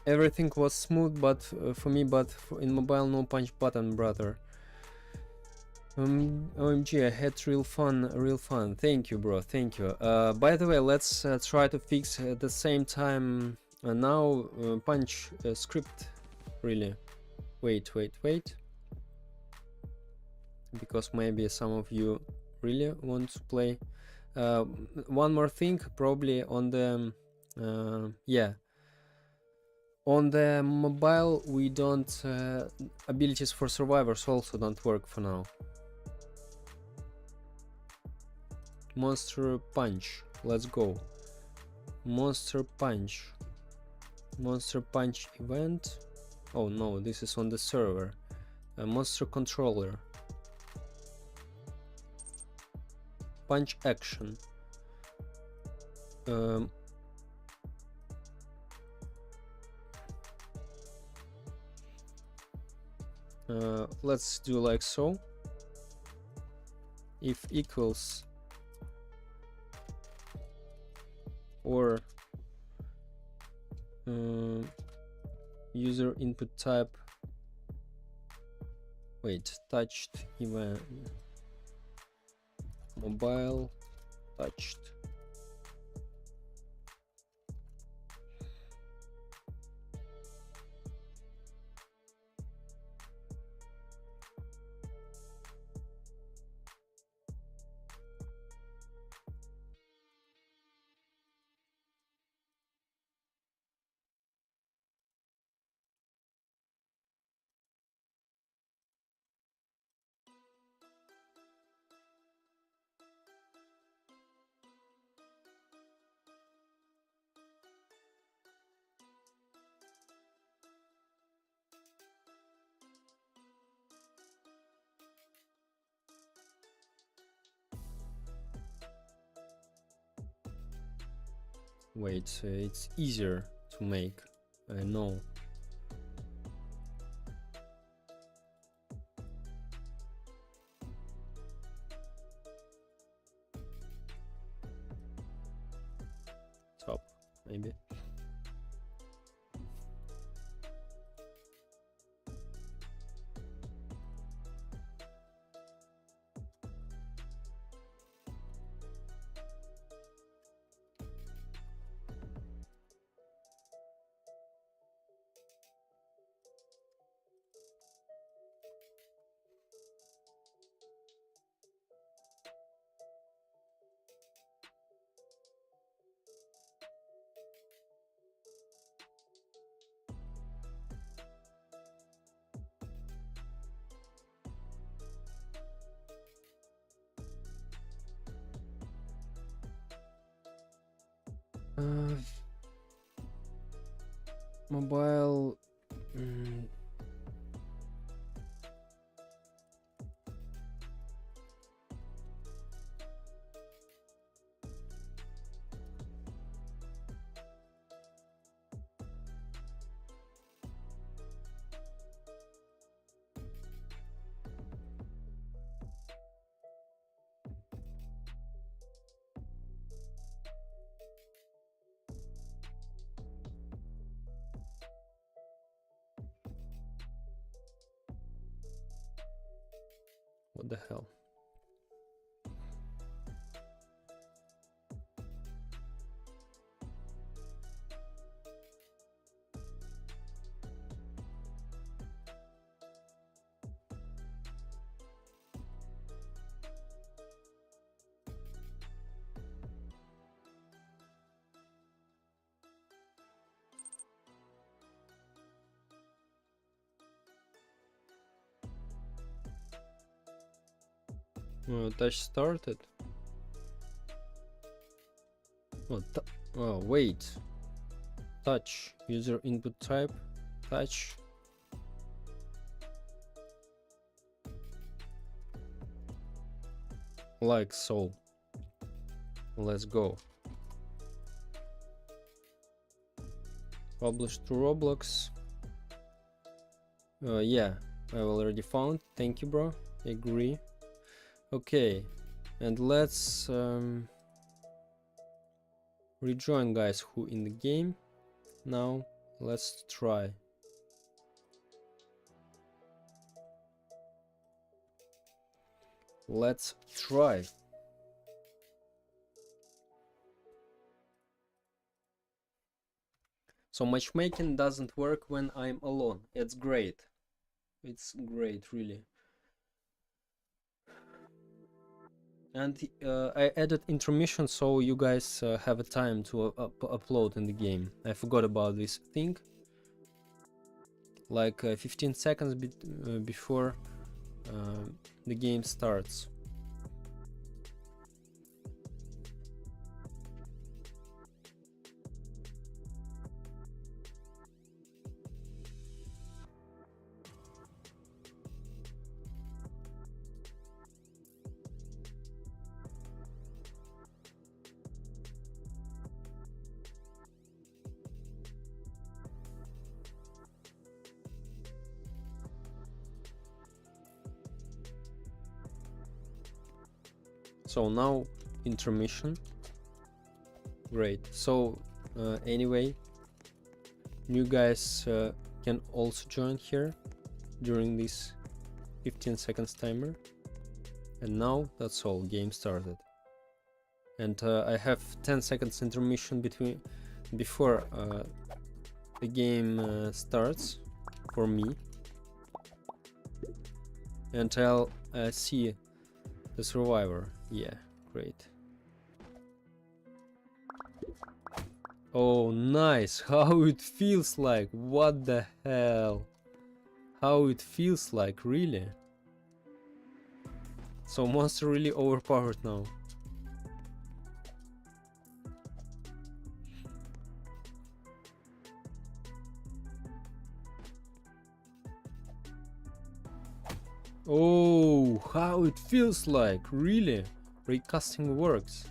A: Everything was smooth, but for me, in mobile, no punch button, brother. OMG, I had real fun. Thank you, bro. Thank you. By the way, let's try to fix at the same time now punch script. Really. Wait. Because maybe some of you really want to play. One more thing, probably on the yeah. On the mobile, we don't abilities for survivors also don't work for now. Monster punch. Let's go. Monster punch event. Oh no, this is on the server. A monster controller. Punch action. Um, let's do like so. If equals or user input type, wait, touched event, mobile touched. Wait, it's easier to make. I know. Top, maybe. Mobile. What the hell? Touch started. Oh, oh, wait. Touch. User input type. Touch. Like so. Let's go. Publish to Roblox. Yeah, I already found. Thank you, bro. Agree. Okay, and let's rejoin guys who in the game. Now let's try. Let's try. So matchmaking doesn't work when I'm alone. It's great. It's great, really. And I added intermission so you guys have a time to upload in the game. I forgot about this thing. Like 15 seconds before the game starts. So now intermission. Great. So anyway, new guys can also join here during this 15 seconds timer. And now that's all, game started. And I have 10 seconds intermission before the game starts for me. And I'll see the survivor. Yeah, great. Oh, nice. How it feels like. What the hell? How it feels like, really? So monster really overpowered now. Oh, how it feels like, really? Recasting works.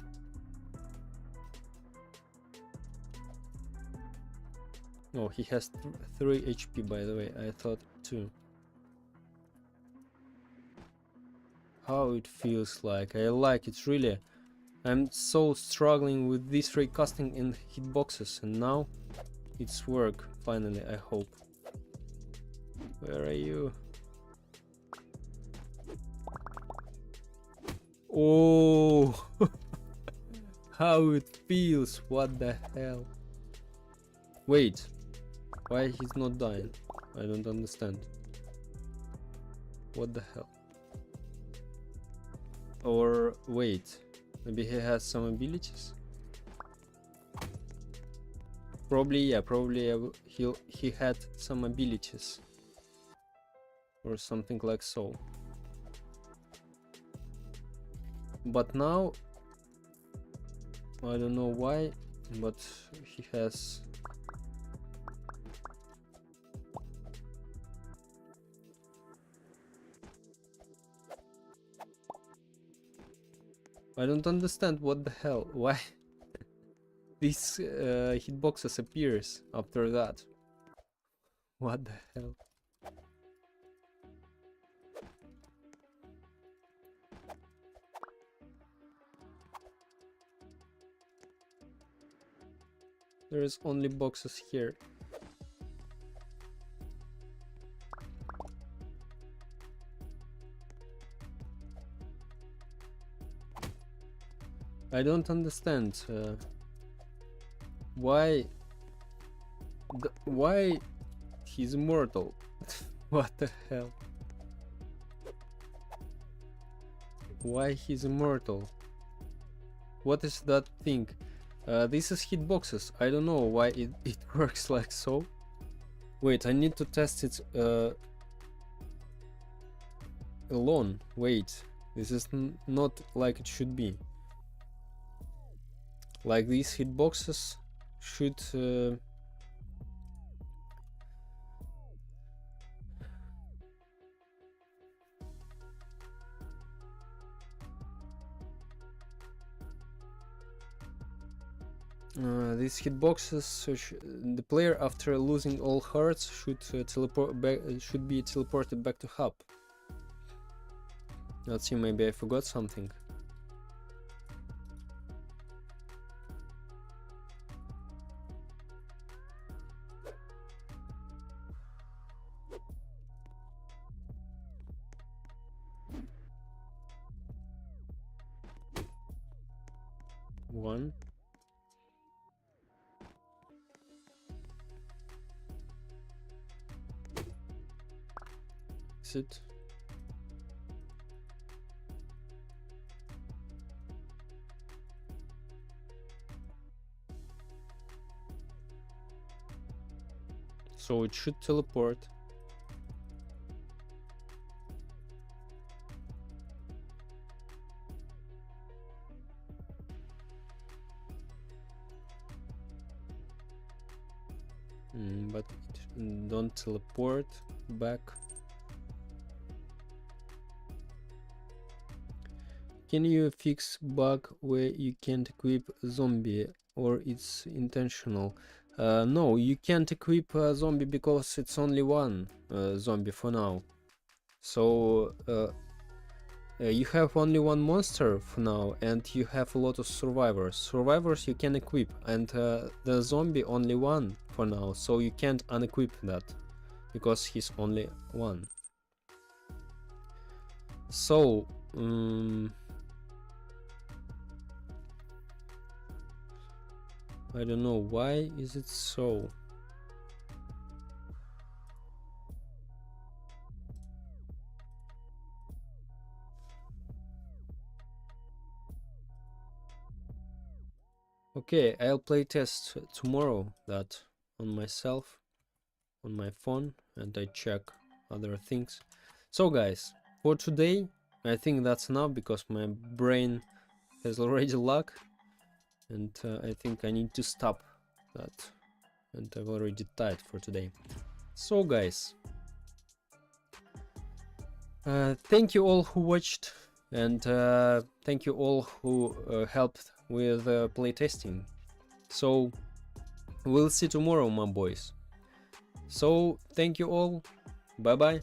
A: Oh, he has 3 HP, by the way. I thought 2. How it feels like. I like it, really. I'm so struggling with this recasting in hitboxes, and now it's work, finally, I hope. Where are you? Oh, how it feels, what the hell? Wait, why he's not dying? I don't understand. What the hell? Or wait, maybe he has some abilities? Probably, yeah, probably he had some abilities. Or something like so. But now, I don't know why, but he has... I don't understand what the hell, why this hitboxes appears after that. What the hell? There is only boxes here. I don't understand why he's immortal. What the hell? Why he's immortal? What is that thing? This is hitboxes. I don't know why it works like so. Wait, I need to test it alone. Wait, this is not like it should be. Like these hitboxes should these hitboxes, the player after losing all hearts should teleport back. Should be teleported back to hub. Let's see, maybe I forgot something. One. It. So it should teleport. But it don't teleport back. Can you fix bug where you can't equip zombie, or it's intentional? No, you can't equip a zombie because it's only one zombie for now. So you have only one monster for now, and you have a lot of survivors. Survivors you can equip, and the zombie only one for now, so you can't unequip that because he's only one. So I don't know why is it so. Okay, I'll play test tomorrow that on myself, on my phone, and I check other things. So guys, for today, I think that's enough because my brain has already lag, and I think I need to stop that, and I've already tired for today. So guys, thank you all who watched, and thank you all who helped with playtesting. So we'll see tomorrow, my boys. So thank you all. Bye bye.